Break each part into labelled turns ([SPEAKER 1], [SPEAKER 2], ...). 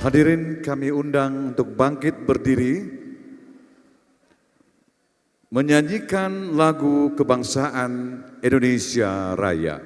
[SPEAKER 1] Hadirin kami undang untuk bangkit berdiri, menyanyikan lagu kebangsaan Indonesia Raya.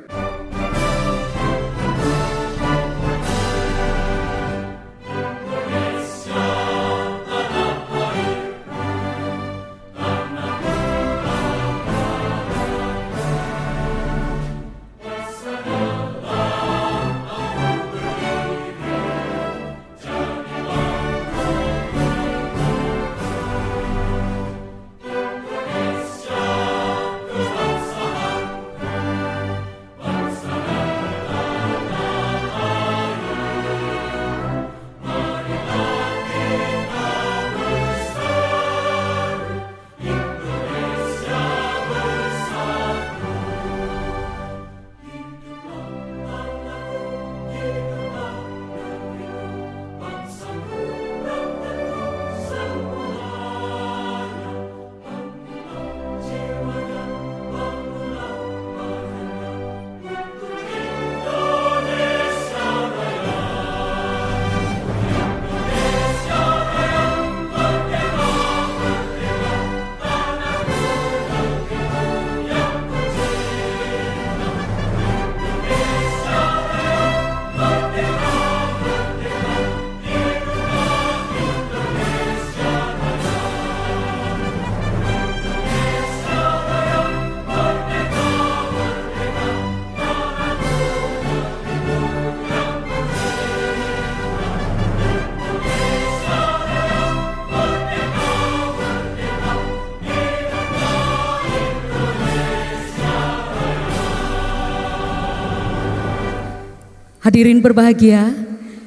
[SPEAKER 2] Hadirin berbahagia,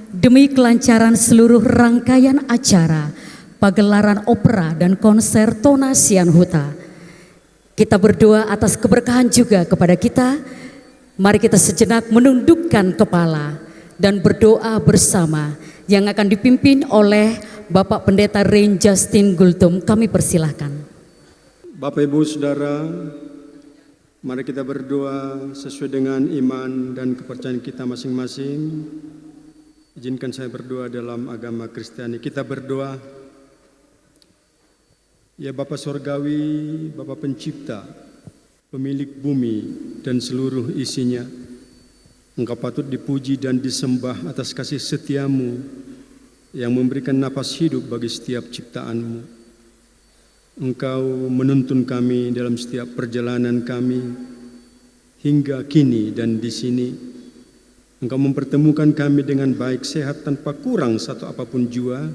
[SPEAKER 2] demi kelancaran seluruh rangkaian acara pagelaran opera dan konser Tona Sian Huta, kita berdoa atas keberkahan juga kepada kita. Mari kita sejenak menundukkan kepala dan berdoa bersama yang akan dipimpin oleh Bapak Pendeta Rein Justin Gultom. Kami persilahkan.
[SPEAKER 3] Bapak Ibu Saudara, mari kita berdoa sesuai dengan iman dan kepercayaan kita masing-masing. Izinkan saya berdoa dalam agama Kristiani. Kita berdoa, ya Bapa Sorgawi, Bapa Pencipta, pemilik bumi dan seluruh isinya, Engkau patut dipuji dan disembah atas kasih setiamu yang memberikan napas hidup bagi setiap ciptaanmu. Engkau menuntun kami dalam setiap perjalanan kami hingga kini dan di sini. Engkau mempertemukan kami dengan baik, sehat, tanpa kurang satu apapun jua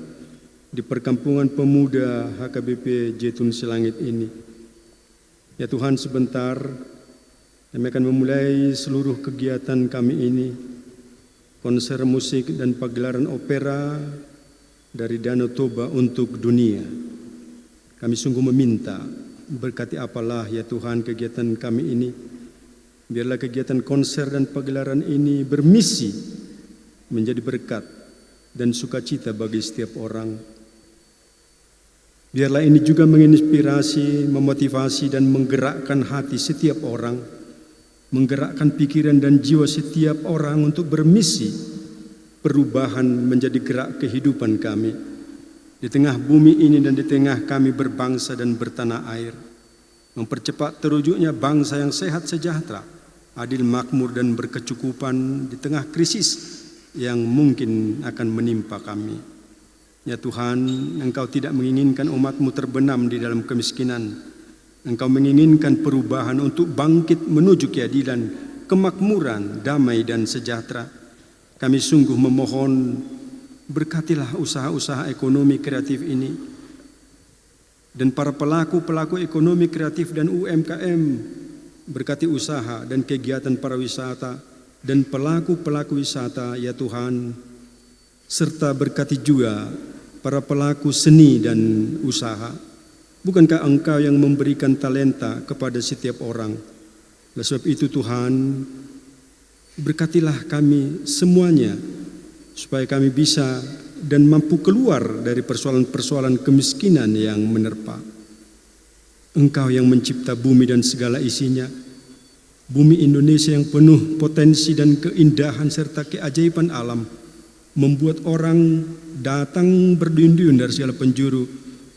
[SPEAKER 3] di perkampungan pemuda HKBP Jaytun Selangit ini. Ya Tuhan, sebentar kami akan memulai seluruh kegiatan kami ini, konser musik dan pagelaran opera dari Danau Toba untuk dunia. Kami sungguh meminta, berkati apalah ya Tuhan kegiatan kami ini. Biarlah kegiatan konser dan pagelaran ini bermisi menjadi berkat dan sukacita bagi setiap orang. Biarlah ini juga menginspirasi, memotivasi dan menggerakkan hati setiap orang, menggerakkan pikiran dan jiwa setiap orang untuk bermisi perubahan menjadi gerak kehidupan kami di tengah bumi ini dan di tengah kami berbangsa dan bertanah air, mempercepat terwujudnya bangsa yang sehat sejahtera, adil makmur dan berkecukupan di tengah krisis yang mungkin akan menimpa kami. Ya Tuhan, Engkau tidak menginginkan umat-Mu terbenam di dalam kemiskinan. Engkau menginginkan perubahan untuk bangkit menuju keadilan, kemakmuran, damai dan sejahtera. Kami sungguh memohon, berkatilah usaha-usaha ekonomi kreatif ini dan para pelaku-pelaku ekonomi kreatif dan UMKM. Berkati usaha dan kegiatan pariwisata dan pelaku-pelaku wisata ya Tuhan, serta berkati juga para pelaku seni dan usaha. Bukankah Engkau yang memberikan talenta kepada setiap orang? Oleh sebab itu Tuhan, berkatilah kami semuanya supaya kami bisa dan mampu keluar dari persoalan-persoalan kemiskinan yang menerpa. Engkau yang mencipta bumi dan segala isinya, bumi Indonesia yang penuh potensi dan keindahan serta keajaiban alam. membuat orang datang berduyun-duyun dari segala penjuru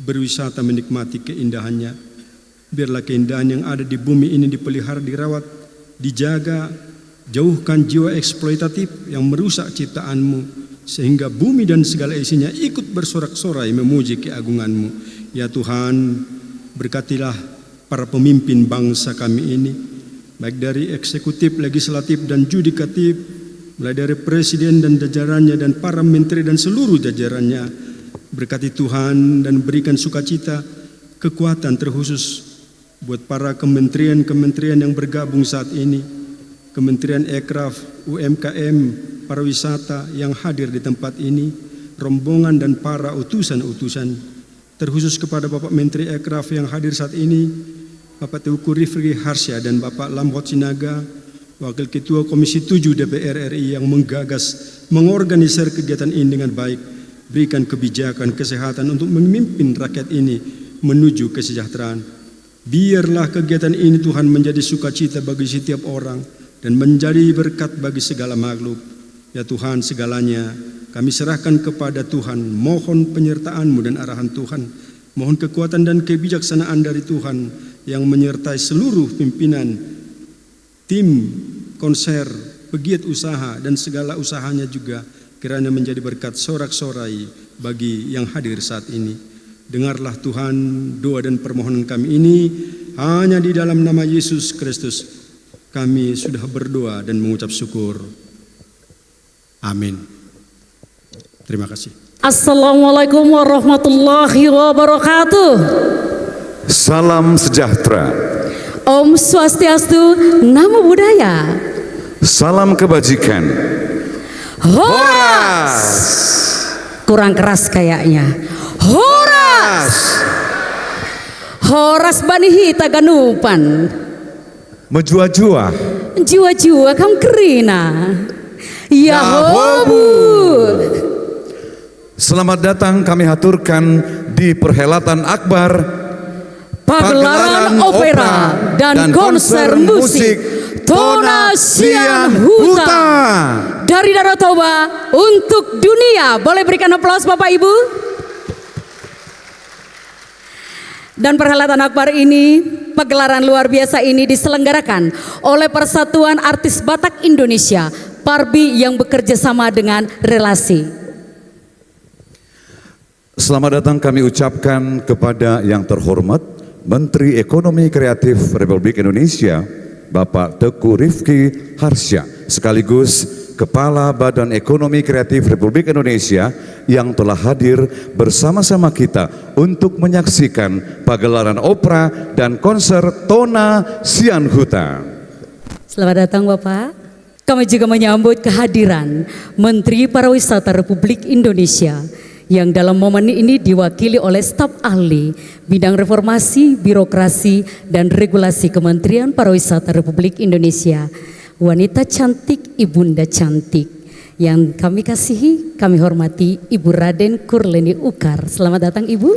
[SPEAKER 3] berwisata menikmati keindahannya. Biarlah keindahan yang ada di bumi ini dipelihara, dirawat, dijaga, jauhkan jiwa eksploitatif yang merusak ciptaanmu, sehingga bumi dan segala isinya ikut bersorak-sorai memuji keagunganmu. Ya Tuhan, berkatilah para pemimpin bangsa kami ini, baik dari eksekutif, legislatif, dan judikatif, mulai dari presiden dan jajarannya dan para menteri dan seluruh jajarannya. Berkati Tuhan dan berikan sukacita, kekuatan terkhusus buat para kementerian-kementerian yang bergabung saat ini, Kementerian Ekraf, UMKM, pariwisata yang hadir di tempat ini, rombongan dan para utusan-utusan, terkhusus kepada Bapak Menteri Ekraf yang hadir saat ini, Bapak Teuku Rifki Harsya dan Bapak Lamhot Sinaga, Wakil Ketua Komisi 7 DPR RI yang menggagas, mengorganisir kegiatan ini dengan baik. Berikan kebijakan kesehatan untuk memimpin rakyat ini menuju kesejahteraan. Biarlah kegiatan ini Tuhan menjadi sukacita bagi setiap orang dan menjadi berkat bagi segala makhluk. Ya Tuhan, segalanya kami serahkan kepada Tuhan. Mohon penyertaan-Mu dan arahan Tuhan. Mohon kekuatan dan kebijaksanaan dari Tuhan yang menyertai seluruh pimpinan, tim, konser, pegiat usaha, dan segala usahanya juga, kiranya menjadi berkat sorak-sorai bagi yang hadir saat ini. Dengarlah Tuhan doa dan permohonan kami ini, hanya di dalam nama Yesus Kristus kami sudah berdoa dan mengucap syukur. Amin. Terima kasih.
[SPEAKER 2] Assalamualaikum warahmatullahi wabarakatuh.
[SPEAKER 1] Salam sejahtera.
[SPEAKER 2] Om Swastiastu, Namo Buddhaya.
[SPEAKER 1] Salam kebajikan.
[SPEAKER 2] Horas. Kurang keras kayaknya. Horas. Horas banihi taganupan.
[SPEAKER 1] Menjua-jua.
[SPEAKER 2] Jua-jua kam kerina. Yahobu.
[SPEAKER 1] Selamat datang kami haturkan di perhelatan akbar
[SPEAKER 2] Pagelaran opera dan konser musik Tona Sian Huta dari Danau Toba untuk dunia. Boleh berikan aplaus Bapak Ibu. Dan perhelatan akbar ini, pagelaran luar biasa ini diselenggarakan oleh Persatuan Artis Batak Indonesia, Parbi, yang bekerja sama dengan Relasi.
[SPEAKER 1] Selamat datang kami ucapkan kepada yang terhormat Menteri Ekonomi Kreatif Republik Indonesia, Bapak Teuku Rifki Harsya, sekaligus Kepala Badan Ekonomi Kreatif Republik Indonesia yang telah hadir bersama-sama kita untuk menyaksikan pagelaran opera dan konser Tona Sian Huta.
[SPEAKER 2] Selamat datang Bapak. Kami juga menyambut kehadiran Menteri Pariwisata Republik Indonesia yang dalam momen ini diwakili oleh staf ahli bidang reformasi, birokrasi, dan regulasi Kementerian Pariwisata Republik Indonesia. Wanita cantik, ibunda cantik yang kami kasihi, kami hormati, Ibu Raden Kurleni Ukar. Selamat datang Ibu.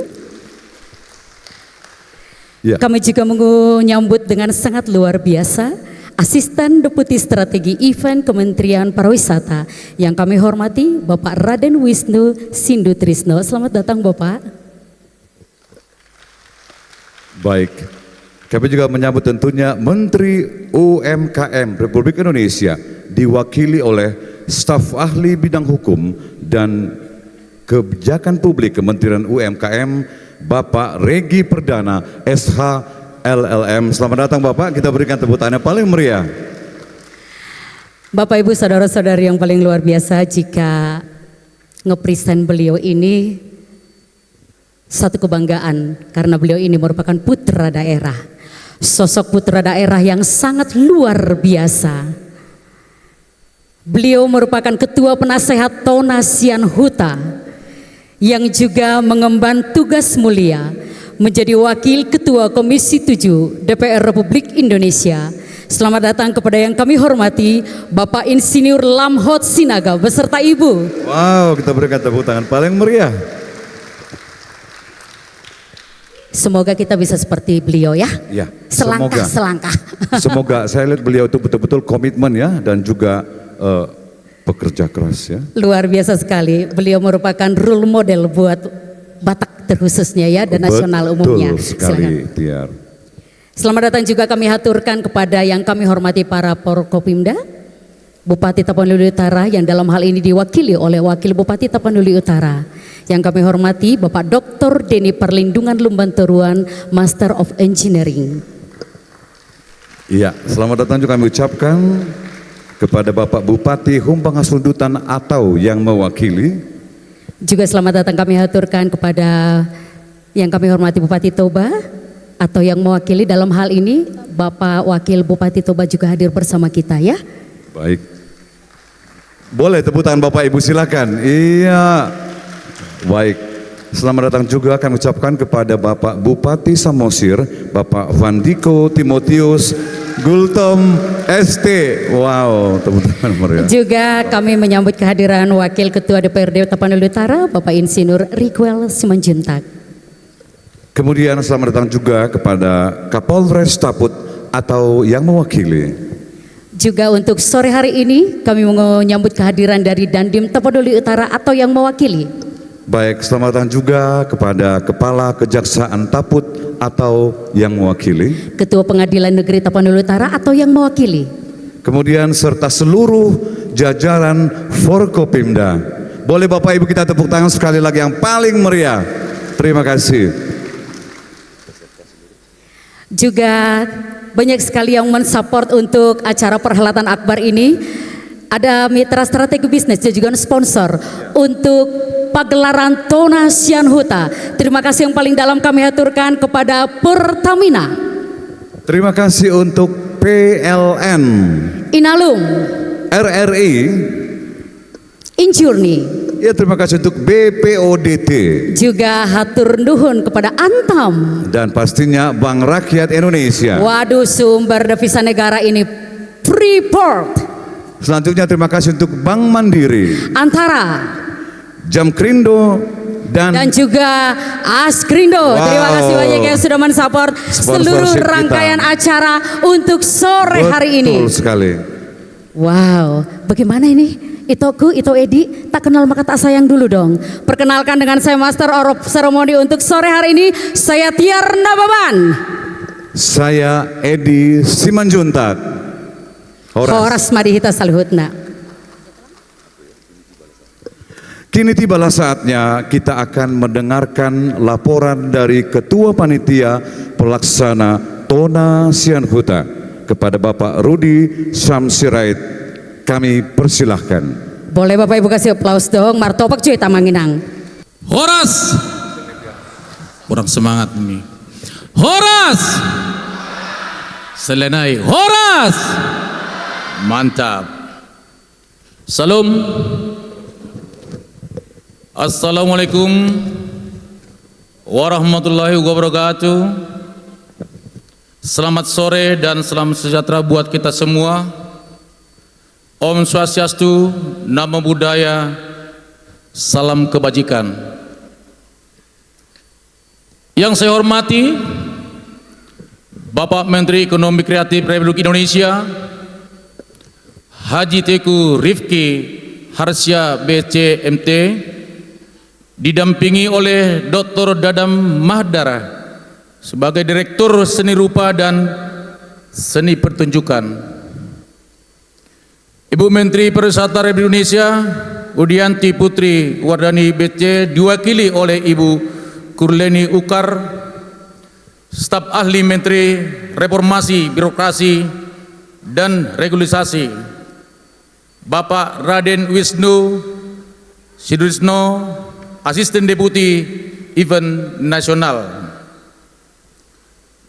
[SPEAKER 2] Ya. Kami juga menyambut dengan sangat luar biasa Asisten Deputi Strategi Event Kementerian Pariwisata yang kami hormati Bapak Raden Wisnu Sindu Trisno. Selamat datang Bapak.
[SPEAKER 1] Baik, kami juga menyambut tentunya Menteri UMKM Republik Indonesia diwakili oleh staf ahli bidang hukum dan kebijakan publik Kementerian UMKM Bapak Regi Perdana SH LLM. Selamat datang Bapak, kita berikan tepuk tangan yang paling meriah.
[SPEAKER 2] Bapak Ibu saudara-saudari yang paling luar biasa, jika ngepresent beliau ini satu kebanggaan karena beliau ini merupakan putra daerah. Sosok putra daerah yang sangat luar biasa. Beliau merupakan ketua penasehat Tona Sian Huta yang juga mengemban tugas mulia menjadi wakil ketua Komisi 7 DPR Republik Indonesia. Selamat datang kepada yang kami hormati Bapak Insinyur Lamhot Sinaga beserta Ibu.
[SPEAKER 1] Wow, kita berikan tepuk tangan paling meriah.
[SPEAKER 2] Semoga kita bisa seperti beliau ya.
[SPEAKER 1] Ya,
[SPEAKER 2] selangkah.
[SPEAKER 1] Semoga saya lihat beliau itu betul-betul komitmen ya, dan juga Pekerja keras ya.
[SPEAKER 2] Luar biasa sekali. Beliau merupakan role model buat Batak terkhususnya ya dan nasional umumnya.
[SPEAKER 1] Betul sekali, Tiar.
[SPEAKER 2] Selamat datang juga kami haturkan kepada yang kami hormati para Forkopimda, Bupati Tapanuli Utara yang dalam hal ini diwakili oleh Wakil Bupati Tapanuli Utara. Yang kami hormati Bapak Dr. Denny Perlindungan Lumbanturuan, Master of Engineering.
[SPEAKER 1] Iya, selamat datang juga kami ucapkan kepada Bapak Bupati Humbang Hasundutan atau yang mewakili.
[SPEAKER 2] Juga selamat datang kami haturkan kepada yang kami hormati Bupati Toba atau yang mewakili dalam hal ini Bapak Wakil Bupati Toba juga hadir bersama kita ya.
[SPEAKER 1] Baik. Boleh tepuk tangan Bapak Ibu silakan. Iya. Baik. Selamat datang juga kami ucapkan kepada Bapak Bupati Samosir, Bapak Vandiko Timotius Gultom ST. Wow, tepuk tangan meriah.
[SPEAKER 2] Juga kami menyambut kehadiran Wakil Ketua DPRD Tapanuli Utara, Bapak Insinyur Rikwel Simanjuntak.
[SPEAKER 1] Kemudian selamat datang juga kepada Kapolres Taput atau yang mewakili.
[SPEAKER 2] Juga untuk sore hari ini kami menyambut kehadiran dari Dandim Tapanuli Utara atau yang mewakili.
[SPEAKER 1] Baik, selamat datang juga kepada Kepala Kejaksaan Taput atau yang mewakili.
[SPEAKER 2] Ketua Pengadilan Negeri Tapanuli Utara atau yang mewakili.
[SPEAKER 1] Kemudian serta seluruh jajaran Forkopimda. Boleh Bapak Ibu kita tepuk tangan sekali lagi yang paling meriah. Terima kasih.
[SPEAKER 2] Juga banyak sekali yang mensupport untuk acara perhelatan akbar ini. Ada mitra strategi bisnis dan juga sponsor untuk pagelaran Tona Sianhuta. Terima kasih yang paling dalam kami aturkan kepada Pertamina.
[SPEAKER 1] Terima kasih untuk PLN,
[SPEAKER 2] Inalum,
[SPEAKER 1] RRI,
[SPEAKER 2] Injurni.
[SPEAKER 1] ya terima kasih untuk BPODT.
[SPEAKER 2] Juga hatur nuhun kepada Antam.
[SPEAKER 1] Dan pastinya Bank Rakyat Indonesia.
[SPEAKER 2] Waduh, sumber devisa negara ini Freeport.
[SPEAKER 1] Selanjutnya terima kasih untuk Bank Mandiri,
[SPEAKER 2] Antara,
[SPEAKER 1] Jamkrindo, dan
[SPEAKER 2] juga Askrindo.
[SPEAKER 1] Wow.
[SPEAKER 2] Terima kasih banyak yang sudah mensupport seluruh
[SPEAKER 1] Sponsorship
[SPEAKER 2] rangkaian
[SPEAKER 1] kita.
[SPEAKER 2] acara untuk sore hari ini.
[SPEAKER 1] Betul sekali.
[SPEAKER 2] Wow, bagaimana ini? Itoku, Ito Edi, tak kenal maka tak sayang dulu dong. Perkenalkan dengan saya Master of Ceremony untuk sore hari ini, saya Tiar Nababan.
[SPEAKER 1] Saya Edi Simanjuntak.
[SPEAKER 2] Horas Madihita Salhutna.
[SPEAKER 1] Kini tibalah saatnya kita akan mendengarkan laporan dari Ketua Panitia Pelaksana Tona Sianhuta kepada Bapak Rudi Syamsirait. Kami persilahkan.
[SPEAKER 2] Boleh Bapak Ibu kasih aplaus dong, martopak cuy tamanginang.
[SPEAKER 4] Horas, kurang semangat ini. Horas, Selenai. Horas, mantap. Salam. Assalamualaikum warahmatullahi wabarakatuh. Selamat sore dan salam sejahtera buat kita semua. Om Swastiastu, Namo Buddhaya, salam kebajikan. Yang saya hormati Bapak Menteri Ekonomi Kreatif Republik Indonesia Haji Teku Rifki Harsya BCMT, didampingi oleh Dr. Dadam Mahdara sebagai Direktur Seni Rupa dan Seni Pertunjukan. Ibu Menteri Pariwisata Republik Indonesia Budianti Putri Wardani BC, diwakili oleh Ibu Kurleni Ukar, staf ahli Menteri Reformasi Birokrasi dan Regulasi, Bapak Raden Wisnu Sidrisno, Asisten Deputi Event Nasional,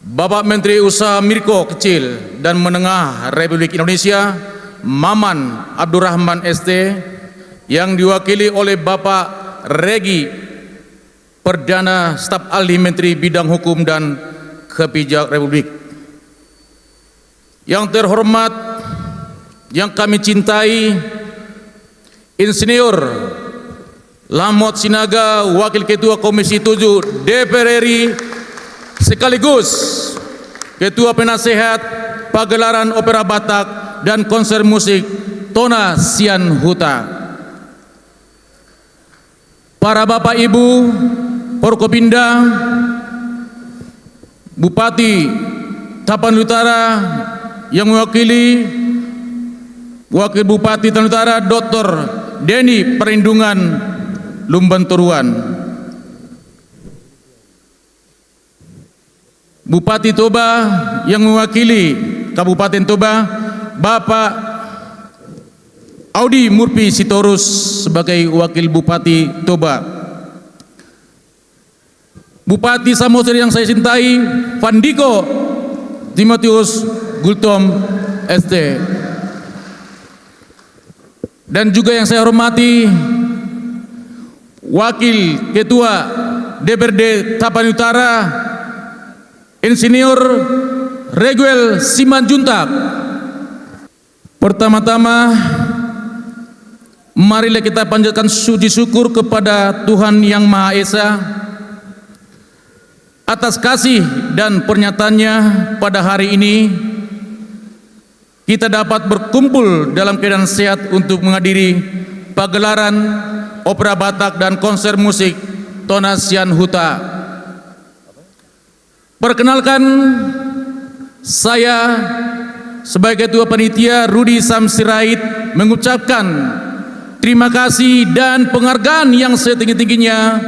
[SPEAKER 4] Bapak Menteri Usaha Mikro Kecil dan Menengah Republik Indonesia Maman Abdurrahman ST, yang diwakili oleh Bapak Regi Perdana, staf ahli Menteri Bidang Hukum dan Kebijakan Republik. Yang terhormat, yang kami cintai, Insinyur Lamot Sinaga, Wakil Ketua Komisi 7 DPR RI sekaligus Ketua Penasehat Pagelaran Opera Batak dan Konser Musik Tona Sian Huta. Para Bapak Ibu Forkopimda, Bupati Tapanuli Utara yang mewakili Wakil Bupati Tapanuli Utara Dr. Denny Perlindungan Lumbanturuan, Bupati Toba yang mewakili Kabupaten Toba Bapak Audi Murpi Sitorus sebagai Wakil Bupati Toba, Bupati Samosir yang saya cintai Vandiko Timotius Gultom ST, dan juga yang saya hormati Wakil Ketua DPRD Tapanuli Utara Insinyur Reguel Simanjuntak. Pertama-tama marilah kita panjatkan puji syukur kepada Tuhan Yang Maha Esa atas kasih dan pernyataannya pada hari ini kita dapat berkumpul dalam keadaan sehat untuk menghadiri pagelaran opera Batak dan konser musik Tona Sian Huta. Perkenalkan, saya sebagai Ketua Panitia Rudi Samsirait mengucapkan terima kasih dan penghargaan yang setinggi-tingginya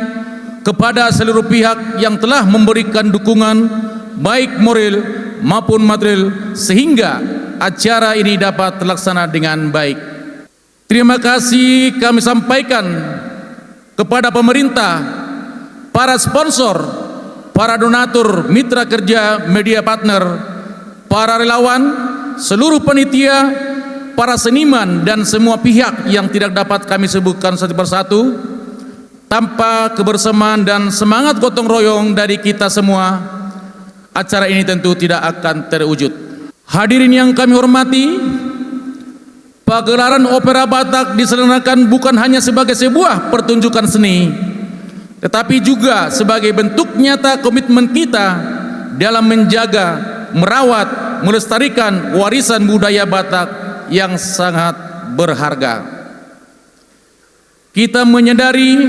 [SPEAKER 4] kepada seluruh pihak yang telah memberikan dukungan baik moral maupun material sehingga acara ini dapat terlaksana dengan baik. Terima kasih kami sampaikan kepada pemerintah, para sponsor, para donatur, mitra kerja, media partner, para relawan, seluruh panitia, para seniman dan semua pihak yang tidak dapat kami sebutkan satu persatu. Tanpa kebersamaan dan semangat gotong royong dari kita semua, acara ini tentu tidak akan terwujud. Hadirin yang kami hormati, pagelaran opera Batak diselenggarakan bukan hanya sebagai sebuah pertunjukan seni, tetapi juga sebagai bentuk nyata komitmen kita dalam menjaga, merawat, melestarikan warisan budaya Batak yang sangat berharga. Kita menyadari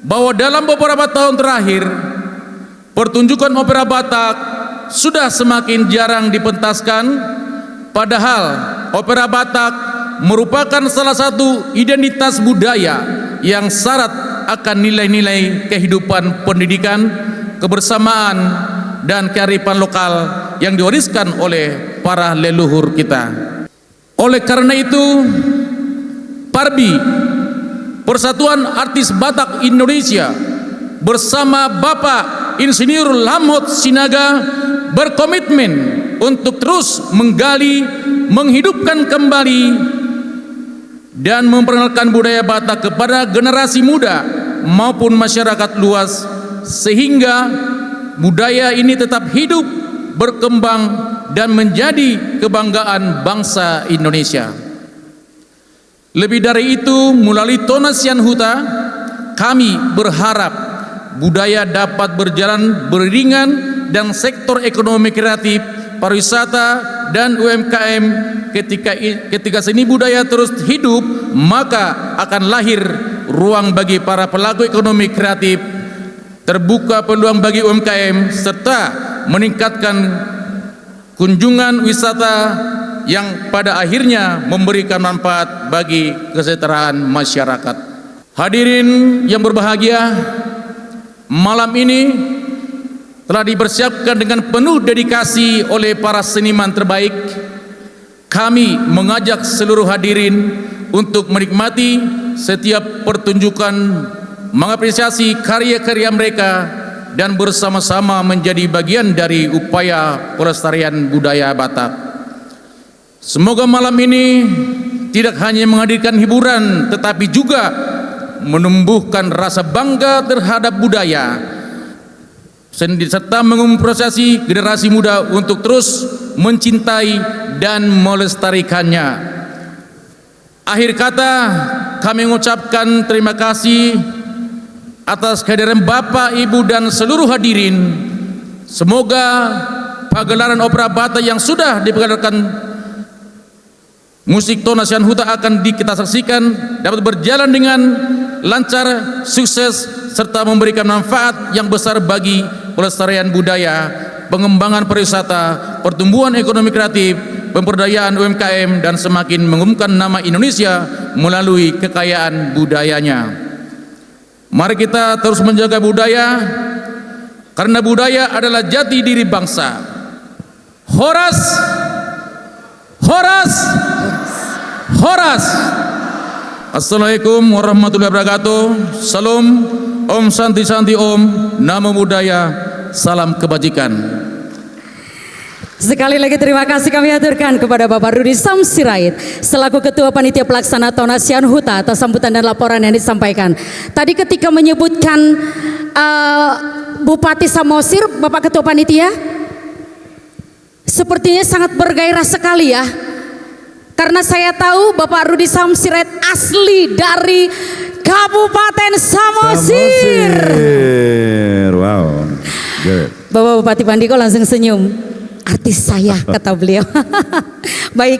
[SPEAKER 4] bahwa dalam beberapa tahun terakhir pertunjukan opera Batak sudah semakin jarang dipentaskan, padahal opera Batak merupakan salah satu identitas budaya yang syarat akan nilai-nilai kehidupan pendidikan, kebersamaan, dan kearifan lokal yang diwariskan oleh para leluhur kita. Oleh karena itu, Parbi, Persatuan Artis Batak Indonesia, bersama Bapak Insinyur Lamhot Sinaga berkomitmen untuk terus menggali, menghidupkan kembali dan memperkenalkan budaya Batak kepada generasi muda maupun masyarakat luas sehingga budaya ini tetap hidup, berkembang dan menjadi kebanggaan bangsa Indonesia. Lebih dari itu, melalui Tona Sian Huta, kami berharap budaya dapat berjalan beriringan dan sektor ekonomi kreatif, pariwisata dan UMKM. Ketika seni budaya terus hidup, maka akan lahir ruang bagi para pelaku ekonomi kreatif, terbuka peluang bagi UMKM, serta meningkatkan kunjungan wisata yang pada akhirnya memberikan manfaat bagi kesejahteraan masyarakat. Hadirin yang berbahagia, malam ini telah dipersiapkan dengan penuh dedikasi oleh para seniman terbaik. Kami mengajak seluruh hadirin untuk menikmati setiap pertunjukan, mengapresiasi karya-karya mereka, dan bersama-sama menjadi bagian dari upaya pelestarian budaya Batak. Semoga malam ini tidak hanya menghadirkan hiburan, tetapi juga menumbuhkan rasa bangga terhadap budaya serta mengapresiasi generasi muda untuk terus mencintai dan melestarikannya. Akhir kata, kami mengucapkan terima kasih atas kehadiran Bapak, Ibu dan seluruh hadirin. Semoga pagelaran opera Batak yang sudah diperkenalkan musik Tona Sian Huta akan kita saksikan dapat berjalan dengan lancar, sukses, serta memberikan manfaat yang besar bagi pelestarian budaya, pengembangan pariwisata, pertumbuhan ekonomi kreatif, pemberdayaan UMKM, dan semakin mengumumkan nama Indonesia melalui kekayaan budayanya. Mari kita terus menjaga budaya, karena budaya adalah jati diri bangsa. Horas, horas, horas. Assalamualaikum warahmatullahi wabarakatuh. Salam, Om Santi Santi Om, Namo Buddhaya, salam kebajikan.
[SPEAKER 2] Sekali lagi terima kasih kami aturkan kepada Bapak Rudi Samsirait selaku Ketua Panitia Pelaksana Tona Sian Huta atas sambutan dan laporan yang disampaikan. Tadi ketika menyebutkan Bupati Samosir, Bapak Ketua Panitia, sepertinya sangat bergairah sekali ya. Karena saya tahu Bapak Rudi Samsirait asli dari Kabupaten Samosir.
[SPEAKER 1] Wow. Good.
[SPEAKER 2] Bapak Bupati Pandiko langsung senyum. Artis saya, kata beliau. Baik,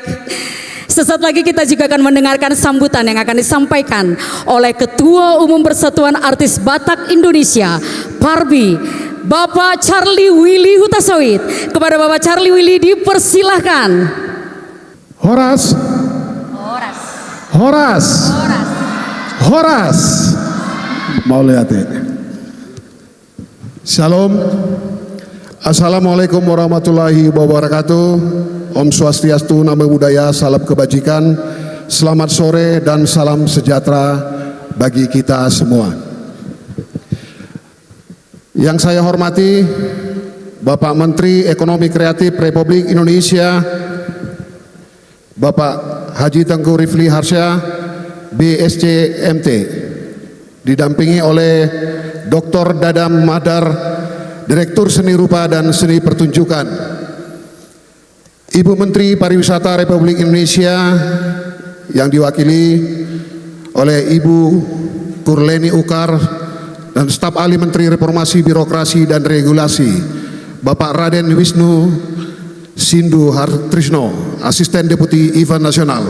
[SPEAKER 2] sesaat lagi kita juga akan mendengarkan sambutan yang akan disampaikan oleh Ketua Umum Persatuan Artis Batak Indonesia, Parbi, Bapak Charlie Willy Hutasawit. Kepada Bapak Charlie Willy dipersilahkan.
[SPEAKER 5] Horas, horas, horas. Mau lihat ini. Shalom. Assalamualaikum warahmatullahi wabarakatuh. Om Swastiastu, Namo Buddhaya, salam kebajikan. Selamat sore dan salam sejahtera bagi kita semua. Yang saya hormati Bapak Menteri Ekonomi Kreatif Republik Indonesia, Bapak Haji Tengku Rifki Harsha, BSc MT, didampingi oleh Dr. Dadam Madar, Direktur Seni Rupa dan Seni Pertunjukan, Ibu Menteri Pariwisata Republik Indonesia yang diwakili oleh Ibu Kurleni Ukar dan staf ahli Menteri Reformasi Birokrasi dan Regulasi, Bapak Raden Wisnu Sindu Hartrisno, Asisten Deputi Event Nasional,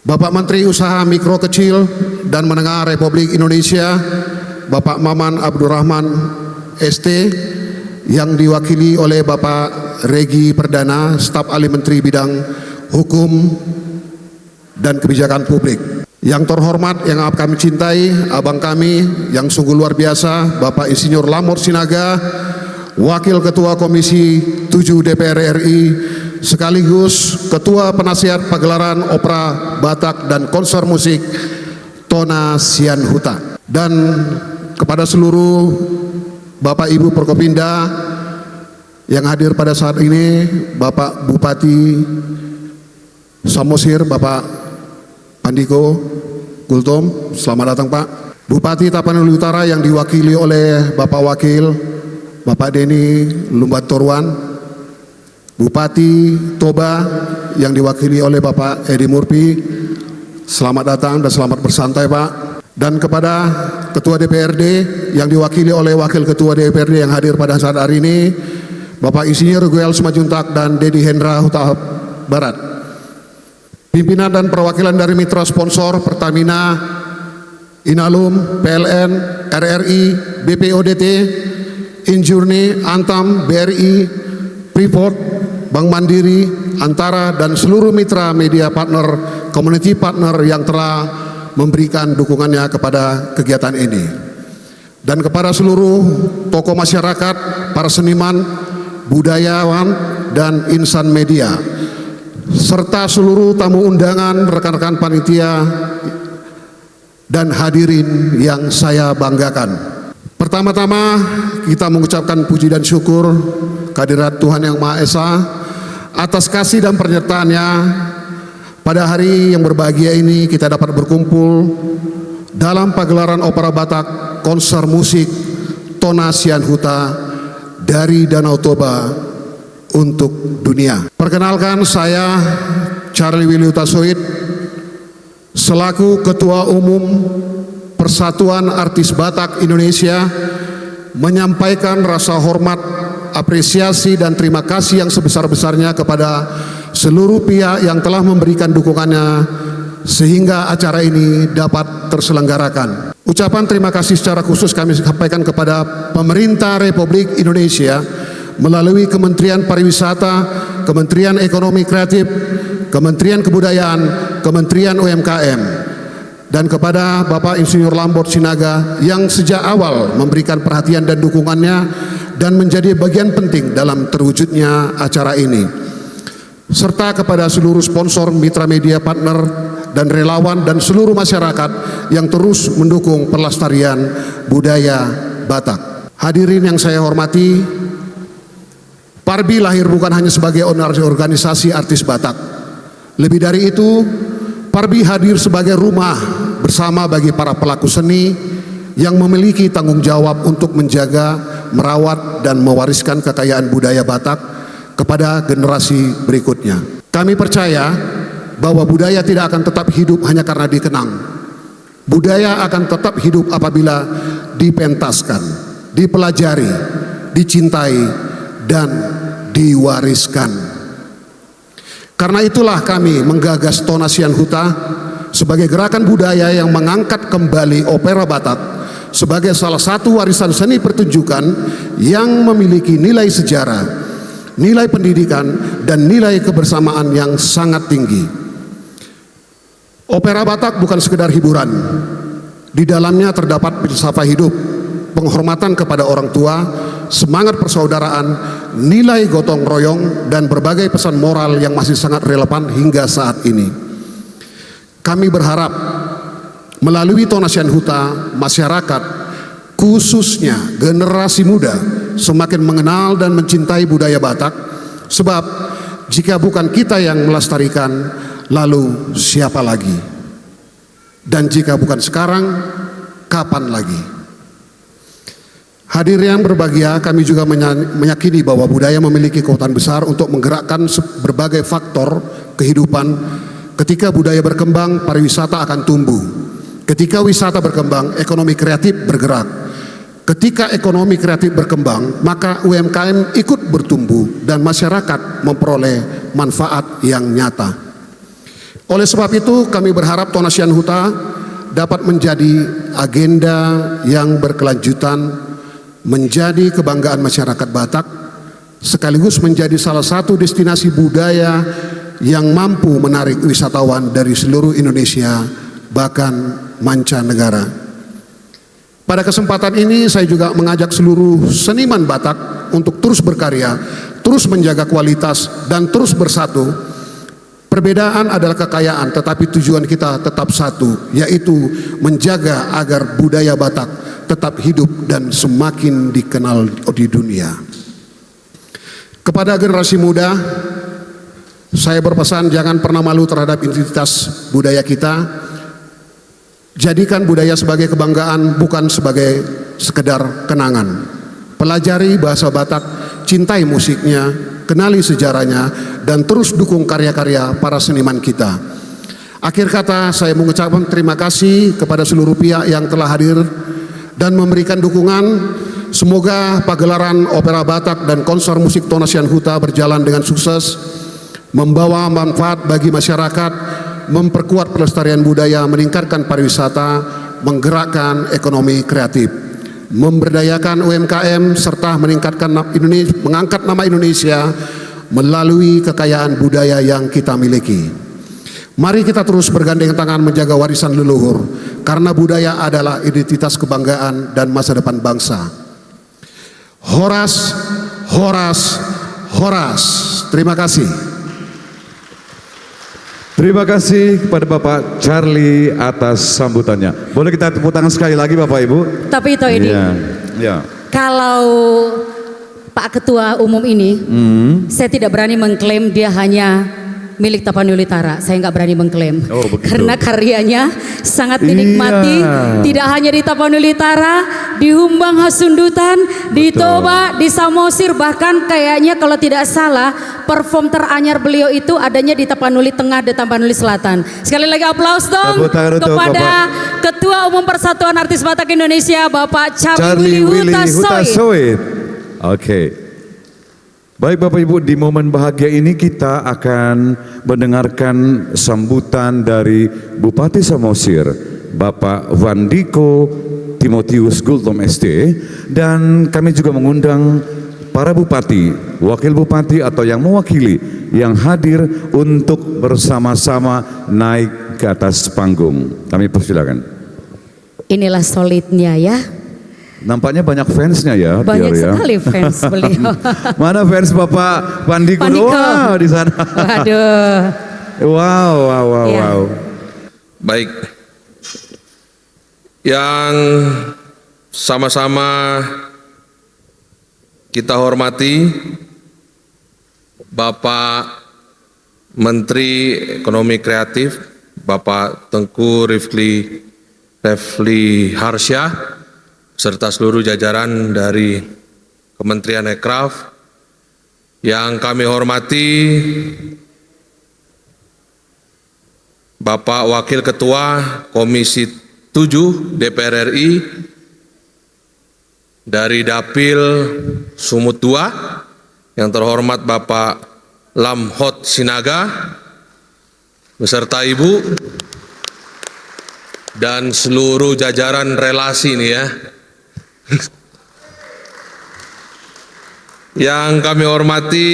[SPEAKER 5] Bapak Menteri Usaha Mikro Kecil dan Menengah Republik Indonesia, Bapak Maman Abdurrahman ST, yang diwakili oleh Bapak Regi Perdana, staf ahli Menteri Bidang Hukum dan Kebijakan Publik. Yang terhormat, yang kami cintai, abang kami yang sungguh luar biasa, Bapak Insinyur Lamor Sinaga, Wakil Ketua Komisi 7 DPR RI, sekaligus Ketua Penasihat Pagelaran Opera Batak dan Konser Musik Tona Sian Huta. Dan kepada seluruh Bapak Ibu Prokopimda yang hadir pada saat ini, Bapak Bupati Samosir, Bapak Pandiko Gultom, selamat datang Pak. Bupati Tapanuli Utara yang diwakili oleh Bapak Wakil, Bapak Deni Lumbat Torwan, Bupati Toba yang diwakili oleh Bapak Edi Murpi, selamat datang dan selamat bersantai Pak. Dan kepada Ketua DPRD yang diwakili oleh Wakil Ketua DPRD yang hadir pada saat hari ini, Bapak Insinyur Guel Sumajuntak dan Dedi Hendra Huta Barat. Pimpinan dan perwakilan dari mitra sponsor Pertamina, Inalum, PLN, RRI, BPODT, Injourney, Antam, BRI, Freeport, Bank Mandiri, Antara, dan seluruh mitra media partner, community partner yang telah memberikan dukungannya kepada kegiatan ini. Dan kepada seluruh tokoh masyarakat, para seniman, budayawan, dan insan media, serta seluruh tamu undangan, rekan-rekan panitia, dan hadirin yang saya banggakan. Pertama-tama kita mengucapkan puji dan syukur kehadirat Tuhan Yang Maha Esa atas kasih dan penyertaannya. Pada hari yang berbahagia ini kita dapat berkumpul dalam pagelaran opera Batak konser musik Tona Sian Huta dari Danau Toba untuk dunia. Perkenalkan, saya Charlie Willy Hutasawit selaku Ketua Umum Persatuan Artis Batak Indonesia menyampaikan rasa hormat, apresiasi dan terima kasih yang sebesar-besarnya kepada seluruh pihak yang telah memberikan dukungannya sehingga acara ini dapat terselenggarakan. Ucapan terima kasih secara khusus kami sampaikan kepada pemerintah Republik Indonesia melalui Kementerian Pariwisata, Kementerian Ekonomi Kreatif, Kementerian Kebudayaan, Kementerian UMKM, dan kepada Bapak Insinyur Lambot Sinaga yang sejak awal memberikan perhatian dan dukungannya dan menjadi bagian penting dalam terwujudnya acara ini, serta kepada seluruh sponsor, mitra media, partner, dan relawan dan seluruh masyarakat yang terus mendukung pelestarian budaya Batak. Hadirin yang saya hormati, Parbi lahir bukan hanya sebagai organisasi artis Batak. Lebih dari itu, Parbi hadir sebagai rumah bersama bagi para pelaku seni yang memiliki tanggung jawab untuk menjaga, merawat, dan mewariskan kekayaan budaya Batak kepada generasi berikutnya. Kami percaya bahwa budaya tidak akan tetap hidup hanya karena dikenang. Budaya akan tetap hidup apabila dipentaskan, dipelajari, dicintai, dan diwariskan. Karena itulah kami menggagas Tonasian Huta sebagai gerakan budaya yang mengangkat kembali opera Batak sebagai salah satu warisan seni pertunjukan yang memiliki nilai sejarah, nilai pendidikan, dan nilai kebersamaan yang sangat tinggi. Opera Batak bukan sekedar hiburan. Di dalamnya terdapat filsafat hidup, penghormatan kepada orang tua, semangat persaudaraan, nilai gotong royong, dan berbagai pesan moral yang masih sangat relevan hingga saat ini. Kami berharap melalui Tonasian Huta, masyarakat, khususnya generasi muda, semakin mengenal dan mencintai budaya Batak, sebab jika bukan kita yang melestarikan, lalu siapa lagi? Dan jika bukan sekarang, kapan lagi? Hadirin yang berbahagia, kami juga meyakini bahwa budaya memiliki kekuatan besar untuk menggerakkan berbagai faktor kehidupan. Ketika budaya berkembang, pariwisata akan tumbuh. Ketika wisata berkembang, ekonomi kreatif bergerak. Ketika ekonomi kreatif berkembang, maka UMKM ikut bertumbuh dan masyarakat memperoleh manfaat yang nyata. Oleh sebab itu, kami berharap Tonasian Huta dapat menjadi agenda yang berkelanjutan, menjadi kebanggaan masyarakat Batak, sekaligus menjadi salah satu destinasi budaya yang mampu menarik wisatawan dari seluruh Indonesia, bahkan mancanegara. Pada kesempatan ini, saya juga mengajak seluruh seniman Batak untuk terus berkarya, terus menjaga kualitas, dan terus bersatu. Perbedaan adalah kekayaan, tetapi tujuan kita tetap satu, yaitu menjaga agar budaya Batak tetap hidup dan semakin dikenal di dunia. Kepada generasi muda, saya berpesan jangan pernah malu terhadap identitas budaya kita. Jadikan budaya sebagai kebanggaan, bukan sebagai sekedar kenangan. Pelajari bahasa Batak, cintai musiknya, kenali sejarahnya, dan terus dukung karya-karya para seniman kita. Akhir kata, saya mengucapkan terima kasih kepada seluruh pihak yang telah hadir dan memberikan dukungan. Semoga pagelaran opera Batak dan konser musik Tonasian Huta berjalan dengan sukses, membawa manfaat bagi masyarakat, memperkuat pelestarian budaya, meningkatkan pariwisata, menggerakkan ekonomi kreatif, memberdayakan UMKM, serta mengangkat nama Indonesia melalui kekayaan budaya yang kita miliki. Mari kita terus bergandeng tangan menjaga warisan leluhur, karena budaya adalah identitas kebanggaan dan masa depan bangsa. Horas, horas, horas. Terima kasih.
[SPEAKER 1] Terima kasih kepada Bapak Charlie atas sambutannya. Boleh kita tepuk tangan sekali lagi Bapak Ibu?
[SPEAKER 2] Tapi itu ini,
[SPEAKER 1] Ya.
[SPEAKER 2] kalau Pak Ketua Umum ini, saya tidak berani mengklaim dia hanya milik Tapanuli Utara. Saya nggak berani mengklaim, karena karyanya sangat dinikmati, tidak hanya di Tapanuli Utara, di Humbang Hasundutan, di Toba, di Samosir, bahkan kayaknya kalau tidak salah perform teranyar beliau itu adanya di Tapanuli Tengah dan Tapanuli Selatan. Sekali lagi aplaus dong kepada Ketua Umum Persatuan Artis Batak Indonesia, Bapak Charlie Willy Hutasoit.
[SPEAKER 1] Oke. Baik Bapak Ibu, di momen bahagia ini kita akan mendengarkan sambutan dari Bupati Samosir, Bapak Wandiko Timotius Gultom ST, dan kami juga mengundang para bupati, wakil bupati atau yang mewakili yang hadir untuk bersama-sama naik ke atas panggung. Kami persilakan.
[SPEAKER 2] Inilah solidnya ya.
[SPEAKER 1] Nampaknya banyak fansnya ya.
[SPEAKER 2] Banyak
[SPEAKER 1] Dior, ya.
[SPEAKER 2] sekali fans beliau.
[SPEAKER 1] Mana fans Bapak Wandiko?
[SPEAKER 2] Wandiko.
[SPEAKER 1] Wow, di sana.
[SPEAKER 2] Waduh.
[SPEAKER 1] Wow, wow, wow,
[SPEAKER 2] Ya.
[SPEAKER 1] wow.
[SPEAKER 6] Baik, yang sama-sama kita hormati Bapak Menteri Ekonomi Kreatif, Bapak Tengku Rifki Harsya, serta seluruh jajaran dari Kementerian Ekraf. Yang kami hormati Bapak Wakil Ketua Komisi 7 DPR RI dari Dapil Sumut II, yang terhormat Bapak Lamhot Sinaga beserta Ibu dan seluruh jajaran relasi nih ya. Yang kami hormati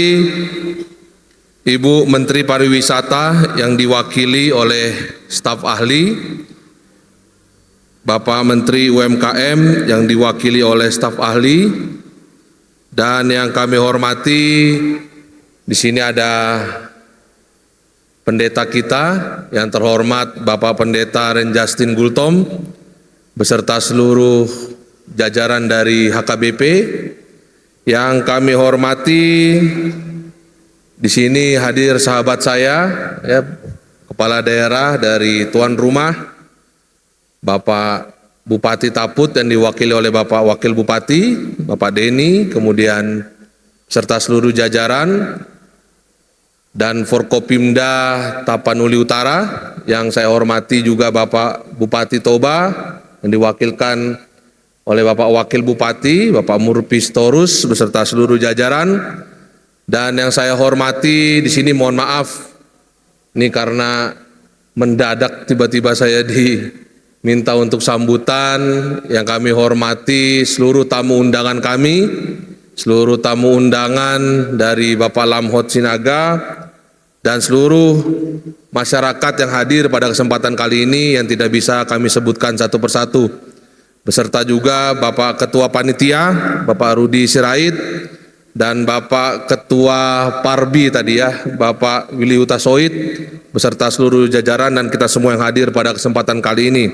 [SPEAKER 6] Ibu Menteri Pariwisata yang diwakili oleh staf ahli, Bapak Menteri UMKM yang diwakili oleh staf ahli, dan yang kami hormati di sini ada pendeta kita yang terhormat Bapak Pendeta Ren Justin Gultom beserta seluruh jajaran dari HKBP. Yang kami hormati di sini hadir sahabat saya ya, kepala daerah dari tuan rumah Bapak Bupati Taput yang diwakili oleh Bapak Wakil Bupati Bapak Deni, kemudian serta seluruh jajaran, dan Forkopimda Tapanuli Utara yang saya hormati juga Bapak Bupati Toba yang diwakilkan oleh Bapak Wakil Bupati, Bapak Murpis Torus beserta seluruh jajaran, dan yang saya hormati di sini mohon maaf, ini karena mendadak tiba-tiba saya diminta untuk sambutan. Yang kami hormati seluruh tamu undangan kami, seluruh tamu undangan dari Bapak Lamhot Sinaga, dan seluruh masyarakat yang hadir pada kesempatan kali ini yang tidak bisa kami sebutkan satu persatu. Beserta juga Bapak Ketua Panitia, Bapak Rudi Sirait, dan Bapak Ketua Parbi tadi ya, Bapak Willy Utasoid, beserta seluruh jajaran dan kita semua yang hadir pada kesempatan kali ini.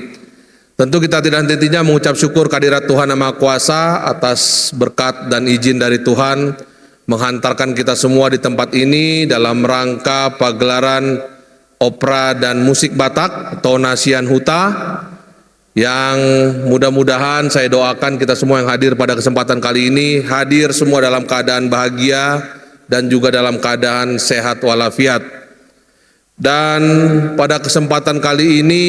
[SPEAKER 6] Tentu kita tidak henti-hentinya mengucap syukur kehadirat Tuhan Yang Maha Kuasa atas berkat dan izin dari Tuhan menghantarkan kita semua di tempat ini dalam rangka pagelaran opera dan musik Batak Tonasian Huta, yang mudah-mudahan saya doakan kita semua yang hadir pada kesempatan kali ini hadir semua dalam keadaan bahagia dan juga dalam keadaan sehat walafiat. Dan pada kesempatan kali ini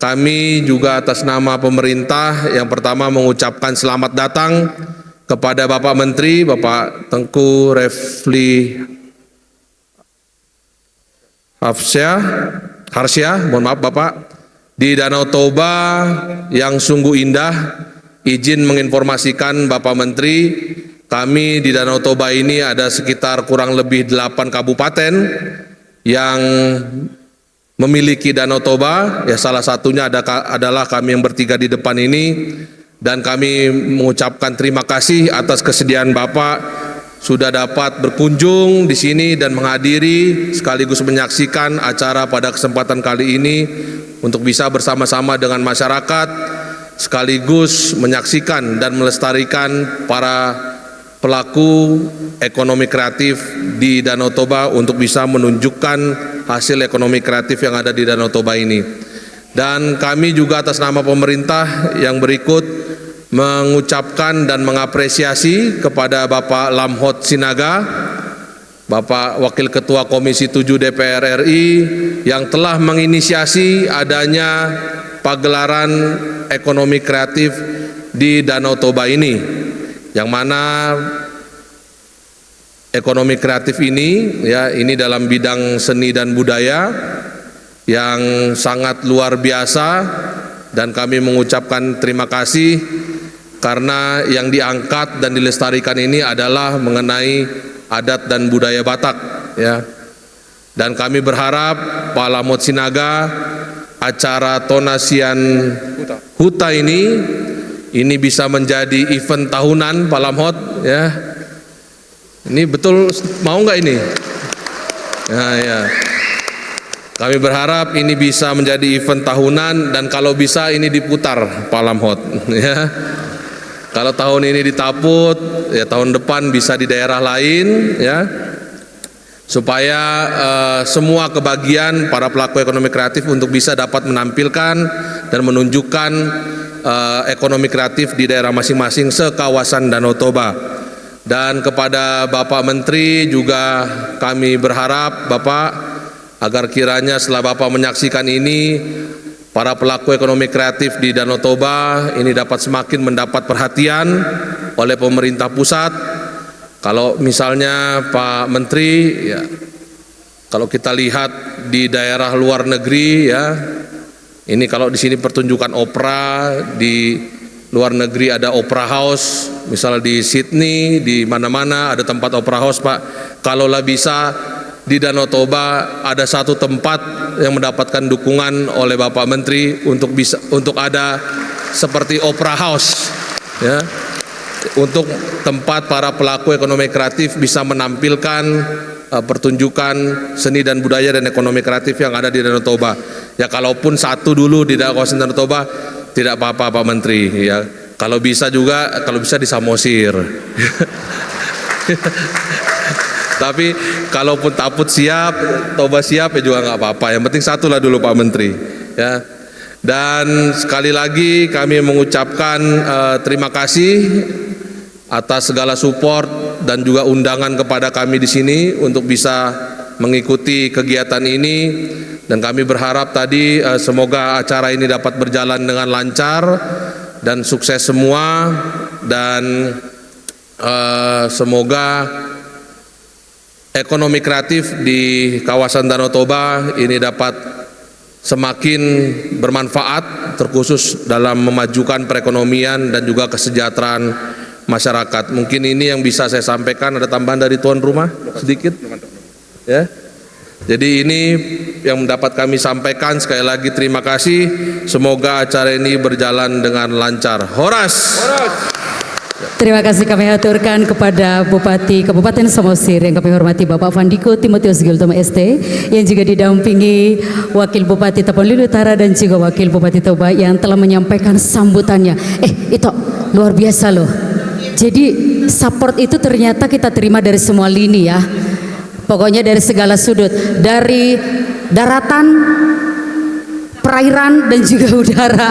[SPEAKER 6] kami juga atas nama pemerintah yang pertama mengucapkan selamat datang kepada Bapak Menteri, Bapak Tengku Rifki Harsya, mohon maaf Bapak, di Danau Toba yang sungguh indah. Izin menginformasikan Bapak Menteri, kami di Danau Toba ini ada sekitar kurang lebih 8 kabupaten yang memiliki Danau Toba, ya salah satunya adalah kami yang bertiga di depan ini, dan kami mengucapkan terima kasih atas kesediaan Bapak sudah dapat berkunjung di sini dan menghadiri sekaligus menyaksikan acara pada kesempatan kali ini untuk bisa bersama-sama dengan masyarakat sekaligus menyaksikan dan melestarikan para pelaku ekonomi kreatif di Danau Toba untuk bisa menunjukkan hasil ekonomi kreatif yang ada di Danau Toba ini. Dan kami juga atas nama pemerintah yang berikut mengucapkan dan mengapresiasi kepada Bapak Lamhot Sinaga, Bapak Wakil Ketua Komisi 7 DPR RI yang telah menginisiasi adanya pagelaran ekonomi kreatif di Danau Toba ini, yang mana ekonomi kreatif ini, ya, ini dalam bidang seni dan budaya yang sangat luar biasa, dan kami mengucapkan terima kasih karena yang diangkat dan dilestarikan ini adalah mengenai adat dan budaya Batak, ya. Dan kami berharap Pak Lamot Sinaga, acara Tonasian Huta ini bisa menjadi event tahunan Pak Lamot, ya. Ini betul, mau nggak ini? Nah, ya. Kami berharap ini bisa menjadi event tahunan, dan kalau bisa ini diputar Pak Lamhot, ya. Kalau tahun ini ditaput, ya tahun depan bisa di daerah lain, ya. Supaya semua kebagian para pelaku ekonomi kreatif untuk bisa dapat menampilkan dan menunjukkan ekonomi kreatif di daerah masing-masing sekawasan Danau Toba. Dan kepada Bapak Menteri juga kami berharap Bapak, agar kiranya setelah Bapak menyaksikan ini, para pelaku ekonomi kreatif di Danau Toba ini dapat semakin mendapat perhatian oleh pemerintah pusat. Kalau misalnya Pak Menteri, ya, kalau kita lihat di daerah luar negeri, ya, ini kalau di sini pertunjukan opera, di luar negeri ada opera house, misal di Sydney, di mana-mana ada tempat opera house, Pak. Kalaulah bisa di Danau Toba ada satu tempat yang mendapatkan dukungan oleh Bapak Menteri untuk ada seperti opera house, ya, untuk tempat para pelaku ekonomi kreatif bisa menampilkan pertunjukan seni dan budaya dan ekonomi kreatif yang ada di Danau Toba. Ya, kalaupun satu dulu di kawasan Danau Toba tidak apa-apa Pak Menteri, ya. Kalau bisa di Samosir. Tapi kalaupun Taput siap, Toba siap, ya juga nggak apa-apa. Yang penting satu lah dulu Pak Menteri, ya. Dan sekali lagi kami mengucapkan terima kasih atas segala support dan juga undangan kepada kami di sini untuk bisa mengikuti kegiatan ini. Dan kami berharap tadi semoga acara ini dapat berjalan dengan lancar dan sukses semua, dan semoga ekonomi kreatif di kawasan Danau Toba ini dapat semakin bermanfaat, terkhusus dalam memajukan perekonomian dan juga kesejahteraan masyarakat. Mungkin ini yang bisa saya sampaikan. Ada tambahan dari tuan rumah sedikit, ya. Jadi ini yang dapat kami sampaikan. Sekali lagi terima kasih. Semoga acara ini berjalan dengan lancar. Horas.
[SPEAKER 2] Terima kasih kami aturkan kepada Bupati Kabupaten Samosir yang kami hormati Bapak Vandiko Timotius Gultom ST, yang juga didampingi Wakil Bupati Tapanuli Utara dan juga Wakil Bupati Toba yang telah menyampaikan sambutannya. Itu luar biasa loh. Jadi support itu ternyata kita terima dari semua lini, ya. Pokoknya dari segala sudut, dari daratan, perairan, dan juga udara.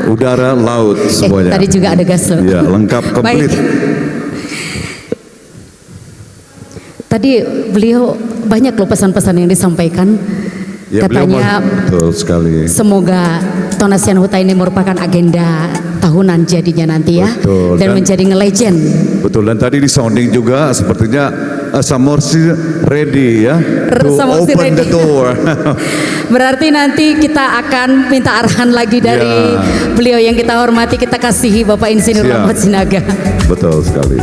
[SPEAKER 1] Udara, laut, semuanya.
[SPEAKER 2] Tadi juga ada gas loh.
[SPEAKER 1] Ya, lengkap, komplit.
[SPEAKER 2] Baik. Tadi beliau banyak loh pesan-pesan yang disampaikan.
[SPEAKER 1] Ya,
[SPEAKER 2] katanya
[SPEAKER 1] betul sekali.
[SPEAKER 2] Semoga Tonasian Huta ini merupakan agenda tahunan jadinya nanti, ya.
[SPEAKER 1] Betul,
[SPEAKER 2] dan menjadi nge-legend.
[SPEAKER 1] Betul, dan tadi di sounding juga sepertinya Samosir ready, ya, to
[SPEAKER 2] Samosir
[SPEAKER 1] open
[SPEAKER 2] ready.
[SPEAKER 1] the door.
[SPEAKER 2] Berarti nanti kita akan minta arahan lagi dari beliau yang kita hormati, kita kasihi Bapak Insinyur Lamot Sinaga.
[SPEAKER 1] Betul sekali.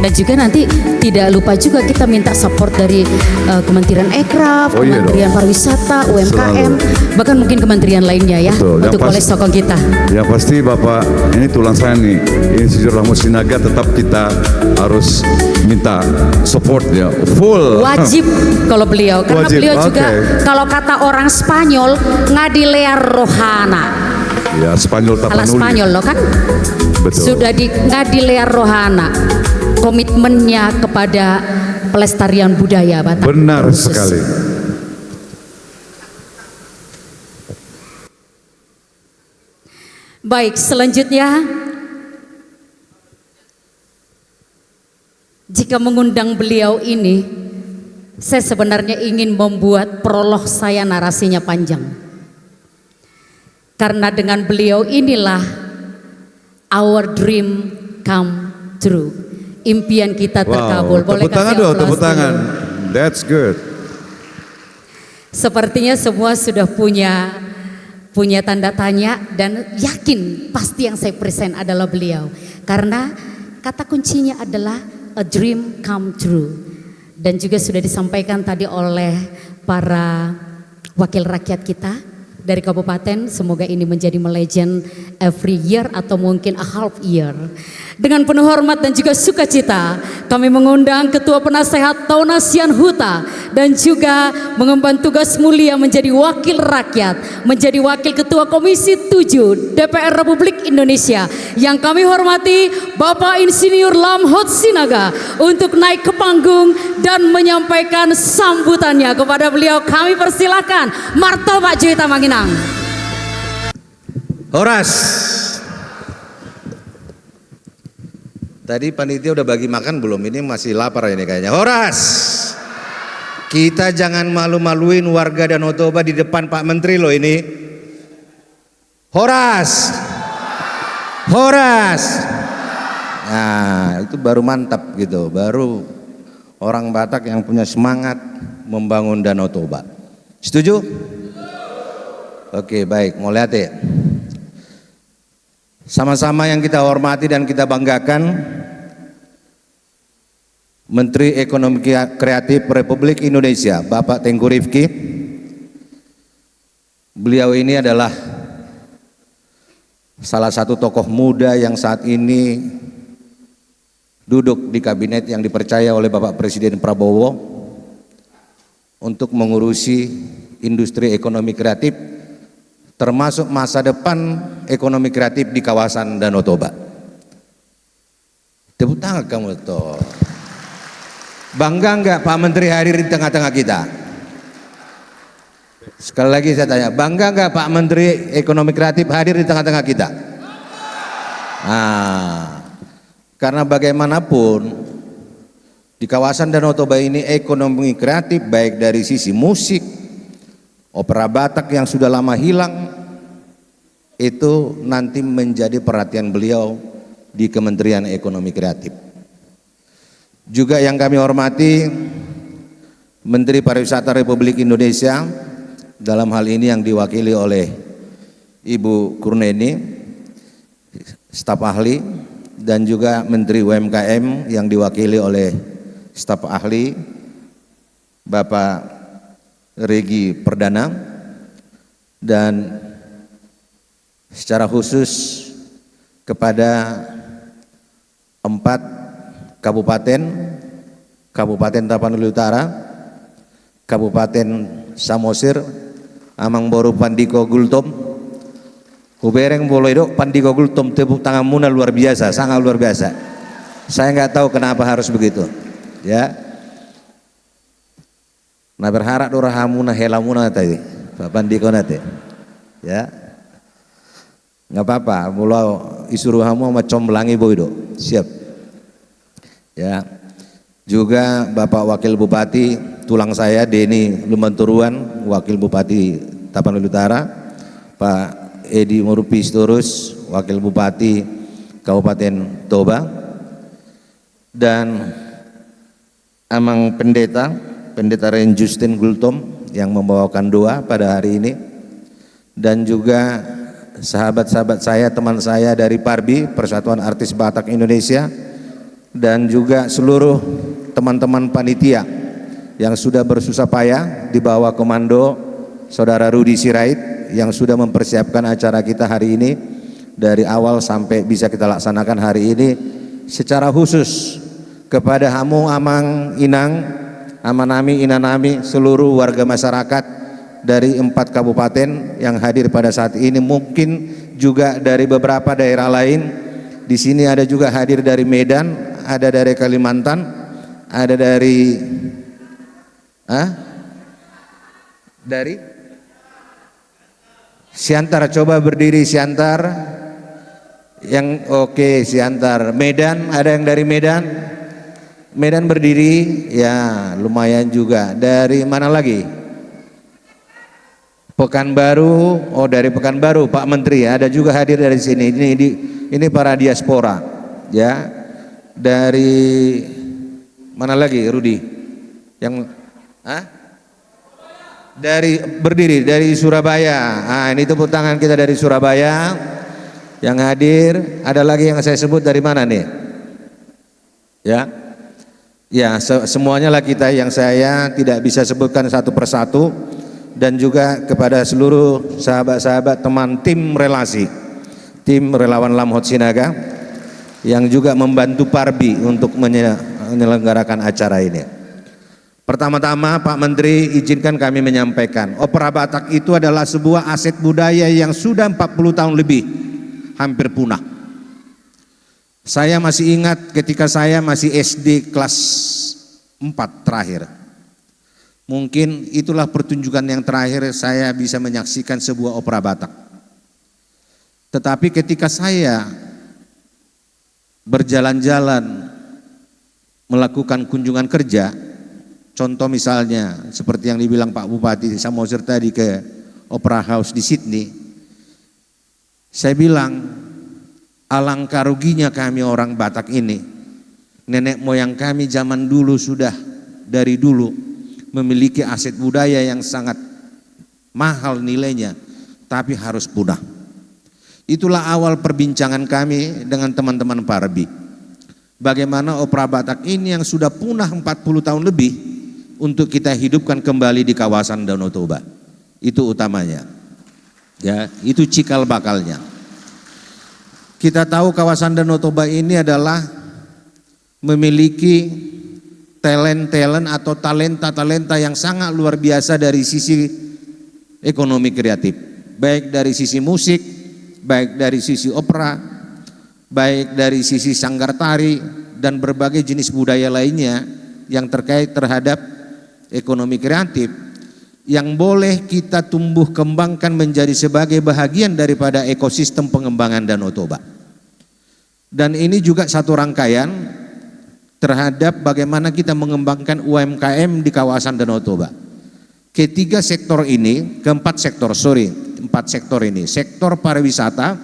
[SPEAKER 2] Dan juga nanti tidak lupa juga kita minta support dari Kementerian Ekraf, Kementerian Pariwisata, UMKM, bahkan mungkin kementerian lainnya, ya. Betul, untuk oleh sokong kita.
[SPEAKER 1] Yang pasti Bapak ini tulang saya nih, Insinyur Lamot Sinaga, tetap kita harus minta support, ya, full.
[SPEAKER 2] Wajib kalau beliau, karena
[SPEAKER 1] wajib,
[SPEAKER 2] beliau juga kalau kata orang Spanyol ngadilear rohana.
[SPEAKER 1] Ya, Spanyol Tapanuli.
[SPEAKER 2] Kalau Spanyol loh kan.
[SPEAKER 1] Betul.
[SPEAKER 2] Sudah di ngadilear rohana. Komitmennya kepada pelestarian budaya Batak.
[SPEAKER 1] Benar sekali.
[SPEAKER 2] Baik, selanjutnya jika mengundang beliau ini, saya sebenarnya ingin membuat prolog saya narasinya panjang. Karena dengan beliau inilah our dream come true. impian kita terkabul.
[SPEAKER 1] Wow,
[SPEAKER 2] Boleh
[SPEAKER 1] tepuk tangan
[SPEAKER 2] kasih
[SPEAKER 1] dong,
[SPEAKER 2] aplaus
[SPEAKER 1] tepuk tangan.
[SPEAKER 2] dulu.
[SPEAKER 1] That's good.
[SPEAKER 2] Sepertinya semua sudah punya tanda tanya dan yakin pasti yang saya present adalah beliau. Karena kata kuncinya adalah a dream come true. Dan juga sudah disampaikan tadi oleh para wakil rakyat kita dari kabupaten, semoga ini menjadi melegend every year atau mungkin a half year. Dengan penuh hormat dan juga sukacita, kami mengundang Ketua Penasehat Tonasian Huta dan juga mengemban tugas mulia menjadi wakil rakyat, menjadi wakil Ketua Komisi 7 DPR Republik Indonesia yang kami hormati Bapak Insinyur Lamhot Sinaga untuk naik ke panggung dan menyampaikan sambutannya. Kepada beliau kami persilakan Martabak Juwita Manginang.
[SPEAKER 7] Horas. Tadi panitia udah bagi makan belum? Ini masih lapar ini kayaknya. Horas. Kita jangan malu-maluin warga Danau Toba di depan Pak Menteri loh ini. Horas. Horas. Nah, itu baru mantap gitu. Baru orang Batak yang punya semangat membangun Danau Toba. Setuju? Oke, baik. Mau lihat ya. Sama-sama yang kita hormati dan kita banggakan, Menteri Ekonomi Kreatif Republik Indonesia, Bapak Tengku Rifki. Beliau ini adalah salah satu tokoh muda yang saat ini duduk di kabinet yang dipercaya oleh Bapak Presiden Prabowo untuk mengurusi industri ekonomi kreatif, termasuk masa depan ekonomi kreatif di kawasan Danau Toba. Tepuk tangan kamu toh. Bangga enggak Pak Menteri hadir di tengah-tengah kita? Sekali lagi saya tanya, bangga enggak Pak Menteri Ekonomi Kreatif hadir di tengah-tengah kita? Nah, karena bagaimanapun di kawasan Danau Toba ini ekonomi kreatif baik dari sisi musik, opera Batak yang sudah lama hilang, itu nanti menjadi perhatian beliau di Kementerian Ekonomi Kreatif. Juga yang kami hormati Menteri Pariwisata Republik Indonesia, dalam hal ini yang diwakili oleh Ibu Kurneni, staf ahli, dan juga Menteri UMKM yang diwakili oleh staf ahli Bapak Regi Perdana, dan secara khusus kepada 4 Kabupaten Tapanuli Utara, Kabupaten Samosir, Amang Boru Pandiko Gultom, Hubereng Boloido Pandiko Gultom. Tepuk tangan muna luar biasa, sangat luar biasa. Saya nggak tahu kenapa harus begitu, ya. Nah berharap dorahamuna helamuna tadi, Pak Pandiko nate, ya. Nggak apa-apa, mulau isuruhamu sama combelangi boido, siap. Ya, juga Bapak Wakil Bupati tulang saya Deni Lumanturuan, Wakil Bupati Tapanuli Utara, Pak Edi Murupi Sitorus, Wakil Bupati Kabupaten Toba, dan Amang Pendeta Ren Justin Gultom yang membawakan doa pada hari ini, dan juga sahabat-sahabat saya, teman saya dari Parbi, Persatuan Artis Batak Indonesia, dan juga seluruh teman-teman panitia yang sudah bersusah payah di bawah komando Saudara Rudi Sirait yang sudah mempersiapkan acara kita hari ini dari awal sampai bisa kita laksanakan hari ini. Secara khusus kepada Hamu Amang Inang, Amanami Inanami, seluruh warga masyarakat dari 4 kabupaten yang hadir pada saat ini, mungkin juga dari beberapa daerah lain. Di sini ada juga hadir dari Medan, ada dari Kalimantan, ada dari Siantar. Coba berdiri Siantar. Yang oke, Siantar. Medan, ada yang dari Medan? Medan berdiri, ya lumayan juga. Dari mana lagi? Pekanbaru, oh dari Pekanbaru, Pak Menteri ada juga hadir dari sini. Ini para diaspora, ya. dari mana lagi Rudi? Yang dari Surabaya. Nah, ini tepuk tangan kita dari Surabaya yang hadir. Ada lagi yang saya sebut dari mana nih? Ya, semuanya lah kita yang saya tidak bisa sebutkan satu persatu, dan juga kepada seluruh sahabat-sahabat teman tim relasi, tim relawan Lamhot Sinaga yang juga membantu Parbi untuk menyelenggarakan acara ini. Pertama-tama Pak Menteri, izinkan kami menyampaikan, Opera Batak itu adalah sebuah aset budaya yang sudah 40 tahun lebih hampir punah. Saya masih ingat ketika saya masih SD kelas 4 terakhir. Mungkin itulah pertunjukan yang terakhir saya bisa menyaksikan sebuah opera Batak. Tetapi ketika saya berjalan-jalan melakukan kunjungan kerja, contoh misalnya seperti yang dibilang Pak Bupati Samosir tadi ke Opera House di Sydney, saya bilang, alangkah ruginya kami orang Batak ini. Nenek moyang kami zaman dulu sudah dari dulu memiliki aset budaya yang sangat mahal nilainya, tapi harus punah. Itulah awal perbincangan kami dengan teman-teman Parbi. Bagaimana opera Batak ini yang sudah punah 40 tahun lebih untuk kita hidupkan kembali di kawasan Danau Toba. Itu utamanya. Ya, itu cikal bakalnya. Kita tahu kawasan Danau Toba ini adalah memiliki talent atau talenta yang sangat luar biasa dari sisi ekonomi kreatif, baik dari sisi musik, baik dari sisi opera, baik dari sisi sanggar tari dan berbagai jenis budaya lainnya yang terkait terhadap ekonomi kreatif yang boleh kita tumbuh kembangkan menjadi sebagai bahagian daripada ekosistem pengembangan Danau Toba. Dan ini juga satu rangkaian terhadap bagaimana kita mengembangkan UMKM di kawasan Danau Toba. Empat sektor ini. Sektor pariwisata,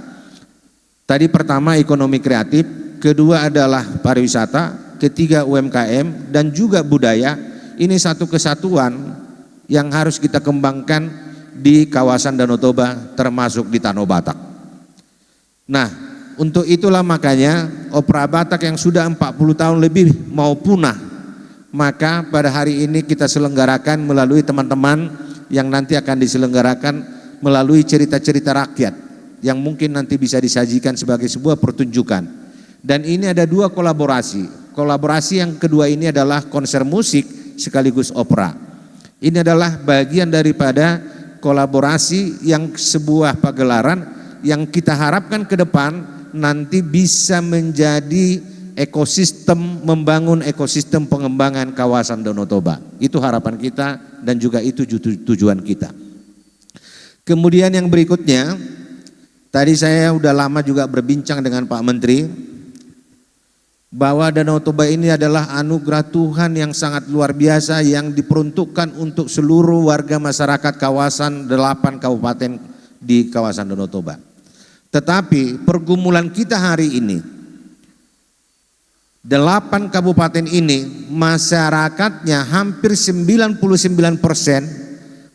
[SPEAKER 7] tadi pertama ekonomi kreatif, kedua adalah pariwisata, ketiga UMKM, dan juga budaya. Ini satu kesatuan yang harus kita kembangkan di kawasan Danau Toba termasuk di Tanah Batak. Nah, untuk itulah makanya opera Batak yang sudah 40 tahun lebih mau punah, maka pada hari ini kita selenggarakan melalui teman-teman yang nanti akan diselenggarakan melalui cerita-cerita rakyat yang mungkin nanti bisa disajikan sebagai sebuah pertunjukan. Dan ini ada dua kolaborasi. Kolaborasi yang kedua ini adalah konser musik sekaligus opera. Ini adalah bagian daripada kolaborasi yang sebuah pagelaran yang kita harapkan ke depan nanti bisa menjadi ekosistem, membangun ekosistem pengembangan kawasan Danau Toba. Itu harapan kita dan juga itu tujuan kita. Kemudian yang berikutnya, tadi saya udah lama juga berbincang dengan Pak Menteri bahwa Danau Toba ini adalah anugerah Tuhan yang sangat luar biasa yang diperuntukkan untuk seluruh warga masyarakat kawasan 8 kabupaten di kawasan Danau Toba. Tetapi pergumulan kita hari ini, 8 kabupaten ini masyarakatnya hampir 99%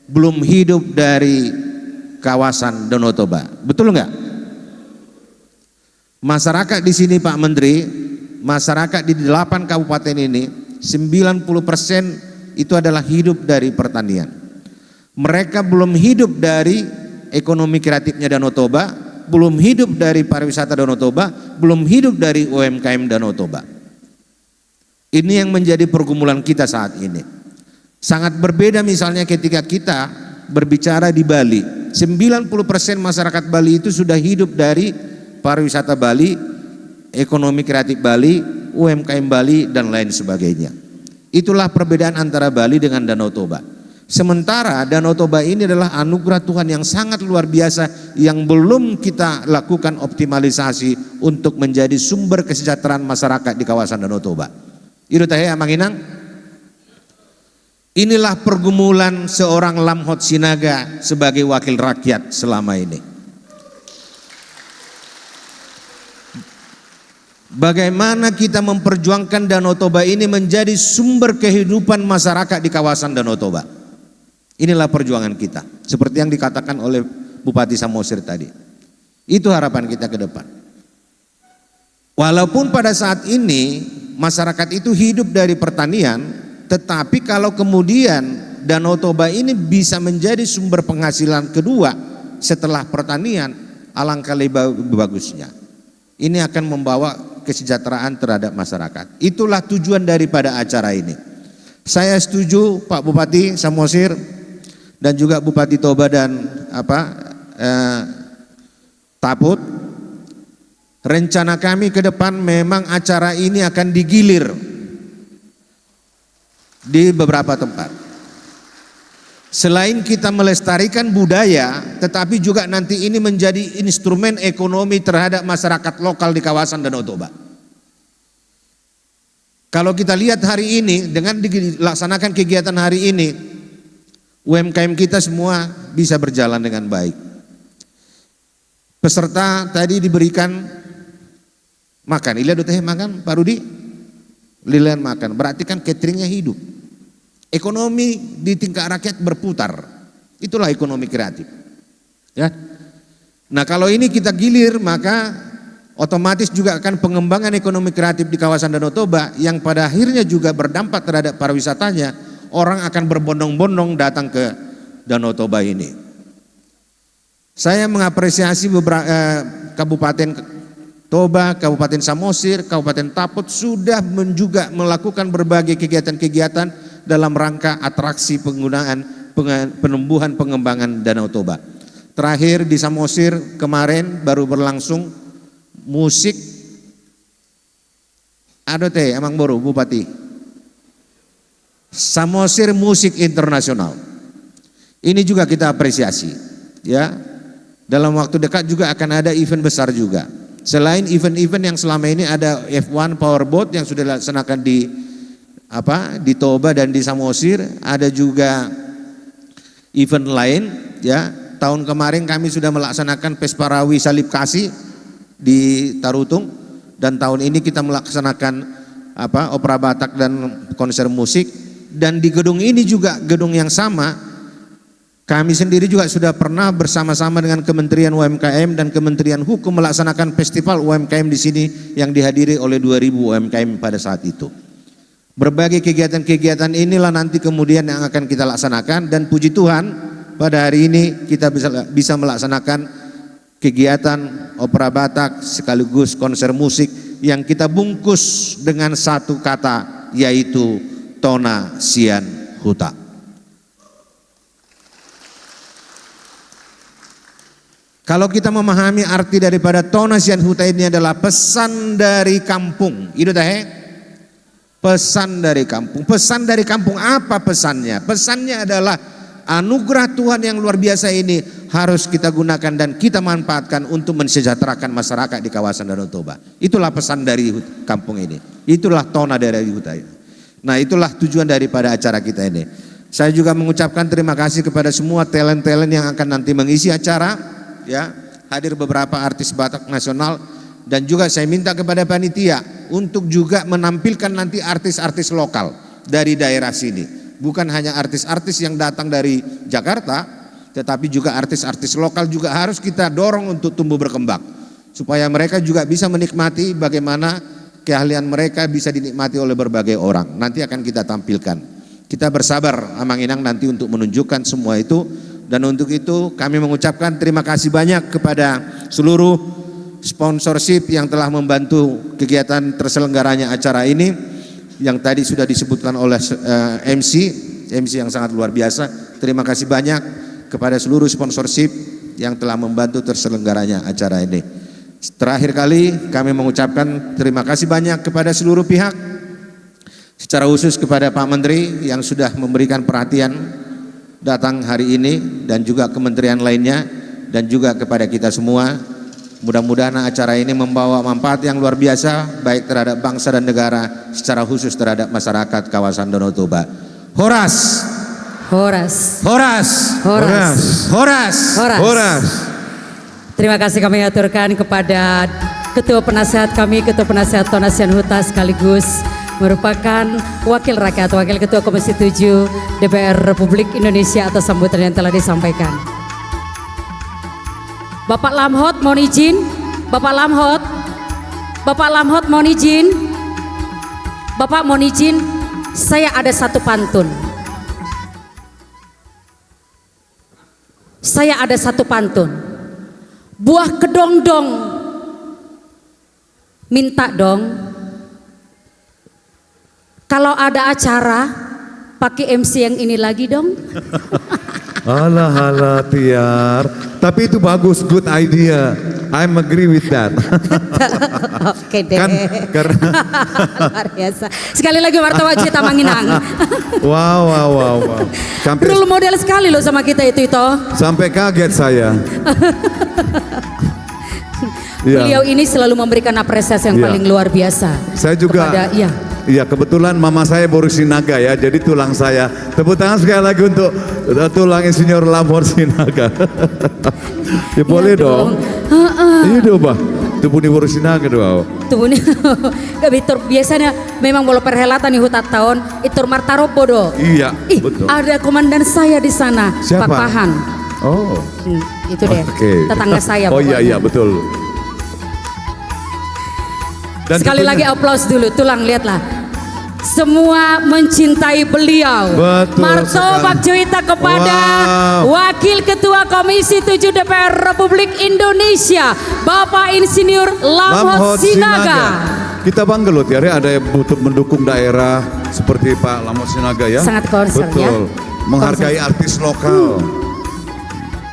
[SPEAKER 7] belum hidup dari kawasan Danau Toba. Betul enggak? Masyarakat di sini Pak Menteri, masyarakat di 8 kabupaten ini 90% itu adalah hidup dari pertanian. Mereka belum hidup dari ekonomi kreatifnya Danau Toba, belum hidup dari pariwisata Danau Toba, belum hidup dari UMKM Danau Toba. Ini yang menjadi pergumulan kita saat ini. Sangat berbeda misalnya ketika kita berbicara di Bali. 90% masyarakat Bali itu sudah hidup dari pariwisata Bali, ekonomi kreatif Bali, UMKM Bali, dan lain sebagainya. Itulah perbedaan antara Bali dengan Danau Toba. Sementara Danau Toba ini adalah anugerah Tuhan yang sangat luar biasa yang belum kita lakukan optimalisasi untuk menjadi sumber kesejahteraan masyarakat di kawasan Danau Toba. Itu teh Manginang. Inilah pergumulan seorang Lamhot Sinaga sebagai wakil rakyat selama ini. bagaimana kita memperjuangkan Danau Toba ini menjadi sumber kehidupan masyarakat di kawasan Danau Toba. Inilah perjuangan kita, seperti yang dikatakan oleh Bupati Samosir tadi. Itu harapan kita ke depan. Walaupun pada saat ini masyarakat itu hidup dari pertanian, tetapi kalau kemudian Danau Toba ini bisa menjadi sumber penghasilan kedua setelah pertanian, alangkah lebih bagusnya. Ini akan membawa kesejahteraan terhadap masyarakat. Itulah tujuan daripada acara ini. Saya setuju Pak Bupati Samosir dan juga Bupati Toba dan Taput. Rencana kami ke depan memang acara ini akan digilir di beberapa tempat. Selain kita melestarikan budaya, tetapi juga nanti ini menjadi instrumen ekonomi terhadap masyarakat lokal di kawasan Danau Toba. Kalau kita lihat hari ini, dengan dilaksanakan kegiatan hari ini, UMKM kita semua bisa berjalan dengan baik. Peserta tadi diberikan makan, Ila teh makan, Pak Rudi, lilian makan, berarti kan cateringnya hidup. Ekonomi di tingkat rakyat berputar, itulah ekonomi kreatif. Ya. Nah kalau ini kita gilir, maka otomatis juga akan pengembangan ekonomi kreatif di kawasan Danau Toba yang pada akhirnya juga berdampak terhadap pariwisatanya. Orang akan berbondong-bondong datang ke Danau Toba ini. Saya mengapresiasi beberapa Kabupaten Toba, Kabupaten Samosir, Kabupaten Taput sudah juga melakukan berbagai kegiatan-kegiatan dalam rangka atraksi penggunaan penumbuhan pengembangan Danau Toba. Terakhir di Samosir kemarin baru berlangsung musik teh emang baru Bupati Samosir Musik Internasional. Ini juga kita apresiasi ya. Dalam waktu dekat juga akan ada event besar juga. Selain event-event yang selama ini ada F1 Powerboat yang sudah dilaksanakan di Toba dan di Samosir, ada juga event lain ya. Tahun kemarin kami sudah melaksanakan Pesparawi Salib Kasih di Tarutung, dan tahun ini kita melaksanakan opera Batak dan konser musik. Dan di gedung ini juga gedung yang sama, kami sendiri juga sudah pernah bersama-sama dengan Kementerian UMKM dan Kementerian Hukum melaksanakan festival UMKM di sini yang dihadiri oleh 2000 UMKM pada saat itu. Berbagai kegiatan-kegiatan inilah nanti kemudian yang akan kita laksanakan, dan puji Tuhan pada hari ini kita bisa melaksanakan kegiatan opera Batak sekaligus konser musik yang kita bungkus dengan satu kata, yaitu Tona Sian Huta. Kalau kita memahami arti daripada Tona Sian Huta ini adalah pesan dari kampung, itu teh. Pesan dari kampung. Pesan dari kampung apa pesannya? Pesannya adalah anugerah Tuhan yang luar biasa ini harus kita gunakan dan kita manfaatkan untuk mensejahterakan masyarakat di kawasan Danau Toba. Itulah pesan dari kampung ini. Itulah Tona dari Huta. Nah, itulah tujuan daripada acara kita ini. Saya juga mengucapkan terima kasih kepada semua talent-talent yang akan nanti mengisi acara. Ya, hadir beberapa artis Batak nasional. Dan juga saya minta kepada panitia untuk juga menampilkan nanti artis-artis lokal dari daerah sini. Bukan hanya artis-artis yang datang dari Jakarta, tetapi juga artis-artis lokal juga harus kita dorong untuk tumbuh berkembang. Supaya mereka juga bisa menikmati bagaimana keahlian mereka bisa dinikmati oleh berbagai orang. Nanti akan kita tampilkan. Kita bersabar Amang Inang nanti untuk menunjukkan semua itu. Dan untuk itu kami mengucapkan terima kasih banyak kepada seluruh sponsorship yang telah membantu kegiatan terselenggaranya acara ini, yang tadi sudah disebutkan oleh MC yang sangat luar biasa. Terima kasih banyak kepada seluruh sponsorship yang telah membantu terselenggaranya acara ini. Terakhir kali kami mengucapkan terima kasih banyak kepada seluruh pihak, secara khusus kepada Pak Menteri yang sudah memberikan perhatian datang hari ini, dan juga kementerian lainnya, dan juga kepada kita semua. Mudah-mudahan acara ini membawa manfaat yang luar biasa baik terhadap bangsa dan negara, secara khusus terhadap masyarakat kawasan Danau Toba. Horas.
[SPEAKER 2] Horas.
[SPEAKER 7] Horas.
[SPEAKER 2] Horas.
[SPEAKER 7] Horas.
[SPEAKER 2] Horas. Terima kasih kami aturkan kepada Ketua Penasehat kami, Ketua Penasehat Tonasian Huta sekaligus merupakan Wakil Rakyat, Wakil Ketua Komisi 7 DPR Republik Indonesia atas sambutan yang telah disampaikan. Bapak Lamhot mohon izin, Bapak Lamhot mohon izin, Bapak mohon izin, saya ada satu pantun. Saya ada satu pantun. Buah kedongdong, minta dong. Kalau ada acara, pakai MC yang ini lagi dong.
[SPEAKER 1] Alah Tiar, tapi itu bagus, good idea. I'm agree with that.
[SPEAKER 2] Oke deh.
[SPEAKER 1] Karena
[SPEAKER 2] luar biasa. Sekali lagi wartawan Cita Manginang.
[SPEAKER 1] wow.
[SPEAKER 2] Role model sekali loh sama kita itu.
[SPEAKER 1] Sampai kaget saya.
[SPEAKER 2] Beliau ini selalu memberikan apresiasi yang paling luar biasa.
[SPEAKER 1] Saya juga. Iya, kebetulan mama saya Boru Sinaga ya, jadi tulang saya. Tepuk tangan sekali lagi untuk tulang Insinyur Lamhot Sinaga. Ya boleh dong. Iya dong, Bah. Tubuh Boru Sinaga doang.
[SPEAKER 2] Tubuh biasanya memang bola perhelatan nih hutat tahun itu Martaropo do.
[SPEAKER 1] Iya, betul.
[SPEAKER 2] Ada komandan saya di sana,
[SPEAKER 1] siapa?
[SPEAKER 2] Pak Pahan.
[SPEAKER 1] Oh.
[SPEAKER 2] Itu deh.
[SPEAKER 1] Okay.
[SPEAKER 2] Tetangga saya.
[SPEAKER 1] Oh iya betul. Dan
[SPEAKER 2] sekali lagi aplaus dulu, tulang lihatlah. Semua mencintai beliau.
[SPEAKER 1] Betul.
[SPEAKER 2] Martobat Juwita kepada Wakil Ketua Komisi 7 DPR Republik Indonesia, Bapak Insinyur Lamhot Sinaga.
[SPEAKER 1] Kita bangga loh Tiara, ada yang butuh mendukung daerah seperti Pak Lamhot Sinaga ya.
[SPEAKER 2] Sangat concern ya.
[SPEAKER 1] Betul. Menghargai artis lokal.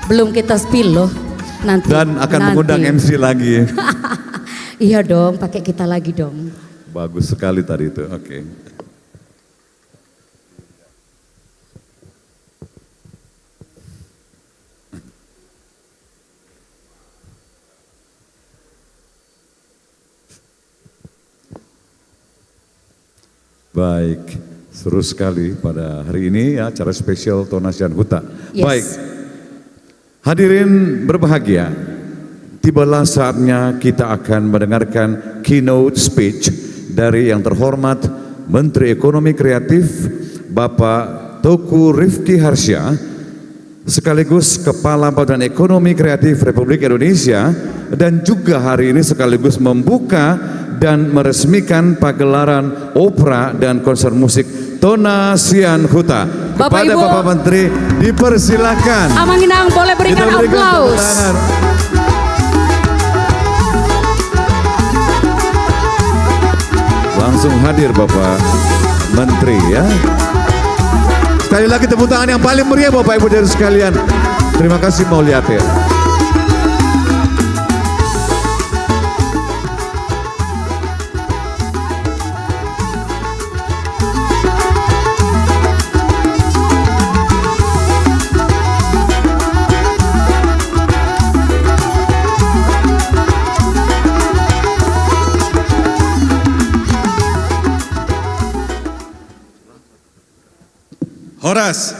[SPEAKER 2] Belum kita spill loh nanti.
[SPEAKER 1] Dan akan mengundang MC lagi.
[SPEAKER 2] Iya dong, pakai kita lagi dong.
[SPEAKER 1] Bagus sekali tadi itu, oke. Baik, seru sekali pada hari ini ya, acara spesial Tonasian Huta.
[SPEAKER 2] Yes.
[SPEAKER 1] Baik, hadirin berbahagia. Tibalah saatnya kita akan mendengarkan keynote speech dari yang terhormat Menteri Ekonomi Kreatif Bapak Teuku Rifki Harsha sekaligus Kepala Badan Ekonomi Kreatif Republik Indonesia dan juga hari ini sekaligus membuka dan meresmikan pagelaran opera dan konser musik Tonasian Huta. Kepada Bapak Menteri dipersilakan.
[SPEAKER 2] Amanginang boleh berikan aplaus.
[SPEAKER 1] Langsung hadir Bapak Menteri ya. Sekali lagi tepuk tangan yang paling meriah Bapak Ibu dari sekalian. Terima kasih mau lihat ya.
[SPEAKER 8] Horas.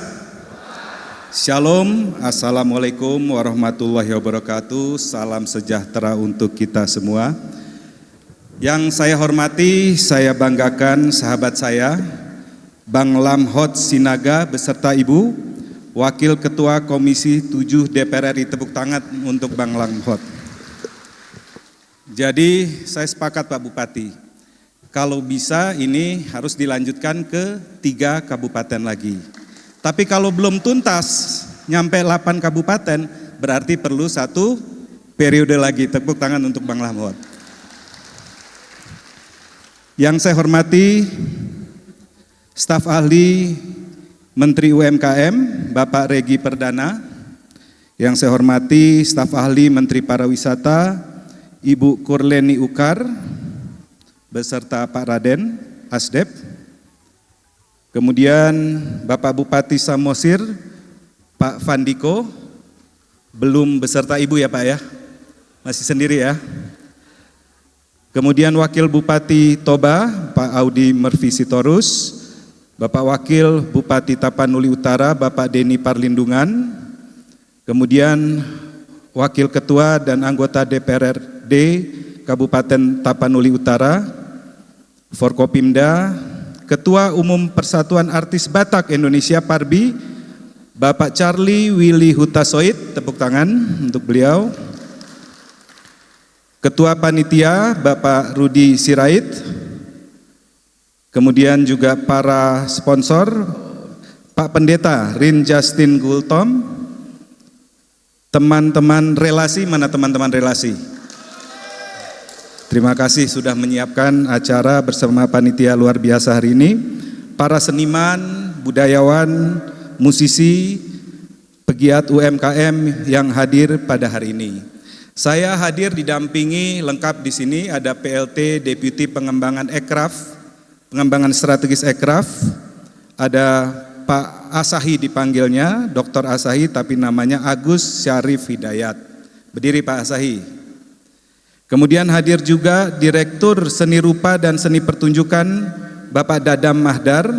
[SPEAKER 8] Shalom, Assalamualaikum warahmatullahi wabarakatuh. Salam sejahtera untuk kita semua. Yang saya hormati, saya banggakan sahabat saya, Bang Lamhot Sinaga beserta Ibu, Wakil Ketua Komisi 7 DPR RI. Tepuk tangan untuk Bang Lamhot. Jadi saya sepakat Pak Bupati, kalau bisa ini harus dilanjutkan ke 3 kabupaten lagi. Tapi kalau belum tuntas nyampe 8 kabupaten berarti perlu 1 periode lagi. Tepuk tangan untuk Bang Lamhot. Yang saya hormati staf ahli Menteri UMKM Bapak Regi Perdana. Yang saya hormati staf ahli Menteri Pariwisata Ibu Kurleni Ukar beserta Pak Raden Asdep. Kemudian Bapak Bupati Samosir, Pak Fandiko, belum beserta Ibu ya Pak ya, masih sendiri ya. Kemudian Wakil Bupati Toba, Pak Audi Murphy Sitorus, Bapak Wakil Bupati Tapanuli Utara, Bapak Denny Parlindungan, kemudian Wakil Ketua dan anggota DPRD Kabupaten Tapanuli Utara, Forkopimda, Ketua Umum Persatuan Artis Batak Indonesia Parbi, Bapak Charlie Willy Hutasoid, tepuk tangan untuk beliau. Ketua Panitia Bapak Rudi Sirait, kemudian juga para sponsor, Pak Pendeta Rin Justin Gultom, teman-teman relasi, mana teman-teman relasi? Terima kasih sudah menyiapkan acara bersama panitia luar biasa hari ini, para seniman, budayawan, musisi, pegiat UMKM yang hadir pada hari ini. Saya hadir didampingi lengkap di sini ada PLT Deputi Pengembangan Ekraf, Pengembangan Strategis Ekraf, ada Pak Asahi dipanggilnya, Dr. Asahi tapi namanya Agus Syarif Hidayat. Berdiri Pak Asahi. Kemudian hadir juga Direktur Seni Rupa dan Seni Pertunjukan Bapak Dadam Mahdar,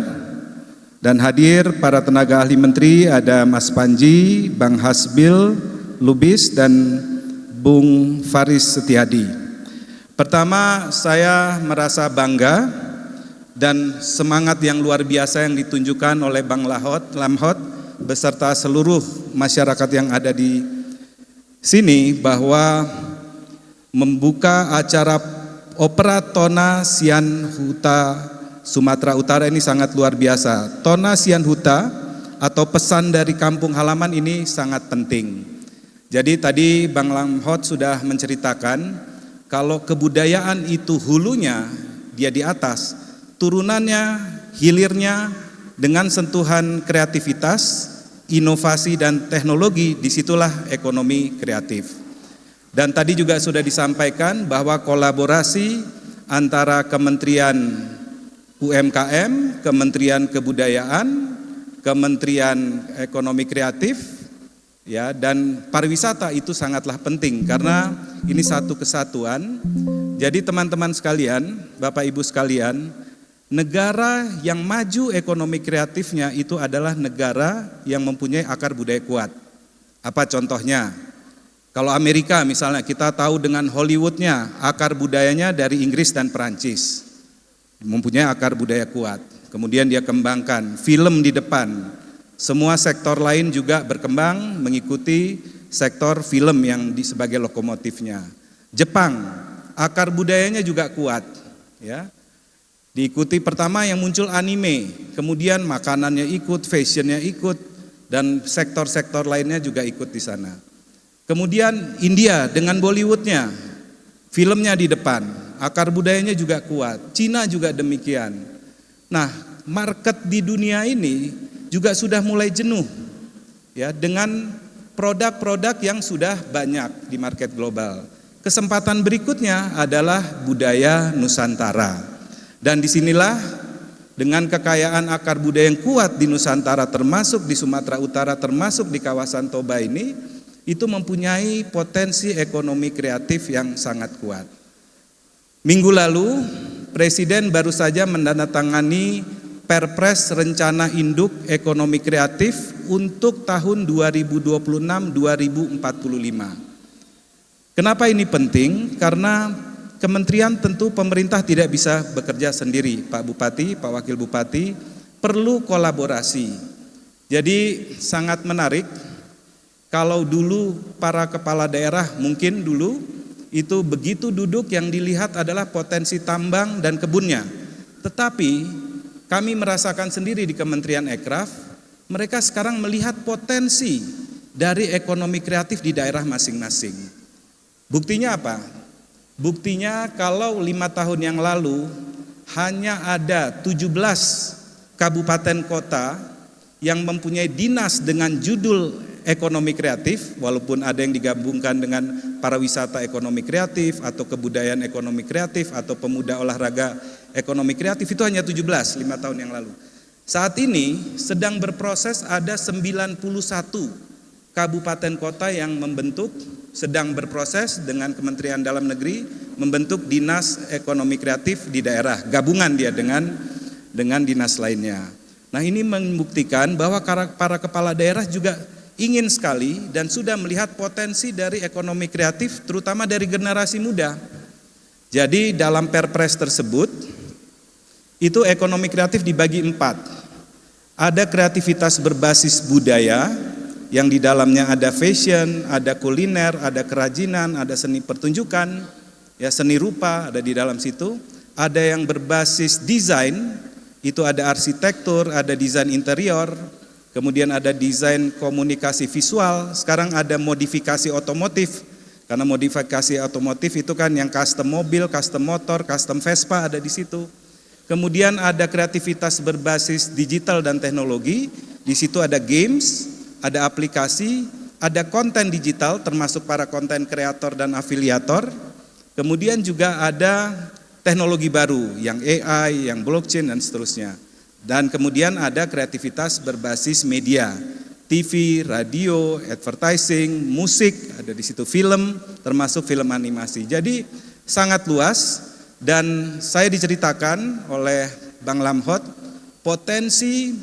[SPEAKER 8] dan hadir para tenaga ahli menteri ada Mas Panji, Bang Hasbil Lubis, dan Bung Faris Setiadi. Pertama, saya merasa bangga dan semangat yang luar biasa yang ditunjukkan oleh Bang Lamhot beserta seluruh masyarakat yang ada di sini bahwa membuka acara Opera Tona Sian Huta Sumatera Utara ini sangat luar biasa. Tona Sian Huta atau pesan dari kampung halaman ini sangat penting. Jadi tadi Bang Lamhot sudah menceritakan kalau kebudayaan itu hulunya dia di atas, turunannya, hilirnya dengan sentuhan kreativitas, inovasi dan teknologi, disitulah ekonomi kreatif. Dan tadi juga sudah disampaikan bahwa kolaborasi antara Kementerian UMKM, Kementerian Kebudayaan, Kementerian Ekonomi Kreatif, ya, dan pariwisata itu sangatlah penting karena ini satu kesatuan. Jadi teman-teman sekalian, Bapak Ibu sekalian, negara yang maju ekonomi kreatifnya itu adalah negara yang mempunyai akar budaya kuat. Apa contohnya? Kalau Amerika misalnya kita tahu dengan Hollywoodnya, akar budayanya dari Inggris dan Perancis, mempunyai akar budaya kuat. Kemudian dia kembangkan film di depan. Semua sektor lain juga berkembang mengikuti sektor film yang sebagai lokomotifnya. Jepang, akar budayanya juga kuat, ya. Diikuti pertama yang muncul anime, kemudian makanannya ikut, fashionnya ikut, dan sektor-sektor lainnya juga ikut di sana. Kemudian India dengan Bollywoodnya, filmnya di depan, akar budayanya juga kuat. Cina juga demikian. Nah, market di dunia ini juga sudah mulai jenuh ya dengan produk-produk yang sudah banyak di market global. Kesempatan berikutnya adalah budaya Nusantara. Dan disinilah dengan kekayaan akar budaya yang kuat di Nusantara, termasuk di Sumatera Utara, termasuk di kawasan Toba ini, itu mempunyai potensi ekonomi kreatif yang sangat kuat. Minggu lalu Presiden baru saja menandatangani Perpres Rencana Induk Ekonomi Kreatif untuk tahun 2026-2045. Kenapa ini penting? Karena kementerian tentu pemerintah tidak bisa bekerja sendiri. Pak Bupati, Pak Wakil Bupati perlu kolaborasi. Jadi sangat menarik kalau dulu para kepala daerah mungkin dulu itu begitu duduk yang dilihat adalah potensi tambang dan kebunnya. Tetapi kami merasakan sendiri di Kementerian Ekraf, mereka sekarang melihat potensi dari ekonomi kreatif di daerah masing-masing. Buktinya apa? Buktinya kalau 5 tahun yang lalu hanya ada 17 kabupaten kota yang mempunyai dinas dengan judul ekonomi kreatif, walaupun ada yang digabungkan dengan pariwisata ekonomi kreatif atau kebudayaan ekonomi kreatif atau pemuda olahraga ekonomi kreatif, itu hanya 17 5 tahun yang lalu. Saat ini sedang berproses ada 91 kabupaten kota yang membentuk, sedang berproses dengan Kementerian Dalam Negeri membentuk dinas ekonomi kreatif di daerah, gabungan dia dengan dinas lainnya. Nah, ini membuktikan bahwa para kepala daerah juga ingin sekali dan sudah melihat potensi dari ekonomi kreatif terutama dari generasi muda. Jadi dalam Perpres tersebut, itu ekonomi kreatif dibagi 4. Ada kreativitas berbasis budaya, yang di dalamnya ada fashion, ada kuliner, ada kerajinan, ada seni pertunjukan, ya seni rupa ada di dalam situ. Ada yang berbasis desain, itu ada arsitektur, ada desain interior, kemudian ada desain komunikasi visual. Sekarang ada modifikasi otomotif, karena modifikasi otomotif itu kan yang custom mobil, custom motor, custom Vespa ada di situ. Kemudian ada kreativitas berbasis digital dan teknologi, di situ ada games, ada aplikasi, ada konten digital termasuk para konten kreator dan afiliator. Kemudian juga ada teknologi baru yang AI, yang blockchain dan seterusnya. Dan kemudian ada kreativitas berbasis media, TV, radio, advertising, musik, ada di situ film, termasuk film animasi. Jadi sangat luas. Dan saya diceritakan oleh Bang Lamhot, potensi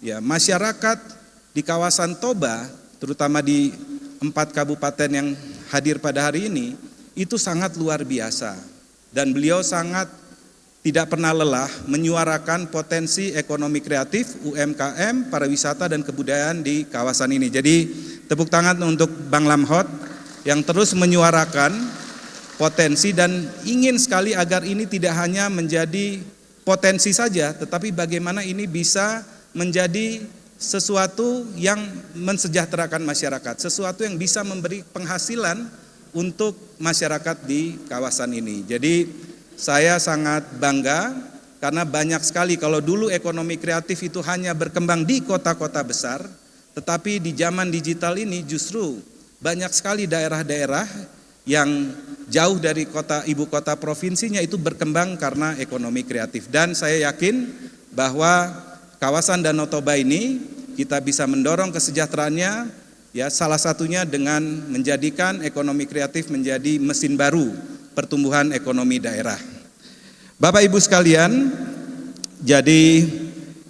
[SPEAKER 8] ya masyarakat di kawasan Toba, terutama di 4 kabupaten yang hadir pada hari ini, itu sangat luar biasa. Dan beliau sangat tidak pernah lelah menyuarakan potensi ekonomi kreatif, UMKM, pariwisata dan kebudayaan di kawasan ini. Jadi tepuk tangan untuk Bang Lamhot yang terus menyuarakan potensi dan ingin sekali agar ini tidak hanya menjadi potensi saja, tetapi bagaimana ini bisa menjadi sesuatu yang mensejahterakan masyarakat, sesuatu yang bisa memberi penghasilan untuk masyarakat di kawasan ini. Jadi saya sangat bangga karena banyak sekali, kalau dulu ekonomi kreatif itu hanya berkembang di kota-kota besar, tetapi di zaman digital ini justru banyak sekali daerah-daerah yang jauh dari ibu kota provinsinya itu berkembang karena ekonomi kreatif. Dan saya yakin bahwa kawasan Danau Toba ini kita bisa mendorong kesejahteraannya, ya salah satunya dengan menjadikan ekonomi kreatif menjadi mesin baru pertumbuhan ekonomi daerah. Bapak Ibu sekalian, jadi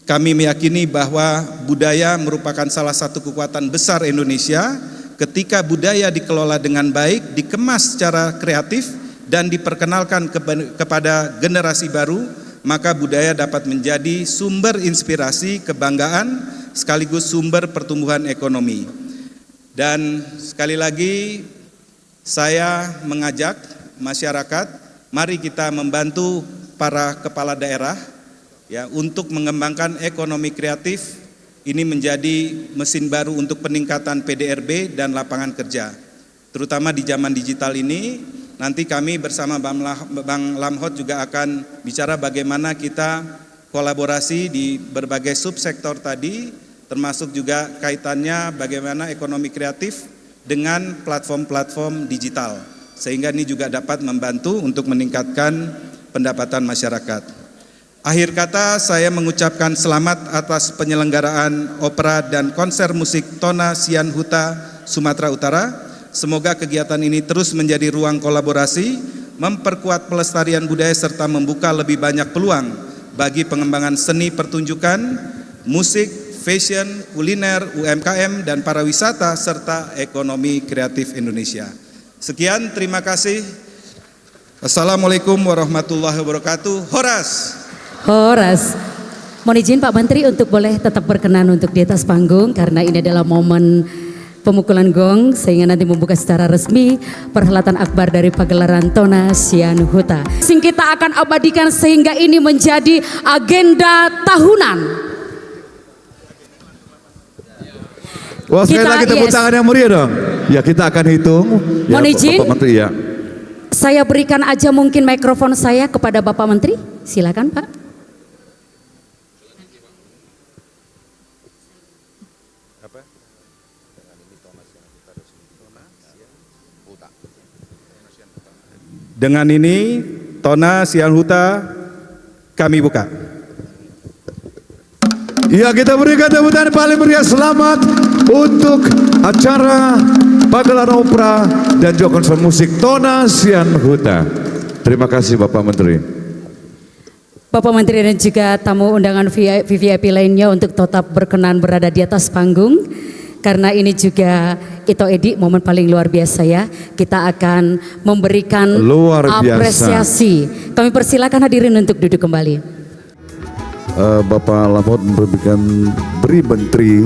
[SPEAKER 8] kami meyakini bahwa budaya merupakan salah satu kekuatan besar Indonesia. Ketika budaya dikelola dengan baik, dikemas secara kreatif dan diperkenalkan kepada generasi baru, maka budaya dapat menjadi sumber inspirasi, kebanggaan, sekaligus sumber pertumbuhan ekonomi. Dan sekali lagi saya mengajak masyarakat, mari kita membantu para kepala daerah ya untuk mengembangkan ekonomi kreatif. Ini menjadi mesin baru untuk peningkatan PDRB dan lapangan kerja. Terutama di zaman digital ini, nanti kami bersama Bang Lamhot juga akan bicara bagaimana kita kolaborasi di berbagai subsektor tadi, termasuk juga kaitannya bagaimana ekonomi kreatif dengan platform-platform digital. Sehingga ini juga dapat membantu untuk meningkatkan pendapatan masyarakat. Akhir kata saya mengucapkan selamat atas penyelenggaraan opera dan konser musik Tona Sian Huta Sumatera Utara. Semoga kegiatan ini terus menjadi ruang kolaborasi, memperkuat pelestarian budaya serta membuka lebih banyak peluang bagi pengembangan seni pertunjukan, musik, fashion, kuliner, UMKM dan pariwisata serta ekonomi kreatif Indonesia. Sekian, terima kasih. Assalamualaikum warahmatullahi wabarakatuh. Horas.
[SPEAKER 2] Horas. Mohon izin Pak Menteri untuk boleh tetap berkenan untuk di atas panggung karena ini adalah momen pemukulan gong sehingga nanti membuka secara resmi perhelatan akbar dari pagelaran Tona Sian Huta. Kita akan abadikan sehingga ini menjadi agenda tahunan.
[SPEAKER 1] Wah, sekali lagi tepuk tangan yang meriah dong. Ya, kita akan hitung.
[SPEAKER 2] Mohon izin.
[SPEAKER 1] Bapak Menteri ya.
[SPEAKER 2] Saya berikan aja mungkin mikrofon saya kepada Bapak Menteri. Silakan Pak.
[SPEAKER 8] Dengan ini Tona Sian Huta kami buka.
[SPEAKER 1] Ya, kita berikan tepuk tangan paling meriah selamat untuk acara pagelaran opera dan juga konser musik Tona Sian Huta. Terima kasih Bapak Menteri.
[SPEAKER 2] Bapak Menteri dan juga tamu undangan VIP lainnya untuk tetap berkenan berada di atas panggung. Karena ini juga Ito Edi momen paling luar biasa ya. Kita akan memberikan
[SPEAKER 1] Luar biasa.
[SPEAKER 2] apresiasi. Kami persilakan hadirin untuk duduk kembali.
[SPEAKER 1] Bapak Lamhot memberikan beri Menteri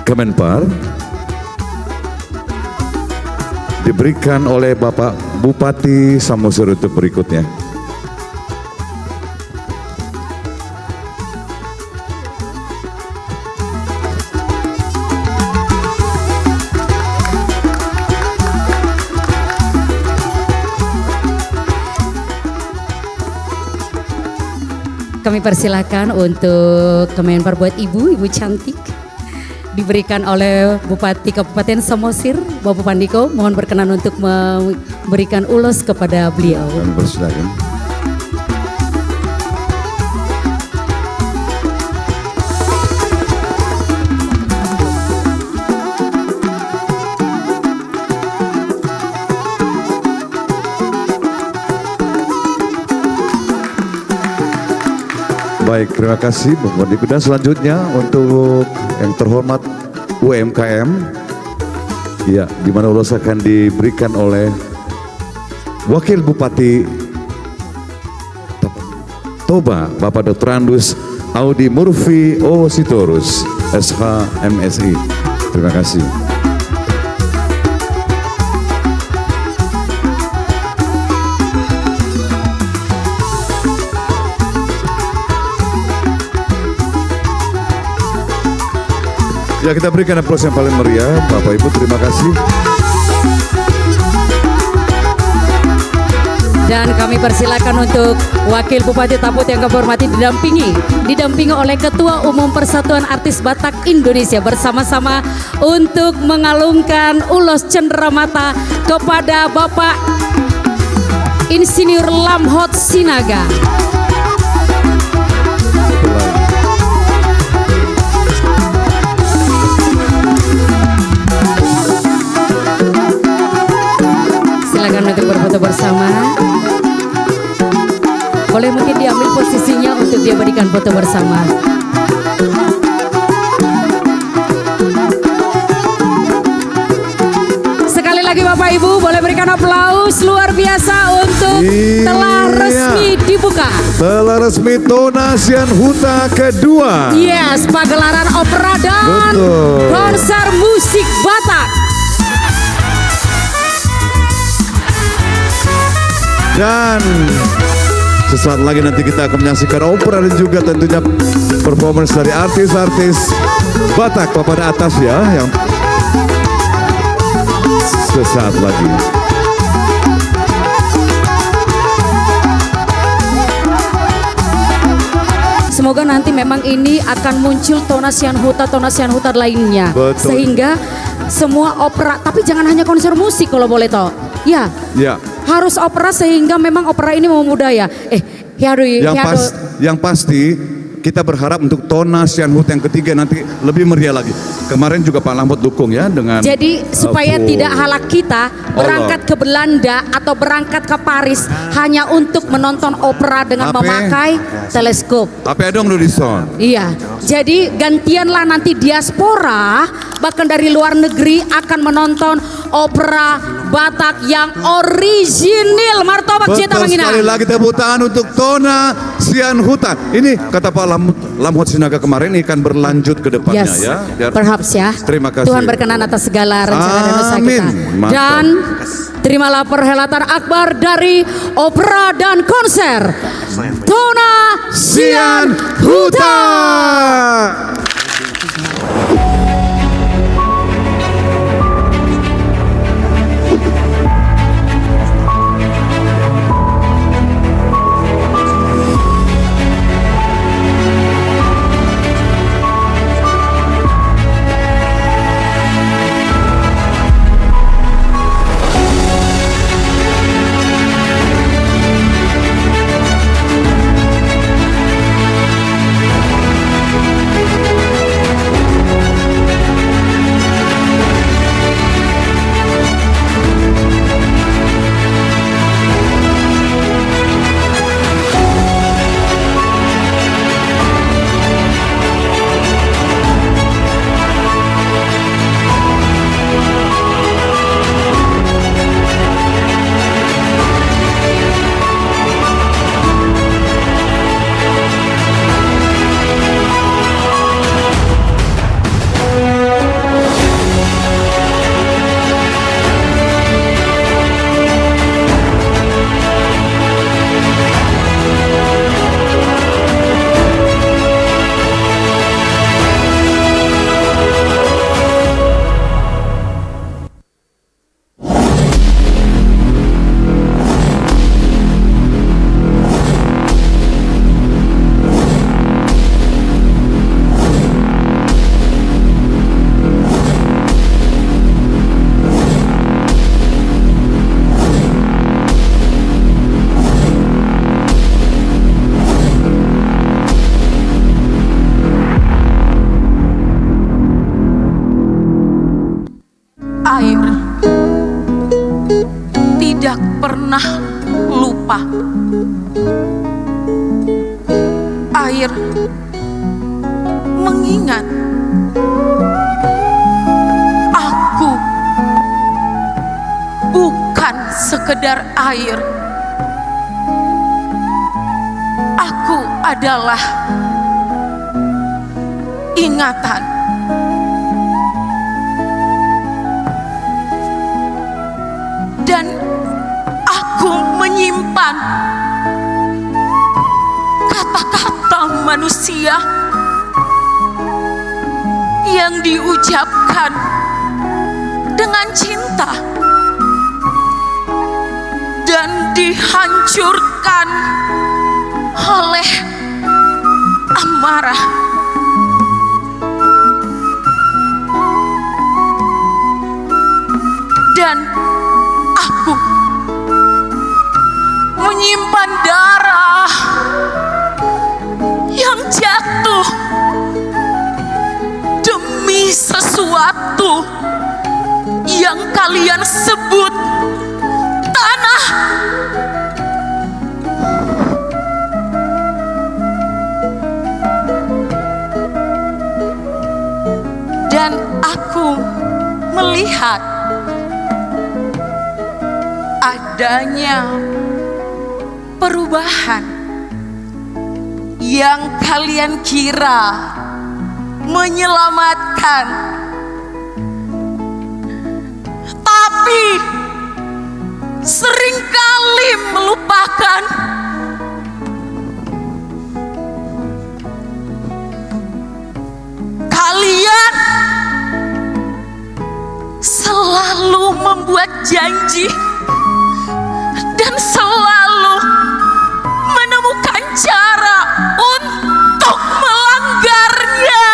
[SPEAKER 1] Kemenpar, diberikan oleh Bapak Bupati Samosir untuk berikutnya.
[SPEAKER 2] Kami persilakan untuk Kemenpar buat Ibu cantik. Diberikan oleh Bupati Kabupaten Samosir, Bapak Pandiko. Mohon berkenan untuk memberikan ulos kepada beliau.
[SPEAKER 1] Kami persilakan. Baik, terima kasih Bapak Pandiko. Dan selanjutnya untuk yang terhormat UMKM, ya, di mana ulos akan diberikan oleh Wakil Bupati Toba, Bapak Dr. Andus Audi Murfi O Sitorus, SH MSI. Terima kasih. Ya, kita berikan aplaus yang paling meriah, Bapak Ibu, terima kasih.
[SPEAKER 2] Dan kami persilakan untuk Wakil Bupati Taput yang kami hormati didampingi oleh Ketua Umum Persatuan Artis Batak Indonesia bersama-sama untuk mengalungkan ulos cenderamata kepada Bapak Insinyur Lamhot Sinaga. Silakan untuk berfoto bersama. Boleh mungkin diambil posisinya untuk dia berikan foto bersama. Sekali lagi Bapak Ibu boleh berikan aplaus luar biasa untuk telah resmi dibuka.
[SPEAKER 1] Telah resmi Tonasian Huta kedua.
[SPEAKER 2] Yes, pagelaran opera dan konser musik Batak.
[SPEAKER 1] Dan sesaat lagi nanti kita akan menyaksikan opera dan juga tentunya performance dari artis-artis Batak papan atas ya, yang sesaat lagi.
[SPEAKER 2] Semoga nanti memang ini akan muncul tonasian huta lainnya.
[SPEAKER 1] Betul.
[SPEAKER 2] Sehingga semua opera, tapi jangan hanya konser musik kalau boleh toh. Ya.
[SPEAKER 1] Ya.
[SPEAKER 2] Harus opera sehingga memang opera ini memudaya.
[SPEAKER 1] Yang pasti kita berharap untuk Tonasian Hut yang ketiga nanti lebih meriah lagi. Kemarin juga Pak Lamhot dukung ya dengan.
[SPEAKER 2] Jadi supaya tidak halak kita berangkat ke Belanda atau berangkat ke Paris hanya untuk menonton opera dengan memakai teleskop.
[SPEAKER 1] Apa dong Nudison?
[SPEAKER 2] Iya. Jadi gantianlah nanti diaspora bahkan dari luar negeri akan menonton opera Batak yang orisinil. Martabak Cita Mangina.
[SPEAKER 1] Sekali lagi tepuk tangan untuk Tonasian Huta. Ini kata Pak Lamhot Sinaga kemarin ini akan berlanjut ke depannya ya.
[SPEAKER 2] Perhaps ya.
[SPEAKER 1] Terima kasih.
[SPEAKER 2] Tuhan berkenan atas segala rencana dan usaha kita.
[SPEAKER 1] Mantap.
[SPEAKER 2] Dan terimalah perhelatan akbar dari opera dan konser Tonasian Huta.
[SPEAKER 9] lupa. Air mengingat aku bukan sekedar air. Aku adalah ingatan. Dan aku menyimpan kata-kata manusia yang diucapkan dengan cinta dan dihancurkan oleh amarah. Dan aku menyimpan darah yang jatuh demi sesuatu yang kalian sebut tanah. Dan aku melihat adanya perubahan yang kalian kira menyelamatkan, tapi seringkali melupakan. Kalian selalu membuat janji dan selalu menemukan cara untuk melanggarnya.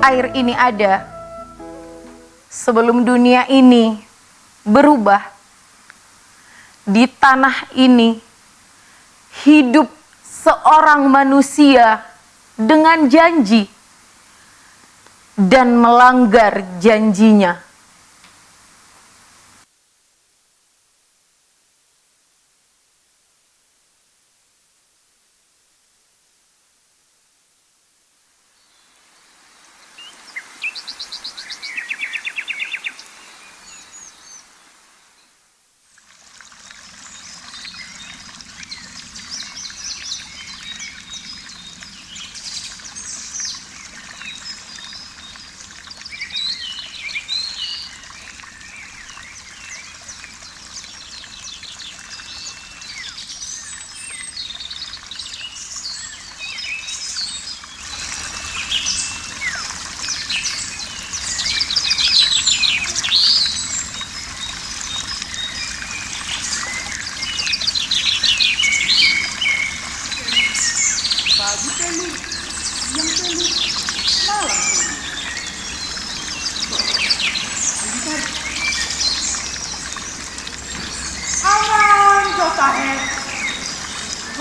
[SPEAKER 9] Air ini ada, sebelum dunia ini berubah, di tanah ini hidup seorang manusia dengan janji dan melanggar janjinya.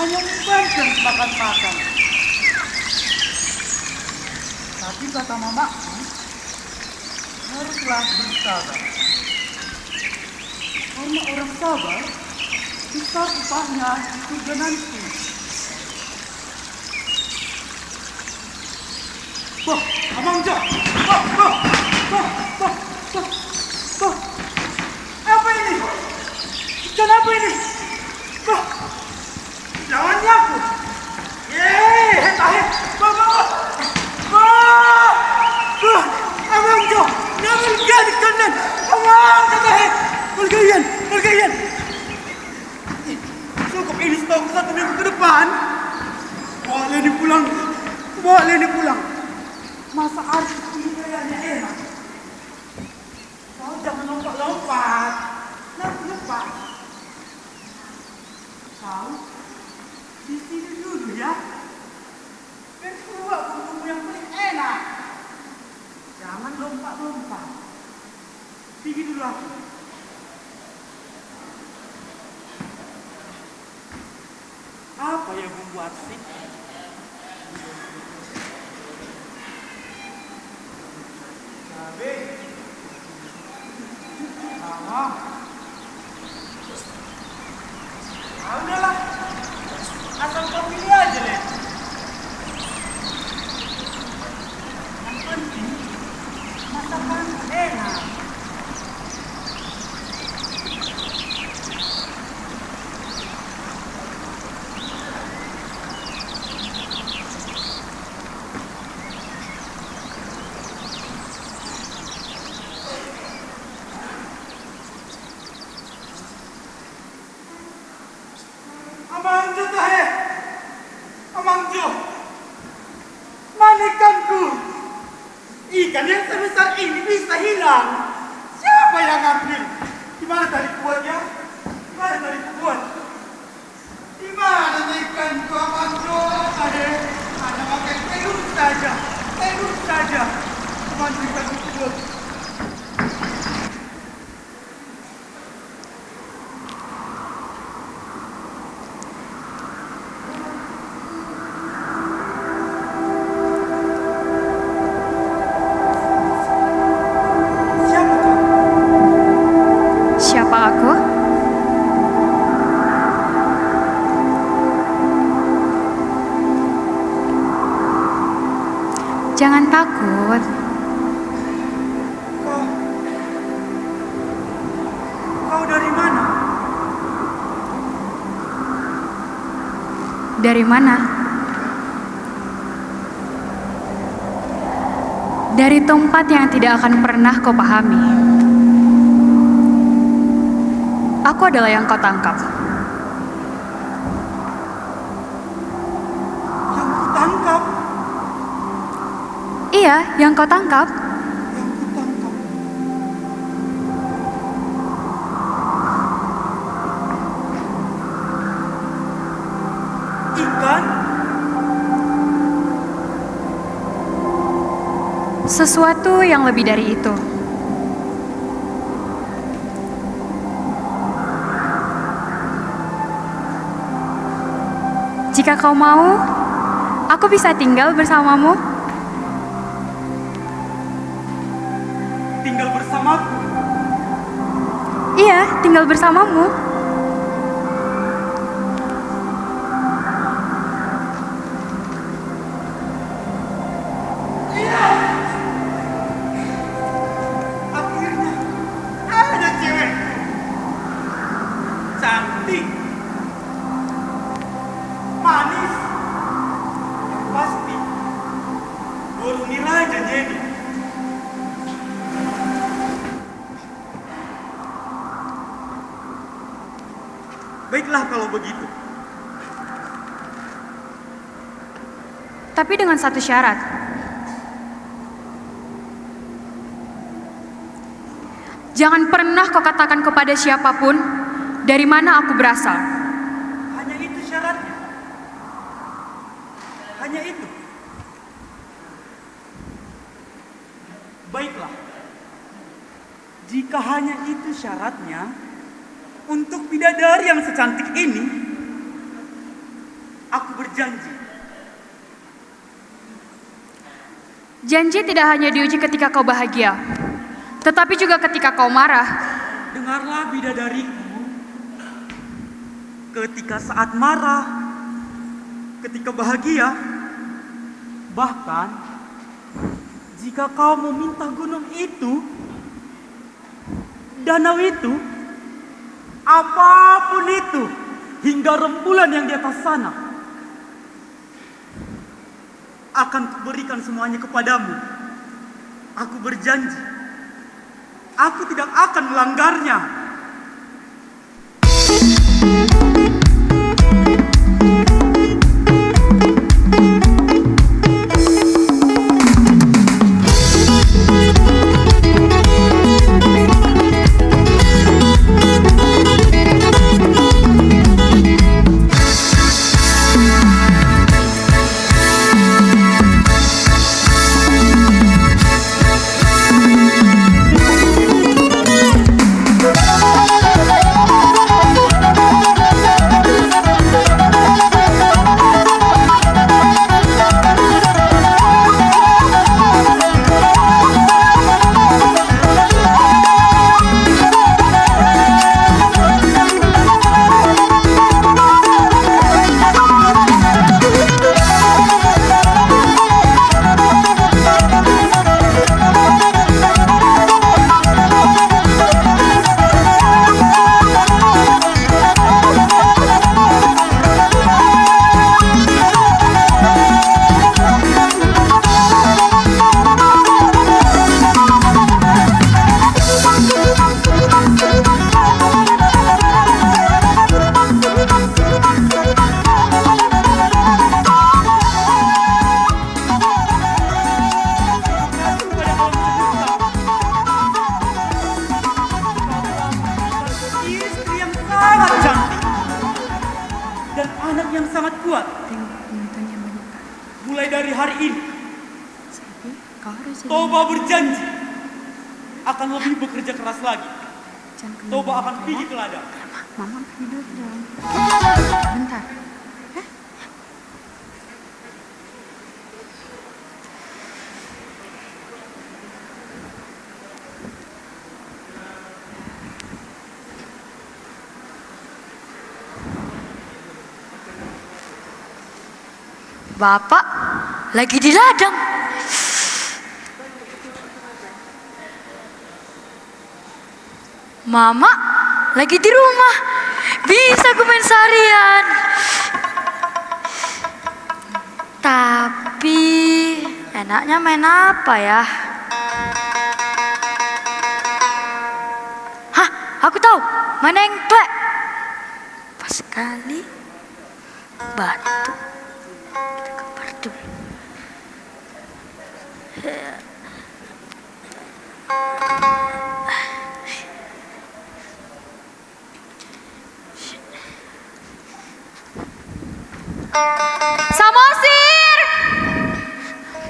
[SPEAKER 10] hanya membantu makan-makan. Tapi kata mamaku, haruslah bersabar. Karena orang sabar, besar upahnya di surga nanti. Wah, Abang Jo! Wah! Apa ini? Kenapa ini? Wah! Lawannya aku! Tahan! Abang Jo! Jangan jadi kanan! Abang! Tahan! Pergaian! Cukup ini stok 1 minggu ke depan. Bawa Leni pulang. Masa artis ini kayaknya enak. Kau jangan lompat-lompat. Nanti lupa. Kau di sini dulu ya. Kedua buku yang paling enak. Jangan lompat-lompat. Pergi dulu aku. Apa yang membuat sih? Cabe. Bawang. Udahlah. Asal kau pilih aja, Len. Yang penting, masakan enak. Amangjo, mana ikanku? Ikan yang sebesar ini bisa hilang. Siapa yang ambil? Di mana tadi kuatnya? Di mana tadi kuat? Di mana ikanku, Amangjo? Ada pakai telur saja. Kemana ikanku kuat?
[SPEAKER 11] Jangan takut.
[SPEAKER 10] Kau dari mana?
[SPEAKER 11] Dari mana? Dari tempat yang tidak akan pernah kau pahami. Aku adalah yang kau tangkap.
[SPEAKER 10] Yang kutangkap?
[SPEAKER 11] Iya, yang kau tangkap.
[SPEAKER 10] Ikan?
[SPEAKER 11] Sesuatu yang lebih dari itu. Jika kau mau, aku bisa tinggal bersamamu.
[SPEAKER 10] Tinggal bersamaku?
[SPEAKER 11] Iya, tinggal bersamamu.
[SPEAKER 10] Iya. Akhirnya ada cewek. Cantik. Manis. Pasti. Baru nilai janjeni. Baiklah kalau begitu.
[SPEAKER 11] Tapi dengan satu syarat. Jangan pernah kau katakan kepada siapapun dari mana aku berasal.
[SPEAKER 10] Hanya itu syaratnya. Hanya itu. Baiklah. Jika hanya itu syaratnya, untuk bidadari yang secantik ini, berjanji.
[SPEAKER 11] Janji tidak hanya diuji ketika kau bahagia, tetapi juga ketika kau marah.
[SPEAKER 10] Dengarlah bidadariku, ketika saat marah, ketika bahagia, bahkan jika kau meminta gunung itu, danau itu, apapun itu, hingga rembulan yang di atas sana, akan kuberikan semuanya kepadamu. Aku berjanji, aku tidak akan melanggarnya. Toba berjanji akan lebih bekerja keras lagi. Toba akan pergi ke ladang.
[SPEAKER 11] Mama pergi dulu. Bentar.
[SPEAKER 12] Bapak lagi di ladang. Mama lagi di rumah. Bisa gue main seharian. Tapi enaknya main apa ya? Hah, aku tahu. Main engklek. Pas sekali batu. Kita kepar dulu.
[SPEAKER 11] Samosir!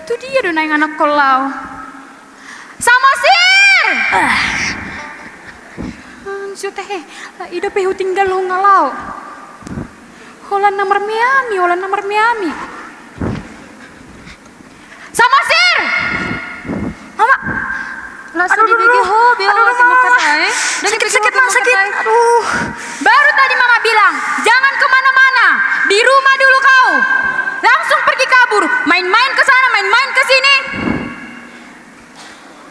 [SPEAKER 11] Itu dia dong yang anak kolau. Samosir! Teh, ida pehu tinggal ho ngalau. Holan nomor miami. Samosir! Mama. Langsung dibagi ho, biar sama katai.
[SPEAKER 12] Sakit, Mak, sakit. Aduh.
[SPEAKER 11] Baru tadi Mama bilang, jangan kemana-mana. Di rumah dulu kau. Langsung pergi kabur. Main-main ke sana, main-main ke sini.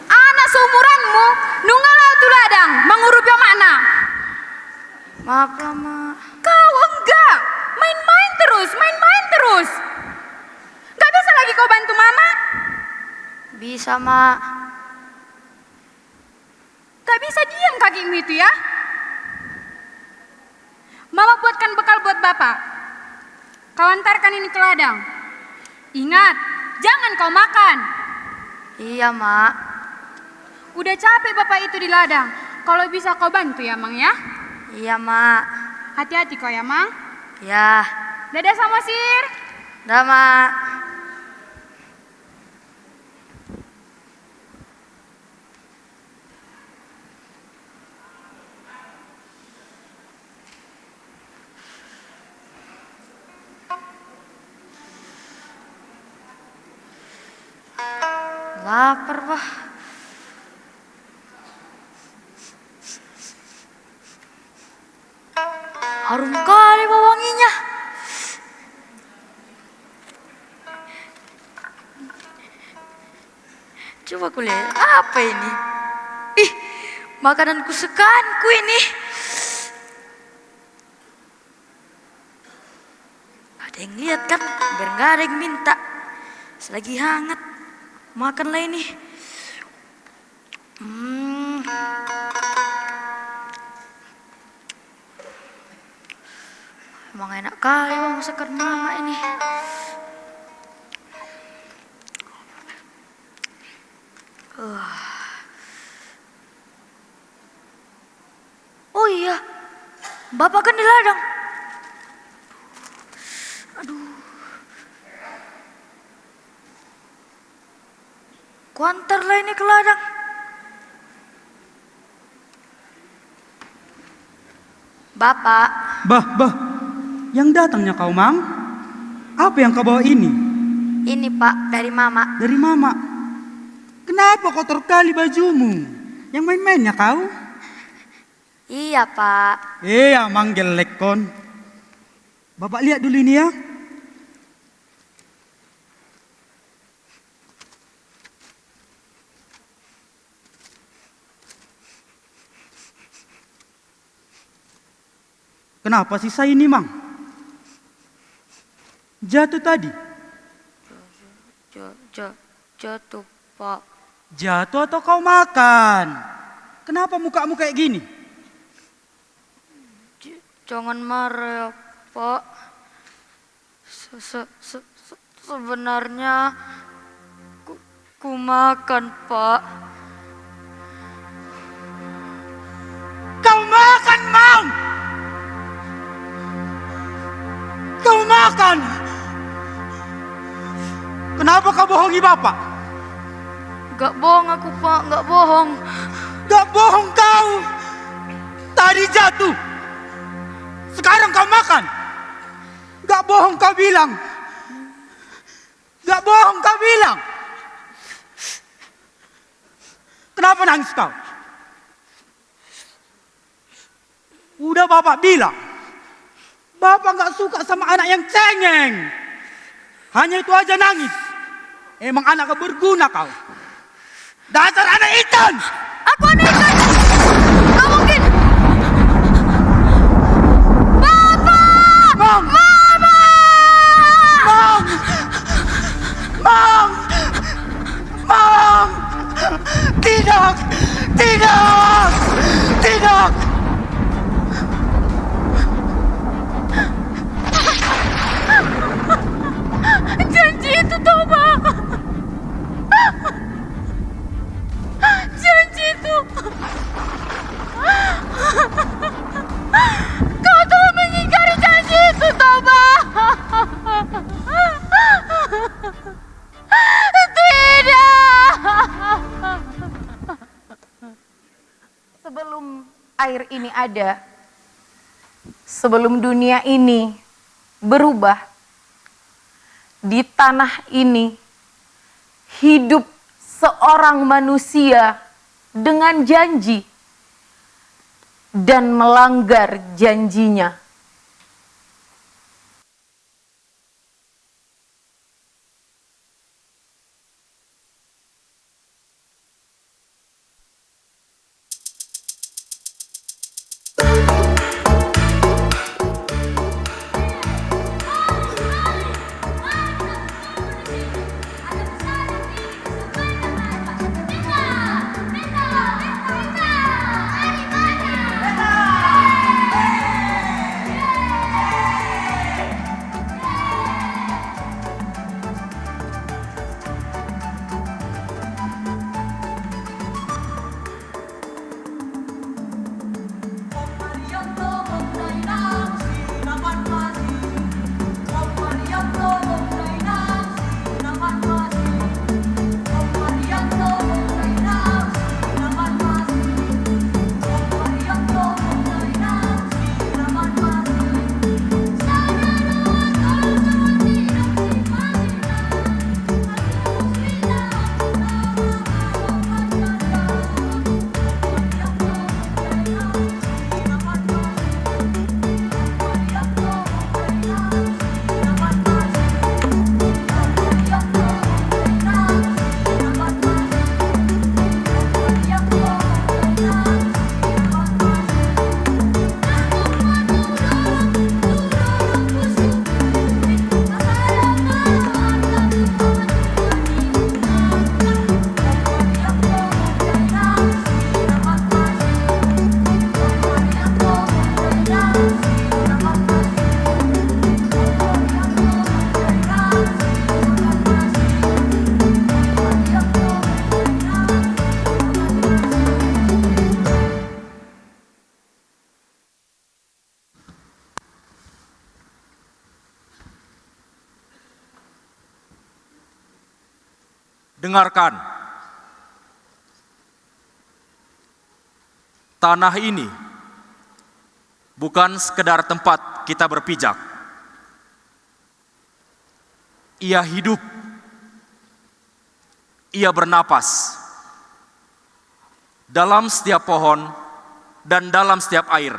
[SPEAKER 11] Anak seumuranmu, nungalau tu ladang, mengurupi mana?
[SPEAKER 12] Maaf lah, Mak.
[SPEAKER 11] Kau enggak. Main-main terus. Gak bisa lagi kau bantu Mama?
[SPEAKER 12] Bisa, Mak.
[SPEAKER 11] Gak bisa diam kakimu itu ya. Mama buatkan bekal buat Bapak. Kau antarkan ini ke ladang. Ingat, jangan kau makan.
[SPEAKER 12] Iya, Mak.
[SPEAKER 11] Udah capek Bapak itu di ladang. Kalau bisa kau bantu ya, Mang ya.
[SPEAKER 12] Iya, Mak.
[SPEAKER 11] Hati-hati kau ya, Mang.
[SPEAKER 12] Ya.
[SPEAKER 11] Dadah Samosir.
[SPEAKER 12] Dah, Mak. Lapar, Pak. Harum kali bau wanginya. Coba aku lihat, apa ini? Ih, makanan kesukaanku ini. Ada yang lihat kan? Biar nggak ada yang minta. Selagi hangat, makanlah ini. Emang enak kali masakan mama ini. Oh iya, Bapak kan di ladang. Aduh. Kuantarlah ini ke ladang. Bapak.
[SPEAKER 10] Bah, yang datangnya kau, Mang? Apa yang kau bawa ini?
[SPEAKER 12] Ini, Pak, dari Mama.
[SPEAKER 10] Dari Mama? Kenapa kotor kali bajumu? Yang main-mainnya kau?
[SPEAKER 12] Iya, Pak.
[SPEAKER 10] Iya, Mang jelek kon. Bapak lihat dulu ini ya. Kenapa sisa ini, Mang? Jatuh tadi?
[SPEAKER 12] Jatuh, Pak.
[SPEAKER 10] Jatuh atau kau makan? Kenapa mukamu kayak gini?
[SPEAKER 12] Jangan marah ya, Pak. Sebenarnya ku makan, Pak.
[SPEAKER 10] Kau makan, Mang! Kau makan! Kenapa kau bohongi Bapak?
[SPEAKER 12] Gak bohong aku, Pak, gak bohong.
[SPEAKER 10] Gak bohong kau! Tadi jatuh. Sekarang kau makan. Gak bohong kau bilang. Gak bohong kau bilang. Kenapa nangis kau? Udah Bapak bilang. Bapak gak suka sama anak yang cengeng. Hanya itu aja nangis. Emang anak gak berguna kau. Dasar anak ikan.
[SPEAKER 12] Aku anak ikan. Gak mungkin. Bapak!
[SPEAKER 10] Mang!
[SPEAKER 12] Mama!
[SPEAKER 10] Mang! Mang! Mang! Tidak! Tidak! Tidak!
[SPEAKER 12] Janji itu, Toba. Janji itu. Kau telah mengingkari janji itu, Toba. Tidak.
[SPEAKER 9] Sebelum air ini ada, sebelum dunia ini berubah, di tanah ini hidup seorang manusia dengan janji dan melanggar janjinya.
[SPEAKER 13] dengarkan. Tanah ini bukan sekedar tempat kita berpijak. Ia hidup, ia bernapas. Dalam setiap pohon dan dalam setiap air,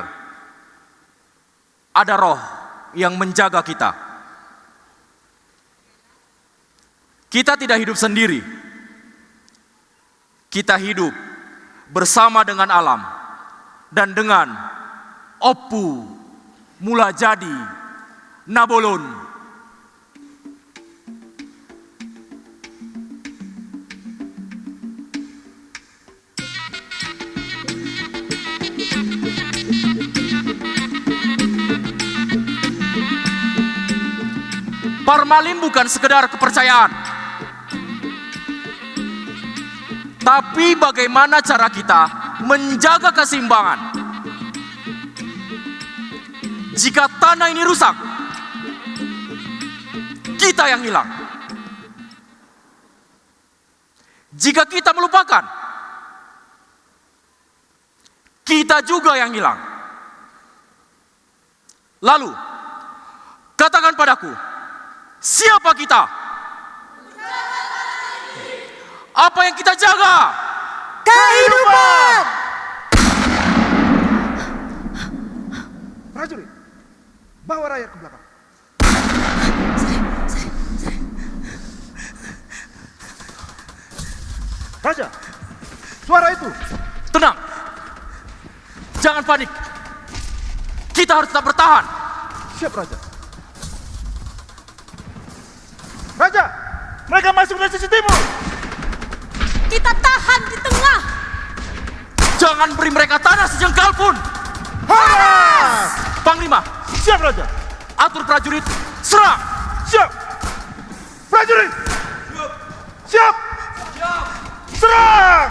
[SPEAKER 13] ada roh yang menjaga kita. Kita tidak hidup sendiri. Kita hidup bersama dengan alam dan dengan Opu, Mulajadi, Nabolon. Parmalim bukan sekedar kepercayaan, tapi bagaimana cara kita menjaga keseimbangan. Jika tanah ini rusak, kita yang hilang. Jika kita melupakan, kita juga yang hilang. Lalu, katakan padaku, siapa kita? Apa yang kita jaga?
[SPEAKER 14] Kehidupan! Prajurit, bawa rakyat ke belakang. Raja, suara itu.
[SPEAKER 13] Tenang, jangan panik. Kita harus tetap bertahan.
[SPEAKER 14] Siap, Raja. Raja, mereka masuk dari sisi timur.
[SPEAKER 11] Kita tahan di tengah.
[SPEAKER 13] Jangan beri mereka tanah sejengkal pun.
[SPEAKER 14] Haras!
[SPEAKER 13] Panglima,
[SPEAKER 14] siap, Raja.
[SPEAKER 13] Atur prajurit, serang.
[SPEAKER 14] Siap. Prajurit, siap. Serang!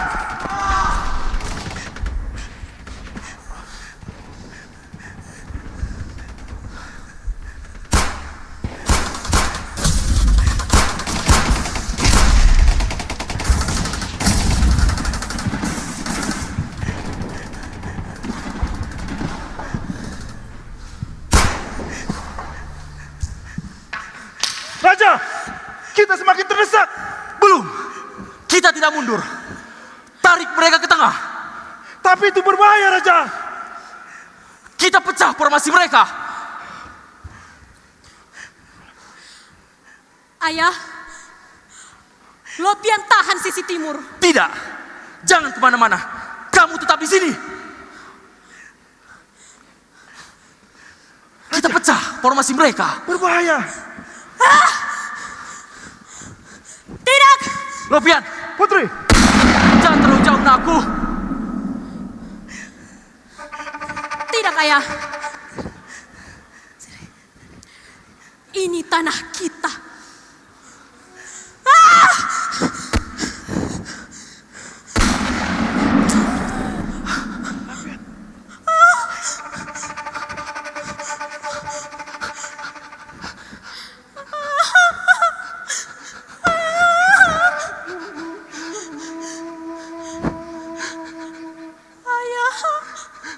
[SPEAKER 14] Raja, kita semakin terdesak.
[SPEAKER 13] Belum, kita tidak mundur. Tarik mereka ke tengah.
[SPEAKER 14] Tapi itu berbahaya, Raja.
[SPEAKER 13] Kita pecah formasi mereka.
[SPEAKER 11] Ayah, Lopian tahan sisi timur.
[SPEAKER 13] Tidak, jangan kemana-mana. Kamu tetap di sini. Kita pecah formasi mereka.
[SPEAKER 14] Berbahaya.
[SPEAKER 11] Tidak.
[SPEAKER 13] Lopian,
[SPEAKER 14] Putri,
[SPEAKER 13] jangan terlalu jauh dengan aku.
[SPEAKER 11] Tidak, Ayah. Ini tanah kita.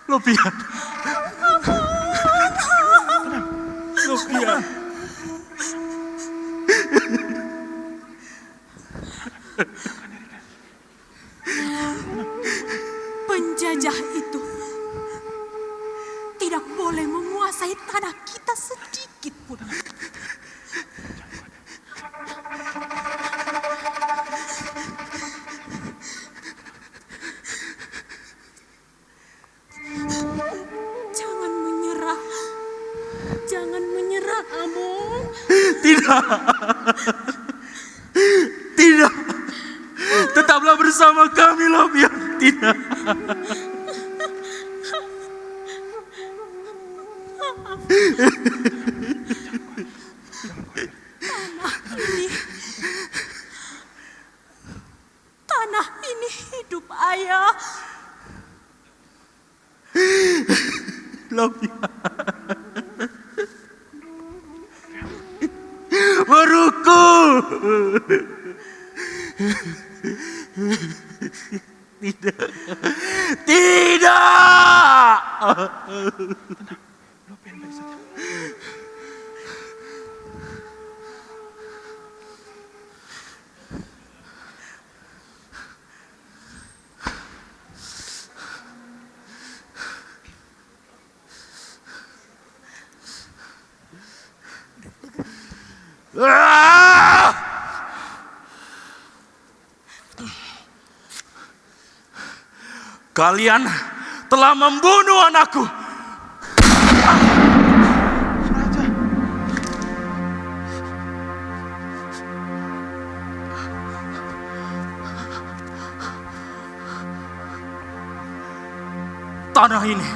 [SPEAKER 13] Lopian. Lopian.
[SPEAKER 11] Penjajah itu tidak boleh menguasai tanah kita sedikit pun. Jangan menyerah. Jangan menyerah, Amung.
[SPEAKER 13] Tidak. Tidak. Tetaplah bersama kami, Lopian. Tidak.
[SPEAKER 11] Tanah ini hidup, Ayah.
[SPEAKER 13] Lopian. Meruku. Tidak. Tidak. Kalian telah membunuh anakku. Tanah ini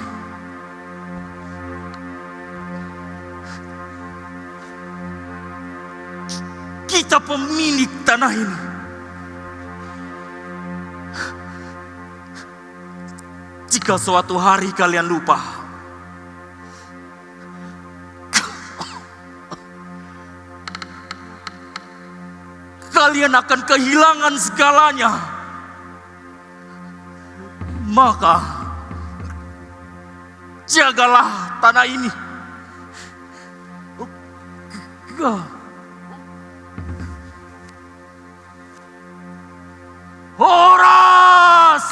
[SPEAKER 13] kita pemilik tanah ini. Jika suatu hari kalian lupa, kalian akan kehilangan segalanya. Maka jagalah tanah ini. Horas!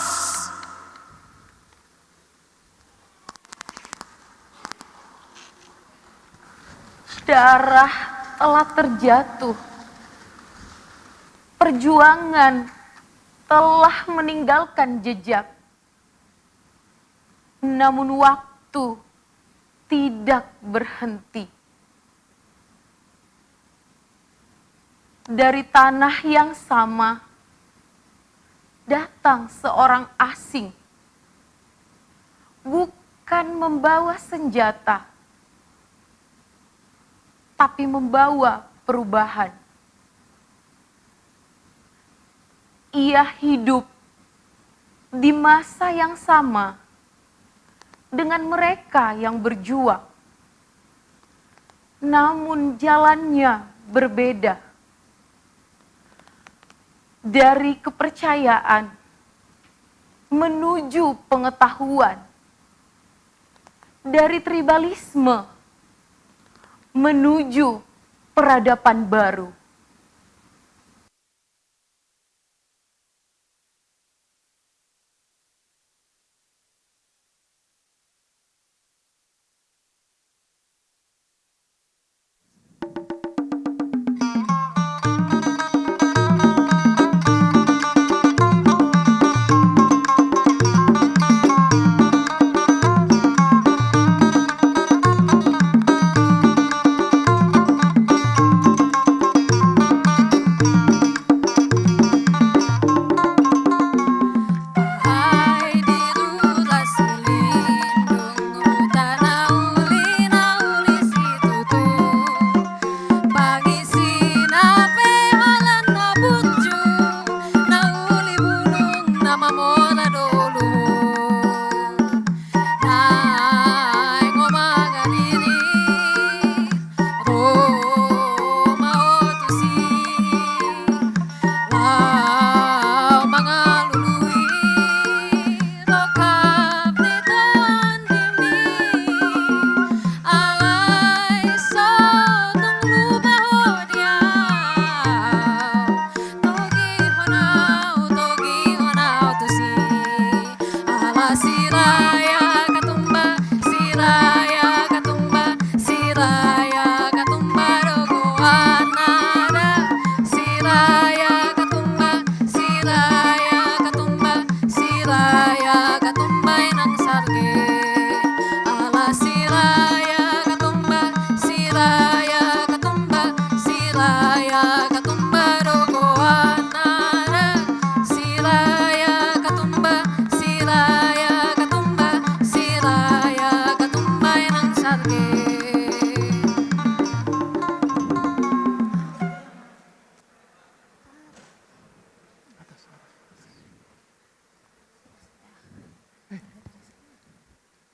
[SPEAKER 9] Darah telah terjatuh. Perjuangan telah meninggalkan jejak. Namun waktu tidak berhenti. Dari tanah yang sama, datang seorang asing. Bukan membawa senjata, tapi membawa perubahan. Ia hidup di masa yang sama dengan mereka yang berjuang. Namun jalannya berbeda. Dari kepercayaan menuju pengetahuan. Dari tribalisme menuju peradaban baru.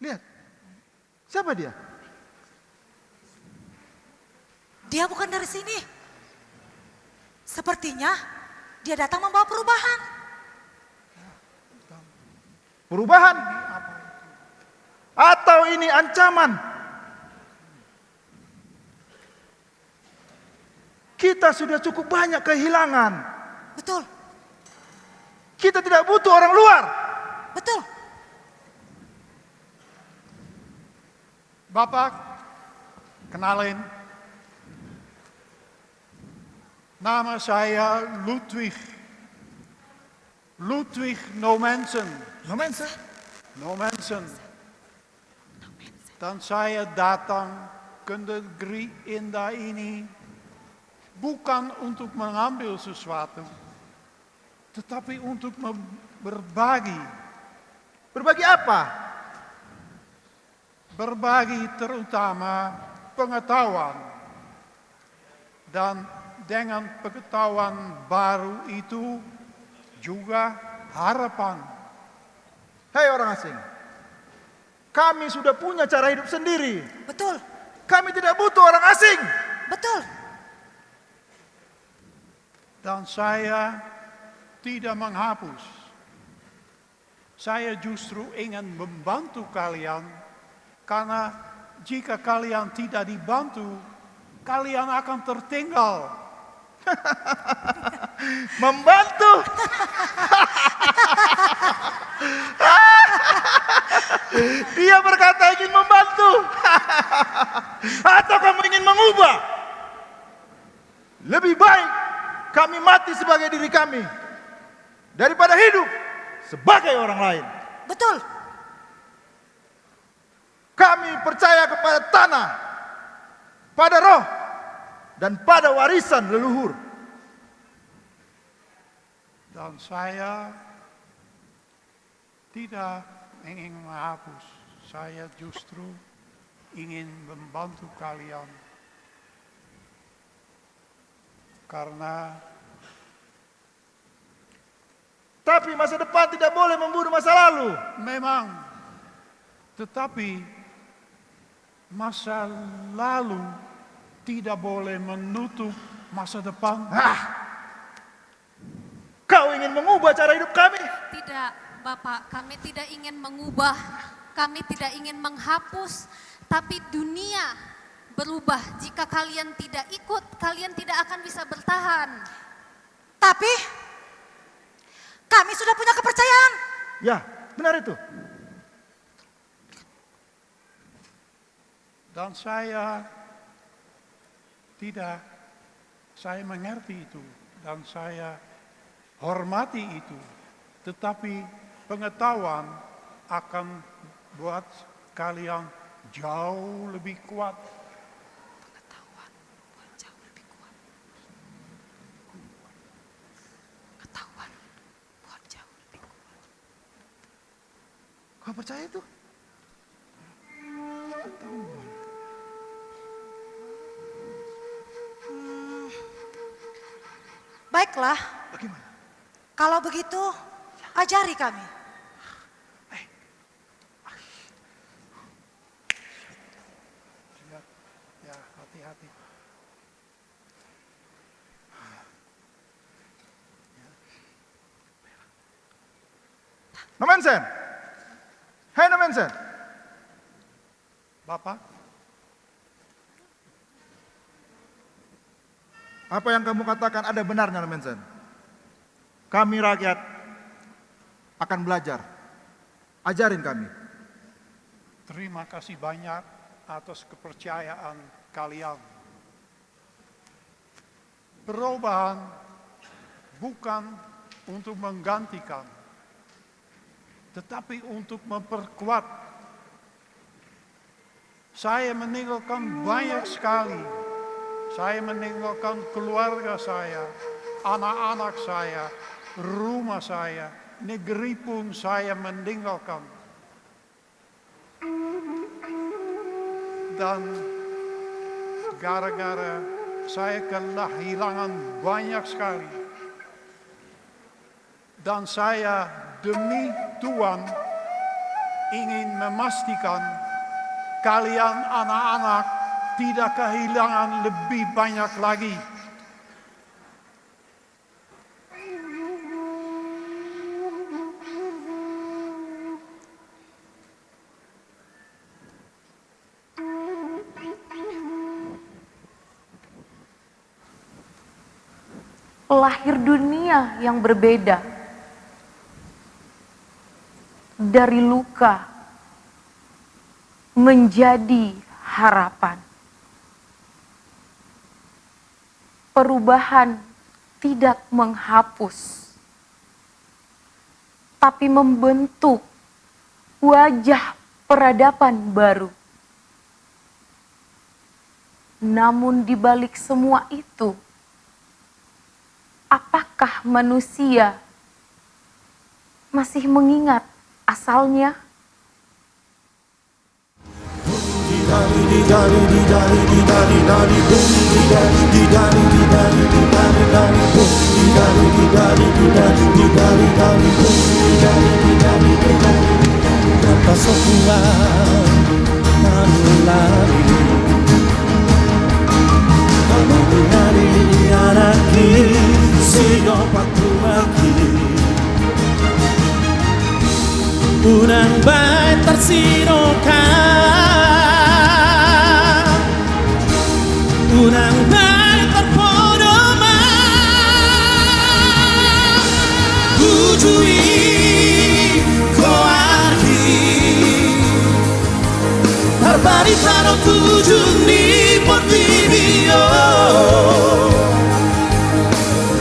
[SPEAKER 14] Lihat, siapa dia?
[SPEAKER 15] Dia bukan dari sini. Sepertinya
[SPEAKER 12] Dia datang membawa perubahan.
[SPEAKER 14] Perubahan? Atau ini ancaman? Kita sudah cukup banyak kehilangan.
[SPEAKER 12] Betul.
[SPEAKER 14] Kita tidak butuh orang luar.
[SPEAKER 12] Betul.
[SPEAKER 15] Bapak, kenalin. Nama saya Ludwig. Ludwig Nomensen.
[SPEAKER 14] Nomensen?
[SPEAKER 15] Nomensen. Dan saya datang ke negeri indah ini bukan untuk mengambil sesuatu, tetapi untuk berbagi.
[SPEAKER 14] Berbagi apa?
[SPEAKER 15] Berbagi terutama pengetahuan. Dan dengan pengetahuan baru itu juga harapan.
[SPEAKER 14] Hei orang asing, kami sudah punya cara hidup sendiri.
[SPEAKER 12] Betul.
[SPEAKER 14] Kami tidak butuh orang asing.
[SPEAKER 12] Betul.
[SPEAKER 15] Dan saya tidak menghapus. Saya justru ingin membantu kalian, karena jika kalian tidak dibantu, kalian akan tertinggal.
[SPEAKER 14] Membantu? Dia berkata ingin membantu. Atau kamu ingin mengubah? Lebih baik kami mati sebagai diri kami daripada hidup sebagai orang lain.
[SPEAKER 12] Betul.
[SPEAKER 14] Kami percaya kepada tanah, pada roh, dan pada warisan leluhur.
[SPEAKER 15] Dan saya tidak ingin menghapus. Saya justru ingin membantu kalian. Karena
[SPEAKER 14] tapi masa depan tidak boleh membunuh masa lalu.
[SPEAKER 15] Memang. Tetapi masa lalu tidak boleh menutup masa depan.
[SPEAKER 14] Kau ingin mengubah cara hidup kami?
[SPEAKER 16] Tidak, Bapak. Kami tidak ingin mengubah. Kami tidak ingin menghapus. Tapi dunia berubah. Jika kalian tidak ikut, kalian tidak akan bisa bertahan.
[SPEAKER 12] Tapi kami sudah punya kepercayaan.
[SPEAKER 14] Ya, benar itu.
[SPEAKER 15] Dan saya mengerti itu. Dan saya hormati itu. Tetapi pengetahuan akan buat kalian jauh lebih kuat.
[SPEAKER 14] Kau percaya itu?
[SPEAKER 12] Baiklah.
[SPEAKER 14] Bagaimana?
[SPEAKER 12] Kalau begitu, ajari kami.
[SPEAKER 15] Ya, hati-hati.
[SPEAKER 14] Nomensen. Hei Nomensen.
[SPEAKER 15] Bapak,
[SPEAKER 14] apa yang kamu katakan ada benarnya Nomensen. Kami rakyat akan belajar. Ajarin kami.
[SPEAKER 15] terima kasih banyak atas kepercayaan kalian. Perubahan bukan untuk menggantikan, tetapi untuk memperkuat. Saya meninggalkan banyak sekali. Saya meninggalkan keluarga saya, anak-anak saya, rumah saya, negeri pun saya meninggalkan. Dan gara-gara saya kehilangan banyak sekali. Dan saya demi Tuhan ingin memastikan kalian anak-anak tidak kehilangan lebih banyak lagi.
[SPEAKER 9] lahir dunia yang berbeda. Dari luka menjadi harapan. Perubahan tidak menghapus, tapi membentuk wajah peradaban baru. Namun di balik semua itu, apakah manusia masih mengingat asalnya?
[SPEAKER 17] Unang baik tersinokan, unang baik terpodoma, kujui koardi, terbaritano kujuni portibio,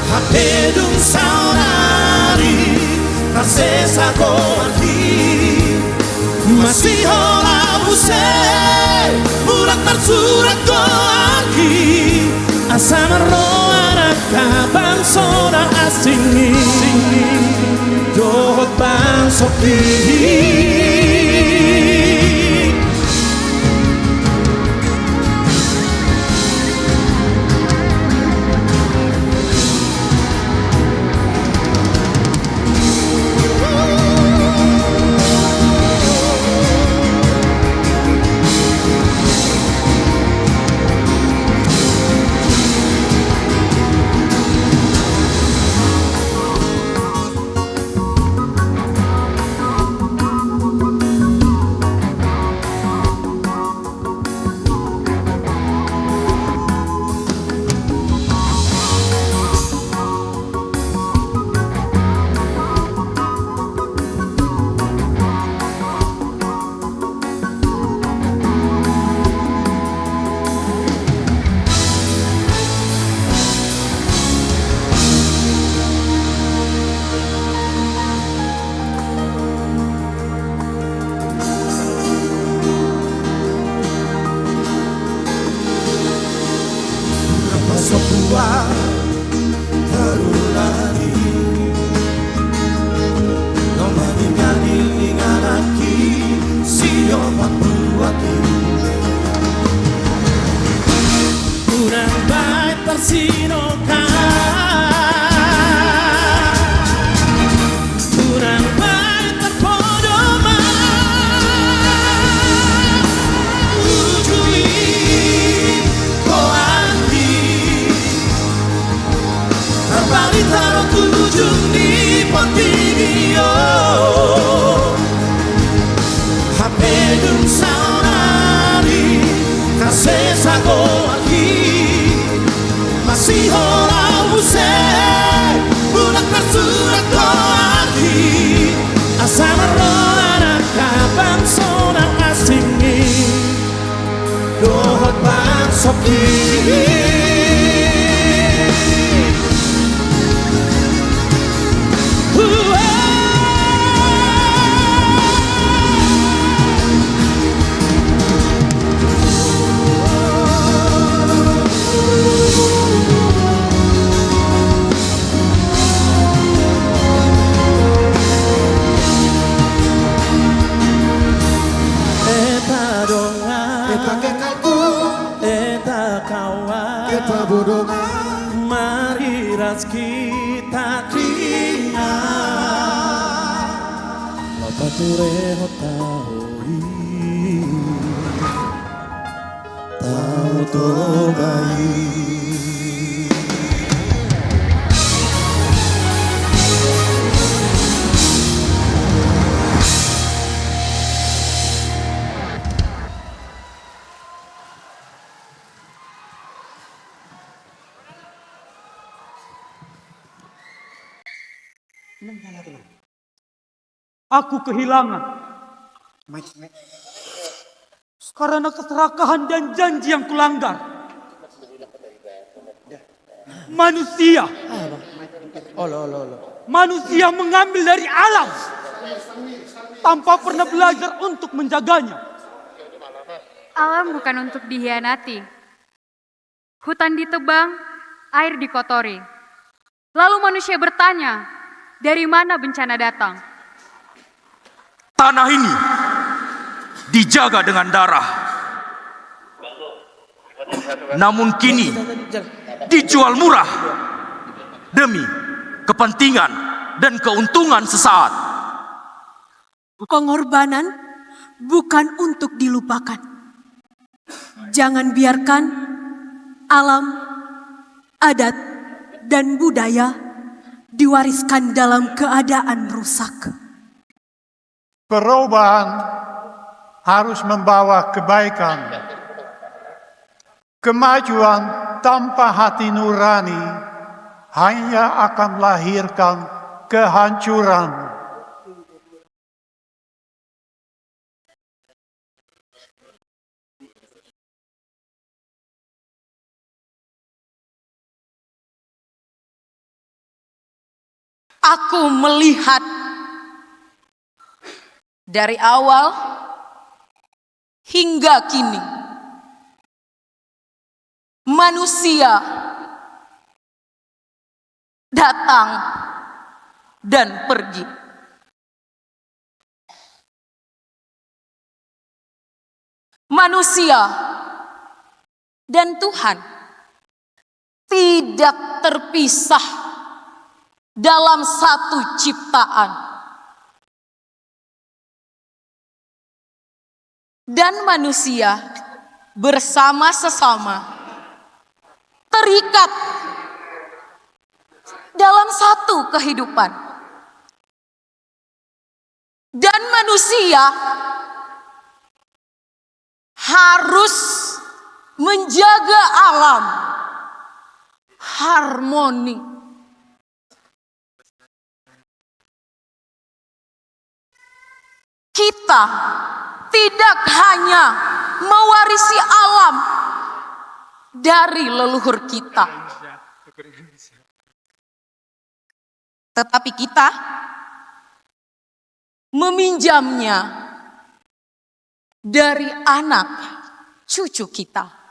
[SPEAKER 17] hapedung saunari, tasesa koardi. Masih olah usai bulan tersurat koaki asa meroara kabang soda asing dohot bang soki. Mari ras kita kria Lapature hotaoi Tau togai
[SPEAKER 10] Aku kehilangan karena keserakahan dan janji yang kulanggar. Manusia mengambil dari alam tanpa pernah belajar untuk menjaganya.
[SPEAKER 11] Alam bukan untuk dihianati. Hutan ditebang, air dikotori. Lalu manusia bertanya, dari mana bencana datang?
[SPEAKER 13] Tanah ini dijaga dengan darah. Namun kini dijual murah demi kepentingan dan keuntungan sesaat.
[SPEAKER 18] Pengorbanan bukan untuk dilupakan. Jangan biarkan alam, adat, dan budaya diwariskan dalam keadaan rusak.
[SPEAKER 15] Perubahan harus membawa kebaikan. Kemajuan tanpa hati nurani hanya akan melahirkan kehancuran.
[SPEAKER 19] Aku melihat dari awal hingga kini manusia datang dan pergi. Manusia dan Tuhan tidak terpisah dalam satu ciptaan. Dan manusia bersama sesama terikat dalam satu kehidupan. Dan manusia harus menjaga alam harmoni. Kita tidak hanya mewarisi alam dari leluhur kita, tetapi kita meminjamnya dari anak cucu kita.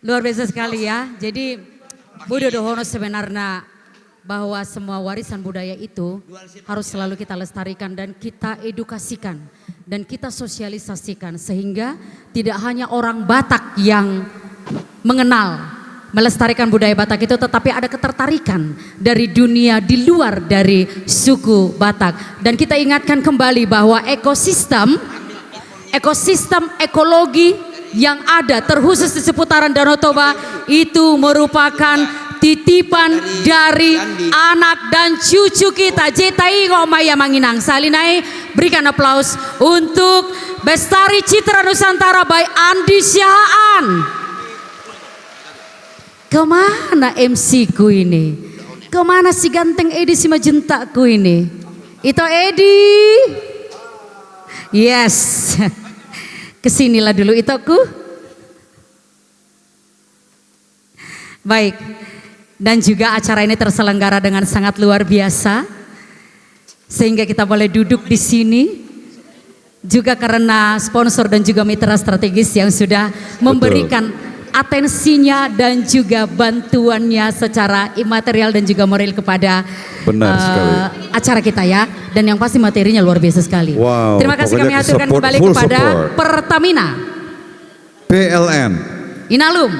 [SPEAKER 2] Luar biasa sekali ya. Jadi Budo Dohono sebenarnya bahwa semua warisan budaya itu harus selalu kita lestarikan dan kita edukasikan dan kita sosialisasikan sehingga tidak hanya orang Batak yang mengenal melestarikan budaya Batak itu, tetapi ada ketertarikan dari dunia di luar dari suku Batak. Dan kita ingatkan kembali bahwa ekosistem ekologi yang ada terkhusus di seputaran Danau Toba itu merupakan titipan dari anak dan cucu kita. Jetai ngomaya manginang salinai, berikan aplaus untuk Bestari Citra Nusantara by Andi Syahaan. Kemana MC ku ini? Kemana si ganteng Edi si majentaku ini? Itu Edi. Yes. Kesinilah dulu Itoku. Baik. Dan juga acara ini terselenggara dengan sangat luar biasa. Sehingga kita boleh duduk di sini. Juga karena sponsor dan juga mitra strategis yang sudah memberikan atensinya dan juga bantuannya secara imaterial dan juga moral kepada acara kita ya. Dan yang pasti materinya luar biasa sekali.
[SPEAKER 1] Wow,
[SPEAKER 2] terima kasih kami haturkan kembali kepada Pertamina,
[SPEAKER 1] PLN,
[SPEAKER 2] Inalum,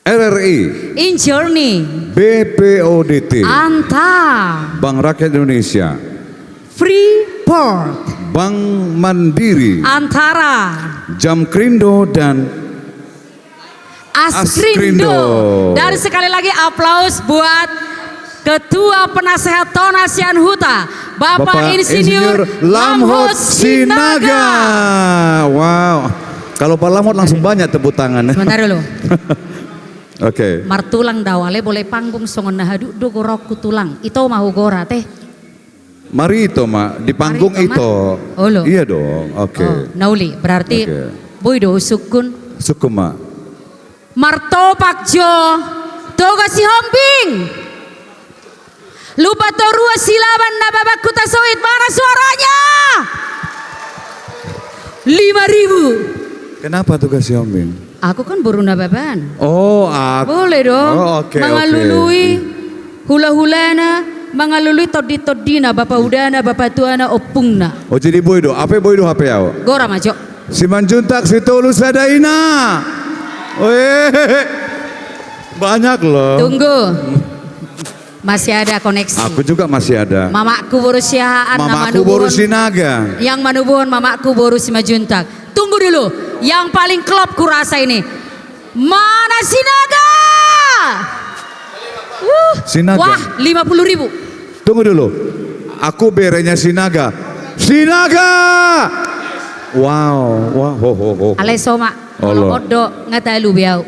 [SPEAKER 1] RRI,
[SPEAKER 2] Injourney,
[SPEAKER 1] BPODT,
[SPEAKER 2] Anta,
[SPEAKER 1] Bank Rakyat Indonesia,
[SPEAKER 2] Freeport,
[SPEAKER 1] Bank Mandiri,
[SPEAKER 2] Antara,
[SPEAKER 1] Jamkrindo dan Askrindo.
[SPEAKER 2] Dan sekali lagi aplaus buat Ketua Penasehat Tonasian Huta, Bapak Insinyur
[SPEAKER 1] Lamhot Sinaga. Wow. Kalau Pak Lamhot langsung banyak tepuk tangan.
[SPEAKER 2] Sebentar dulu.
[SPEAKER 1] Oke.
[SPEAKER 2] Martulang dawale boleh panggung songon nahadu do gorokku tulang. Ito mahu gora teh.
[SPEAKER 1] Mari itu mak di panggung itu.
[SPEAKER 2] Oh, lo.
[SPEAKER 1] Iya dong. Oke.
[SPEAKER 2] Oh, nauli berarti boy do sukun.
[SPEAKER 1] Sukun mak.
[SPEAKER 2] Marto Pakjo Toga si Hombing. Lupa torua silaban nababak kuta sawit. Mana suaranya? 5.000.
[SPEAKER 1] Kenapa tugas si Hombing?
[SPEAKER 2] Aku kan baru nababan.
[SPEAKER 1] Oh, aku.
[SPEAKER 2] Boleh dong.
[SPEAKER 1] Oh, oke,
[SPEAKER 2] Mangalului hula-hulana, mangalului todi-todina, bapak udana, bapak tuana, opungna.
[SPEAKER 1] Oh jadi boydo, apa boydo HP ya?
[SPEAKER 2] Gora majo.
[SPEAKER 1] Si Manjuntak, si Tulus Sadaina. Banyak loh.
[SPEAKER 2] Tunggu. Masih ada koneksi.
[SPEAKER 1] Aku juga masih ada.
[SPEAKER 2] Mamaku boru sihaan,
[SPEAKER 1] Mamaku boru Sinaga.
[SPEAKER 2] Yang manubun mamaku boru si Majuntak. Tunggu dulu. Yang paling klop kurasa ini. Mana Sinaga?
[SPEAKER 1] Sinaga.
[SPEAKER 2] Wah, 50.000.
[SPEAKER 1] Tunggu dulu. Aku berenya Sinaga. Sinaga. Wow, wah,
[SPEAKER 2] Ale soma. Kalau odo ngatalu biau.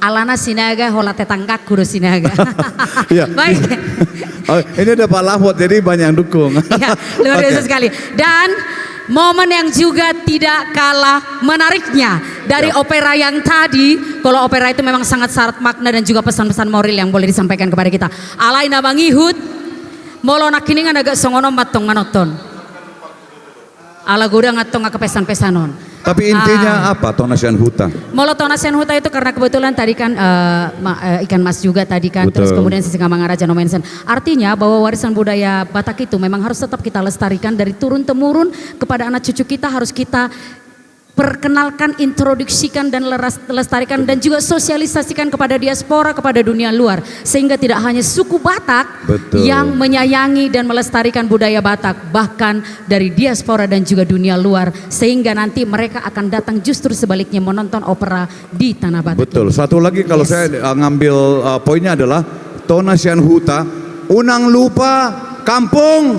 [SPEAKER 2] Alana Sinaga hola tetanggak kudu Sinaga.
[SPEAKER 1] Ya.
[SPEAKER 2] Baik.
[SPEAKER 1] Oh, ini ada Pak Lamhot jadi banyak yang dukung.
[SPEAKER 2] Ya, luar biasa sekali. Dan momen yang juga tidak kalah menariknya dari opera yang tadi. Kalau opera itu memang sangat syarat makna dan juga pesan-pesan moral yang boleh disampaikan kepada kita. Alai na bangihut molo nakiningan agak songono matong nganoton. Ala goda ngatong kepesan-pesanon.
[SPEAKER 1] Tapi intinya apa Tonasian Huta?
[SPEAKER 2] Molo Tonasian Huta itu karena kebetulan tadi kan ikan mas juga tadi kan.
[SPEAKER 1] Betul.
[SPEAKER 2] Terus kemudian Sisi Mangaraja no mention. Artinya bahwa warisan budaya Batak itu memang harus tetap kita lestarikan dari turun temurun kepada anak cucu kita, harus kita perkenalkan, introduksikan dan lestarikan dan juga sosialisasikan kepada diaspora, kepada dunia luar, sehingga tidak hanya suku Batak yang menyayangi dan melestarikan budaya Batak, bahkan dari diaspora dan juga dunia luar, sehingga nanti mereka akan datang justru sebaliknya menonton opera di tanah Batak.
[SPEAKER 1] Betul. Satu lagi kalau saya ngambil poinnya adalah Tonasian Huta unang lupa kampung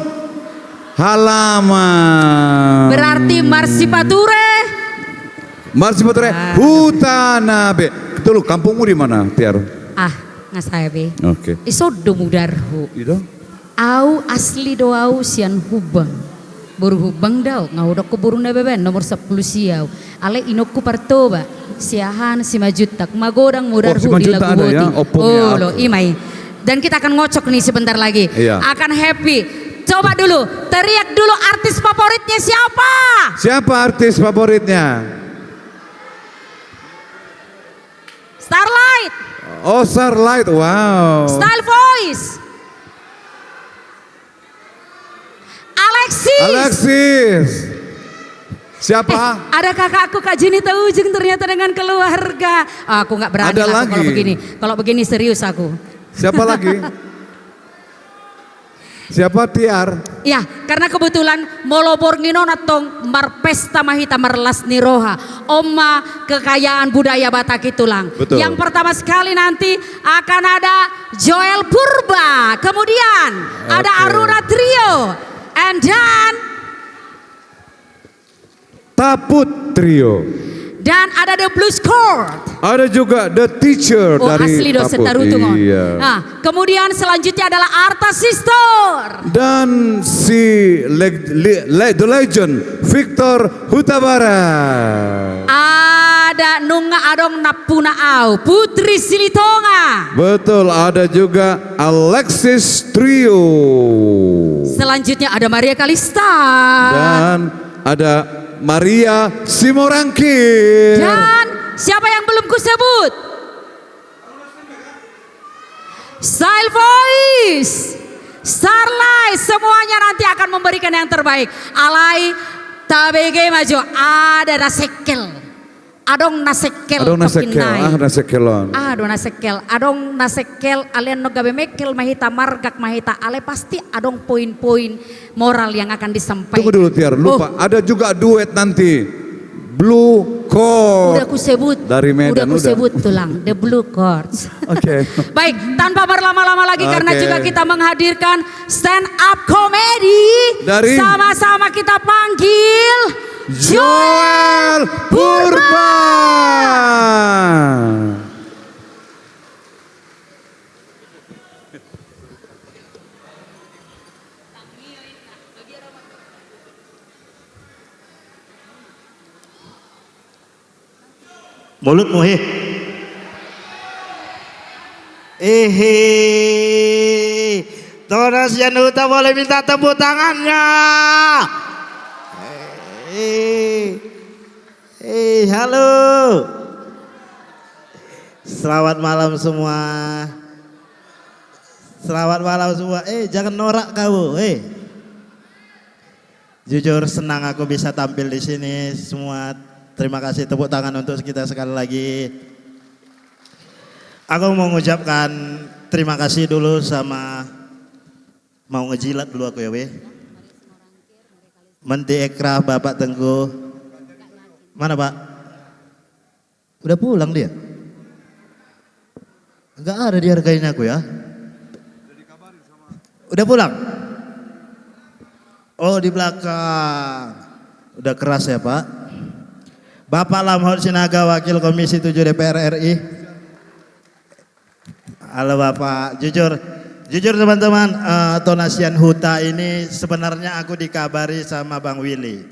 [SPEAKER 1] halaman.
[SPEAKER 2] Berarti Marsipature.
[SPEAKER 1] Marsipature Hutana be. Betul, kampungmu di mana, Tiar?
[SPEAKER 2] Nggak saya be.
[SPEAKER 1] Oke.
[SPEAKER 2] Isodo mudarhu.
[SPEAKER 1] Itu?
[SPEAKER 2] Au asli doau sian hubang. Buru hubang dau ngaudak ko buru beben nomor 10 siau. Ale inokku partoba. Siahan si Majutak magodang mudarhu
[SPEAKER 1] si
[SPEAKER 2] di
[SPEAKER 1] Majutak
[SPEAKER 2] lagu
[SPEAKER 1] ada ya?
[SPEAKER 2] Oh lo imai. Dan kita akan ngocok nih sebentar lagi.
[SPEAKER 1] Iya.
[SPEAKER 2] Akan happy. Coba dulu, teriak dulu artis favoritnya siapa?
[SPEAKER 1] Siapa artis favoritnya?
[SPEAKER 2] Starlight.
[SPEAKER 1] Oh, Starlight, wow.
[SPEAKER 2] Style Voice.
[SPEAKER 1] Alexis. Siapa?
[SPEAKER 2] Ada kakakku Kak Jenny Ujung ternyata dengan keluarga. Aku nggak berani
[SPEAKER 1] Ada
[SPEAKER 2] aku
[SPEAKER 1] lagi.
[SPEAKER 2] kalau begini. Kalau begini serius aku.
[SPEAKER 1] Siapa lagi? Siapa Tiar?
[SPEAKER 2] Ya, karena kebetulan Moloborngino natong marpesta mahita marlas niroha. Oma kekayaan budaya Batak itulang.
[SPEAKER 1] Betul.
[SPEAKER 2] Yang pertama sekali nanti akan ada Joel Purba. Kemudian ada Aruna Trio. And then
[SPEAKER 1] Taput Trio.
[SPEAKER 2] dan ada The Blues Chord.
[SPEAKER 1] Ada juga The Teacher dari
[SPEAKER 2] asli do
[SPEAKER 1] Taput.
[SPEAKER 2] setarutungon.
[SPEAKER 1] Iya.
[SPEAKER 2] Nah, kemudian selanjutnya adalah Arta Sister.
[SPEAKER 1] Dan si The Legend Victor Hutabara.
[SPEAKER 2] Ada Nunga Adong Napuna Au, Putri Silitonga.
[SPEAKER 1] Betul, ada juga Alexis Trio.
[SPEAKER 2] Selanjutnya ada Maria Kalista.
[SPEAKER 1] Dan ada Maria Simorangkir.
[SPEAKER 2] Dan siapa yang belum kusebut? Style Voice, Starlight, semuanya nanti akan memberikan yang terbaik. Alai tabege maju, ada nasekel. Adong nasekel.
[SPEAKER 1] Adong nasekel, nasekelon.
[SPEAKER 2] Adong nasekel, adong nasekel, alian no gabe mekel mahita margak mahita, ale pasti adong poin-poin moral yang akan disampaikan.
[SPEAKER 1] Tunggu dulu Tiar, lupa. Ada juga duet nanti Blue Cord.
[SPEAKER 2] Udah aku sebut.
[SPEAKER 1] Dari Medan
[SPEAKER 2] udah aku sebut tulang. The Blue Cords.
[SPEAKER 1] Oke.
[SPEAKER 2] Baik, tanpa berlama-lama lagi karena
[SPEAKER 1] Oke.
[SPEAKER 2] juga kita menghadirkan stand up comedy.
[SPEAKER 1] Dari-
[SPEAKER 2] Sama-sama kita panggil
[SPEAKER 1] Joel Purba.
[SPEAKER 20] Mulutmu Tonasian Huta boleh minta tepuk tangannya. Halo. Selamat malam semua. Selamat malam semua. Jangan norak kau. Jujur senang aku bisa tampil di sini semua. Terima kasih, tepuk tangan untuk kita sekali lagi. Aku mau mengucapkan terima kasih dulu sama, mau ngejilat dulu aku ya weh. Menti Ekrah, Bapak Tengku. Mana Pak? Udah pulang dia? Enggak ada dihargain aku ya. Udah pulang? Oh di belakang. Udah keras ya Pak. Bapak Lamhot Sinaga, Wakil Komisi 7 DPR RI. Halo Bapak, jujur teman-teman, Tonasian Huta ini sebenarnya aku dikabari sama Bang Willy.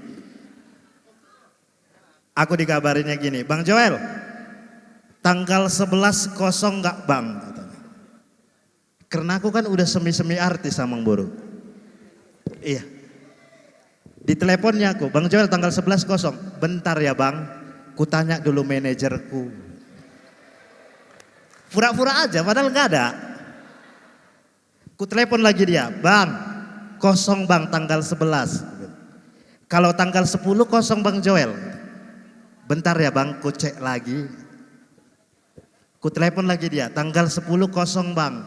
[SPEAKER 20] Aku dikabarinya gini, Bang Joel, tanggal 11 kosong nggak Bang? Karena aku kan udah semi-semi artis sama Bang Buru. Iya. Di teleponnya aku, Bang Joel tanggal 11 kosong. Bentar ya Bang, ku tanya dulu manajerku. Pura-pura aja padahal nggak ada. Ku telepon lagi dia, Bang, kosong Bang tanggal 11. Kalau tanggal 10 kosong Bang Joel. Bentar ya Bang, ku cek lagi. Ku telepon lagi dia, tanggal 10 kosong Bang.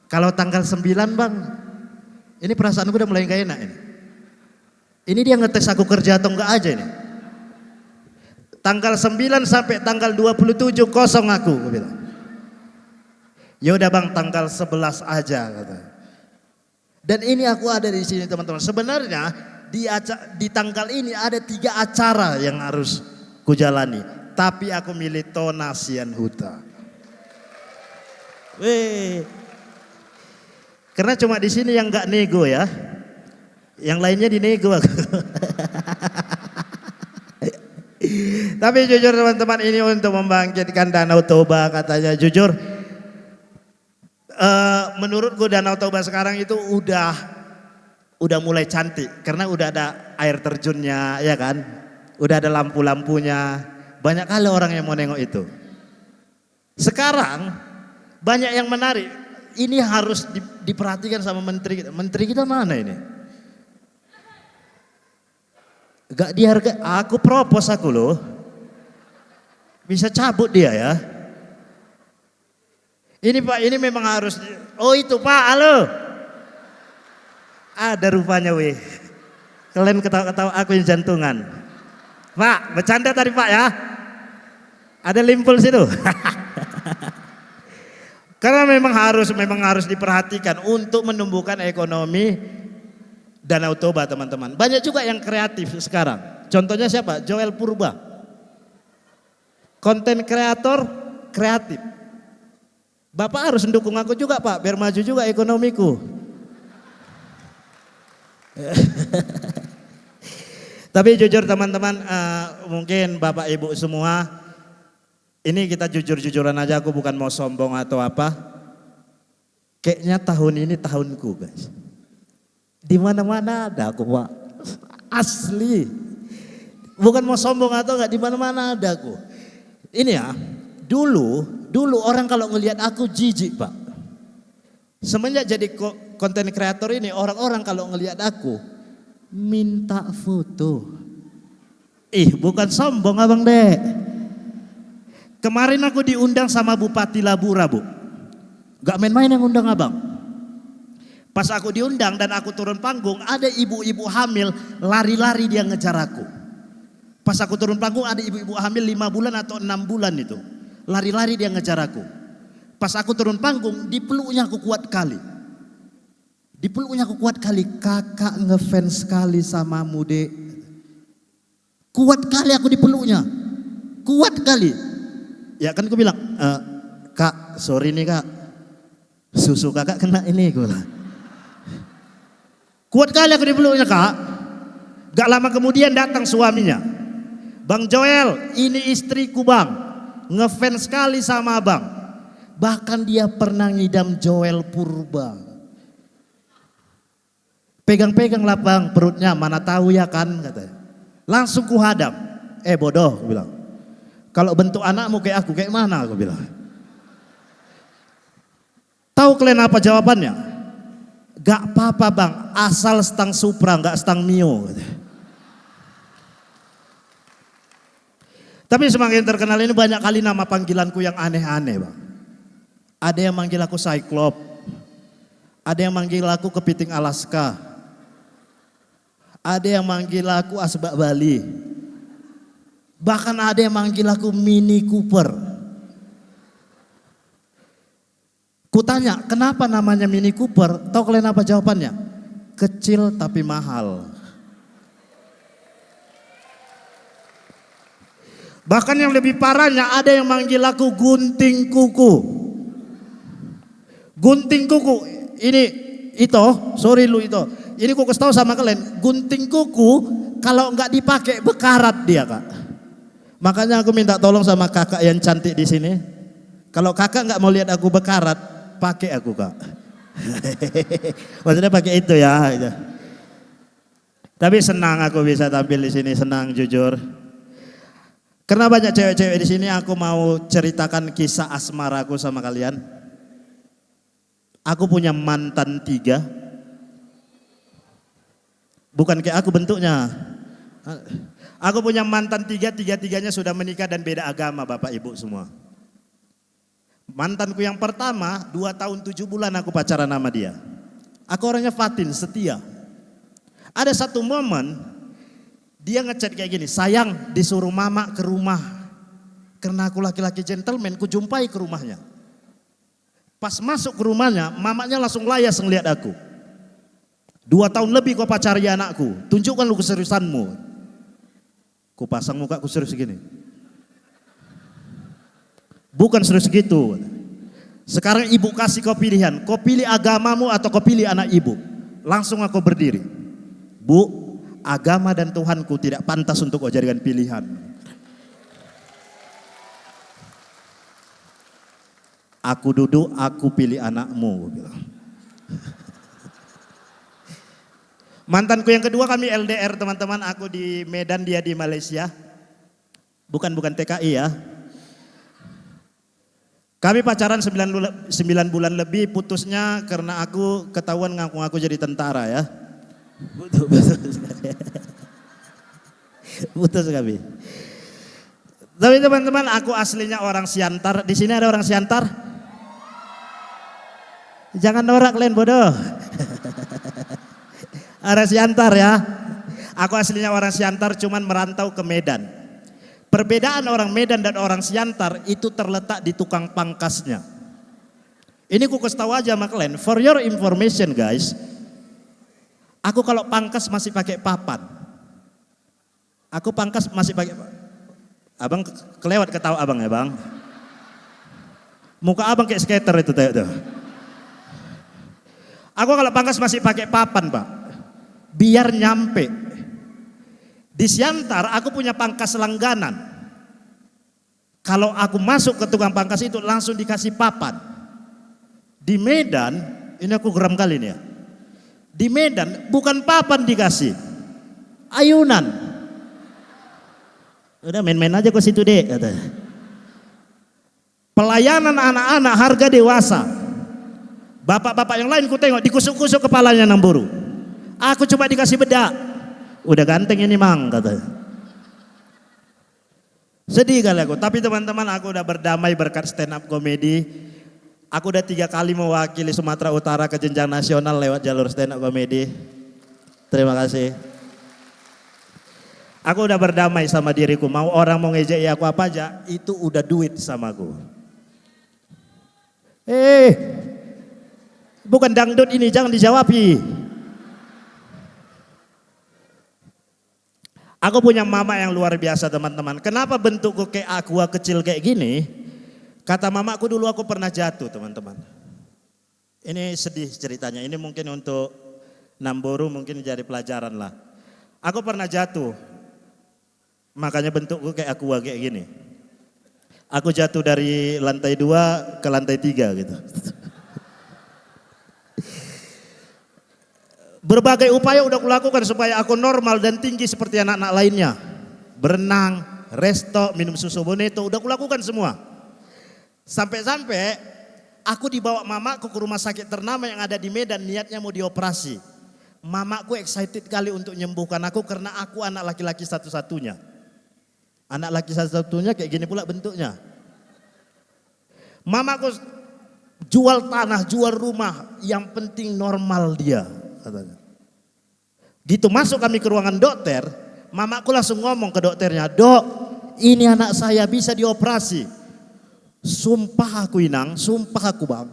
[SPEAKER 20] Kalau tanggal 9 Bang, ini perasaanku udah mulai gak enak ini. Ini dia ngetes aku kerja atau enggak aja ini. Tanggal 9 sampai tanggal 27 kosong aku bilang. Ya udah Bang, tanggal 11 aja kata. Dan ini aku ada di sini teman-teman. Sebenarnya di tanggal ini ada 3 acara yang harus kujalani, tapi aku milih Tonasian Huta. Karena cuma di sini yang enggak nego ya. Yang lainnya dinego aku. Tapi jujur teman-teman, ini untuk membangkitkan Danau Toba katanya. Jujur menurutku Danau Toba sekarang itu udah mulai cantik. Karena udah ada air terjunnya ya kan. Udah ada lampu-lampunya. Banyak kali orang yang mau nengok itu. Sekarang banyak yang menarik. Ini harus diperhatikan sama menteri kita. Menteri kita mana ini? Gak dihargai, aku propose aku loh. Bisa cabut dia ya. Ini Pak, ini memang harus. Oh itu Pak, halo. Ada rupanya weh. Kalian ketawa-ketawa aku yang jantungan. Pak, bercanda tadi Pak ya. Ada limpul situ. Karena memang harus diperhatikan untuk menumbuhkan ekonomi Danau Toba teman-teman. Banyak juga yang kreatif sekarang. Contohnya siapa? Joel Purba. Konten kreator kreatif. Bapak harus mendukung aku juga Pak, biar maju juga ekonomiku. Tapi jujur teman-teman, mungkin Bapak Ibu semua, ini kita jujur-jujuran aja, aku bukan mau sombong atau apa. Kayaknya tahun ini tahunku guys. Di mana-mana ada aku Pak. Asli. Bukan mau sombong atau enggak, di mana-mana ada aku. Ini ya, dulu orang kalau ngelihat aku jijik Pak. Semenjak jadi konten kreator ini, orang-orang kalau ngelihat aku minta foto. Bukan sombong Abang Dek. Kemarin aku diundang sama Bupati Labura Bu. Gak main-main yang undang Abang. Pas aku diundang dan aku turun panggung, ada ibu-ibu hamil lari-lari dia ngejar aku. Pas aku turun panggung ada ibu-ibu hamil 5 bulan atau 6 bulan itu. Lari-lari dia ngejar aku. Pas aku turun panggung, dipeluknya aku kuat kali. Dipeluknya aku kuat kali. Kakak ngefans sekali sama Dek. Kuat kali aku dipeluknya. Kuat kali. Ya kan aku bilang, Kak sorry nih kak. Susu kakak kena ini. Aku bilang. Kuat kali aku dipeluknya kak. Gak lama kemudian datang suaminya. Bang Joel, ini istriku bang. Ngefans sekali sama abang. Bahkan dia pernah ngidam Joel Purba. Pegang-pegang lah bang perutnya, mana tahu ya kan katanya. Langsung ku hadam. Bodoh, aku bilang. Kalau bentuk anakmu kayak aku, kayak mana aku bilang. Tahu kalian apa jawabannya? Gak apa-apa bang, asal stang Supra, gak stang Mio. Katanya. Tapi semakin terkenal ini banyak kali nama panggilanku yang aneh-aneh bang. Ada yang manggil aku Cyclop. Ada yang manggil aku Kepiting Alaska. Ada yang manggil aku Asbak Bali. Bahkan ada yang manggil aku Mini Cooper. Kutanya, kenapa namanya Mini Cooper? Tahu kalian apa jawabannya? Kecil tapi mahal. Bahkan yang lebih parahnya ada yang manggil aku Gunting Kuku. Gunting Kuku, ini itu, sorry lu itu. Ini ku kasih tahu sama kalian, gunting kuku kalau nggak dipakai bekarat dia kak. Makanya aku minta tolong sama kakak yang cantik di sini. Kalau kakak nggak mau lihat aku bekarat, pakai aku kak. Maksudnya pakai itu ya. Tapi senang aku bisa tampil di sini, senang jujur. Karena banyak cewek-cewek di sini, aku mau ceritakan kisah asmaraku sama kalian. Aku punya mantan 3. Bukan kayak aku bentuknya. Aku punya mantan 3, tiga-tiganya sudah menikah dan beda agama Bapak Ibu semua. Mantanku yang pertama 2 tahun 7 bulan aku pacaran sama dia. Aku orangnya fatin, setia. Ada satu momen dia ngechat kayak gini, sayang disuruh mama ke rumah. Karena aku laki-laki gentleman, ku jumpai ke rumahnya. Pas masuk ke rumahnya, mamanya langsung layas ngeliat aku. 2 tahun lebih kau pacari anakku, tunjukkan lu keseriusanmu. Ku pasang muka, ku serius gini. Bukan serius gitu. Sekarang ibu kasih kau pilihan, kau pilih agamamu atau kau pilih anak ibu. Langsung aku berdiri. Bu, agama dan Tuhanku tidak pantas untuk kau jadikan pilihan. Aku duduk, aku pilih anakmu. Mantanku yang kedua kami LDR teman-teman, aku di Medan, dia di Malaysia. Bukan TKI ya. Kami pacaran 9 bulan lebih, putusnya karena aku ketahuan ngaku-ngaku jadi tentara ya. Putus kami. Tapi teman-teman, aku aslinya orang Siantar. Di sini ada orang Siantar? Jangan norak kalian bodoh. Orang Siantar ya. Aku aslinya orang Siantar, cuman merantau ke Medan. Perbedaan orang Medan dan orang Siantar itu terletak di tukang pangkasnya. Ini ku kasih tahu aja sama kalian, for your information guys. Aku kalau pangkas masih pakai papan. Aku pangkas masih pakai. Abang kelewat ketawa abang ya bang. Muka abang kayak skater itu tuh. Aku kalau pangkas masih pakai papan pak. Biar nyampe. Di Siantar aku punya pangkas langganan. Kalau aku masuk ke tukang pangkas itu langsung dikasih papan. Di Medan, ini aku geram kali nih ya. Di Medan bukan papan dikasih, ayunan. Udah main-main aja ke situ deh katanya. Pelayanan anak-anak harga dewasa. Bapak-bapak yang lain ku tengok dikusuk-kusuk kepalanya nang buru. Aku coba dikasih bedak. Udah ganteng ini mang katanya. Sedih kali aku, tapi teman-teman aku udah berdamai berkat stand up comedy. Aku udah 3 kali mewakili Sumatera Utara ke jenjang nasional lewat jalur stand up comedy. Terima kasih. Aku udah berdamai sama diriku, mau orang mau ngejek aku apa aja, itu udah duit sama aku. Bukan dangdut ini, jangan dijawabi. Aku punya mama yang luar biasa teman-teman. Kenapa bentukku kayak aqua kecil kayak gini? Kata mamaku dulu aku pernah jatuh teman-teman. Ini sedih ceritanya, ini mungkin untuk Namboru mungkin jadi pelajaran lah. Aku pernah jatuh, makanya bentukku kayak aqua kayak gini. Aku jatuh dari lantai 2 ke lantai 3 gitu. Berbagai upaya udah kulakukan supaya aku normal dan tinggi seperti anak-anak lainnya. Berenang, resto, minum susu boneto, udah kulakukan semua. Sampai-sampai aku dibawa mamaku ke rumah sakit ternama yang ada di Medan, niatnya mau dioperasi. Mamaku excited kali untuk menyembuhkan aku karena aku anak laki-laki satu-satunya. Anak laki satu-satunya kayak gini pula bentuknya. Mamaku jual tanah, jual rumah, yang penting normal dia katanya. Gitu masuk kami ke ruangan dokter, mamaku langsung ngomong ke dokternya, "Dok, ini anak saya bisa dioperasi." Sumpah aku Inang, sumpah aku Bang.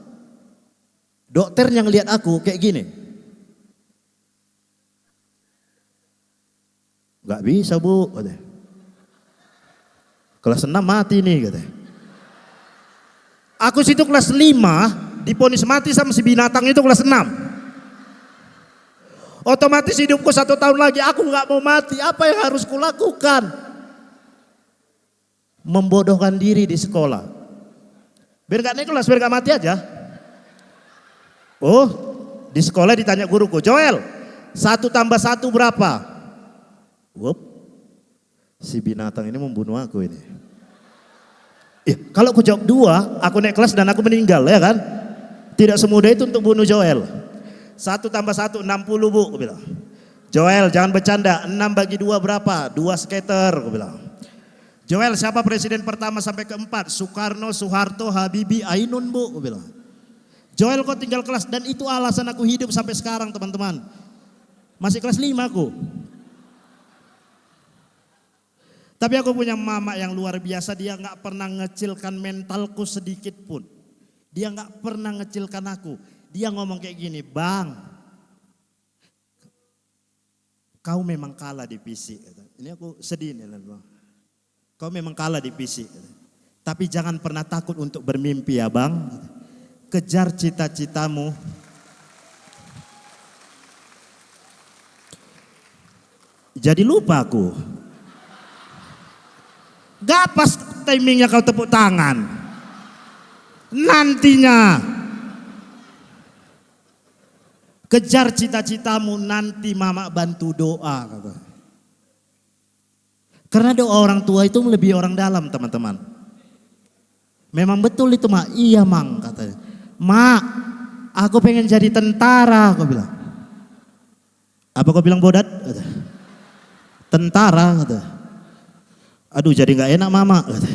[SPEAKER 20] Dokter yang lihat aku kayak gini. Gak bisa Bu, katanya. Kelas 6 mati nih katanya. Aku situ kelas 5, diponis mati sama si binatang itu kelas 6. Otomatis hidupku 1 tahun lagi, aku gak mau mati, apa yang harus kulakukan? Membodohkan diri di sekolah. Biar gak naik kelas, biar gak mati aja. Oh, di sekolah ditanya guruku, "Joel, 1 tambah 1 berapa?" Wup, si binatang ini membunuh aku ini. Kalau aku jawab 2, aku naik kelas dan aku meninggal ya kan. Tidak semudah itu untuk bunuh Joel. 1 tambah 1, 60 Bu, aku bilang. Joel jangan bercanda, 6 bagi 2 berapa? 2 skater, aku bilang. Joel siapa presiden pertama sampai ke-4? Soekarno, Soeharto, Habibie, Ainun Bu, aku bilang. Joel kok tinggal kelas, dan itu alasan aku hidup sampai sekarang teman-teman. Masih kelas 5 aku. Tapi aku punya mama yang luar biasa, dia gak pernah ngecilkan mentalku sedikit pun. Dia gak pernah ngecilkan aku. Dia ngomong kayak gini, "Bang, kau memang kalah di fisik." Ini aku sedih nih Bang. Kau memang kalah di fisik. Tapi jangan pernah takut untuk bermimpi ya Bang. Kejar cita-citamu. Jadi lupa aku. Gak pas timingnya kau tepuk tangan. Nantinya. Kejar cita-citamu, nanti mama bantu doa. Kata. Karena doa orang tua itu lebih orang dalam teman-teman. Memang betul itu Mak. Iya Mang katanya. "Mak, aku pengen jadi tentara," aku bilang. "Apa kau bilang bodat?" Kata. "Tentara," kata. "Aduh jadi gak enak Mama," kata.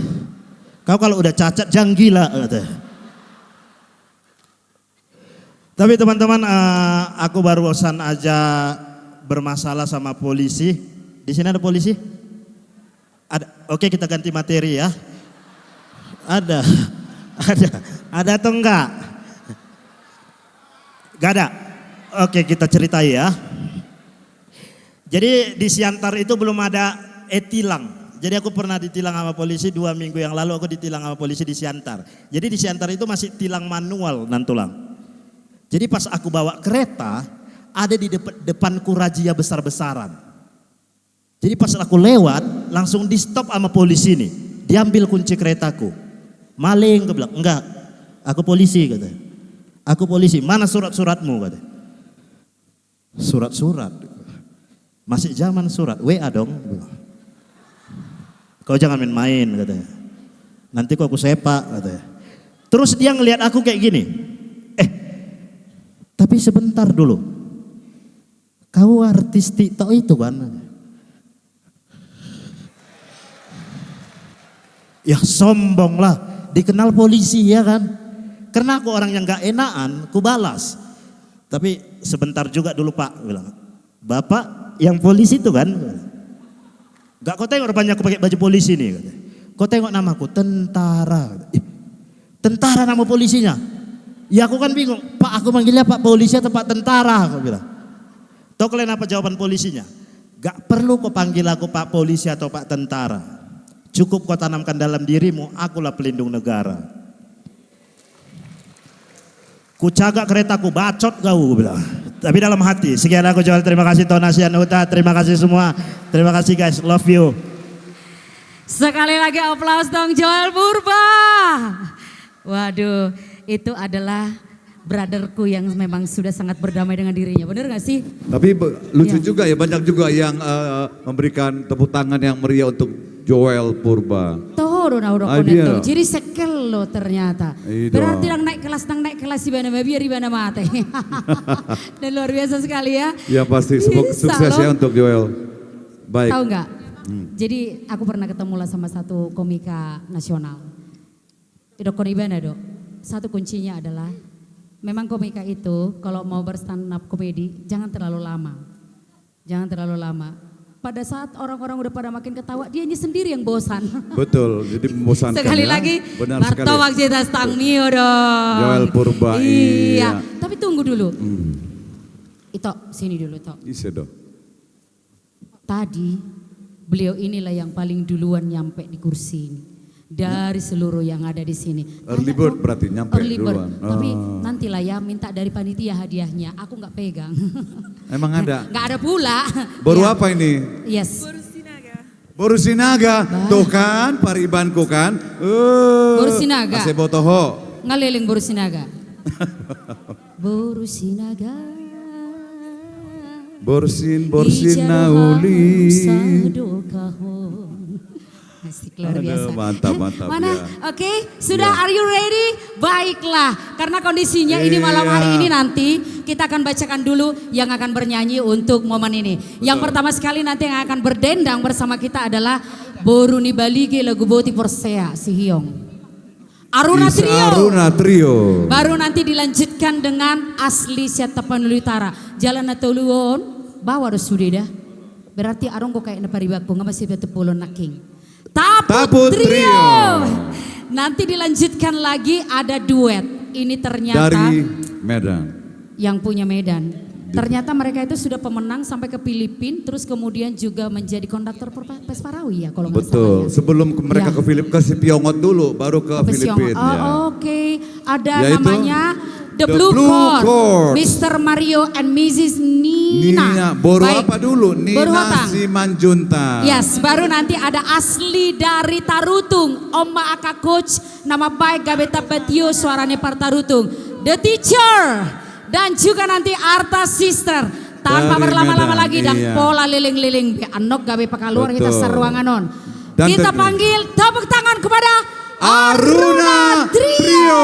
[SPEAKER 20] "Kau kalau udah cacat jangan gila," kata. Tapi teman-teman, aku barusan aja bermasalah sama polisi. Di sini ada polisi? Ada. Oke, kita ganti materi ya. Ada atau enggak? Gak ada. Oke, kita ceritai ya. Jadi di Siantar itu belum ada e-tilang. Jadi aku pernah ditilang sama polisi 2 minggu yang lalu, aku ditilang sama polisi di Siantar. Jadi di Siantar itu masih tilang manual Nantulang. Jadi pas aku bawa kereta, ada di depanku razia besar-besaran. Jadi pas aku lewat, langsung di stop sama polisi nih. Diambil kunci keretaku. "Maling," aku bilang. "Enggak, aku polisi," kata. "Aku polisi, mana surat-suratmu?" kata. "Surat-surat? Masih zaman surat, WA dong." "Kau jangan main-main," katanya. "Nanti kok aku sepak," katanya. Terus dia ngelihat aku kayak gini. Tapi sebentar dulu. Kau artis TikTok itu kan?" Ya sombong lah, dikenal polisi ya kan. Karena aku orang yang gak enakan, ku balas. Tapi sebentar juga dulu Pak, bilang. "Bapak yang polisi itu kan?" Gak kau tengok rupanya aku pakai baju polisi nih. Kata. Kau tengok namaku, tentara. Tentara nama polisinya. Ya aku kan bingung, Pak aku manggilnya Pak polisi atau Pak tentara, aku bilang. Tahu kalian apa jawaban polisinya? Gak perlu kau panggil aku Pak polisi atau Pak tentara. Cukup kau tanamkan dalam dirimu, akulah pelindung negara. Ku cagak keretaku, bacot kau, bilang. Tapi dalam hati, sekian aku Joel, terima kasih Tonasian Huta, terima kasih semua. Terima kasih guys, love you.
[SPEAKER 2] Sekali lagi aplaus dong Joel Purba. Waduh, itu adalah brotherku yang memang sudah sangat berdamai dengan dirinya, bener gak sih?
[SPEAKER 1] Tapi lucu juga ya, banyak juga yang memberikan tepuk tangan yang meriah untuk Joel Purba.
[SPEAKER 2] Tuh, udah jadi sekel lo ternyata.
[SPEAKER 1] Iya.
[SPEAKER 2] Berarti nang naik kelas di mana biar di mana mate. Dan luar biasa sekali ya.
[SPEAKER 1] Ya pasti, sukses ya untuk Joel. Baik.
[SPEAKER 2] Tahu nggak? Jadi aku pernah ketemu lah sama satu komika nasional. Dok Konibana dok. Satu kuncinya adalah memang komika itu kalau mau berstand up komedi jangan terlalu lama. Jangan terlalu lama. Pada saat orang-orang udah pada makin ketawa, dianya sendiri yang bosan.
[SPEAKER 1] Betul, jadi membosankan.
[SPEAKER 2] Sekali
[SPEAKER 1] ya.
[SPEAKER 2] lagi,
[SPEAKER 1] Benar sekali.
[SPEAKER 2] Marto Waksita Stang Mio dong.
[SPEAKER 1] Joel Purba,
[SPEAKER 2] iya. Tapi tunggu dulu. Ito, sini dulu Ito.
[SPEAKER 1] Iya dong.
[SPEAKER 2] Tadi beliau inilah yang paling duluan nyampe di kursi ini. Dari seluruh yang ada di sini.
[SPEAKER 1] Early bird berarti nyampe
[SPEAKER 2] early bird.
[SPEAKER 1] duluan.
[SPEAKER 2] Tapi nantilah ya minta dari panitia hadiahnya. Aku nggak pegang.
[SPEAKER 1] Emang ada?
[SPEAKER 2] Nggak ada pula.
[SPEAKER 1] Baru
[SPEAKER 2] Ya.
[SPEAKER 1] apa ini?
[SPEAKER 2] Yes.
[SPEAKER 1] Boru Sinaga. Tuh kan paribanku kan.
[SPEAKER 2] Boru Sinaga.
[SPEAKER 1] Ase botoho.
[SPEAKER 2] Ngeliling Boru Sinaga. Boru Sinaga.
[SPEAKER 1] Borsin nauli.
[SPEAKER 2] Asik luar biasa.
[SPEAKER 1] Aduh, mantap
[SPEAKER 2] Mana?
[SPEAKER 1] ya.
[SPEAKER 2] Oke, sudah are you ready? Baiklah, karena kondisinya ini malam hari ini nanti kita akan bacakan dulu yang akan bernyanyi untuk momen ini. Yang pertama sekali nanti yang akan berdendang bersama kita adalah Boru Nibalige lagu Boti Porsea si Hiong. Aruna Trio. Baru nanti dilanjutkan dengan Asli Siatapan Utara. Jalan Natuluon, bawa sudah dah. Berarti arong kok kayak neparibaku nggak masih betepulon naking. Tapu Trio. Nanti dilanjutkan lagi ada duet. Ini ternyata
[SPEAKER 1] dari Medan.
[SPEAKER 2] Yang punya Medan. Ternyata mereka itu sudah pemenang sampai ke Filipina, terus kemudian juga menjadi konduktor Pesparawi ya kalau nggak salah.
[SPEAKER 1] Betul.
[SPEAKER 2] Ya.
[SPEAKER 1] Sebelum mereka ke Filipina, ke Sipiongot dulu, baru ke Filipina.
[SPEAKER 2] Oh,
[SPEAKER 1] ya.
[SPEAKER 2] Oke. Ada
[SPEAKER 1] Yaitu
[SPEAKER 2] namanya The Blue Chord. Mr. Mario and Mrs. Nina.
[SPEAKER 1] Baru
[SPEAKER 2] Baik.
[SPEAKER 1] apa dulu?
[SPEAKER 2] Baru
[SPEAKER 1] Nina
[SPEAKER 2] Hotang.
[SPEAKER 1] Simanjuntak.
[SPEAKER 2] Yes, baru nanti ada Asli dari Tarutung. Oma Aka Coach, nama baik Gabeta Petio, suaranya Partarutung. The Teacher. Dan juga nanti Arta Sister. Tanpa
[SPEAKER 1] Dari
[SPEAKER 2] berlama-lama
[SPEAKER 1] Medan,
[SPEAKER 2] lagi dan
[SPEAKER 1] iya.
[SPEAKER 2] pola liling-liling. Anok gabe pakaluar kita
[SPEAKER 1] Betul.
[SPEAKER 2] seruangan on.
[SPEAKER 1] Dan
[SPEAKER 2] Kita panggil tepuk tangan kepada
[SPEAKER 1] Aruna Trio.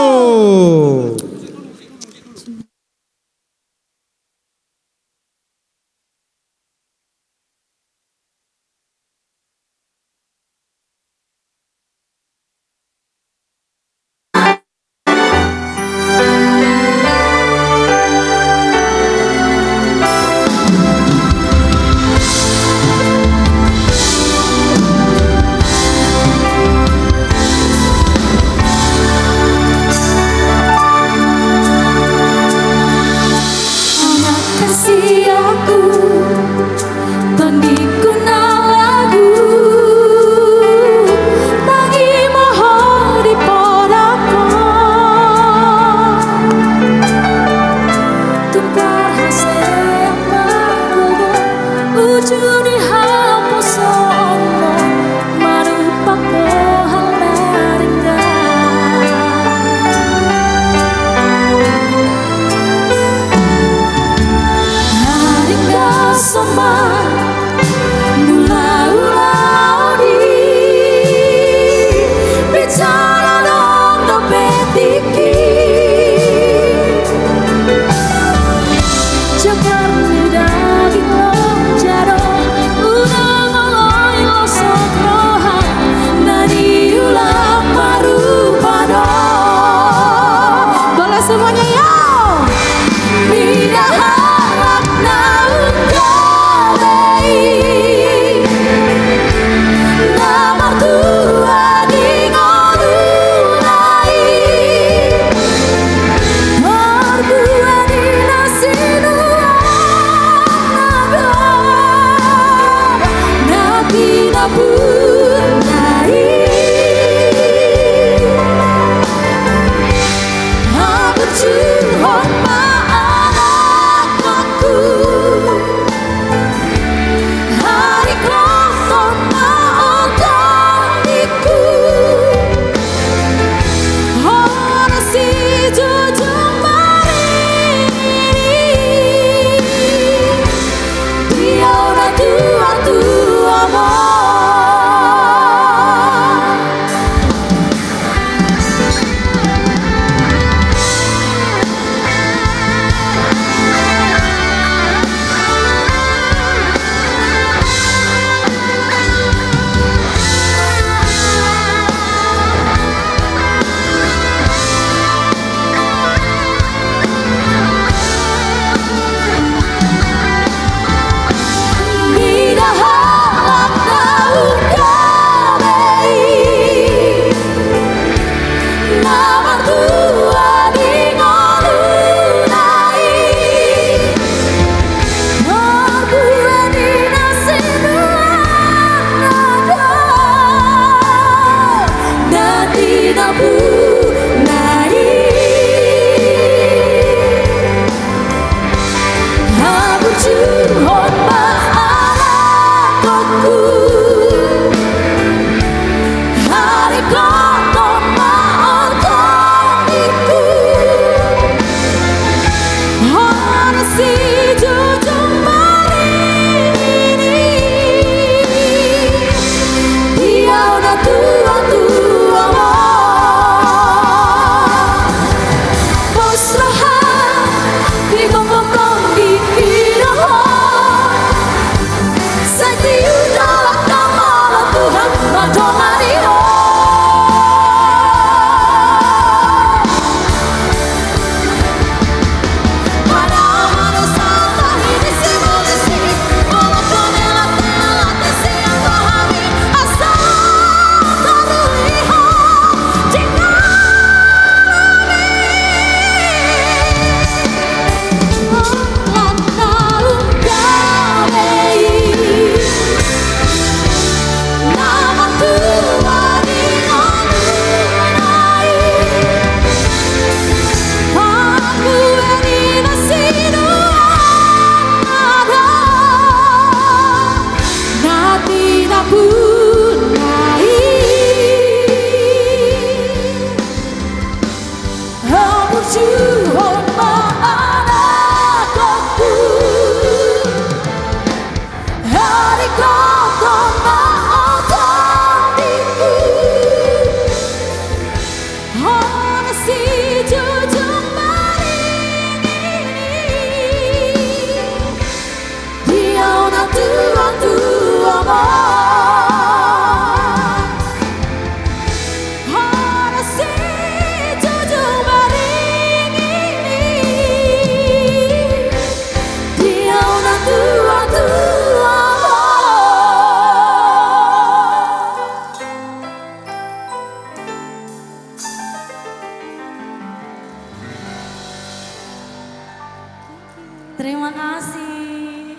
[SPEAKER 17] Semuanya yo. Tidak harap naun gabe
[SPEAKER 12] Terima kasih.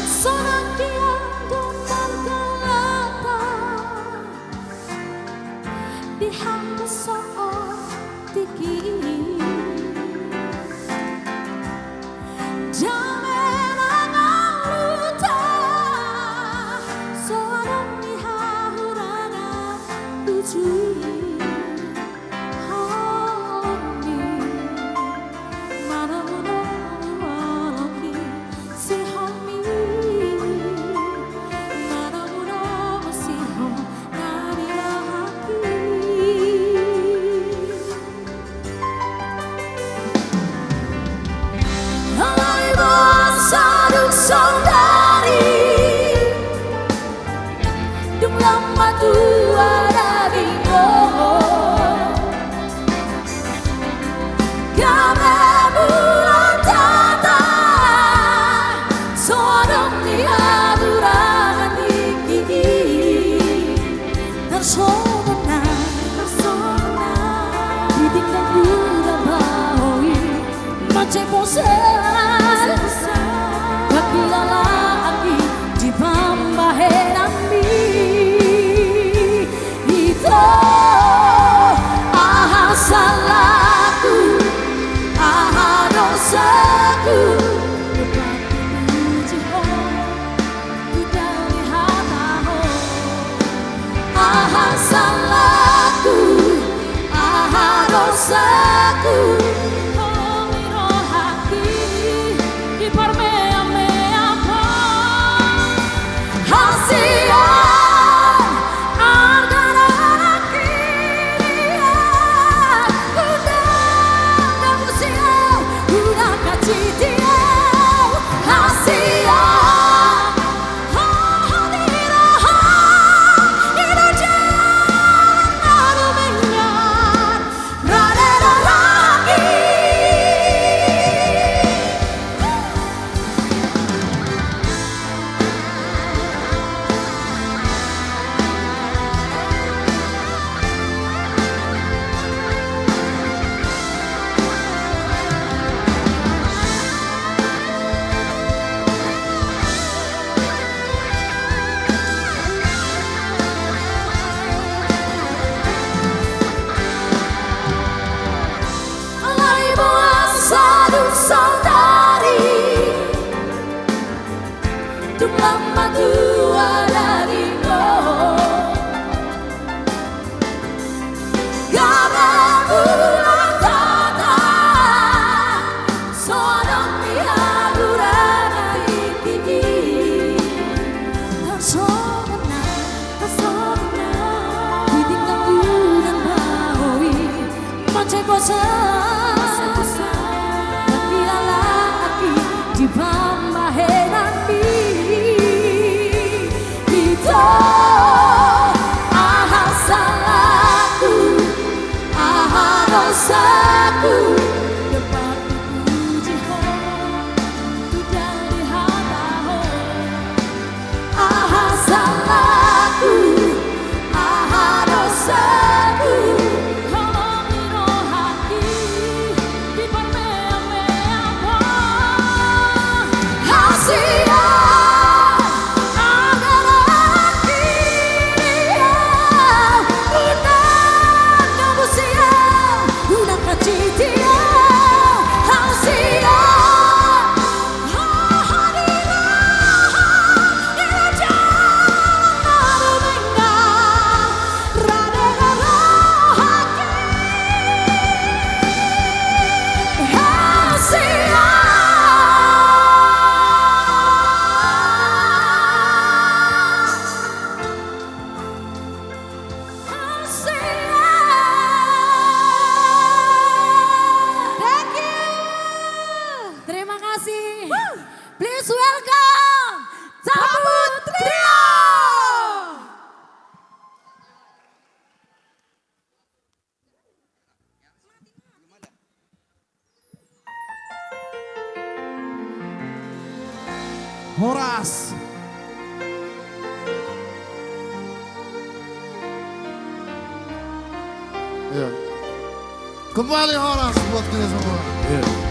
[SPEAKER 17] Seorang diam dengan gelata di hamba soal tinggi. Jangan luta seorang dihahurana tujuh.
[SPEAKER 21] Horas.
[SPEAKER 14] Ya. Kembali Horas buat kita semua.
[SPEAKER 21] Ya.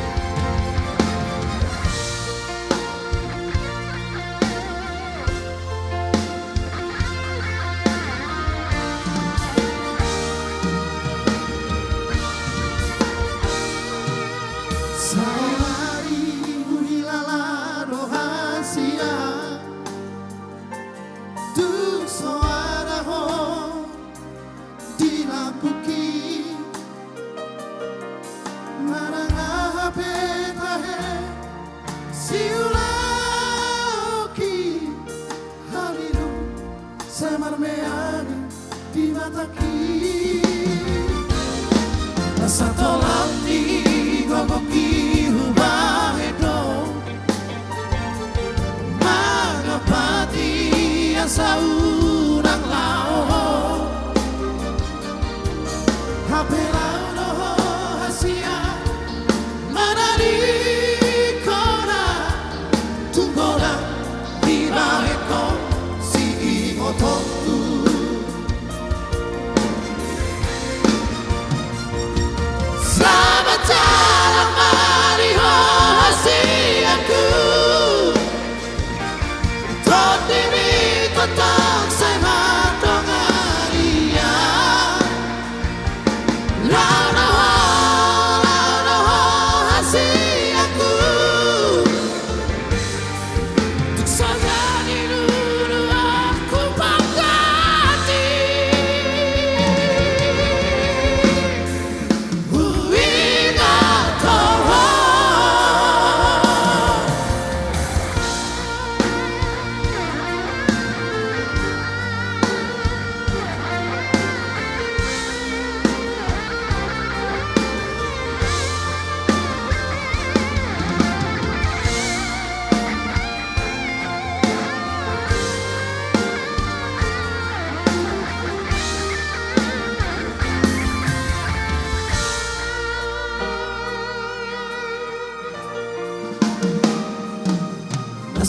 [SPEAKER 17] Manani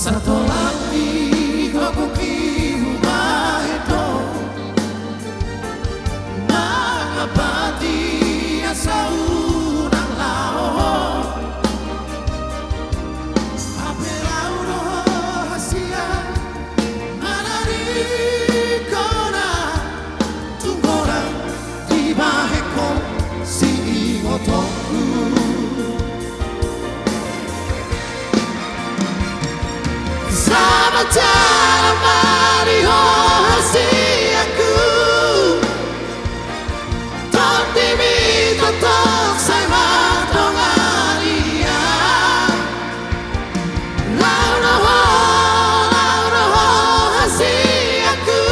[SPEAKER 17] Satolangi hokuki hubaeto Nangapati asaunang lao Apelau roho hasia Manarikona Tunggora di baheko si ingotoku Selamat jalan mariho hasiaku Tantimi totok saya dongaria Lauroho hasiaku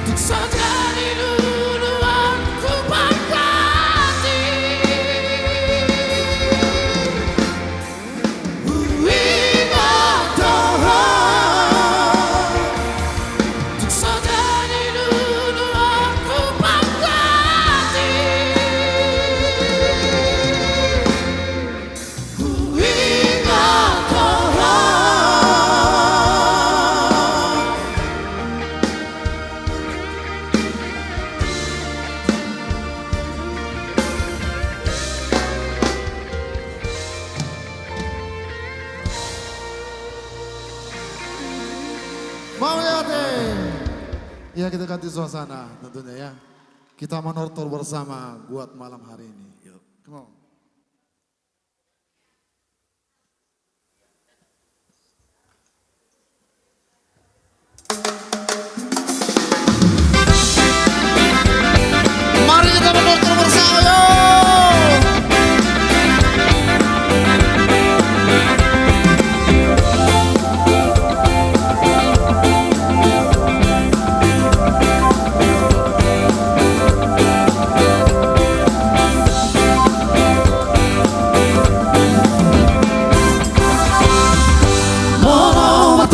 [SPEAKER 17] Tuk saja di duluan ku pangkati
[SPEAKER 14] Mau ya deh. Ya kita ganti suasana tentunya ya. Kita menortor bersama buat malam hari ini. Yuk, come on. Mari kita menortor bersama yuk.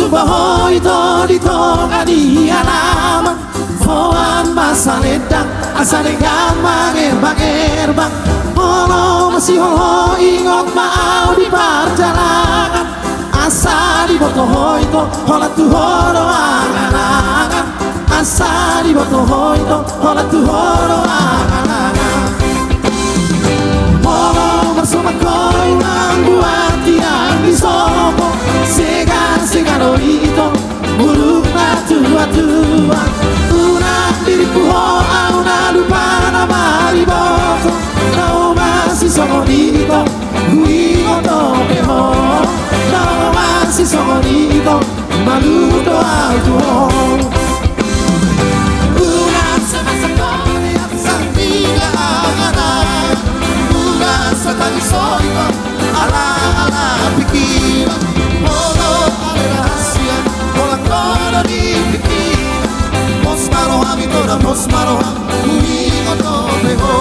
[SPEAKER 17] Bahoy to di tonga di halaman Foan masa ledang asal gamang erbang Holo masih holo ingot mau di perjalanan Asa di boto hoy to hola tu holo angan-angan Asa di boto hoy to hola tu holo angan-angan Holo bersama koi nang buat yang disopo Segan orito buruk na tua Una diriku hoa una lupa nama riboto No masih songonito Guingo tope ho No masih songonito Malu doa tuho Una semasa koni atas tiga angan Una setani soito ala pikiran Kola dipikir Pos maroham itoda pos maroham Kuingo topeho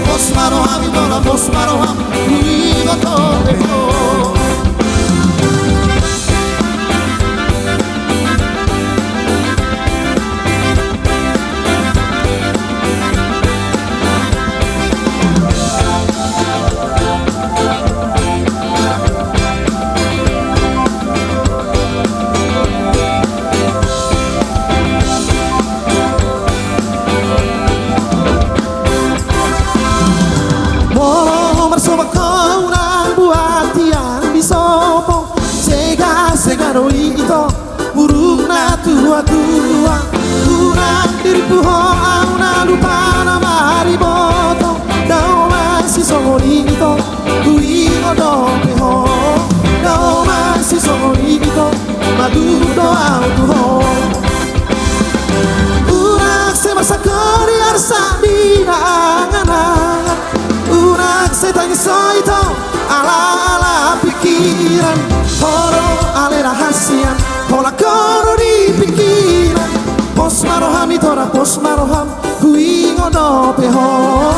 [SPEAKER 17] Pos maroham itoda pos maroham Kuingo topeho Ito buruk na tua Kurang diriku hoa una lupa nama riboto Dau masih songonito Kuingo dope ho Dau masih songonito Madu doa tuho Unak semasa kori arsa dina angan-angan Unak setanya soito ala pikiran Horo ale rahasia Pola koro di pikiran Pos maroham itora pos maroham Kuingo dope ho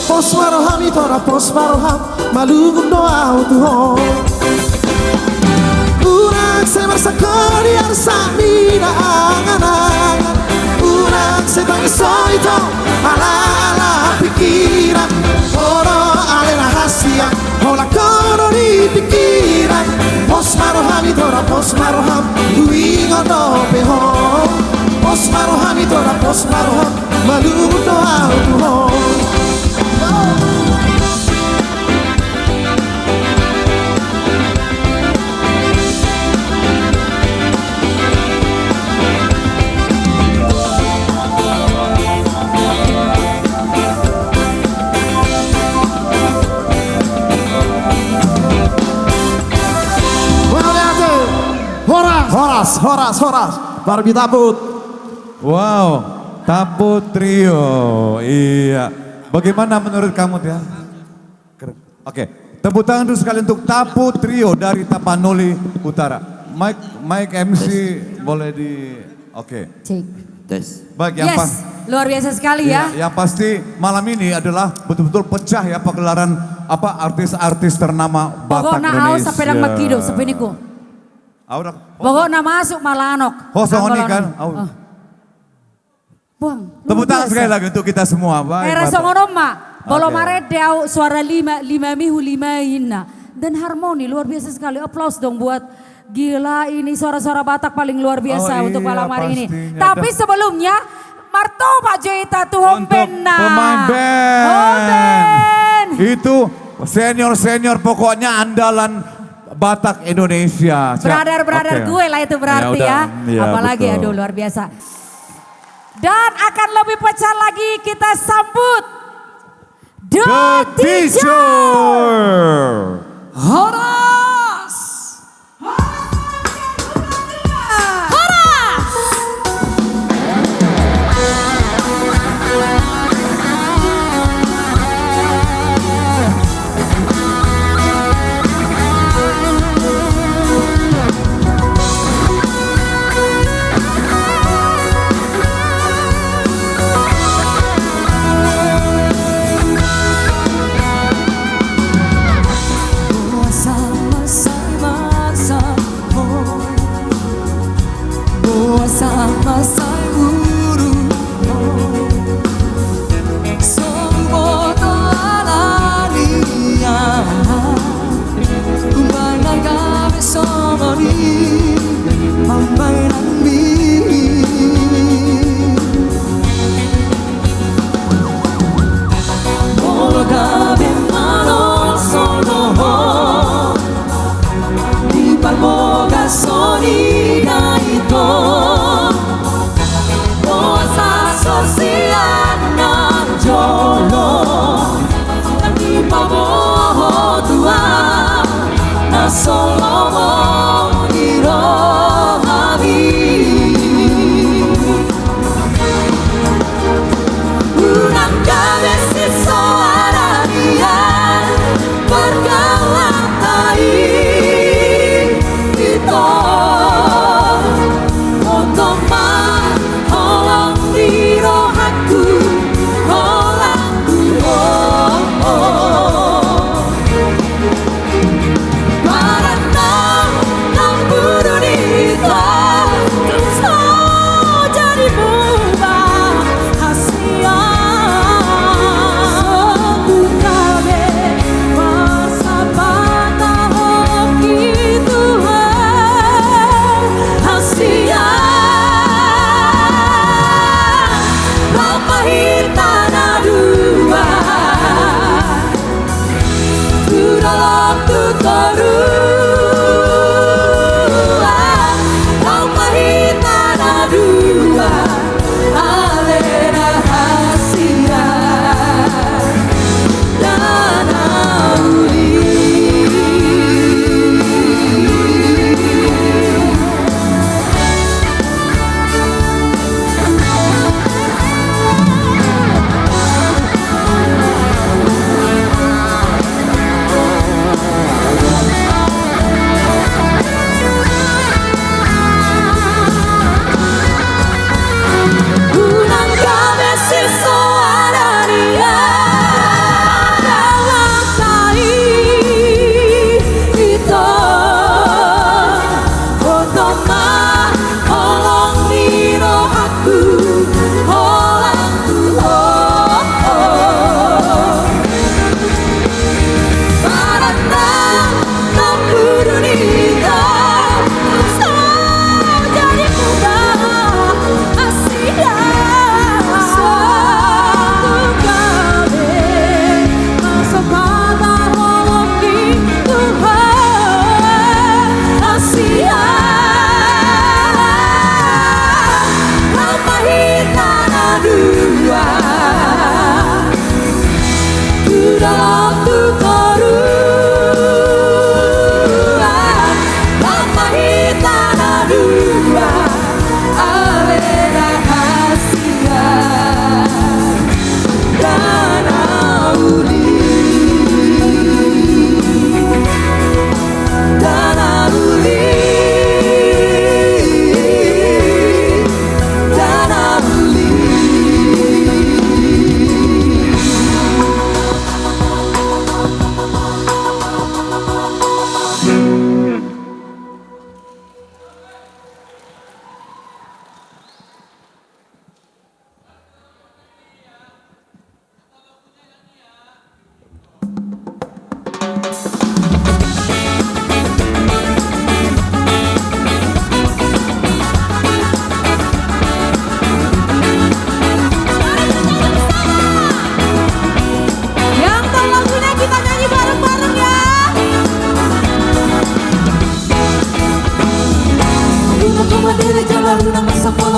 [SPEAKER 17] Pos maroham itora pos maroham Malugum doa tuho Unak semasa kori arsa dina angan-angan Unak setanya soito ala pikiran Horo ale rahasia Pola koro di pikiran Horas. Barbie Taput.
[SPEAKER 1] Wow, Taput Trio. Iya. Bagaimana menurut kamu dia? Keren. Oke, tepuk tangan dulu sekali untuk Taput Trio dari Tapanuli Utara. Mike MC boleh di... Oke. Baik, yang pas.
[SPEAKER 2] Luar biasa sekali ya.
[SPEAKER 1] Yang pasti malam ini adalah betul-betul pecah ya pagelaran artis-artis ternama Batak
[SPEAKER 2] Pokoknya
[SPEAKER 1] Indonesia.
[SPEAKER 2] au sapedang makido sapeniku. Pokoknya masuk malanok.
[SPEAKER 1] Hosong ini kan.
[SPEAKER 2] Buang.
[SPEAKER 1] Tepuk tangan sekali lagi untuk kita semua. Baik,
[SPEAKER 2] Era
[SPEAKER 1] Batak.
[SPEAKER 2] songono mak. Bolo maredau suara lima mihu lima ina. Dan harmoni luar biasa sekali. Aplaus dong buat gila ini suara-suara Batak paling luar biasa untuk malam hari ini. Tapi sebelumnya Marto Pak Joita tuh hompenna.
[SPEAKER 1] Pemain band. Itu senior pokoknya andalan Batak Indonesia.
[SPEAKER 2] Brother gue lah itu berarti ya. Apalagi
[SPEAKER 1] betul.
[SPEAKER 2] aduh luar biasa. Dan akan lebih pecah lagi kita sambut The Teacher. Horas.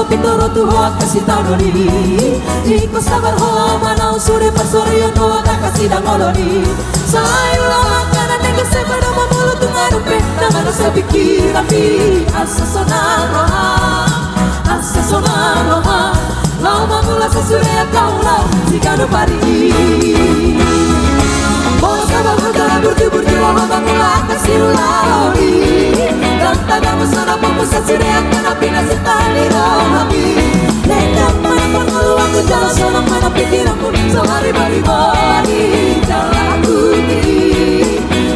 [SPEAKER 17] pitoro tuho kasih tahu ni. Iko sabar ho manau suri persorio no kasih dangoloni. Sayulah makanan yang kesempatan memulut tungarupe. Namanya sepikir tapi asa sonaro. Asa sonaro. Lau mamula sesuai kau lau jika no pari. Mau sabar berjalan burju lau mamula kasih ulauri. Dan tagamu sana pemusat sudah akan pindah setali rohabi. Lendang mana pengeluh aku jalan sana mana pikiranku. Sehari-hari bari jalan aku ni.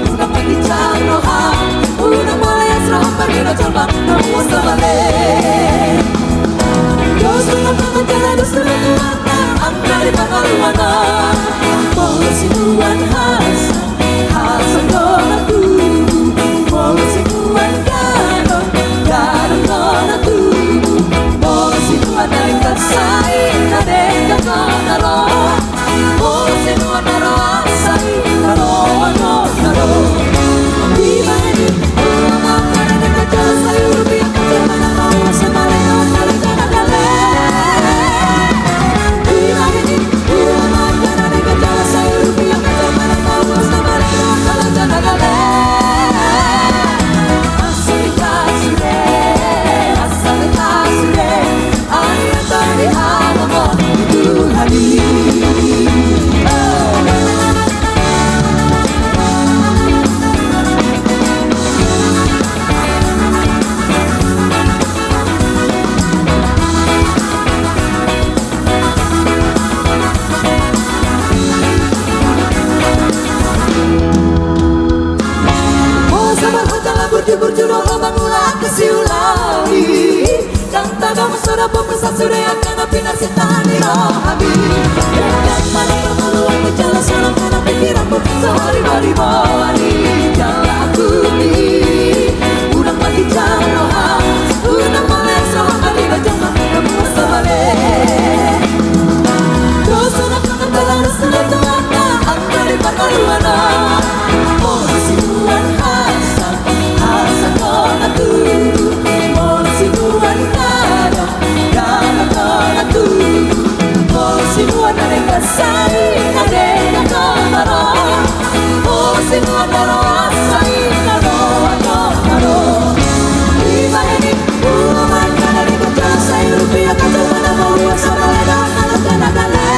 [SPEAKER 17] Udah pagi caroha, udah mulai asrah pergi no coba kamu sabale. Dos sudah pengejalan dos sudah tuana, angkari pengaluana. Polusi tuan Hasan donaku. Polusi tuan Garo donatu. Polusi tuan dari kasai nade kanaro. Polusi tuan naro asai naro. Di mana ni ulama mana dekat jalan sayur biar kerja mana mau semale nale jangan. Di mana ni ulama mana dekat jalan sayur biar kerja mana mau semale nale jangan. Berjudul bangulah kesiulawi. Dan tagamu sudah pemesan sudah akan pindah setani rohabi. Dan mana permaluan berjalan sana mana pikiranmu. Sehari-hari bawani jalan aku ni. Udah pagi caroha, udah mulai sohkan di gajah kamu sabale. Terus sudah pernah telan sudah tuana, angkari permaluana. Polusi tuan Hasan donatu. Polusi tuan Garo donatu. Polusi tuan dari kasai nade kanaro. Polusi tuan naro asai naro. Di mana ni ulama mana di kerja saya rupiah kacau mana mau sabale dan nale.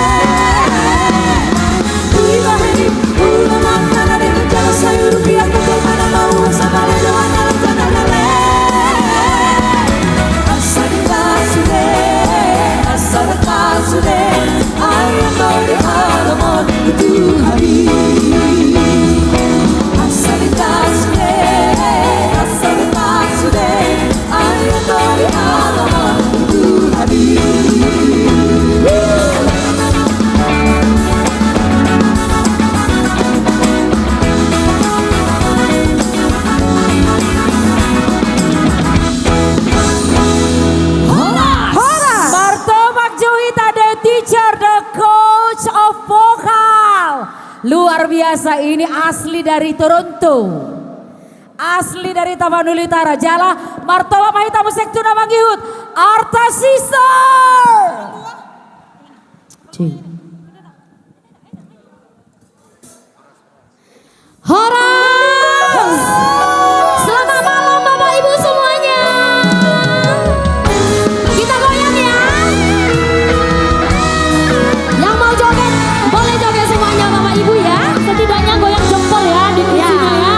[SPEAKER 17] Di mana ni ulama mana di kerja saya rupiah kacau mana mau sabale dan nale. Asal kasude, ayam dari alamon itu hari. Asal kasude, ayam dari alamon itu hari.
[SPEAKER 2] Luar biasa, ini asli dari Toronto. Asli dari Tapanuli Utara. Jala Martoba Mahita Musik Tuna Manggihut. Arta Sister. Horas. Selamat malam Bapak Ibu semuanya. Kita goyang ya. Yang mau joget boleh joget semuanya Bapak Ibu ya. Setidaknya goyang jempol ya di kursinya ya.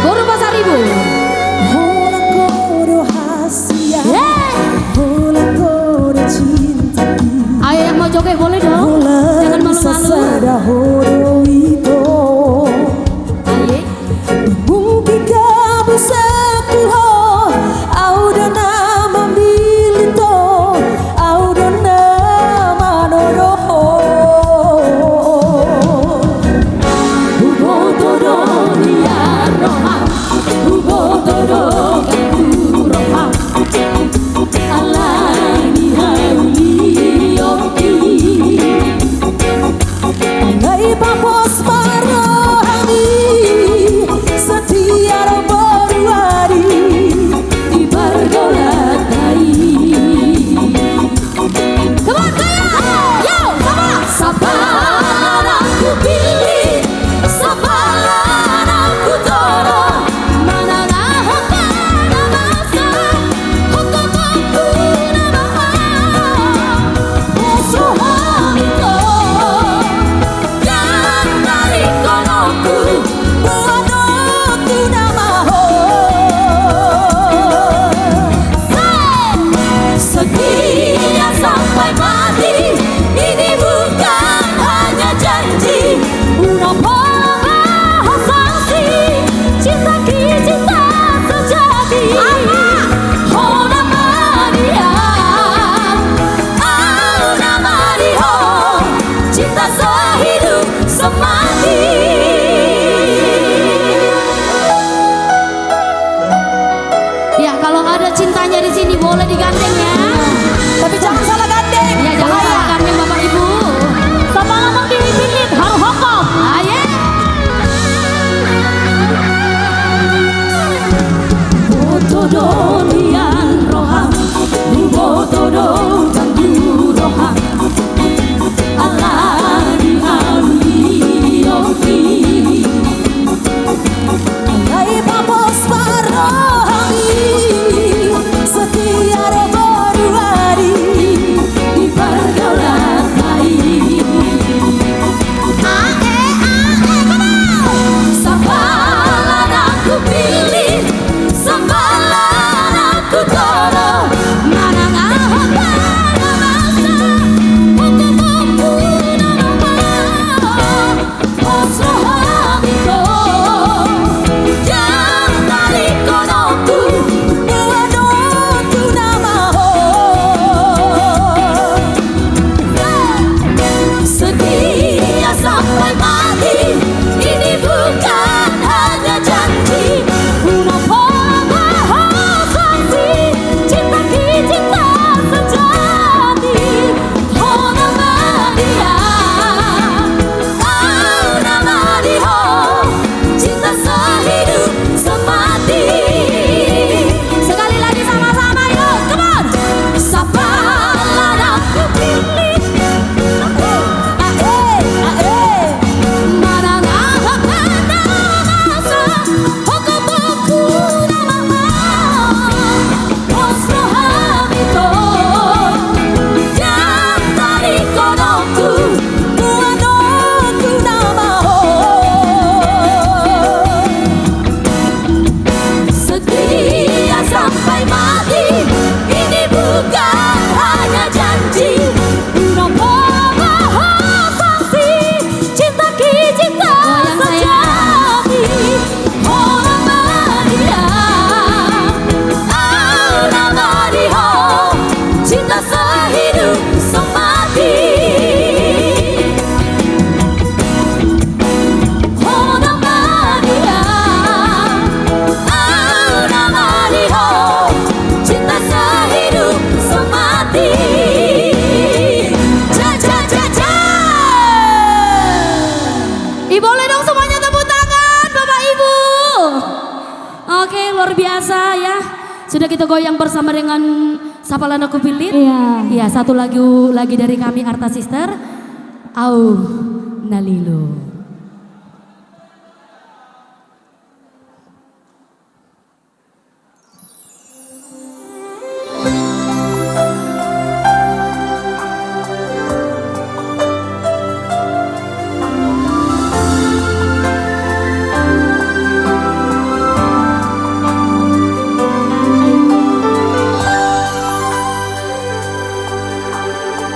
[SPEAKER 2] Guru Pasar Ibu. Ayo yang mau joget boleh dong.
[SPEAKER 11] Ya, kalau ada cintanya di sini boleh digandeng ya.
[SPEAKER 17] Tapi jangan salah gandeng.
[SPEAKER 11] Ya, jangan salah gandeng Bapak Ibu. Sama lama dipilih haru hukum. Ayo. Todorian roham, todor tanggu roham. Alari yogi.
[SPEAKER 17] Alai papos parohami, setia baru hari
[SPEAKER 11] di pergaulan lain. Sambalan aku pilih, sambalan aku tolong. Manang ahok masa, hukum-hukum nama Osrohamiko. Yang tali konoku,
[SPEAKER 17] Nuanoku namaho.
[SPEAKER 11] setia sampai mati. Ini bukan hanya janji. Una pola sanksi, cinta cinta sejati. Oh nama dia, oh nama dia, cinta sehidup semati. Sekali lagi sama-sama yuk, come on. Sambalan aku pilih. Manang ahok masa, hukum-hukum nama Osrohamiko. Yang tadi konoku,
[SPEAKER 17] Nuanoku namaho.
[SPEAKER 11] setia sampai mati. Ini bukan hanya janji. Una pola sanksi, cinta cinta sejati. Oh nama dia, oh nama dia, cinta sehidup semati. Oh nama dia, oh nama dia, cinta sehidup semati. Ja ja ja ja. Boleh dong semuanya tepuk tangan Bapak Ibu. Oke, luar biasa ya. Sudah kita goyang bersama dengan Sapalan Aku Pilih. Iya, satu lagu lagi dari kami Arta Sister. Au Nalilo.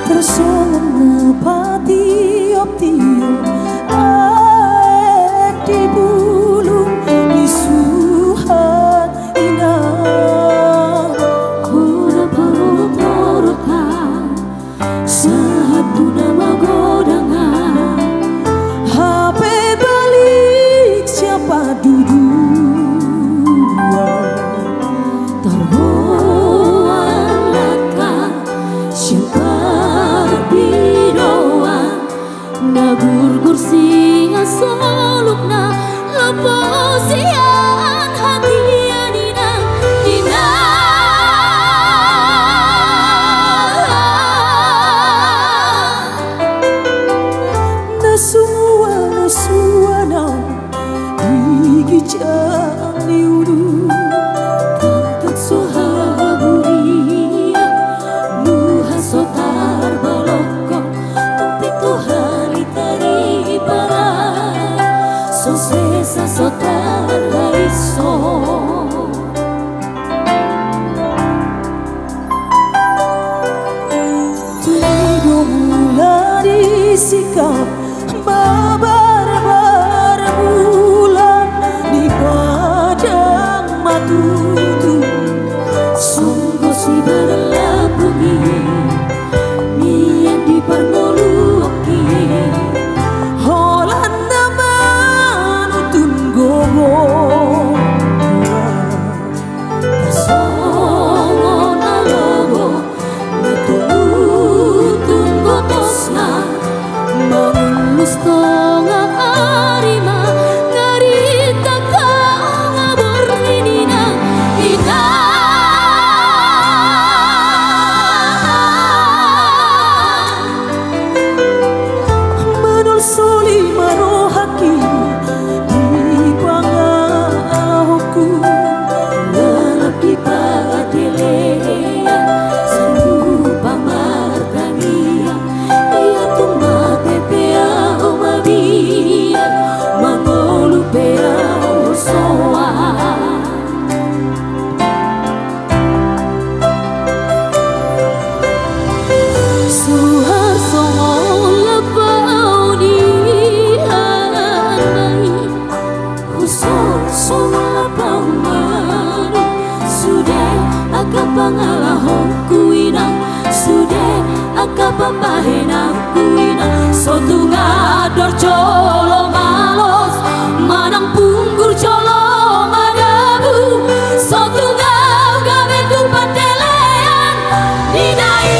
[SPEAKER 17] Tersungan nepati optio aek di bulu isuhan indah.
[SPEAKER 11] Kuda perut-perutkan satu nama godangan.
[SPEAKER 17] HP balik siapa duduk
[SPEAKER 11] Terbuang laka siapa bidoa. Nagur-gur sia solukna leposian hati dina dina.
[SPEAKER 17] Nasuana Igi jang liuru
[SPEAKER 11] Tantak sohaburia Luha sotar balokon Tumpik Tuhan itari barai Sosesa sotar laiso.
[SPEAKER 17] Tuido mula disikap babar-bar bulan di padang matutu.
[SPEAKER 11] Sungguh si berlabuhi Nian di parnoluki
[SPEAKER 17] Holanda
[SPEAKER 11] pemahena kuina sotu ngador colo malos manang punggur colo madabu sotu ngau gawe tu patelean didai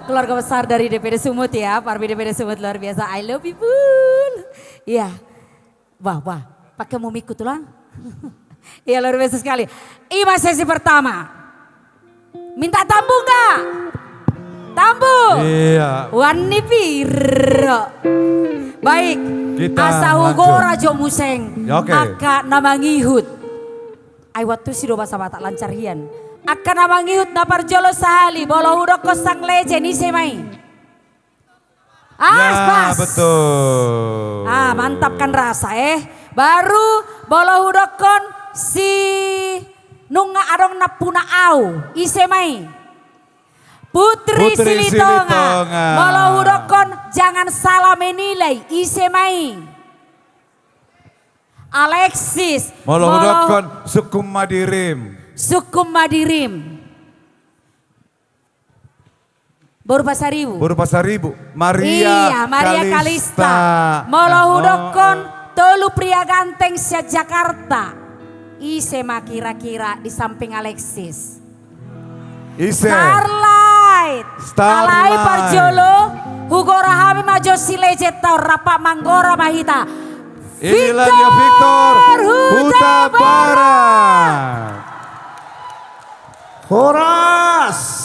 [SPEAKER 11] keluarga besar dari DPD Sumut ya, Parbi DPD Sumut luar biasa. I love you Bun. Iya, wah, pakai mau mikut tulang. Iya luar biasa sekali. Ima sesi pertama, minta tambu nggak? Tambu.
[SPEAKER 1] Iya.
[SPEAKER 11] Wani piro. Baik.
[SPEAKER 1] Kita
[SPEAKER 11] asa hugo rajo museng.
[SPEAKER 1] Ya, oke.
[SPEAKER 11] Aka nama ngihut. Ay waktu si doba sama tak lancar hian. Akan nama ngihut napar jolo sahali bolo hudok kosang leje ni semai.
[SPEAKER 1] Ya betul.
[SPEAKER 11] Mantap kan rasa Baru bolo hudok kon si nunga adong napuna au isemai. Putri Silitonga. Bolo hudok kon jangan salah menilai isemai. Alexis.
[SPEAKER 1] Bolo hudok kon Sukum Madirim.
[SPEAKER 11] Sukum Madirim. Boru Pasaribu.
[SPEAKER 1] Boru Pasaribu. Maria
[SPEAKER 11] Kalista. Molo hudokon tolu pria ganteng se Jakarta. Isema kira-kira di samping Alexis. Starlight. Alai Parjolo. Hugo Rahami Majo Sileje Tau Rapak Manggora Mahita.
[SPEAKER 1] Inilah dia Victor Huta Barat.
[SPEAKER 17] Horas.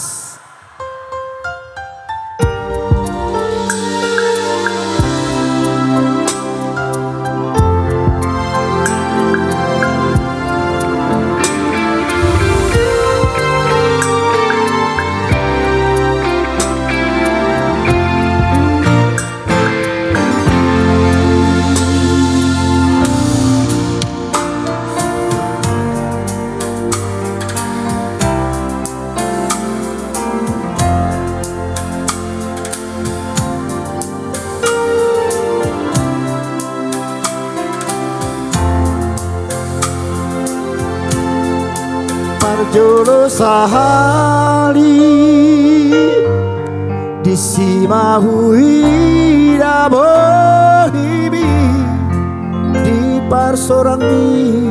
[SPEAKER 17] Parjolo sahali disimahui dabohibi di parsorangi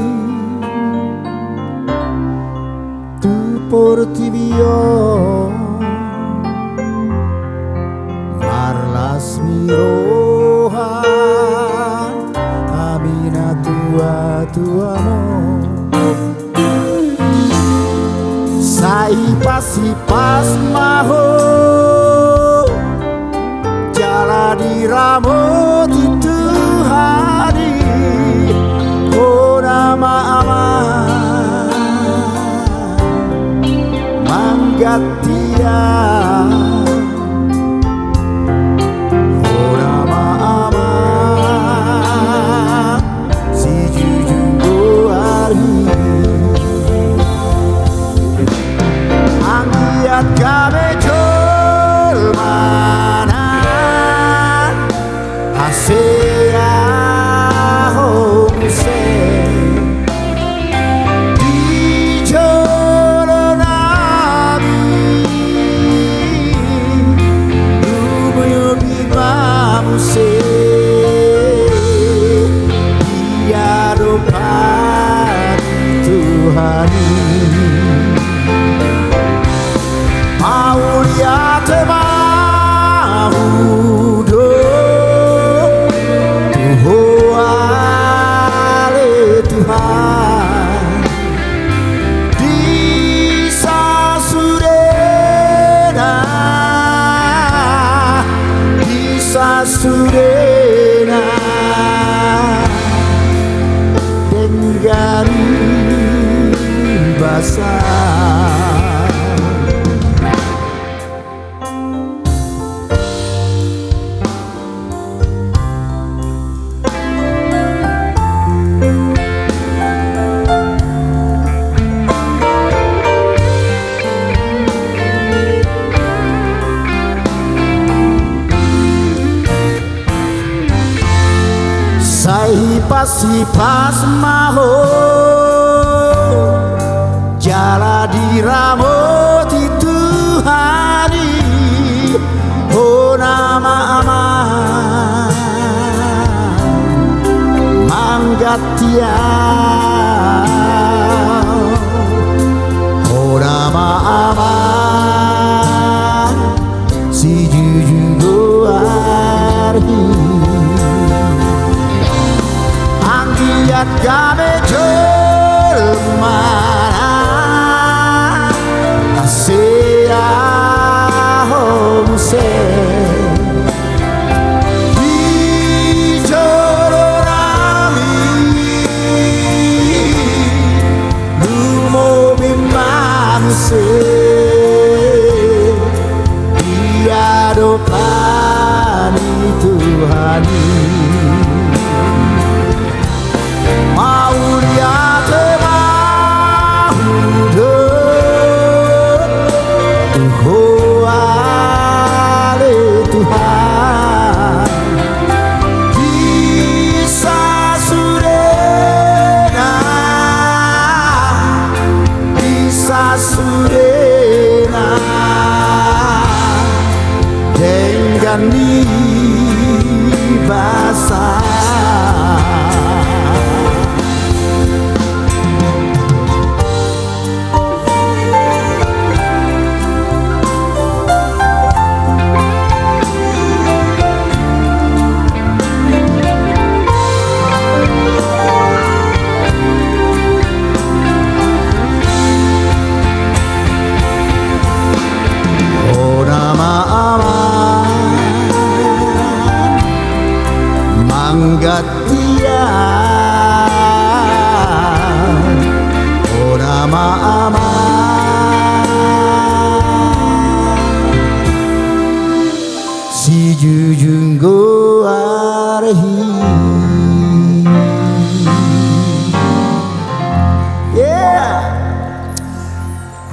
[SPEAKER 17] tu portivio marlas mirohan amina tua-tuamo Saipas maho jala di ramo itu hari oh nama aman manggatia oh nama aman si jujung hari Anggiat kami mana Hasea homse Di jolo nabi dopan Tuhan mau lihat mau do ale Tuhan di Sasurena dengan basah. Hipas maho jala diramot itu hari oh nama manggatia oh nama si jujugo arhi Anggiat gabe jelmana Asea homse Di jororami Lumo bimangse Dia dopani Tuhani mau lihat ale Tuhan di Sasurena dengan basah. Manggatia oh nama si jujunggo arhi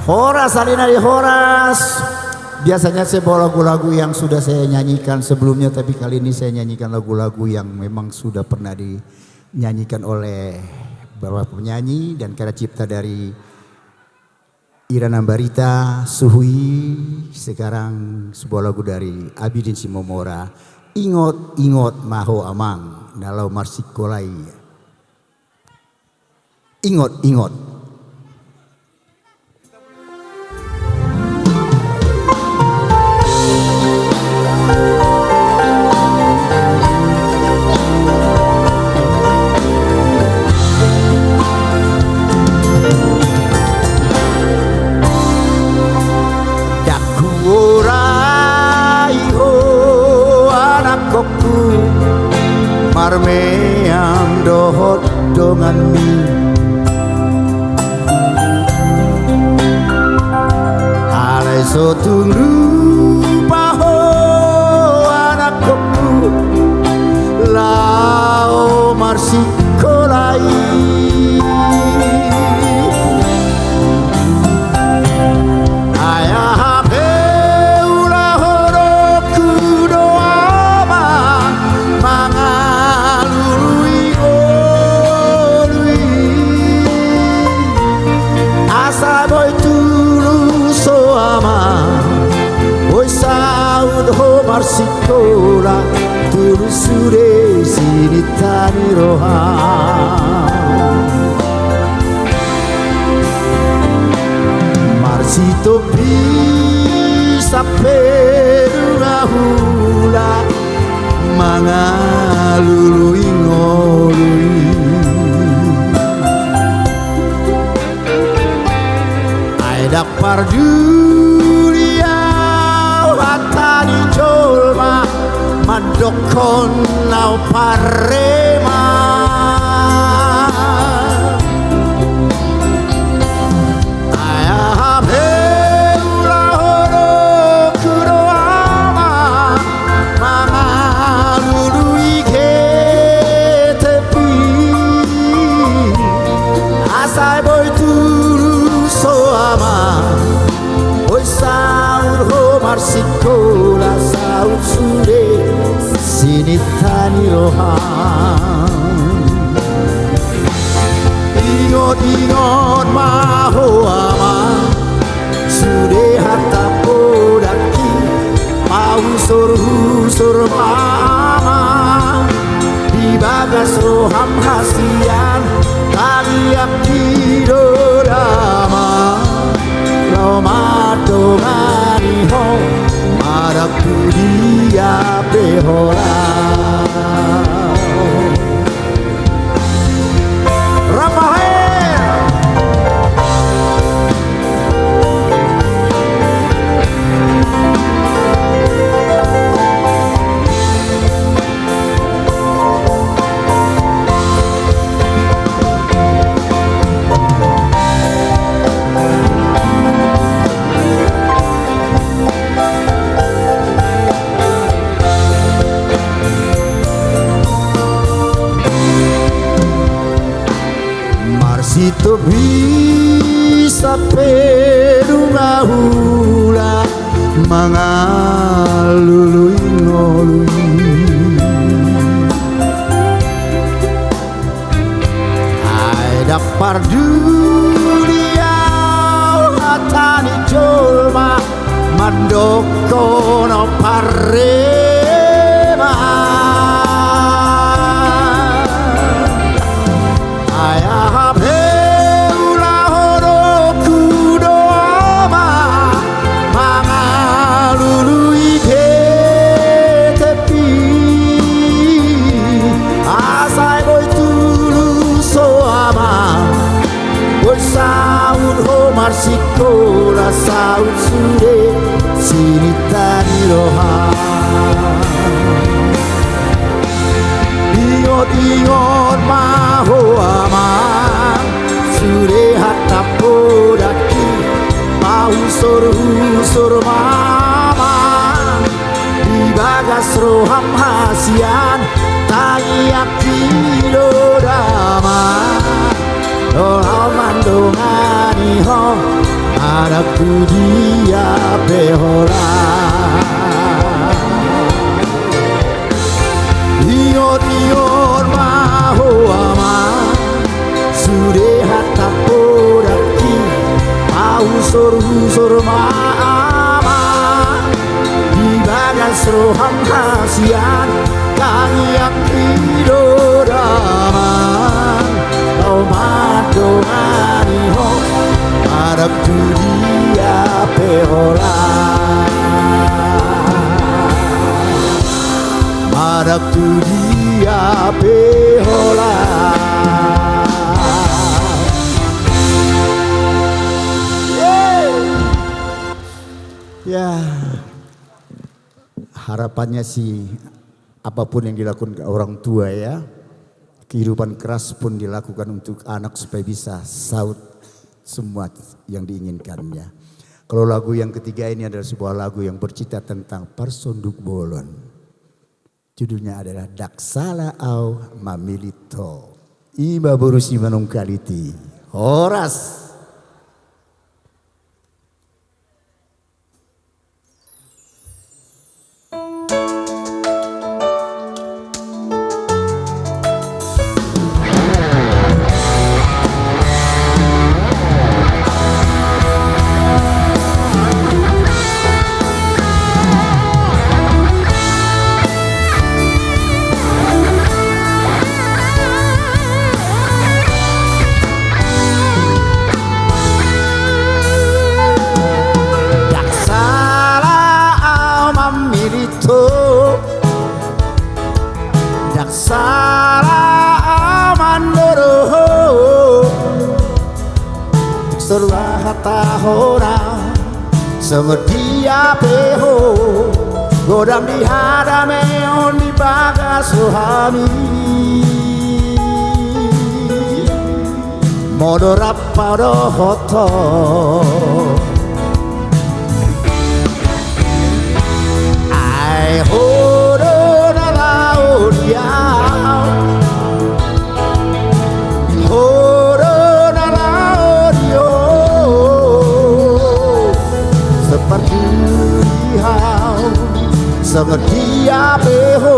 [SPEAKER 17] Horas Alina di Horas. Biasanya saya bawa lagu-lagu yang sudah saya nyanyikan sebelumnya, tapi kali ini saya nyanyikan lagu-lagu yang memang sudah pernah dinyanyikan oleh beberapa penyanyi dan karya cipta dari Irana Barita, Suhui. Sekarang sebuah lagu dari Abidin Simomora, Ingot Maho Amang, Nalau Marsikolai. Ingot. Marmeang dohot dongan mi alai sotung rupa ho anak koku lao marsikolai ayah beula horoku doama mangalului olui asa boy tulu soama boy saud ho marsikola tulu sure sini tani roha sapeduna hula mangalului ngolui Aida pardulia watani jolma mandokon nau parema Sikola saut sude sini tani rohan ingot mahoama sude harta podaki mau sur mama di bagas roham hasian kaliak kidorama Romadongani ho Maraku dia behora Rafael Marsito bisa pedunga hula mangalului ngolui Aida pardulia hatani jolma mandokono parema Sikola saut sude sini tani rohan Ingot mahoama sude hatta podaki mau sur mama di bagas roham hasian tayak kilodama Mandongani ho Anakku dia behora Iot mahoama Sude hatta podaki Mau sur mama Di bagas roham hasian Kangiak idorama Madongani ho Arab dunia pehola Arab dunia pehola Ya harapannya sih apapun yang dilakukan orang tua ya kehidupan keras pun dilakukan untuk anak supaya bisa saut semua yang diinginkannya. Kalau lagu yang ketiga ini adalah sebuah lagu yang bercerita tentang Parsonduk Bolon. Judulnya adalah Daksala au Mamilito. Iba berusi manungkaliti. Horas. hata hora semedia peho godam di hadame on di bagas suhami modorap pada hoto ai hodo na laudia hodo na laudio seperti hau semedia beho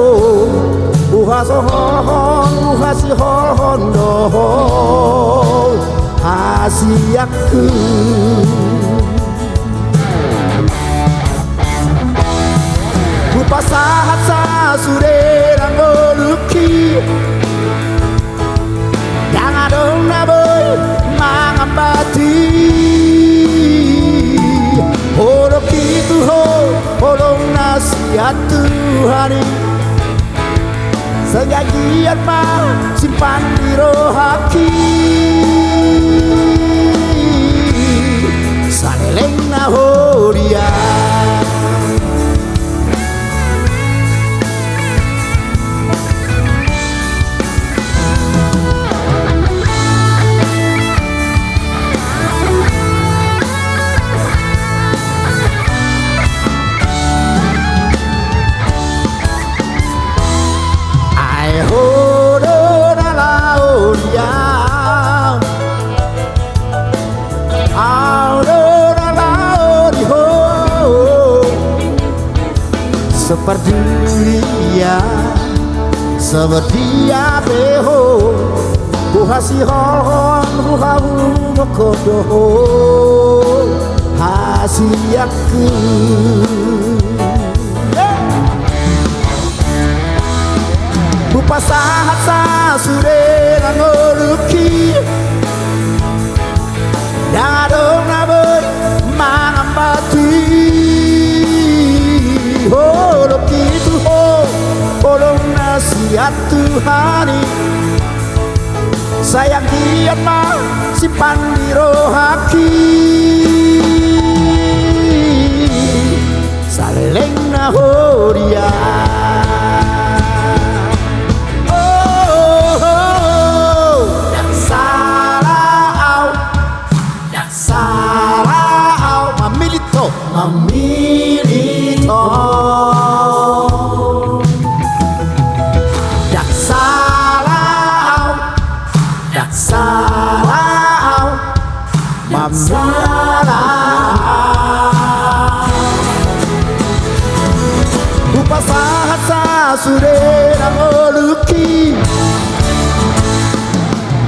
[SPEAKER 17] uha si hon doho hasiaku kupasahat sa surerang oluki yang adong na boy mangambati holo kitu ho holong nasihat Tuhani sejajian mah simpan di rohaki saleleng na hodia seperti dia seperti beho kuhasi hon kuhawu mokodoho hasiaku kupasahat sa surera ngoluki dadong na boy mangambati holo kitu ho holong nasihat Tuhani sayang dia mah simpan di rohaki saleleng na hodia dak salah mamilito kupasahat sa surera ngoluki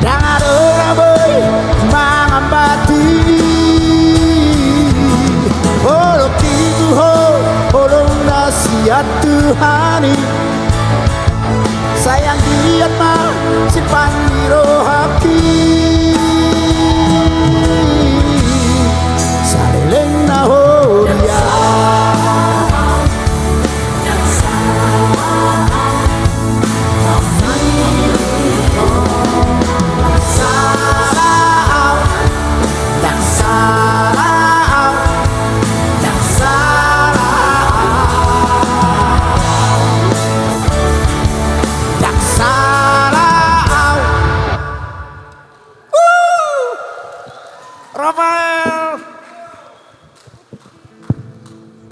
[SPEAKER 17] dan adora boy mangambati holo kitu ho holong nasihat Tuhani sayang dia mah simpan di rohaki saleleng na hodia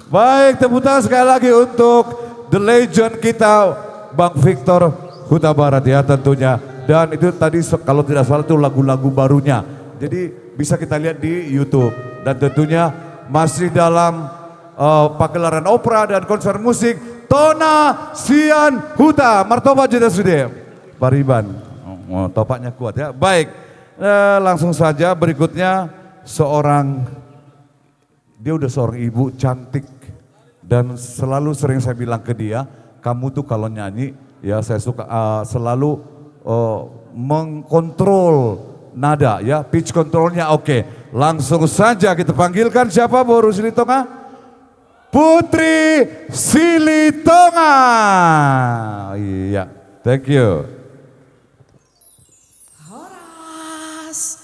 [SPEAKER 1] Baik, tepuk tangan sekali lagi untuk the legend kita Bang Victor Huta Barat ya tentunya. Dan itu tadi kalau tidak salah itu lagu-lagu barunya. Jadi bisa kita lihat di YouTube. Dan tentunya masih dalam pagelaran opera dan konser musik Tona Sian Huta. Martoba Jeda Sude. Pariban. Oh, topaknya kuat ya. Baik, langsung saja berikutnya dia udah seorang ibu cantik. Dan selalu sering saya bilang ke dia, kamu tuh kalau nyanyi, ya saya suka selalu mengkontrol nada ya, pitch controlnya oke. Langsung saja kita panggilkan siapa Boru Silitonga? Putri Silitonga. Iya, thank you.
[SPEAKER 17] Horas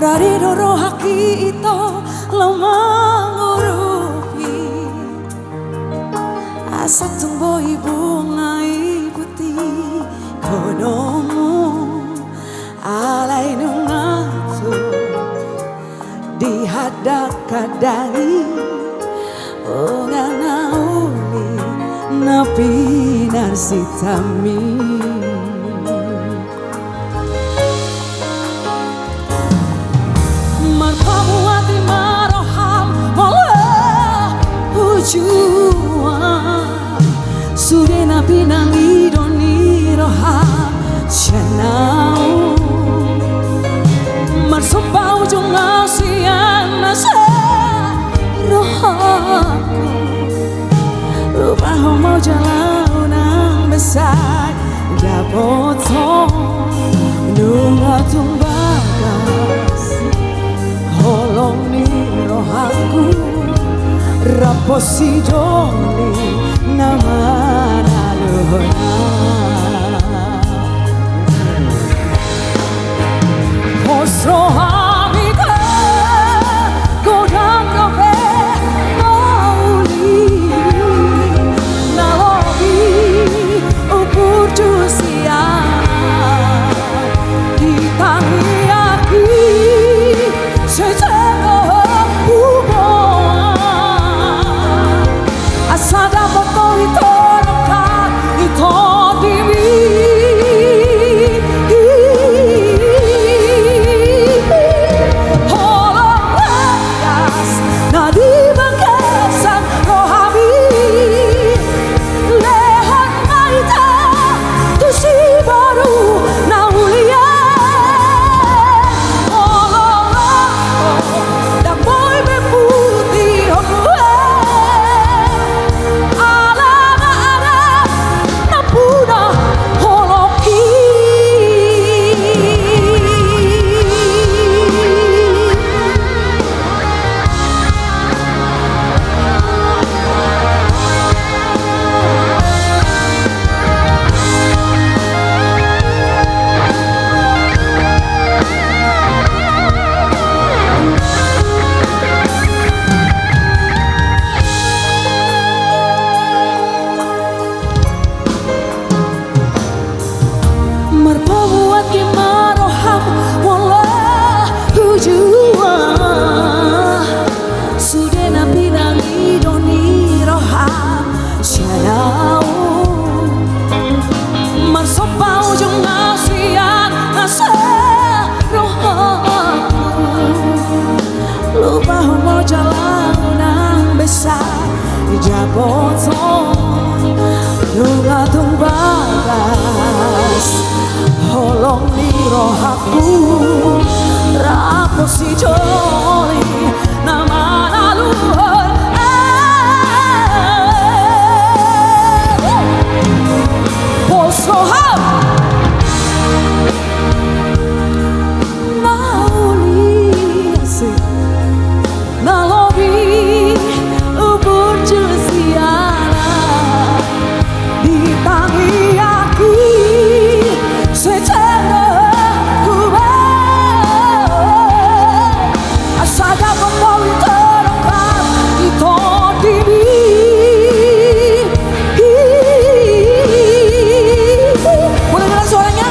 [SPEAKER 17] Raridoro haki ito lamang urupi asa tumbuh bunga putih konomu alay nungatu di hadak kadai bunga nauli napi narsitami marpamuati maroham mola ujua sudah nabi nangi doni roham cenau marsopau junga siana se rohaku lupa mau jalan nang besar japotong nunga tumbagas holong ni rohaku raposi joni nama naluhona pos rohami ke godang dobe mauli nalobi ukur jusia ditangiaki sejago hubungan asada foto itu rekat itu dimi holong lekas nadi bangkesan rohami lehon maita tusi baru naulia dan boy berputih alam-alam napuna holoki marpabuat kimaroham wallah hujua sudah nabi nangi doni roham syalau marsopau jung ngasian asa rohaku lupa mau jalan nang besar japotong nunga tumbagas holong ni rohaku raposi joli nama naluhur pos roham nauli asik nalobi ubur jusiana ditangiaki secara hubungan asada pembawi terangkan itu dini boleh dengar suaranya?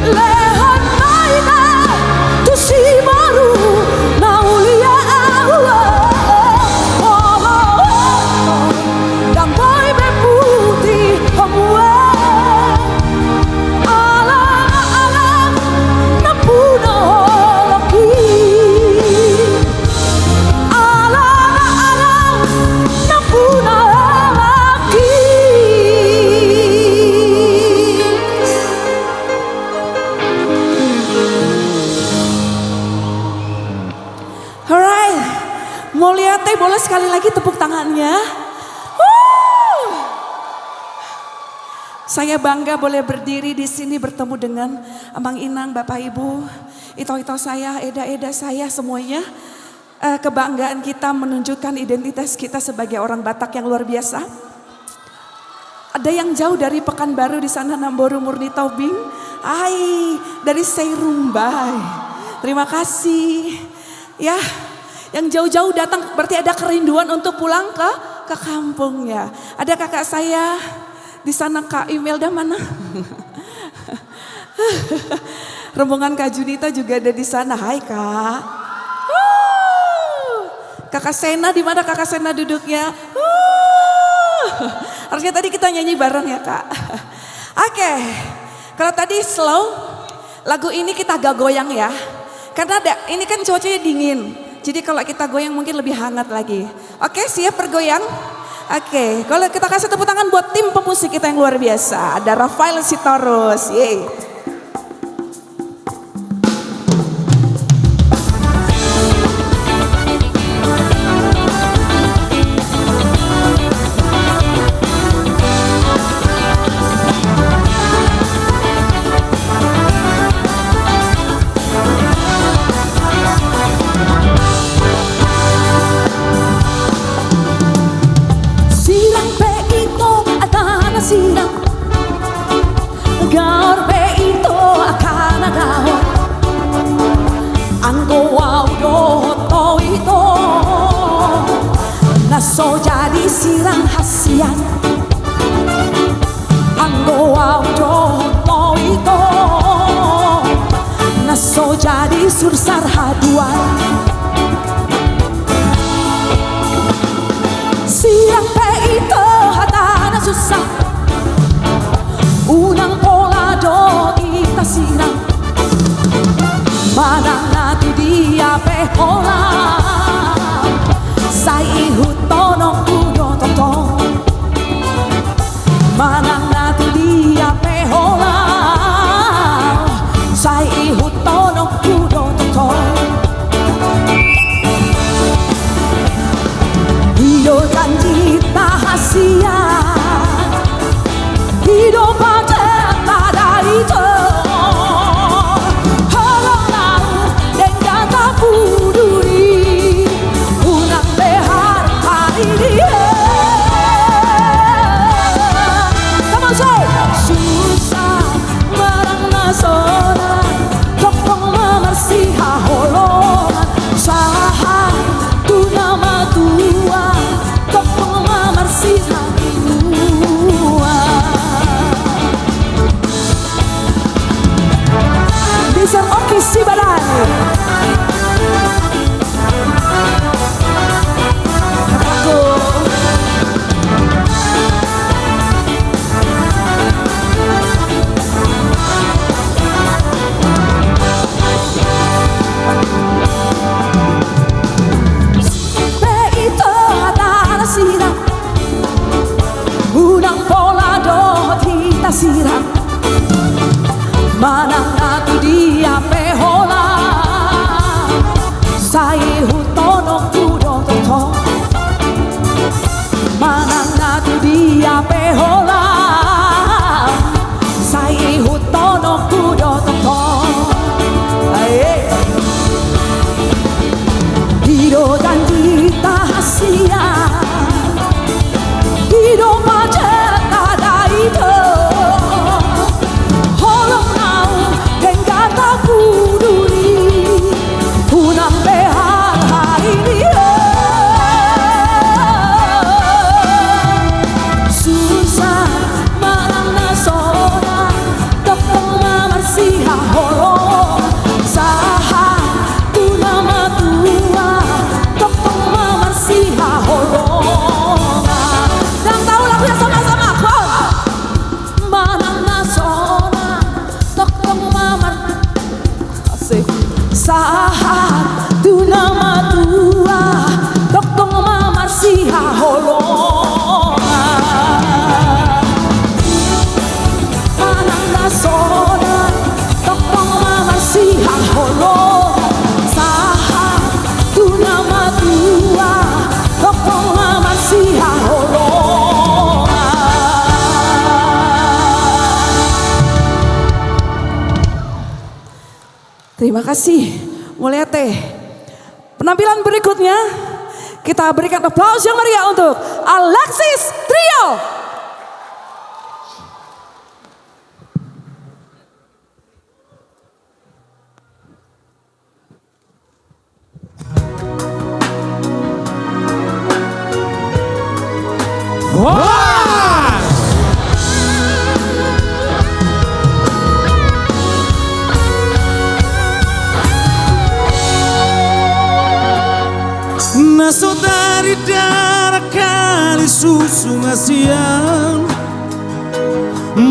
[SPEAKER 17] Lehan maina tusi baru naulia dan boy berputih pembuat alam-alam napuna holoki alam-alam napuna holoki. Alright, Mulia Teh boleh sekali lagi tepuk tangannya. Saya bangga boleh berdiri di sini bertemu dengan Amang Inang, Bapak Ibu, Ito-ito saya, Eda-eda saya semuanya. Kebanggaan kita menunjukkan identitas kita sebagai orang Batak yang luar biasa.
[SPEAKER 21] Ada yang jauh dari Pekanbaru di sana, Namboru Murni Tobing. Hai, dari Seirumbai. Terima kasih. Ya, yang jauh-jauh datang berarti ada kerinduan untuk pulang ke kampung ya. Ada kakak saya di sana, Kak Imelda mana? Rombongan Kak Junita juga ada di sana. Hai Kak. Kakak Sena di mana Kakak Sena duduknya? Harusnya tadi kita nyanyi bareng ya Kak. Oke, kalau tadi slow, lagu ini kita agak goyang ya. Karena ini kan cuacanya dingin. Jadi kalau kita goyang mungkin lebih hangat lagi. Oke, siap bergoyang? Oke, kalau kita kasih tepuk tangan buat tim pemusik kita yang luar biasa. Ada Rafael Sitorus. Yeay.
[SPEAKER 17] So jadi sirang hasian Anggo audo moito Naso jadi sursar haduan Sirang pe itu hatana susah Unang pola do kita sirang Manang natu dia pe pola Sai hutono kudo toto Manang natu dia pehola Sai hutono kudo toto Hido janji tahasia Hido pada tada itu Harang nau dengan tak peduli susah merang nasona Tokong memersiha holongan Saha tu nama tua Tokong memersiha tua Bisa oke si badani Unang pola do kita sirang Manang natu dia pehola Sai hutono kudo toto Manang natu dia pehola Sai hutono kudo toto Hido janji tahasia Hido macet ada itu Holong nau dan kata peduli Punang behar hari dia Susah marang nasona Tepung memersiha holong Saha tu nama tua Tepung memersiha holong Sahat tu nama tua Tokong mamarsiha holongan Manang nasona Tokong mamarsiha holongan Sahat tu nama tua Tokong mamarsiha holongan Terima kasih Mulia Teh. Penampilan berikutnya kita berikan aplaus yang meriah untuk Alexis Trio. susu ngasian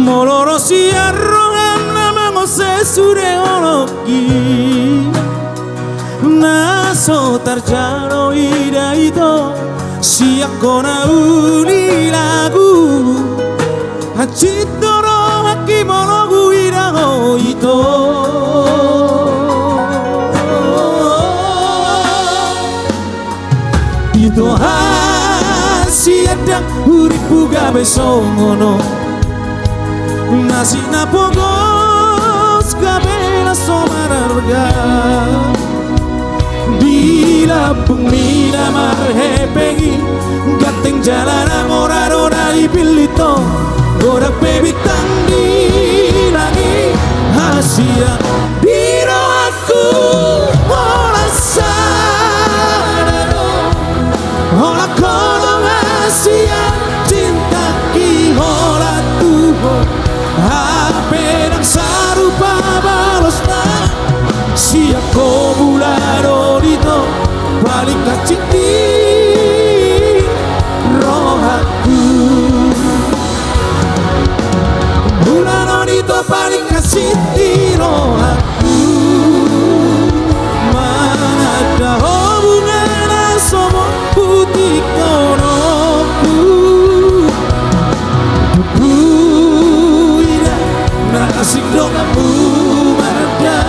[SPEAKER 17] moloro siarongan namang sesure oloki naso tarjano ida ito siak kona uni lagu hachitoro hakimologu ida ito ito hasiadak uripu gabe songono nasi napogos gabe la somararga di Lampung mina marhepegi gateng jalanan ora-ora ipilito gorak bebitang di lagi hasia biro aku ola sadaro ola kono hasia cinta ki ola tuho hape nang sarupa balosna siap ko bularo dito balik kaciti rohaku bularo dito balik kaciti rohaku mana ada hubungan asomo putih konoku buku ida nakasih dokamu marda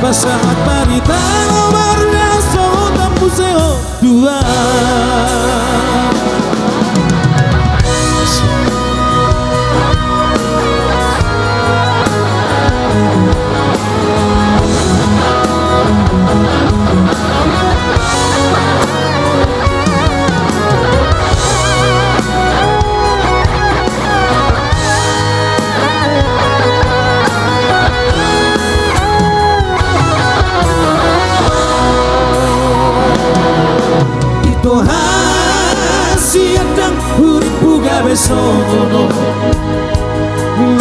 [SPEAKER 17] Basahat parita nomor biasa otak museo dua Besono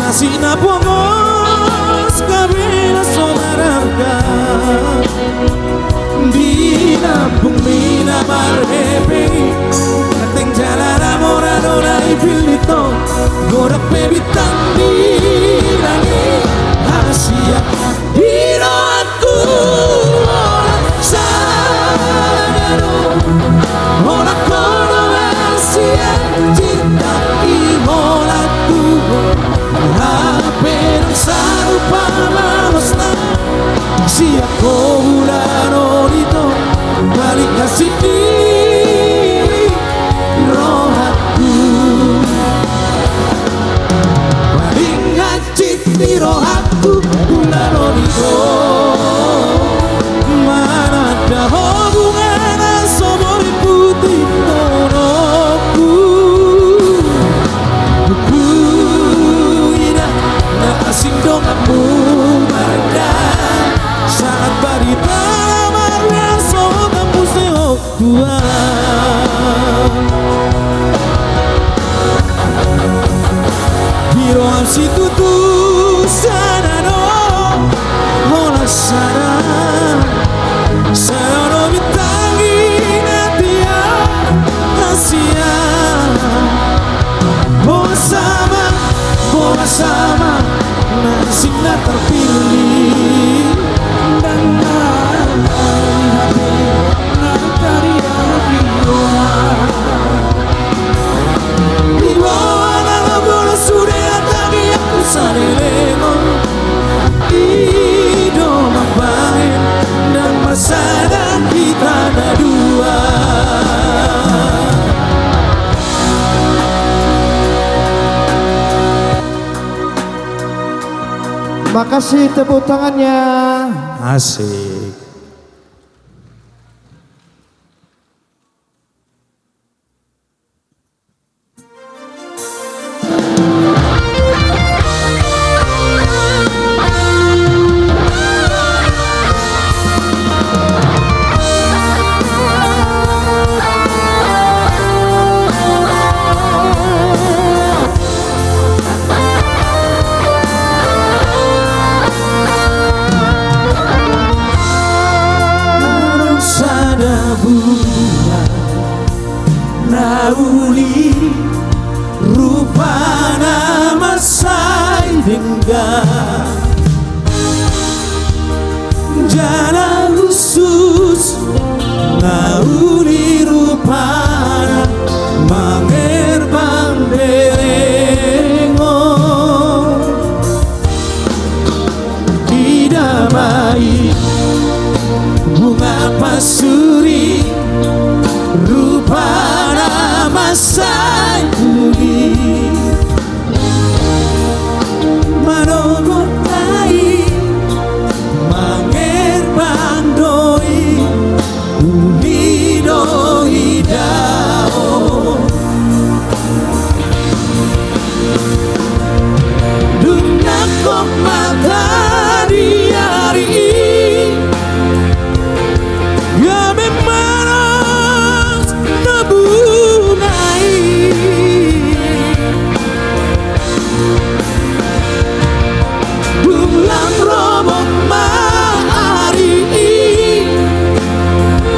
[SPEAKER 17] nasi napongos kabila somararga di Lampung mina marhepe kateng jalanan ora-ora ipilito gorak bebitang di lagi hasia hiro aku ora sadaro ora kono hasia cinta imola tuho hape sarupa malosna siap ko bulano dito balik kasih di rohaku balik ngacit di rohaku bulano dito mana ada hubungan asomor putih konoku asing dokamu marga saat barita marga sobat museo dua biro amsi tutu sanano hola sana sanano bitangi natia asia bola sama Nasibnya terpilih dan hati dari di bawah nama bola sudah tapi aku sadeleno hidup mapain dan masa dan kita ada dua. Makasih tepuk tangannya. Asik. dengan jalan khusus nauni rupana mengerbang derengo didamai bunga pasuri rupana masai kuli manogotai mangerbang doi uli doi dao dunakok mata di hari ya memang nabunai dumlang robok mahari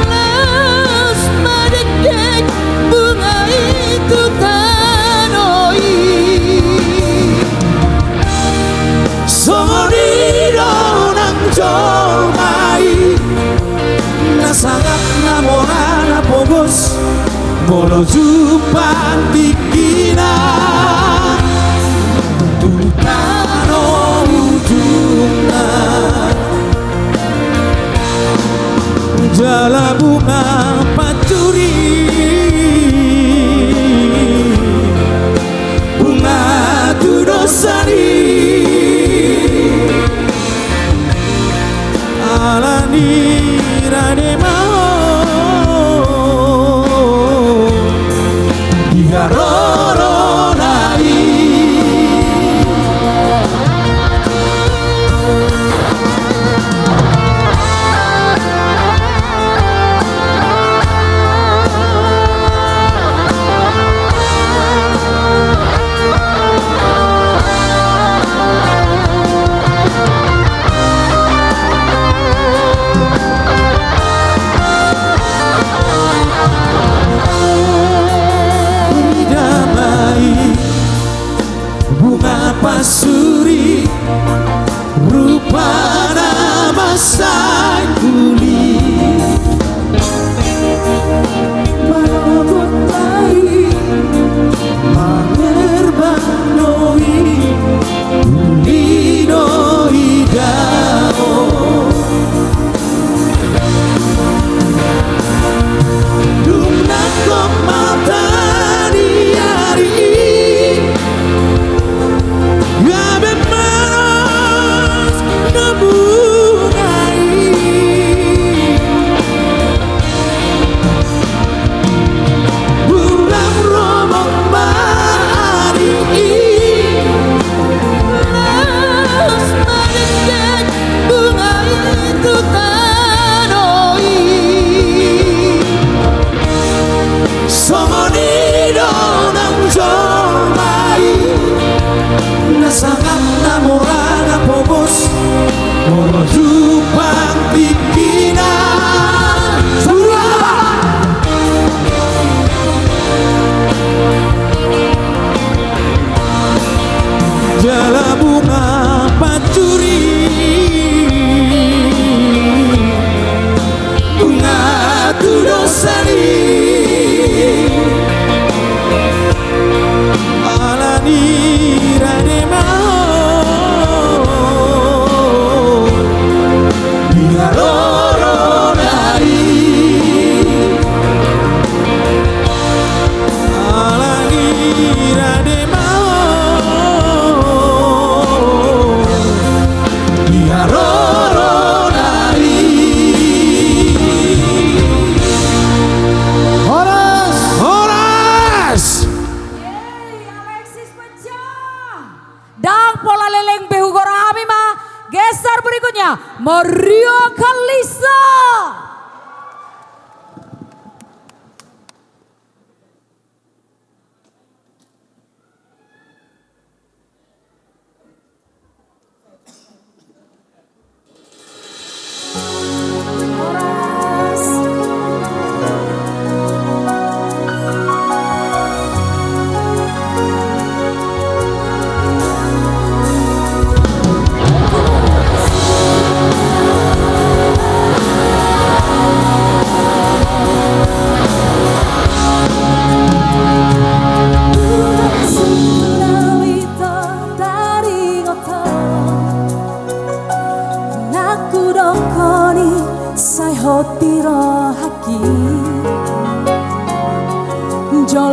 [SPEAKER 17] las madekek bunga itu tanoi somorido nang jolmai nasangat namorana pogos molo jupan dikina tutano ujungna jala bunga pacuri bunga tudosani alani rade mau digaroro nai damai bunga pasuri rupana masai kuli manogotai mangerbang doi uli doi dao dunakok mata di hari ya memang nabunai bulan robok mahari las madekek bunga itu tanoi somonido nang jolmai nasangat namorana pogos molo jupang dikina jala bunga pacuri bunga tudosani alani rade mau digaroro nai alani rade mau digaroro nai Horas Horas
[SPEAKER 21] Dang pola leleng behu gorami mah geser berikutnya Maria Kalisa.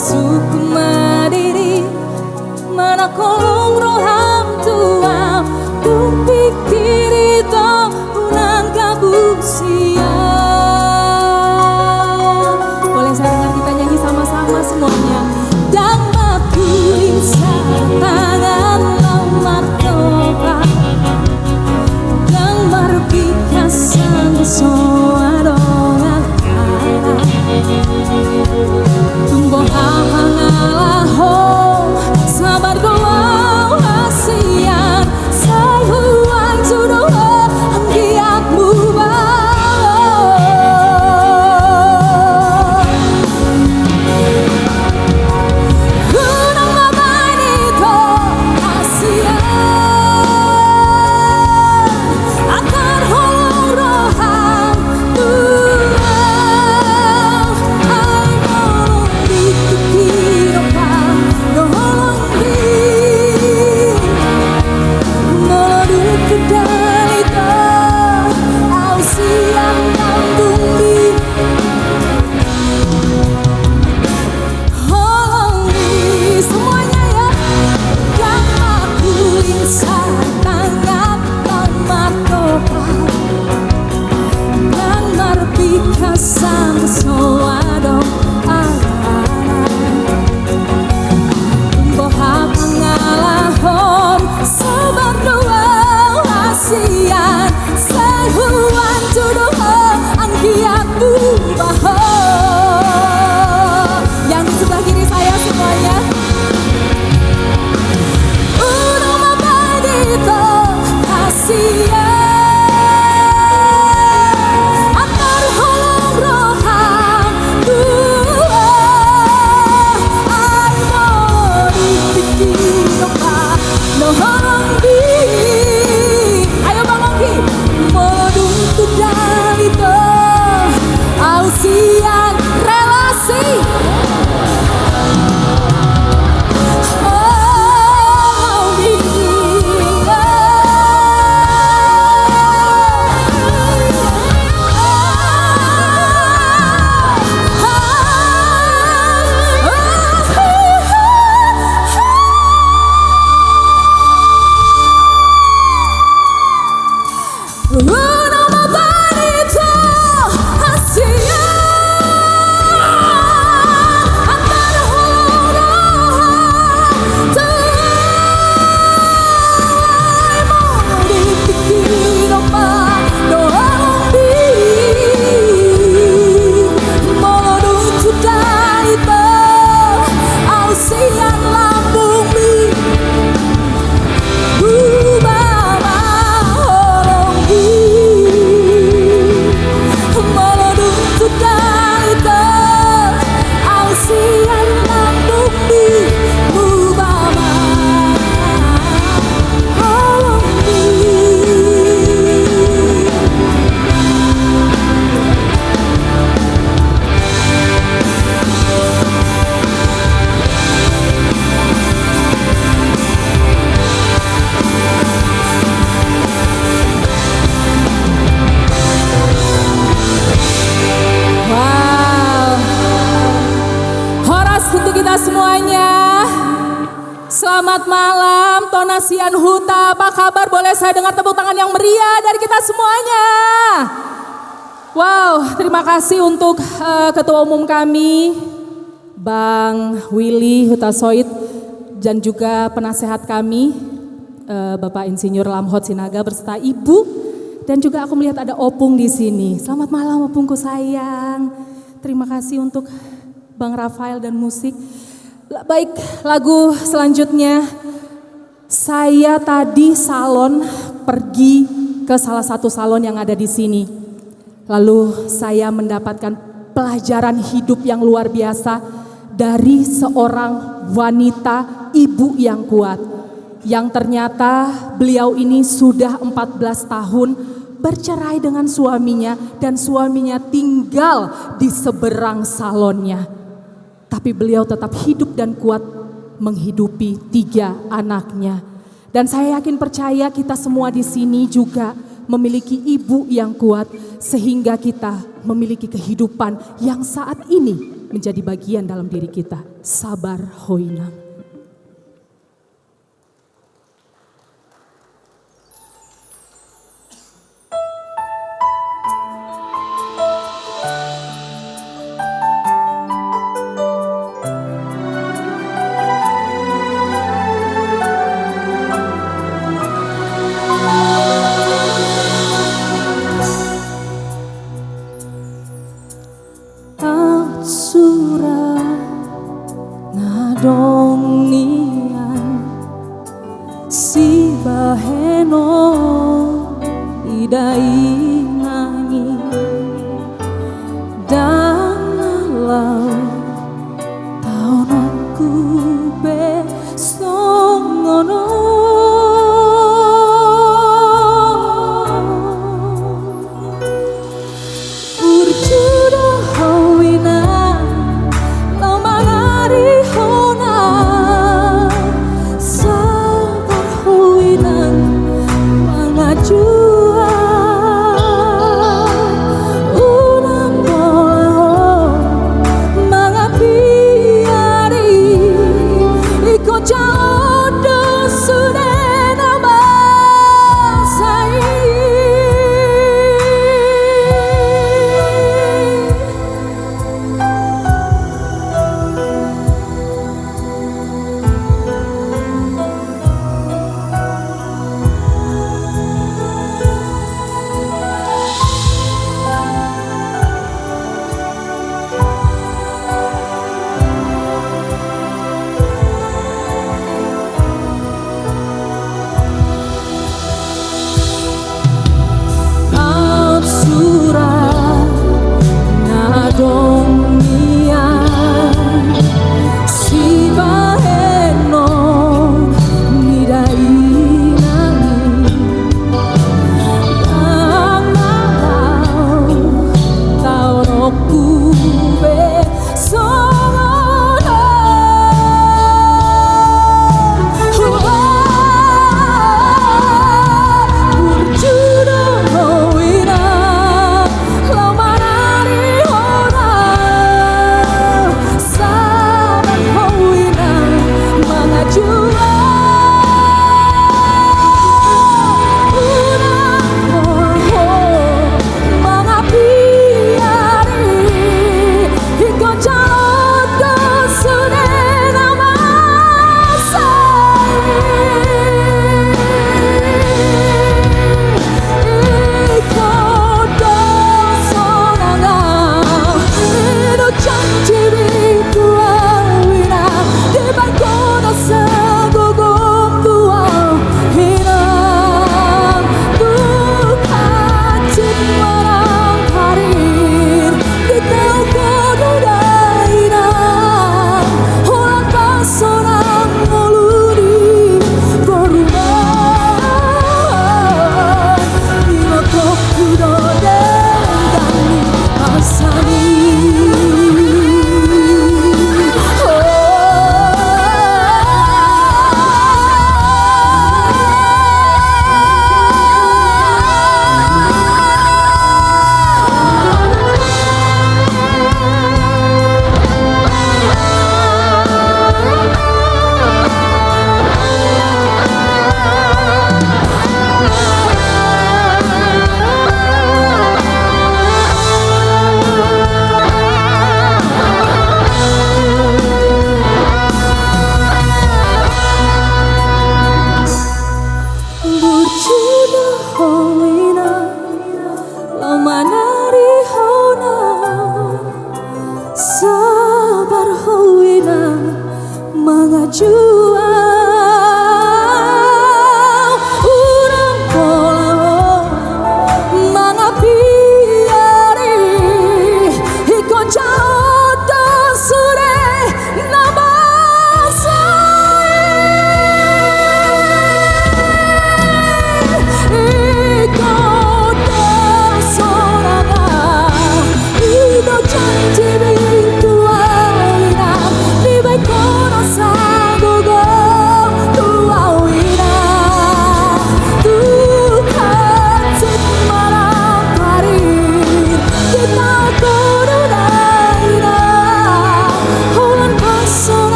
[SPEAKER 11] suku madiri manakolong roham tua tu pikir itu ulang kabusia. Boleh saya dengar kita nyanyi sama-sama semuanya. Dan makuling tangan lamar toka dan marpikasan soarongan tumbuh hangalahong sabar goa hasian sayuan jodoh anggiatmu gunung mabani to hasian akan holong rohang tuang ay molong dikikirokang nolong di molong kedalito au siang lambung di holong di semuanya ya yang aku insan tangan lamar topan dan marpikasan soado boha pangalahon sabar doa hasian sehuan jodoh anggiatmu baho yang di sebelah kiri saya semuanya udah mabadito hasian antar holong rohang tua ay dipikirkan nolong di ayo Bang Oki modung tudalito au siang relasi oh Uno mabanito hasian antar holong tuai mau dipikir apa doang di molodung tudalito au siang lambung mi Bubama holong di molodung tudalito au siang lambung mi Bubama holong di Wow. Horas untuk kita semuanya. Selamat malam Tonasian Huta. Apa kabar? Boleh saya dengar tepuk tangan yang meriah dari kita semuanya. Wow, terima kasih untuk Ketua Umum kami Bang Willy Hutasoid dan juga penasehat kami Bapak Insinyur Lamhot Sinaga beserta Ibu. Dan juga aku melihat ada Opung di sini. Selamat malam Opungku sayang. Terima kasih untuk Bang Rafael dan musik. Baik, lagu selanjutnya. Saya tadi salon pergi ke salah satu salon yang ada di sini. Lalu saya mendapatkan pelajaran hidup yang luar biasa dari seorang wanita ibu yang kuat. Yang ternyata beliau ini sudah 14 tahun bercerai dengan suaminya dan suaminya tinggal di seberang salonnya. Tapi beliau tetap hidup dan kuat menghidupi 3 anaknya. Dan saya yakin percaya kita semua di sini juga memiliki ibu yang kuat sehingga kita memiliki kehidupan yang saat ini
[SPEAKER 21] menjadi bagian dalam diri kita. Sabar hoinang.
[SPEAKER 3] Dong nian si baheno idai nani danalau taonoku be songono urjuda hawina lamangari sabar huinan mangajua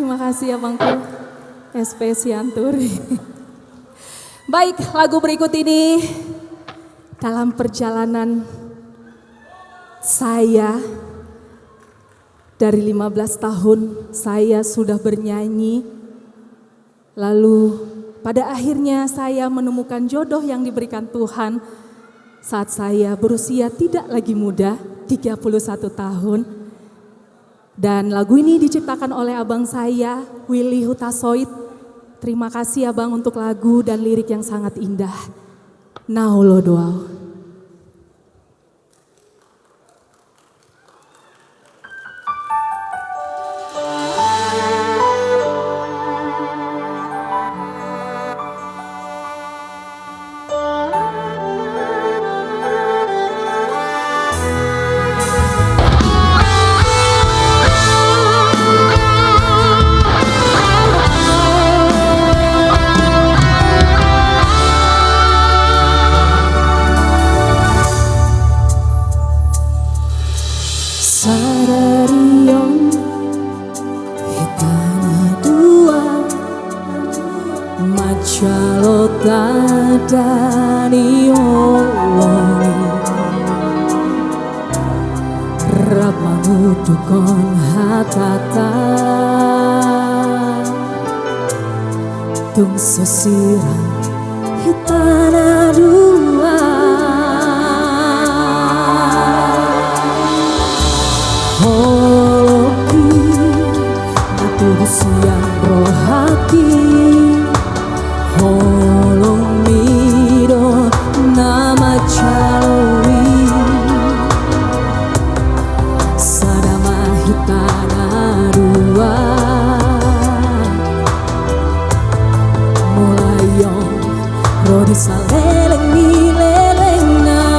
[SPEAKER 3] Terima kasih abangku, SP Sianturi. Baik, lagu berikut ini dalam perjalanan saya dari 15 tahun saya sudah bernyanyi. Lalu pada akhirnya saya menemukan jodoh yang diberikan Tuhan saat saya berusia tidak lagi muda, 31 tahun. Dan lagu ini diciptakan oleh abang saya, Willy Hutasoid. Terima kasih abang untuk lagu dan lirik yang sangat indah. Naulo doau. Sarariong hitana dua macalota dani oloni ramangudukon hatata tung sesirang hitana dua holoki atuh siang rohaki holomido nama calowi sadama hitana dua mulayong rodi saleleng milelengna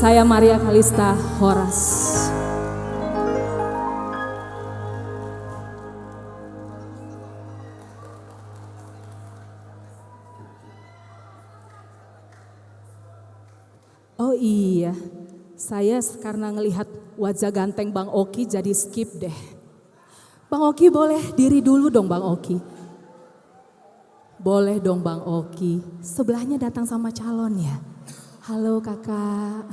[SPEAKER 3] Saya Maria Kalista Horas. Oh iya, saya karena ngelihat wajah ganteng Bang Oki jadi skip deh. Bang Oki boleh diri dulu dong Bang Oki. Boleh dong Bang Oki, sebelahnya datang sama calon ya. Halo kakak.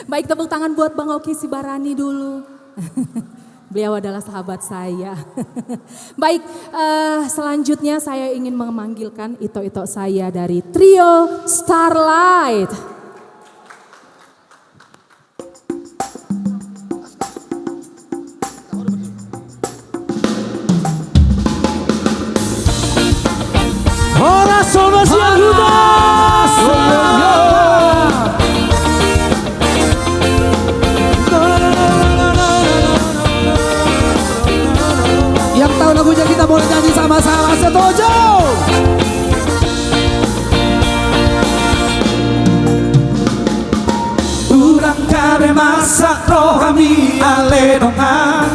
[SPEAKER 3] Baik, tepuk tangan buat Bang Oki Sibarani dulu. Beliau adalah sahabat saya. Baik, selanjutnya saya ingin memanggilkan ito-ito saya dari trio Starlight.
[SPEAKER 17] Horas Sobat Siang Hutas. Yang tahu lagunya kita boleh nyanyi sama-sama, setuju? Urang kabe masak rohami ale dongan,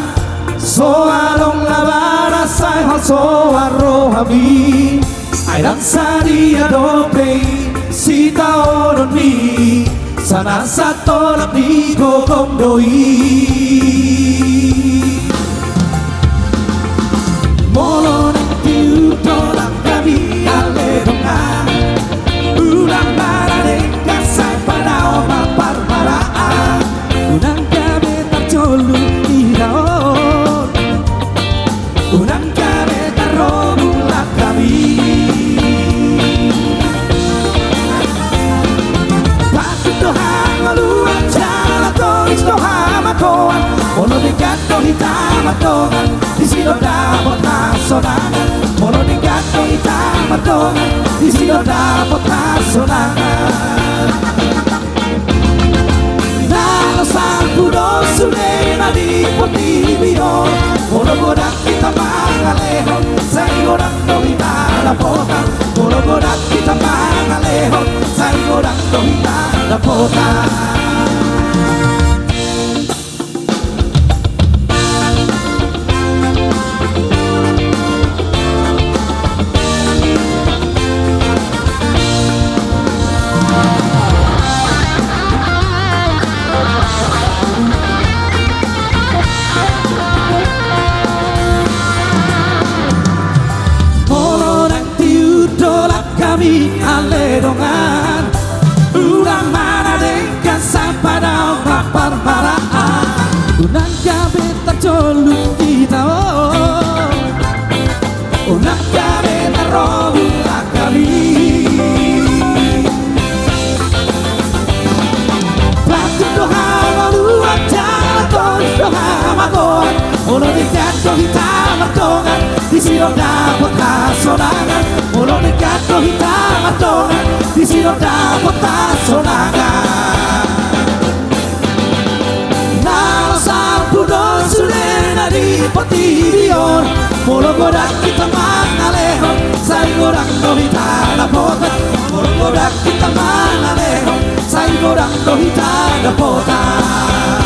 [SPEAKER 17] soalong labara say hal soal rohami, airang sadia dope si taonon mi, sana satu nabi gogong doi. Molo nanti tolak kami ale dongan, ulang barang kasai pada mapar maraan, unang kami terjolu iraon, unang kami terobulak kami. Patut Tuhan maluan jalan tois Tuhan makoan, molo dekat hitam matongan, di sini dapat nasonangan, molo dekat hitam matongan, di sini dapat nasonangan. Nalo sampu dosule nadi potibio, molo godak kita mangalehon, say godak dohita lapotan, molo godak kita mangalehon, say godak dohita lapotan. Ale dongan, ulang mana dekat sampai daun lapar maraan, unang gabe terjoluk kita unang gabe terobulak kami. Patut Tuhan maluan jalan tois Tuhan makoan, molo dekat hitam matongan, di sini dapat hasonangan, molo dekat hitam matongan, di sini dapat hasonangan. Nalo sampu dosule nadi potibio, molo godak kita mangalehon, say godak dohita lapotan, molo godak kita mangalehon, say godak dohita lapotan.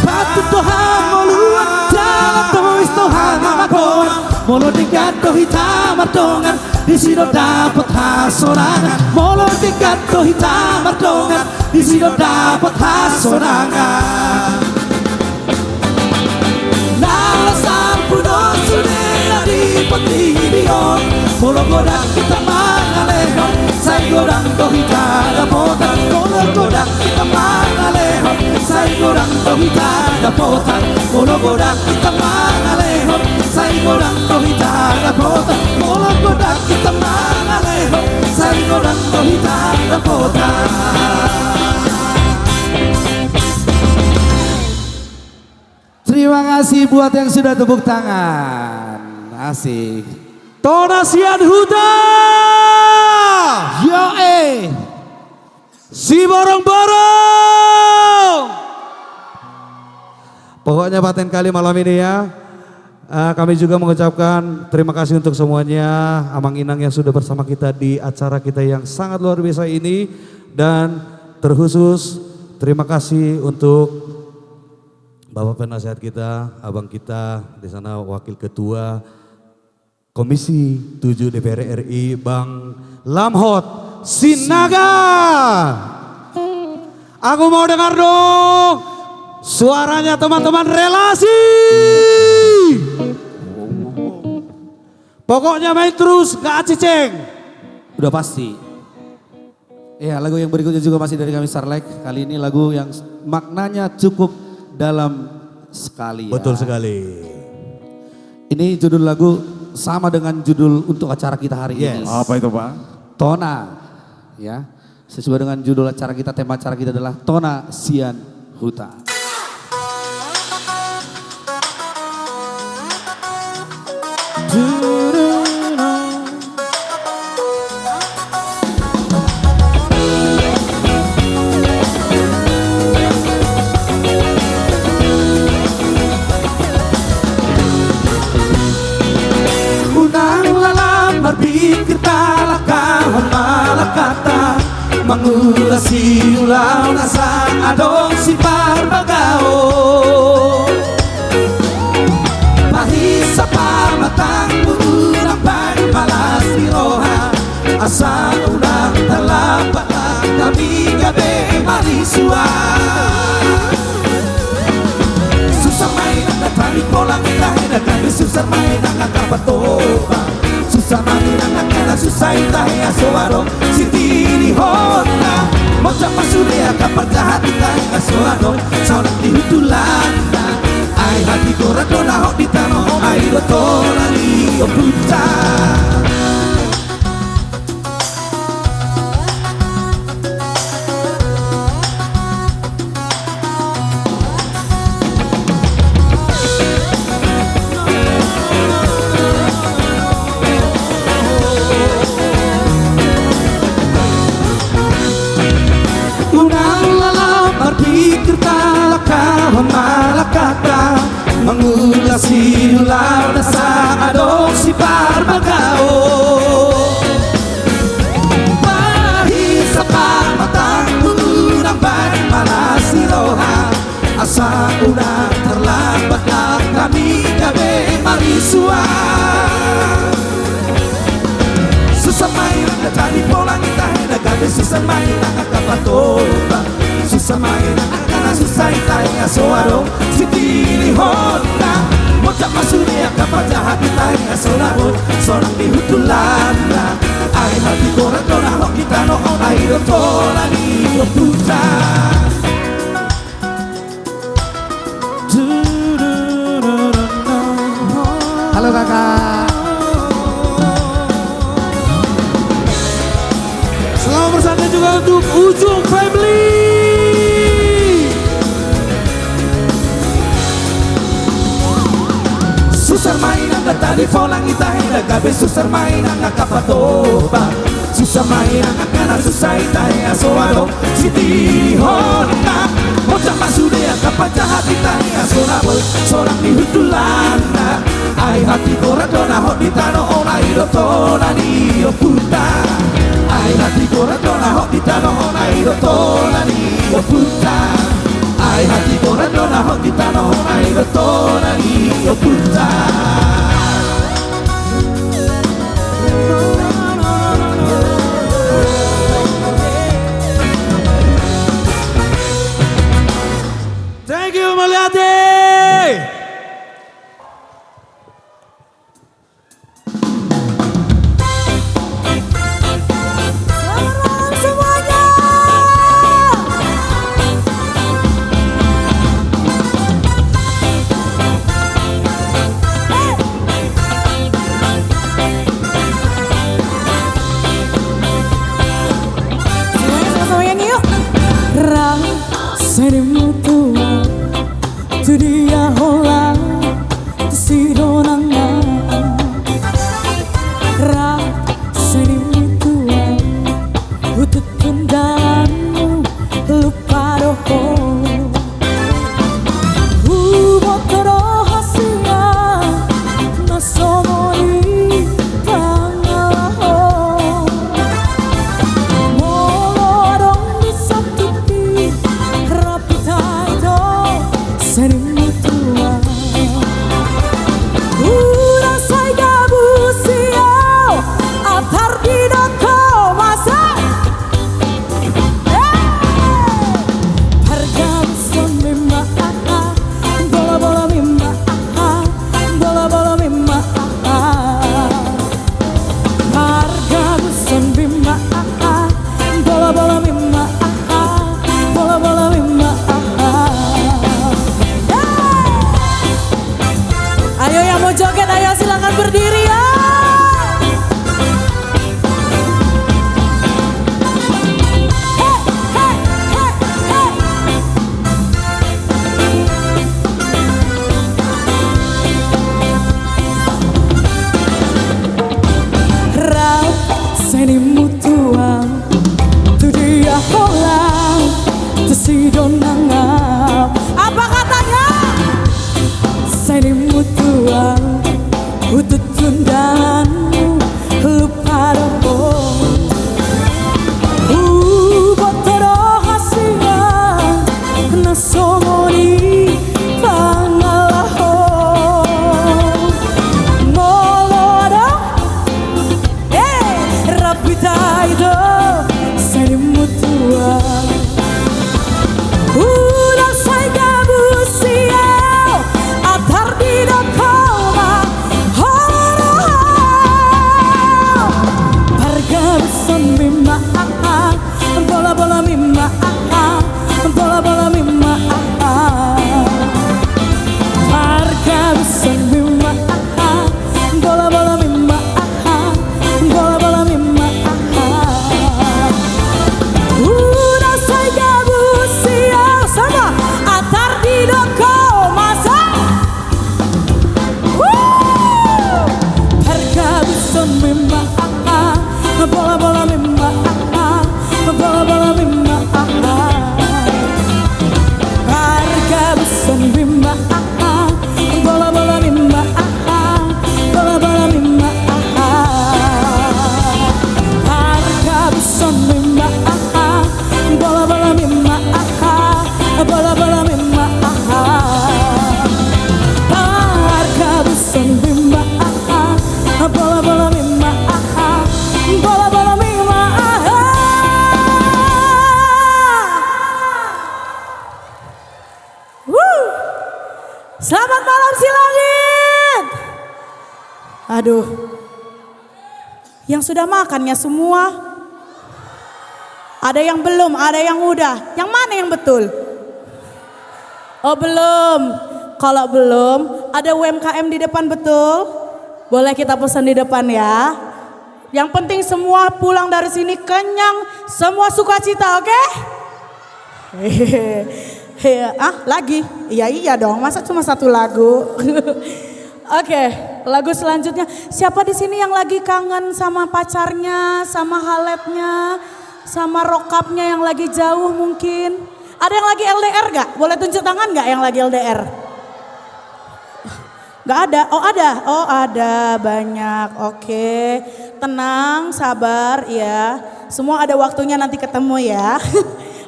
[SPEAKER 17] Patut Tuhan maluan jalan tois Tuhan makoan, molo dekat hitam matongan, di sini dapat hasonangan, molo dekat hitam matongan, di sini dapat hasonangan. Nala sampu dosule nadi potibio, molo godak kita mangalehon, say godak dohita lapotan, molo godak kita mangalehon, say godak dohita lapotan, molo godak kita mangalehon, say godak dohita lapotan, molo godak kita mangalehon, say godak dohita lapotan. Terima kasih buat yang sudah tepuk tangan. Asik. Tonasian Huta. Yo si borong-borong. Pokoknya paten kali malam ini ya.
[SPEAKER 4] Kami juga mengucapkan terima kasih untuk semuanya, Amang Inang yang sudah bersama kita di acara kita yang sangat luar biasa ini. Dan terkhusus terima kasih untuk Bapak penasehat kita, abang kita di sana, Wakil Ketua Komisi 7 DPR RI, Bang Lamhot Sinaga. Aku mau dengar dong suaranya teman-teman relasi. Pokoknya main terus, gak aciceng.
[SPEAKER 22] Udah pasti. Ya, lagu yang berikutnya juga masih dari kami Starlight. Kali ini lagu yang maknanya cukup dalam sekali. Ya.
[SPEAKER 4] Betul sekali.
[SPEAKER 22] Ini judul lagu sama dengan judul untuk acara kita hari ini.
[SPEAKER 4] Apa itu Pak?
[SPEAKER 22] Tona. Ya, sesuai dengan judul acara kita, tema acara kita adalah Tona Sian Huta.
[SPEAKER 17] Berpikir talakah malah kata mengulasi ulang nasa adong si parbagao mahisa pamatang urang balas di roha asa ulang talapak kami gabe marisua susah main ang tarik polang dahil kami susah main ang kapatoba susah main anak-anak susah itahe asoaro sitini hona moca masuria kapal jahat itahe asoaro seorang dihutulanda ai hati koran dona hok ditano ai rotola ni oputa malah kata mengulasi ulang nasa adong si parbagao bahisa pamatang urang badan malas si roha asa unang terlambat lah kami gabe marisua susah main jadi polang itahe gabe susah main kapatoba susah main anak susah itahe asoaro sitini honda moca masuria kapal jahat itahe asolabot seorang dihutulanda ai hati koran dona hok kita no ai rotola ni oputa
[SPEAKER 22] Halo kakak.
[SPEAKER 4] Selamat bersantai juga untuk Ujung Family.
[SPEAKER 17] Susar mainan tadi folang itahe gabe susar mainan kapatoba susah mainan kana susah itahe asoado siti honda moca masuria kapal jahat itahe asolabol seorang dihutulanda ai hati koran dona hok ditano onai rotola ni oputa ai hati koran dona hok ditano onai rotola ni oputa ai hati koran dona hok ditano onai rotola ni oputa
[SPEAKER 4] Thank you Maliati.
[SPEAKER 5] Aduh. Yang sudah makannya semua? Ada yang belum, ada yang udah. Yang mana yang betul? Oh belum. Kalau belum, ada UMKM di depan betul? Boleh kita pesan di depan ya. Yang penting semua pulang dari sini kenyang, semua sukacita, oke? Lagi? Iya dong, masa cuma satu lagu? Oke, lagu selanjutnya. Siapa di sini yang lagi kangen sama pacarnya, sama halepnya, sama rokapnya yang lagi jauh mungkin? Ada yang lagi LDR gak? Boleh tunjuk tangan gak yang lagi LDR? Gak ada? Oh ada banyak. Oke, tenang, sabar ya. Semua ada waktunya nanti ketemu ya.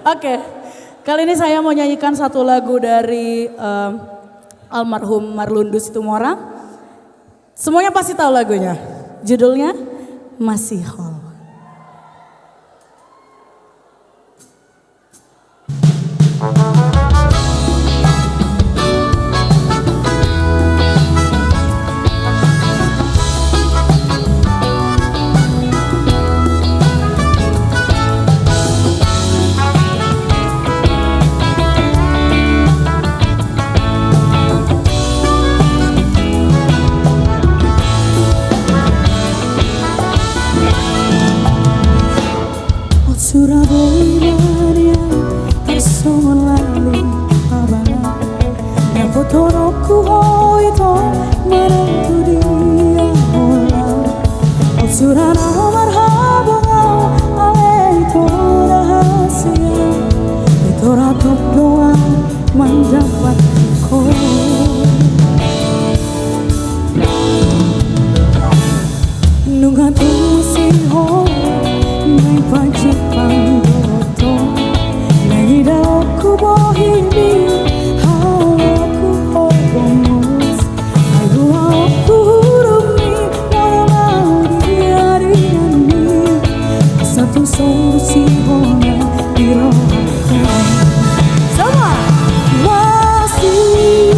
[SPEAKER 5] Oke, kali ini saya mau nyanyikan satu lagu dari almarhum Marlundus Situmorang. Semuanya pasti tahu lagunya. Judulnya Masih Hall.
[SPEAKER 17] Surabaya tersomalali abana yang fotoroku hoito merentu dia hola oh surana marhaba aleito rahasia itu ratu doa mendapat kau nunga tusi ho mai pajak pandoto naida aku bohimi aku hobos ayo aku hurumi mau diariani satu solusi hona dirohku sama masih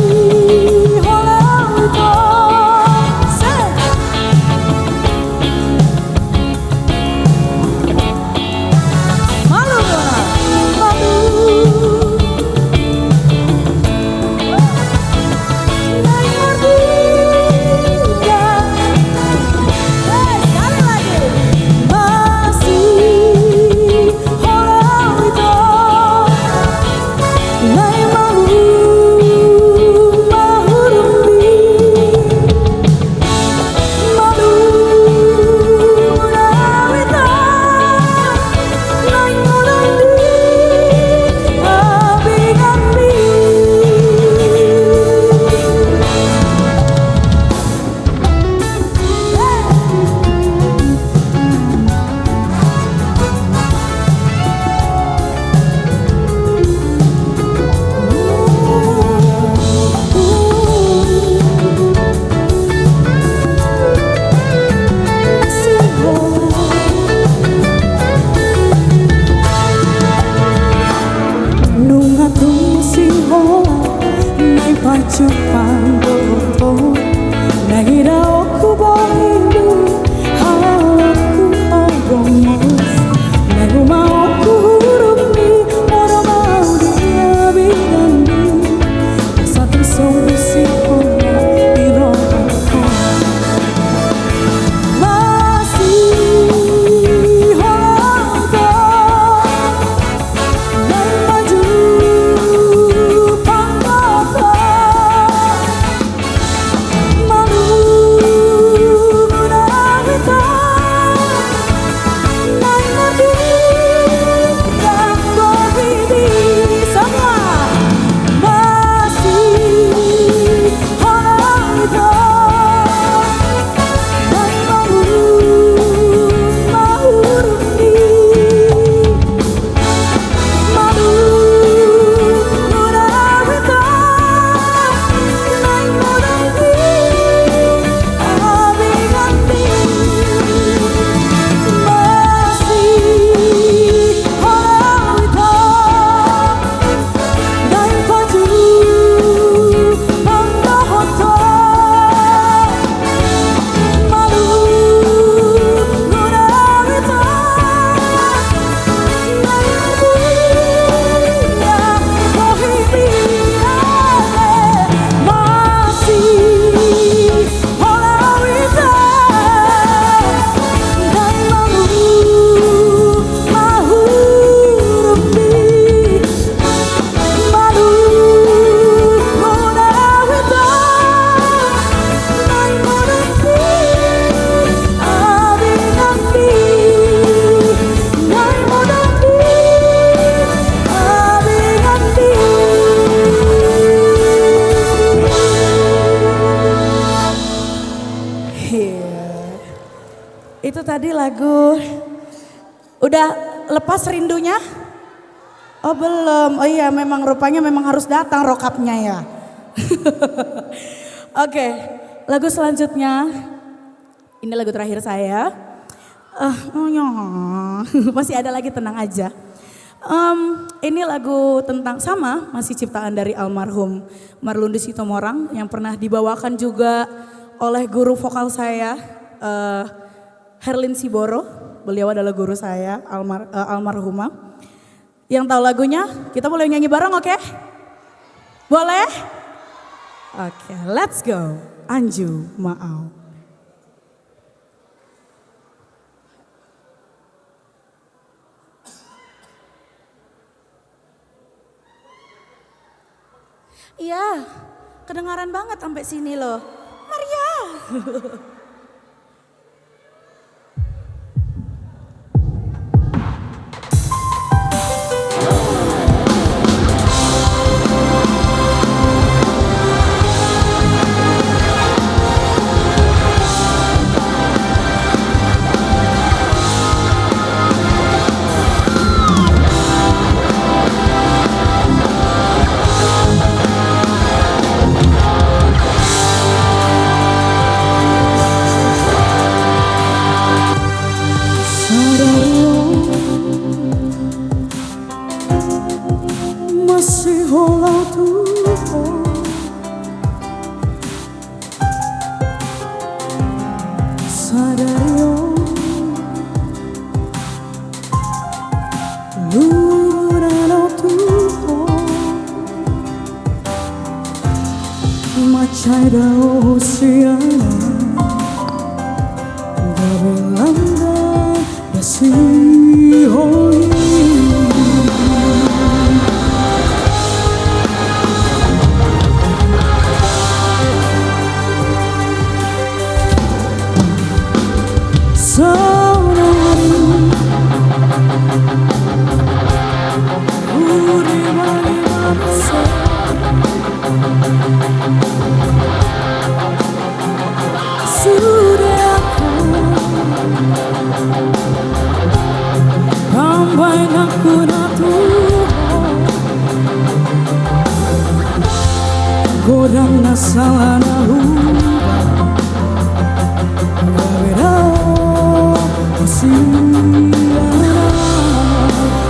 [SPEAKER 5] lagu. Udah lepas rindunya? Oh belum, oh iya memang rupanya memang harus datang rokapnya ya. Oke, lagu selanjutnya. Ini lagu terakhir saya. Masih ada lagi, tenang aja. Ini lagu tentang sama, masih ciptaan dari almarhum Marlundi Sitomorang yang pernah dibawakan juga oleh guru vokal saya, Herlin Siboro. Beliau adalah guru saya, almarhumah. Yang tahu lagunya, kita boleh nyanyi bareng, oke? Boleh? Oke, let's go. Anju Maau. Iya, kedengaran banget sampai sini loh. Maria.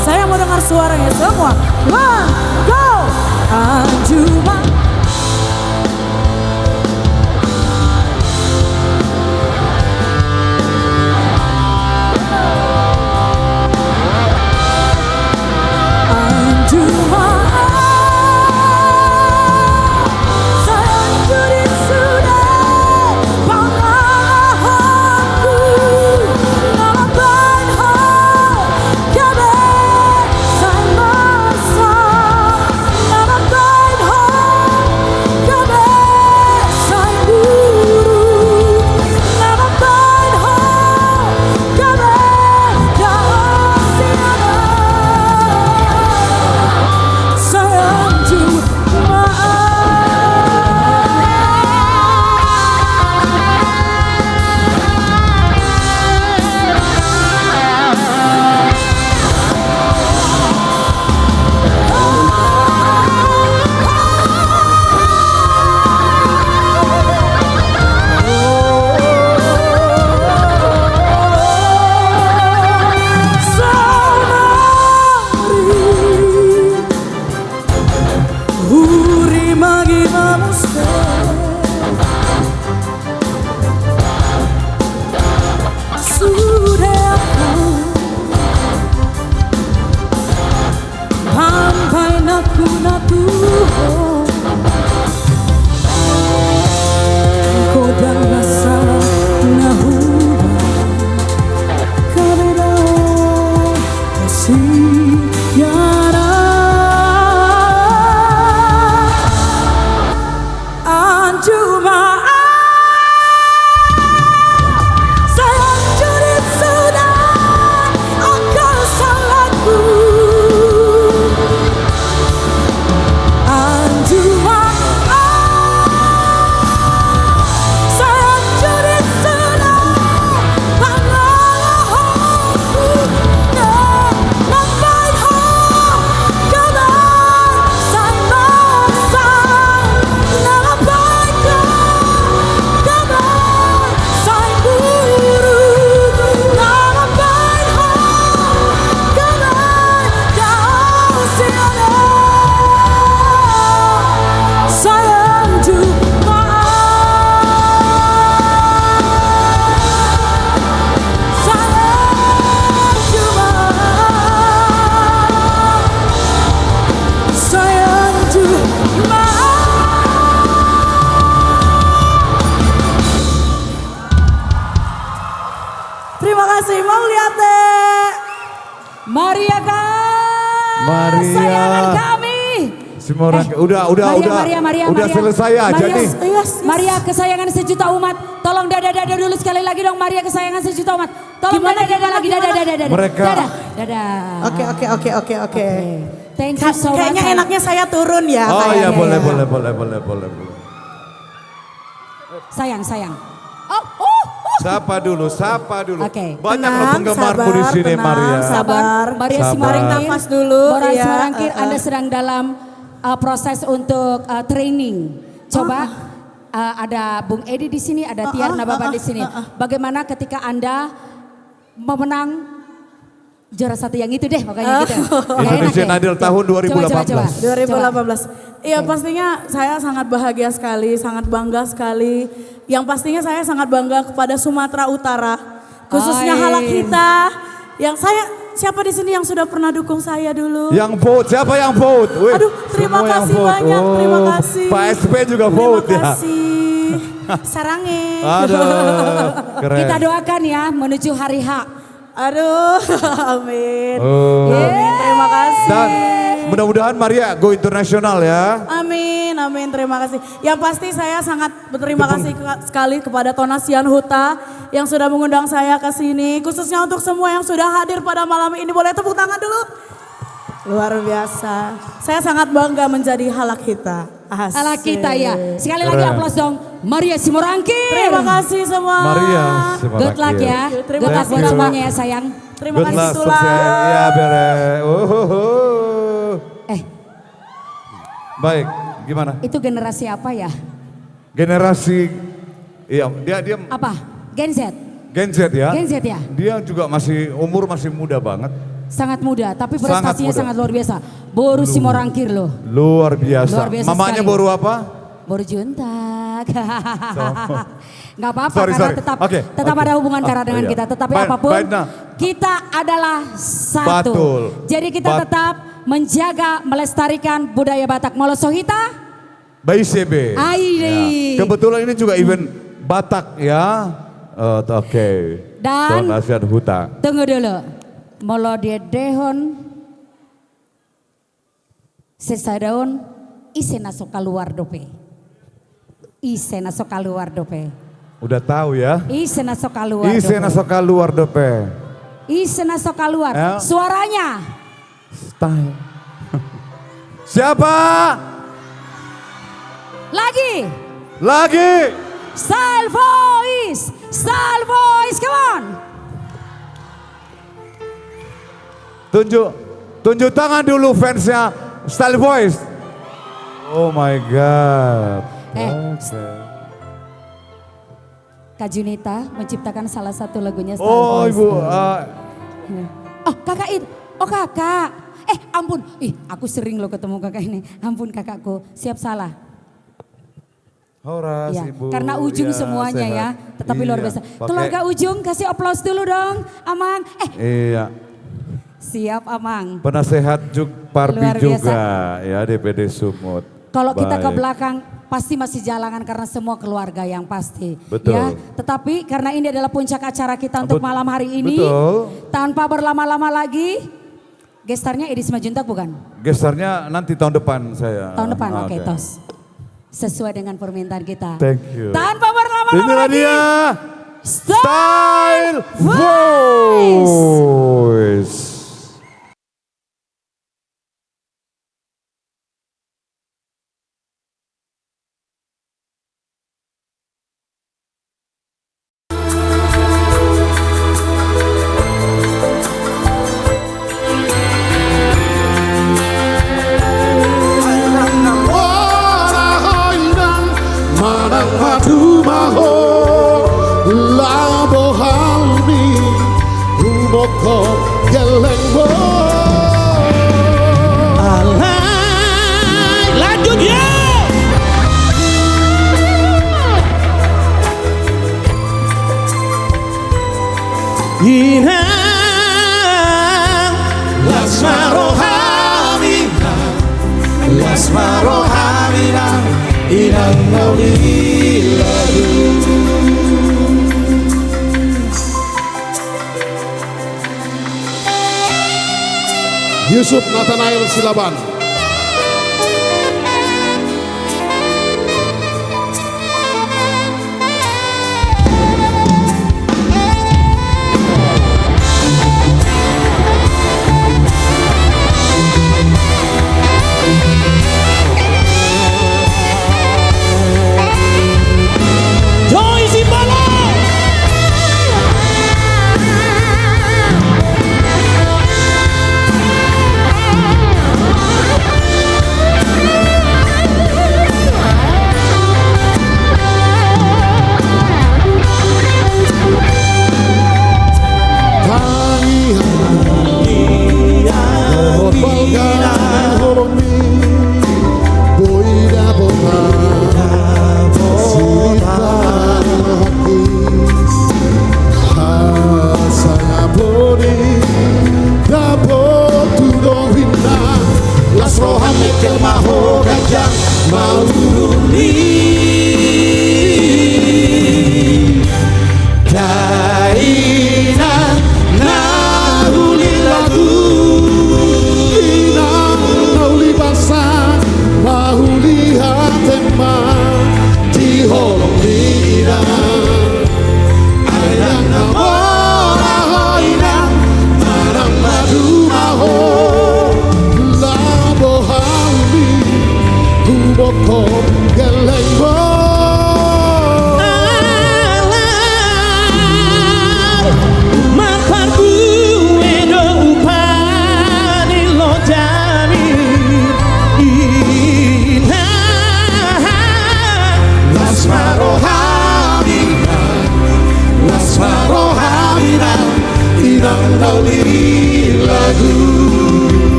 [SPEAKER 5] Saya mau dengar suaranya semua. One, go! Anju Maau.
[SPEAKER 17] Saya
[SPEAKER 2] Maria kan
[SPEAKER 1] Maria.
[SPEAKER 2] sayangan kami.
[SPEAKER 1] Semua orang udah
[SPEAKER 2] Maria,
[SPEAKER 1] selesai aja
[SPEAKER 2] Maria,
[SPEAKER 1] nih.
[SPEAKER 2] Maria kesayangan sejuta umat. Tolong dada dulu sekali lagi dong, Maria kesayangan sejuta umat. Tolong dada lagi, dada.
[SPEAKER 1] Mereka.
[SPEAKER 2] Dada.
[SPEAKER 5] Oke.
[SPEAKER 2] Thank you so much.
[SPEAKER 5] Kayaknya enaknya saya turun ya.
[SPEAKER 1] Oh iya, boleh.
[SPEAKER 2] Sayang.
[SPEAKER 1] Sapa dulu.
[SPEAKER 2] Oke.
[SPEAKER 1] Banyak loh penggemarku di sini, Maria.
[SPEAKER 5] Sabar.
[SPEAKER 2] Maria
[SPEAKER 1] Sabar.
[SPEAKER 2] Simarangkir.
[SPEAKER 5] Nafas dulu.
[SPEAKER 2] Maria
[SPEAKER 5] ya.
[SPEAKER 2] Simarangkir, Anda sedang dalam proses untuk training. Coba ada Bung Edi di sini, ada Tiar Nababan di sini. Bagaimana ketika Anda memenang juara satu yang itu deh, pokoknya gitu.
[SPEAKER 1] Indonesian Idol tahun 2018.
[SPEAKER 5] 2018. Iya pastinya saya sangat bahagia sekali, sangat bangga sekali. Yang pastinya saya sangat bangga kepada Sumatera Utara, khususnya Halak Hita. Yang siapa di sini yang sudah pernah dukung saya dulu?
[SPEAKER 1] Yang vote, siapa yang vote? Wih,
[SPEAKER 5] Aduh, terima kasih banyak, terima kasih.
[SPEAKER 1] Pak SP juga vote ya.
[SPEAKER 5] Terima kasih. Sarange.
[SPEAKER 1] Aduh, keren.
[SPEAKER 2] Kita doakan ya menuju hari H.
[SPEAKER 5] Aduh, amin.
[SPEAKER 1] Amin,
[SPEAKER 5] terima kasih.
[SPEAKER 1] Dan mudah-mudahan Maria go internasional ya.
[SPEAKER 5] Amin, terima kasih. Yang pasti saya sangat berterima kasih sekali kepada Tonasian Huta yang sudah mengundang saya ke sini. Khususnya untuk semua yang sudah hadir pada malam ini. Boleh tepuk tangan dulu? Luar biasa. Saya sangat bangga menjadi Halak Hita. Asik.
[SPEAKER 2] Halak Hita ya. Sekali lagi aplaus dong. Maria Simarangkir.
[SPEAKER 5] Terima kasih semua.
[SPEAKER 1] Maria Simarangkir.
[SPEAKER 2] Good luck ya.
[SPEAKER 5] Terima
[SPEAKER 2] Good luck
[SPEAKER 5] kasih
[SPEAKER 2] buat semuanya ya sayang.
[SPEAKER 5] Terima
[SPEAKER 1] Good
[SPEAKER 5] kasih
[SPEAKER 1] luck,
[SPEAKER 5] Tulang.
[SPEAKER 1] sukses. Ya bere. Baik, gimana?
[SPEAKER 2] Itu generasi apa ya?
[SPEAKER 1] Generasi, iya dia
[SPEAKER 2] Apa? Gen Z?
[SPEAKER 1] Gen Z ya.
[SPEAKER 2] Gen Z ya?
[SPEAKER 1] Dia juga umur masih muda banget.
[SPEAKER 2] Sangat muda, tapi
[SPEAKER 1] Sangat
[SPEAKER 2] prestasinya
[SPEAKER 1] muda.
[SPEAKER 2] sangat luar biasa. Boru Simarangkir loh.
[SPEAKER 1] Luar biasa.
[SPEAKER 2] Luar biasa
[SPEAKER 1] Mamanya
[SPEAKER 2] sekali.
[SPEAKER 1] baru apa?
[SPEAKER 2] Boru Juntak. Nggak apa-apa
[SPEAKER 1] Sorry.
[SPEAKER 2] karena tetap
[SPEAKER 1] Oke.
[SPEAKER 2] ada hubungan karena dengan
[SPEAKER 1] iya.
[SPEAKER 2] kita. Tetapi
[SPEAKER 1] Baik,
[SPEAKER 2] apapun
[SPEAKER 1] baik, nah.
[SPEAKER 2] kita adalah satu.
[SPEAKER 1] Betul.
[SPEAKER 2] Jadi kita tetap menjaga, melestarikan budaya Batak. Molosohita.
[SPEAKER 1] Bayi CB.
[SPEAKER 2] Airi.
[SPEAKER 1] Ya. Kebetulan ini juga event Batak ya. Oke.
[SPEAKER 2] Dan
[SPEAKER 1] Tonasian Huta.
[SPEAKER 2] tunggu dulu. Molo dehon sesadaon isena soka luar dope. Isena soka luar dope.
[SPEAKER 1] Udah tahu ya.
[SPEAKER 2] Isena soka luar dope.
[SPEAKER 1] Isena soka luar dope.
[SPEAKER 2] Isena soka luar.
[SPEAKER 1] Ya.
[SPEAKER 2] Suaranya.
[SPEAKER 1] Style. Siapa?
[SPEAKER 2] Lagi. Style voice, come on.
[SPEAKER 1] Tunjuk tangan dulu fansnya Style Voice. Oh my God.
[SPEAKER 2] Kak Junita menciptakan salah satu lagunya Style
[SPEAKER 1] Oh
[SPEAKER 2] Voice.
[SPEAKER 1] Ibu.
[SPEAKER 2] Oh kakak kakak. Ampun, aku sering loh ketemu kakak ini. Ampun kakakku, siap salah.
[SPEAKER 1] Horas
[SPEAKER 2] Ya,
[SPEAKER 1] Ibu.
[SPEAKER 2] karena Ujung
[SPEAKER 1] Ya,
[SPEAKER 2] semuanya
[SPEAKER 1] sehat.
[SPEAKER 2] ya, tetapi luar
[SPEAKER 1] Iya,
[SPEAKER 2] biasa.
[SPEAKER 1] pakai-
[SPEAKER 2] Keluarga Ujung kasih aplaus dulu dong, Amang.
[SPEAKER 1] Iya.
[SPEAKER 2] Siap Amang.
[SPEAKER 1] Penasehat Parbi
[SPEAKER 2] Luar biasa.
[SPEAKER 1] juga ya DPD Sumut.
[SPEAKER 2] Kalau kita ke
[SPEAKER 1] Baik.
[SPEAKER 2] belakang pasti masih jalangan karena semua keluarga yang pasti.
[SPEAKER 1] Betul.
[SPEAKER 2] Ya, tetapi karena ini adalah puncak acara kita untuk malam hari ini,
[SPEAKER 1] Betul.
[SPEAKER 2] tanpa berlama-lama lagi, gestarnya Edi Simajuntak bukan?
[SPEAKER 1] Gestarnya nanti tahun depan saya.
[SPEAKER 2] Tahun depan, oke, tos. Sesuai dengan permintaan kita.
[SPEAKER 1] Thank you.
[SPEAKER 2] Tanpa berlama-lama
[SPEAKER 1] Inilah
[SPEAKER 2] lagi.
[SPEAKER 1] dia.
[SPEAKER 2] Style
[SPEAKER 1] Voice.
[SPEAKER 17] Manang madu maho labo halmi rumoko geleng bo alay lanjut ya inang lasmaro hamina lasmaro hamina inang mauli lalu
[SPEAKER 6] Yusuf Nathanael Silaban.
[SPEAKER 17] Joy Simbala.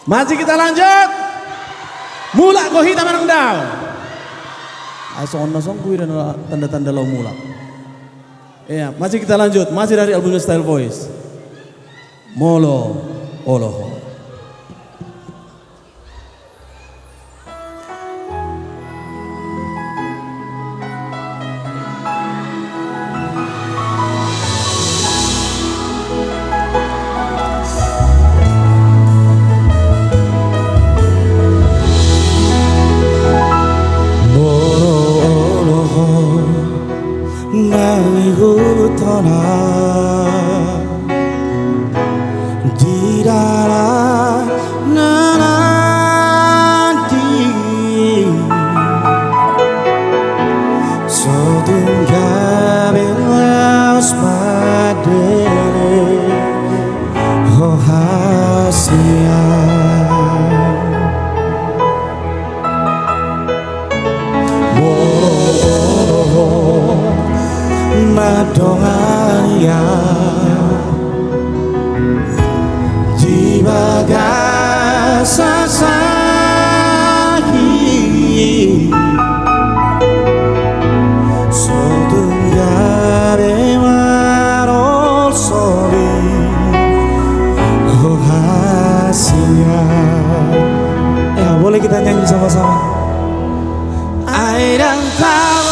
[SPEAKER 22] Masih kita lanjut. Mulak gohi tamanang daw. Asong kui dan tanda-tanda lo mulak. Iya, masih kita lanjut. Masih dari album Style Voice. Molo Oloho.
[SPEAKER 17] Boleh kita nyanyi sama-sama. I don't tahu.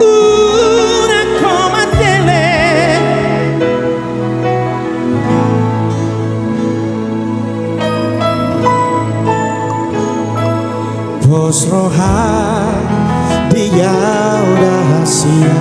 [SPEAKER 17] Una comandele. Bos roha dia udah sia-sia.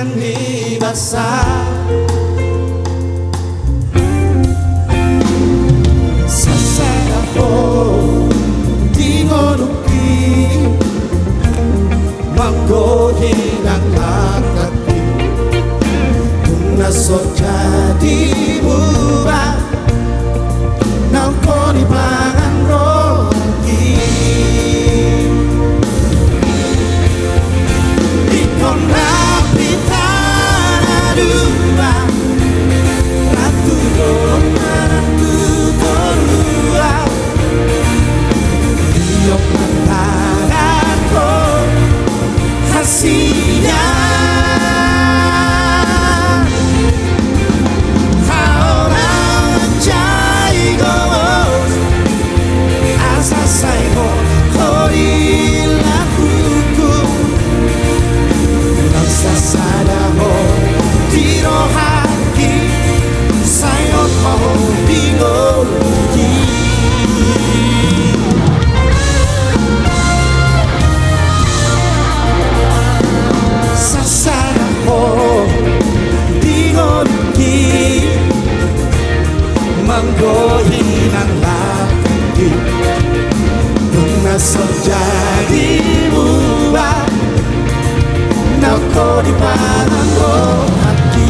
[SPEAKER 17] nyanyi basah Sasaraho Dingonuki Manggohi ng lakati Kung naso jadi buba Nang konipangan rogi Ikon rapitan aduba Ratu dorong ratu dorua Iyok matarato Hasilnya Asasaiho horilakuku Nagsasadaho tirohaki Sayot mo bingolki Sasadaho bingolki Manggohin ang laki Kung nasa jadi buwa Nako di panangko hati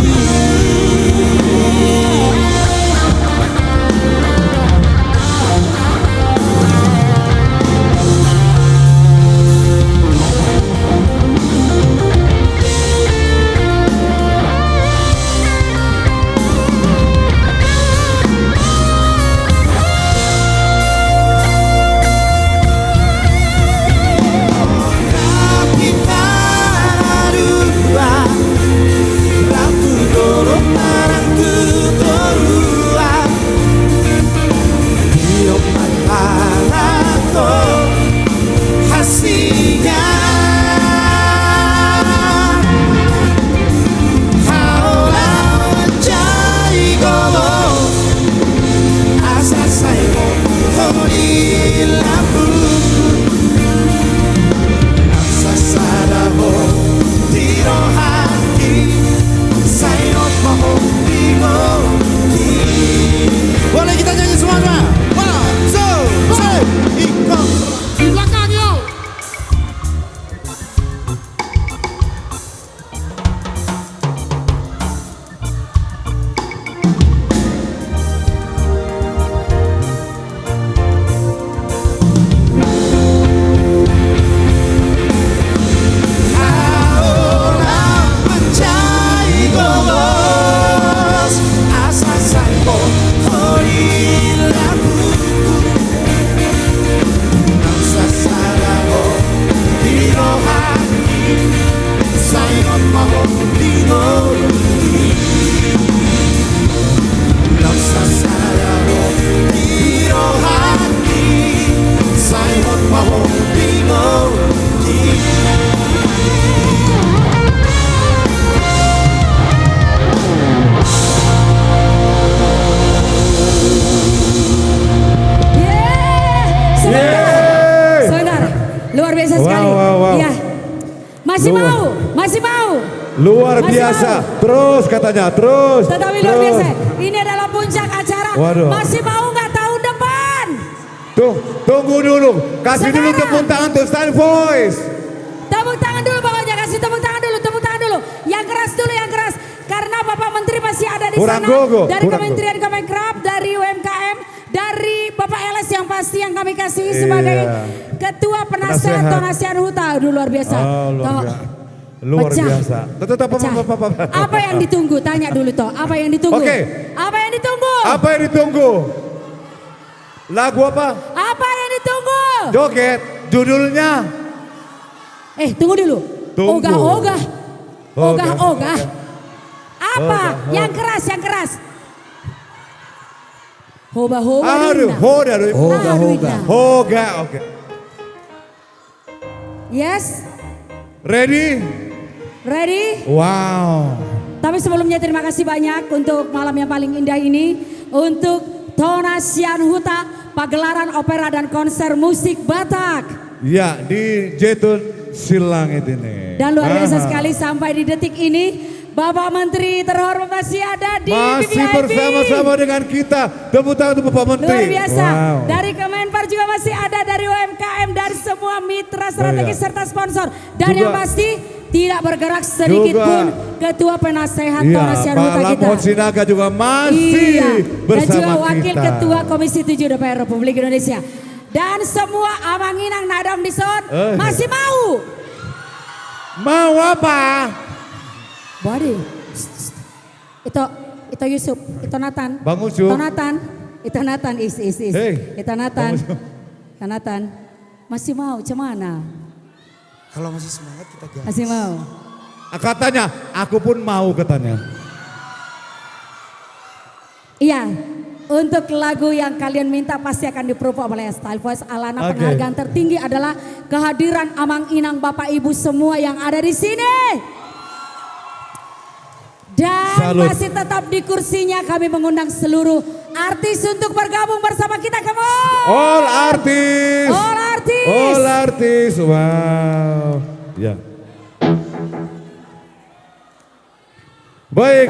[SPEAKER 17] Boleh kita nyanyi semua? 1, 2, 3, ikut di belakang yuk.
[SPEAKER 2] Luar biasa sekali. Iya. Masih mau.
[SPEAKER 1] Luar biasa. Terus katanya, terus.
[SPEAKER 2] Tetapi luar biasa. Ini adalah puncak acara.
[SPEAKER 1] Waduh.
[SPEAKER 2] Masih mau nggak tahun depan?
[SPEAKER 1] Tunggu dulu. Kasih dulu tepuk tangan untuk Stand Voice.
[SPEAKER 2] Tepuk tangan dulu pokoknya, kasih tepuk tangan dulu. Yang keras dulu, yang keras. Karena Bapak Menteri masih ada di sana. Dari Kementerian Kemenkrab, dari UMKM, dari Bapak LS yang pasti yang kami kasih sebagai Ketua Penasehat Tonasian Huta. Aduh, luar biasa.
[SPEAKER 1] Luar biasa.
[SPEAKER 2] Apa yang ditunggu? Tanya dulu toh. Apa yang ditunggu?
[SPEAKER 1] Oke.
[SPEAKER 2] Apa yang ditunggu?
[SPEAKER 1] Apa yang ditunggu? Lagu apa?
[SPEAKER 2] Apa yang ditunggu?
[SPEAKER 1] Joget. Judulnya?
[SPEAKER 2] Tunggu dulu.
[SPEAKER 1] Tunggu.
[SPEAKER 2] Ogah. Apa? Yang keras. Hoba.
[SPEAKER 1] Hoga. Oke.
[SPEAKER 2] Yes.
[SPEAKER 1] Ready? Wow.
[SPEAKER 2] Tapi sebelumnya terima kasih banyak untuk malam yang paling indah ini. Untuk Tonasian Huta, pagelaran opera dan konser musik Batak.
[SPEAKER 1] Ya, di Jetun silangit ini.
[SPEAKER 2] Dan luar biasa sekali sampai di detik ini Bapak Menteri terhormat masih ada di
[SPEAKER 1] masih
[SPEAKER 2] VIP.
[SPEAKER 1] bersama-sama dengan kita. Tepuk tangan untuk Bapak Menteri.
[SPEAKER 2] Luar biasa.
[SPEAKER 1] Wow.
[SPEAKER 2] Dari Kemenpar juga masih ada, dari UMKM, dari semua mitra strategis serta sponsor. Dan
[SPEAKER 1] juga,
[SPEAKER 2] yang pasti tidak bergerak sedikit
[SPEAKER 1] juga,
[SPEAKER 2] pun Ketua Penasehat
[SPEAKER 1] iya,
[SPEAKER 2] Tonasian
[SPEAKER 1] Pak
[SPEAKER 2] Huta kita.
[SPEAKER 1] Lampon Sinaga juga masih bersama
[SPEAKER 2] dan juga Wakil
[SPEAKER 1] kita.
[SPEAKER 2] Ketua Komisi 7 DPR Republik Indonesia. Dan semua Amanginang Nadam Dison masih mau.
[SPEAKER 1] Mau apa?
[SPEAKER 2] Body. Itu Yusuf, itu Nathan.
[SPEAKER 1] Bang Yusuf.
[SPEAKER 2] Itu Nathan. Itu Nathan is.
[SPEAKER 1] Hey,
[SPEAKER 2] itu Nathan. Nathan. Masih mau cemana?
[SPEAKER 7] Kalau masih semangat kita gas.
[SPEAKER 2] Masih mau.
[SPEAKER 1] Katanya, aku pun mau katanya.
[SPEAKER 2] Iya. Untuk lagu yang kalian minta pasti akan di-perform oleh Style Voice Alana.
[SPEAKER 1] Okay.
[SPEAKER 2] Penghargaan tertinggi adalah kehadiran Amang Inang Bapak Ibu semua yang ada di sini. Dan
[SPEAKER 1] Salut.
[SPEAKER 2] masih tetap di kursinya kami mengundang seluruh artis untuk bergabung bersama kita. Come on.
[SPEAKER 1] All artis.
[SPEAKER 2] All artis.
[SPEAKER 1] All artis. Wow. Ya. Baik.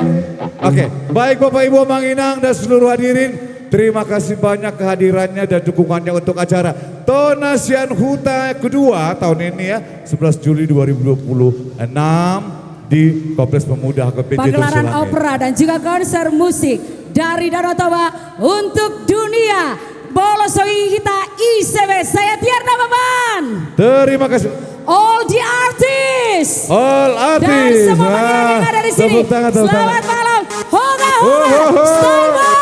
[SPEAKER 1] Oke. Baik Bapak Ibu Amang Inang dan seluruh hadirin. Terima kasih banyak kehadirannya dan dukungannya untuk acara Tonasian Huta kedua tahun ini ya. 11 Juli 2026. Di Kompleks Pemuda HKBP
[SPEAKER 2] Pagelaran
[SPEAKER 1] Silangit.
[SPEAKER 2] opera dan juga konser musik dari Danau Toba untuk dunia. Bolosoi kita ICB. Saya Tiarna Maman.
[SPEAKER 1] Terima kasih.
[SPEAKER 2] All the artists.
[SPEAKER 1] All artists.
[SPEAKER 2] Dan semua panggilan yang ada di sini.
[SPEAKER 1] Tepuk tangan, tepuk tangan.
[SPEAKER 2] Selamat malam. Hoga hoga. Style Boys.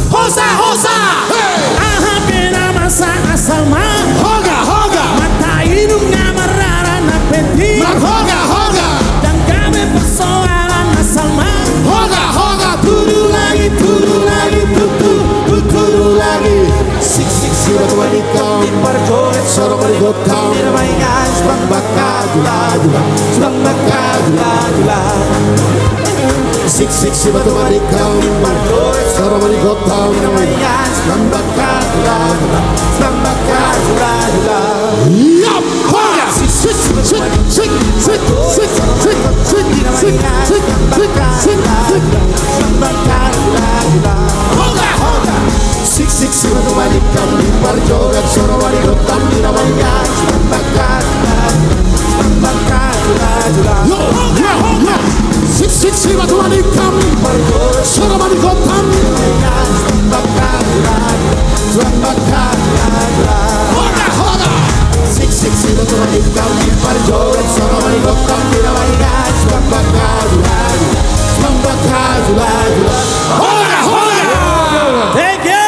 [SPEAKER 17] Hosa, hosa, hey. Aha pena masa asal kota dinamaikan Subang bakar jula-jula, Subang bakar jula-jula. Sik-sik si batu marikau Suara mani kota dinamaikan Subang bakar jula-jula, Subang bakar jula-jula. Yap, hoya! Sik, sik, sik, sik, sik, sik, sik, sik, sik, sik, sik, Subang bakar jula-jula. Hoga, hoga! Sik-sik si batu marikau Limpar joget suara mani kota dinamaikan Subang bakar jula-jula, Subang bakar jula-jula. Yo, yo, yo! Sik-sik si batu marikau suara mani kota dinamaikan Subang bakar jula-jula, Subang bakar jula-jula. Hoga, hoga! Sik-sik si batu marikau Limpar joget suara mani kota dinamaikan Subang bakar jula-jula, Subang bakar jula-jula. Hoga, hoga!
[SPEAKER 4] Thank you.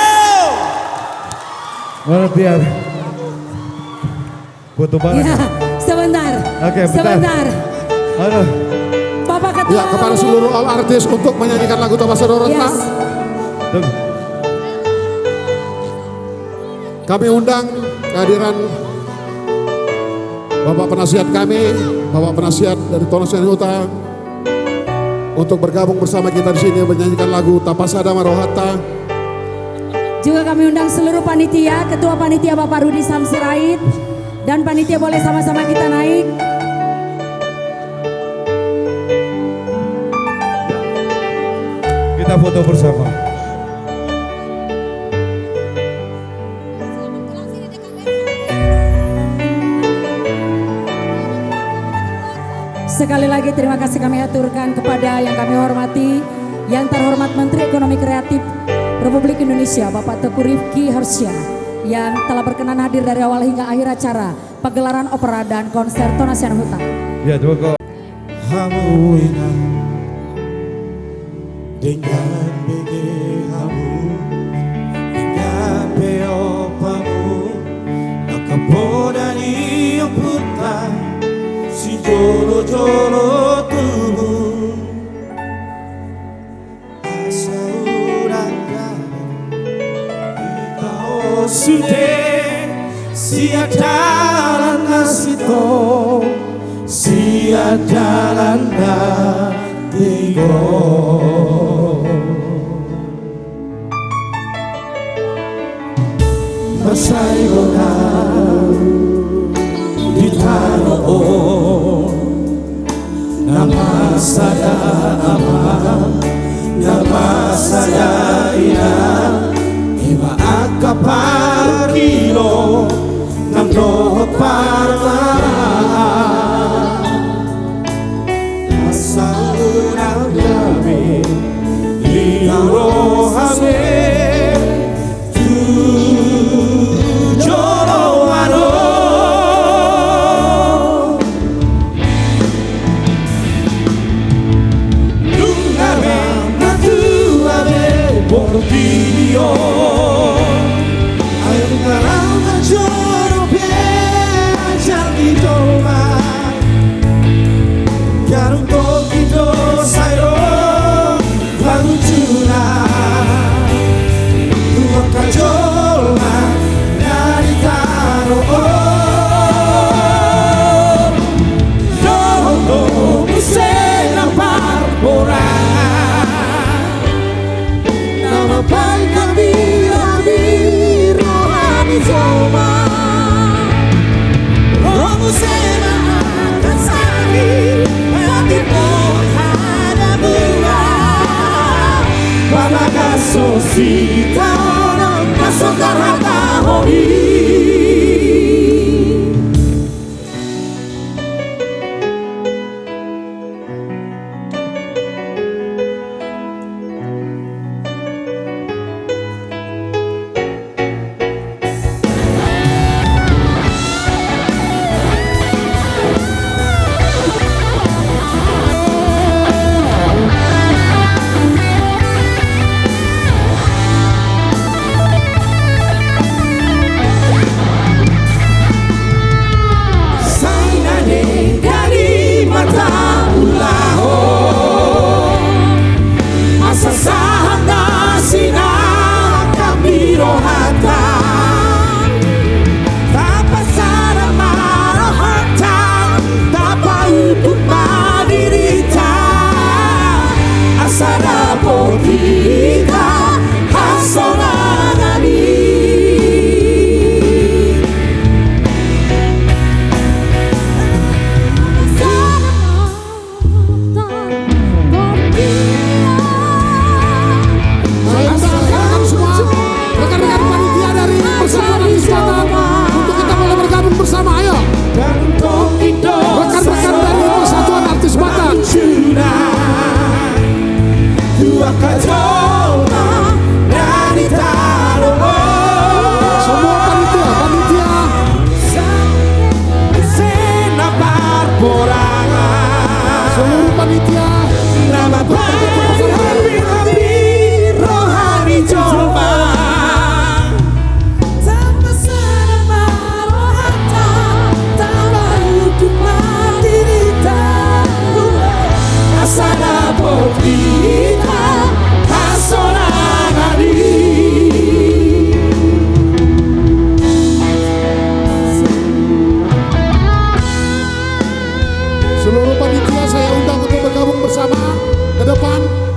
[SPEAKER 1] Biar butuh banget.
[SPEAKER 2] Ya, sebentar.
[SPEAKER 1] Oke, bentar.
[SPEAKER 2] Sebentar.
[SPEAKER 1] Aduh.
[SPEAKER 2] Bapak Ketua.
[SPEAKER 6] Ya, kepada seluruh all artis untuk menyanyikan lagu Tabasa Dorota.
[SPEAKER 2] Yes.
[SPEAKER 6] Kami undang kehadiran Bapak Penasihat kami, Bapak Penasihat dari Tonasian Huta untuk bergabung bersama kita di sini menyanyikan lagu Tapasada Marohata.
[SPEAKER 2] Juga kami undang seluruh panitia, Ketua Panitia Bapak Rudi Samsirait, dan panitia boleh sama-sama kita naik.
[SPEAKER 1] Kita foto bersama.
[SPEAKER 2] Sekali lagi terima kasih kami aturkan kepada yang kami hormati, yang terhormat Menteri Ekonomi Kreatif Republik Indonesia Bapak Teguh Rifki Harsya yang telah berkenan hadir dari awal hingga akhir acara pagelaran opera dan konser Tonasian Huta.
[SPEAKER 1] Ya, coba kok.
[SPEAKER 17] Hamu ingat dengan bege hamu, dengan beopamu, nakapodani yang putar, si jolo-jolo tubuh, asa sudah sia jalan nasito, sia jalan tigo. Masai bonar di tanah nama saya aman, nama saya inah. Ima akaparilo ng nohot parang asa unang gabi inurohame tujolo ano nungame natuave portillo. Sosita orang kasokar hata hori. borangan.
[SPEAKER 6] Seluruh panitia
[SPEAKER 17] Nama berapi-api rohani Jombang. Tanpa sana rohata, tanpa hidup mati kita. Asana potrita, asona ngadi.
[SPEAKER 6] Seluruh panitia saya undang untuk bergabung bersama ke depan.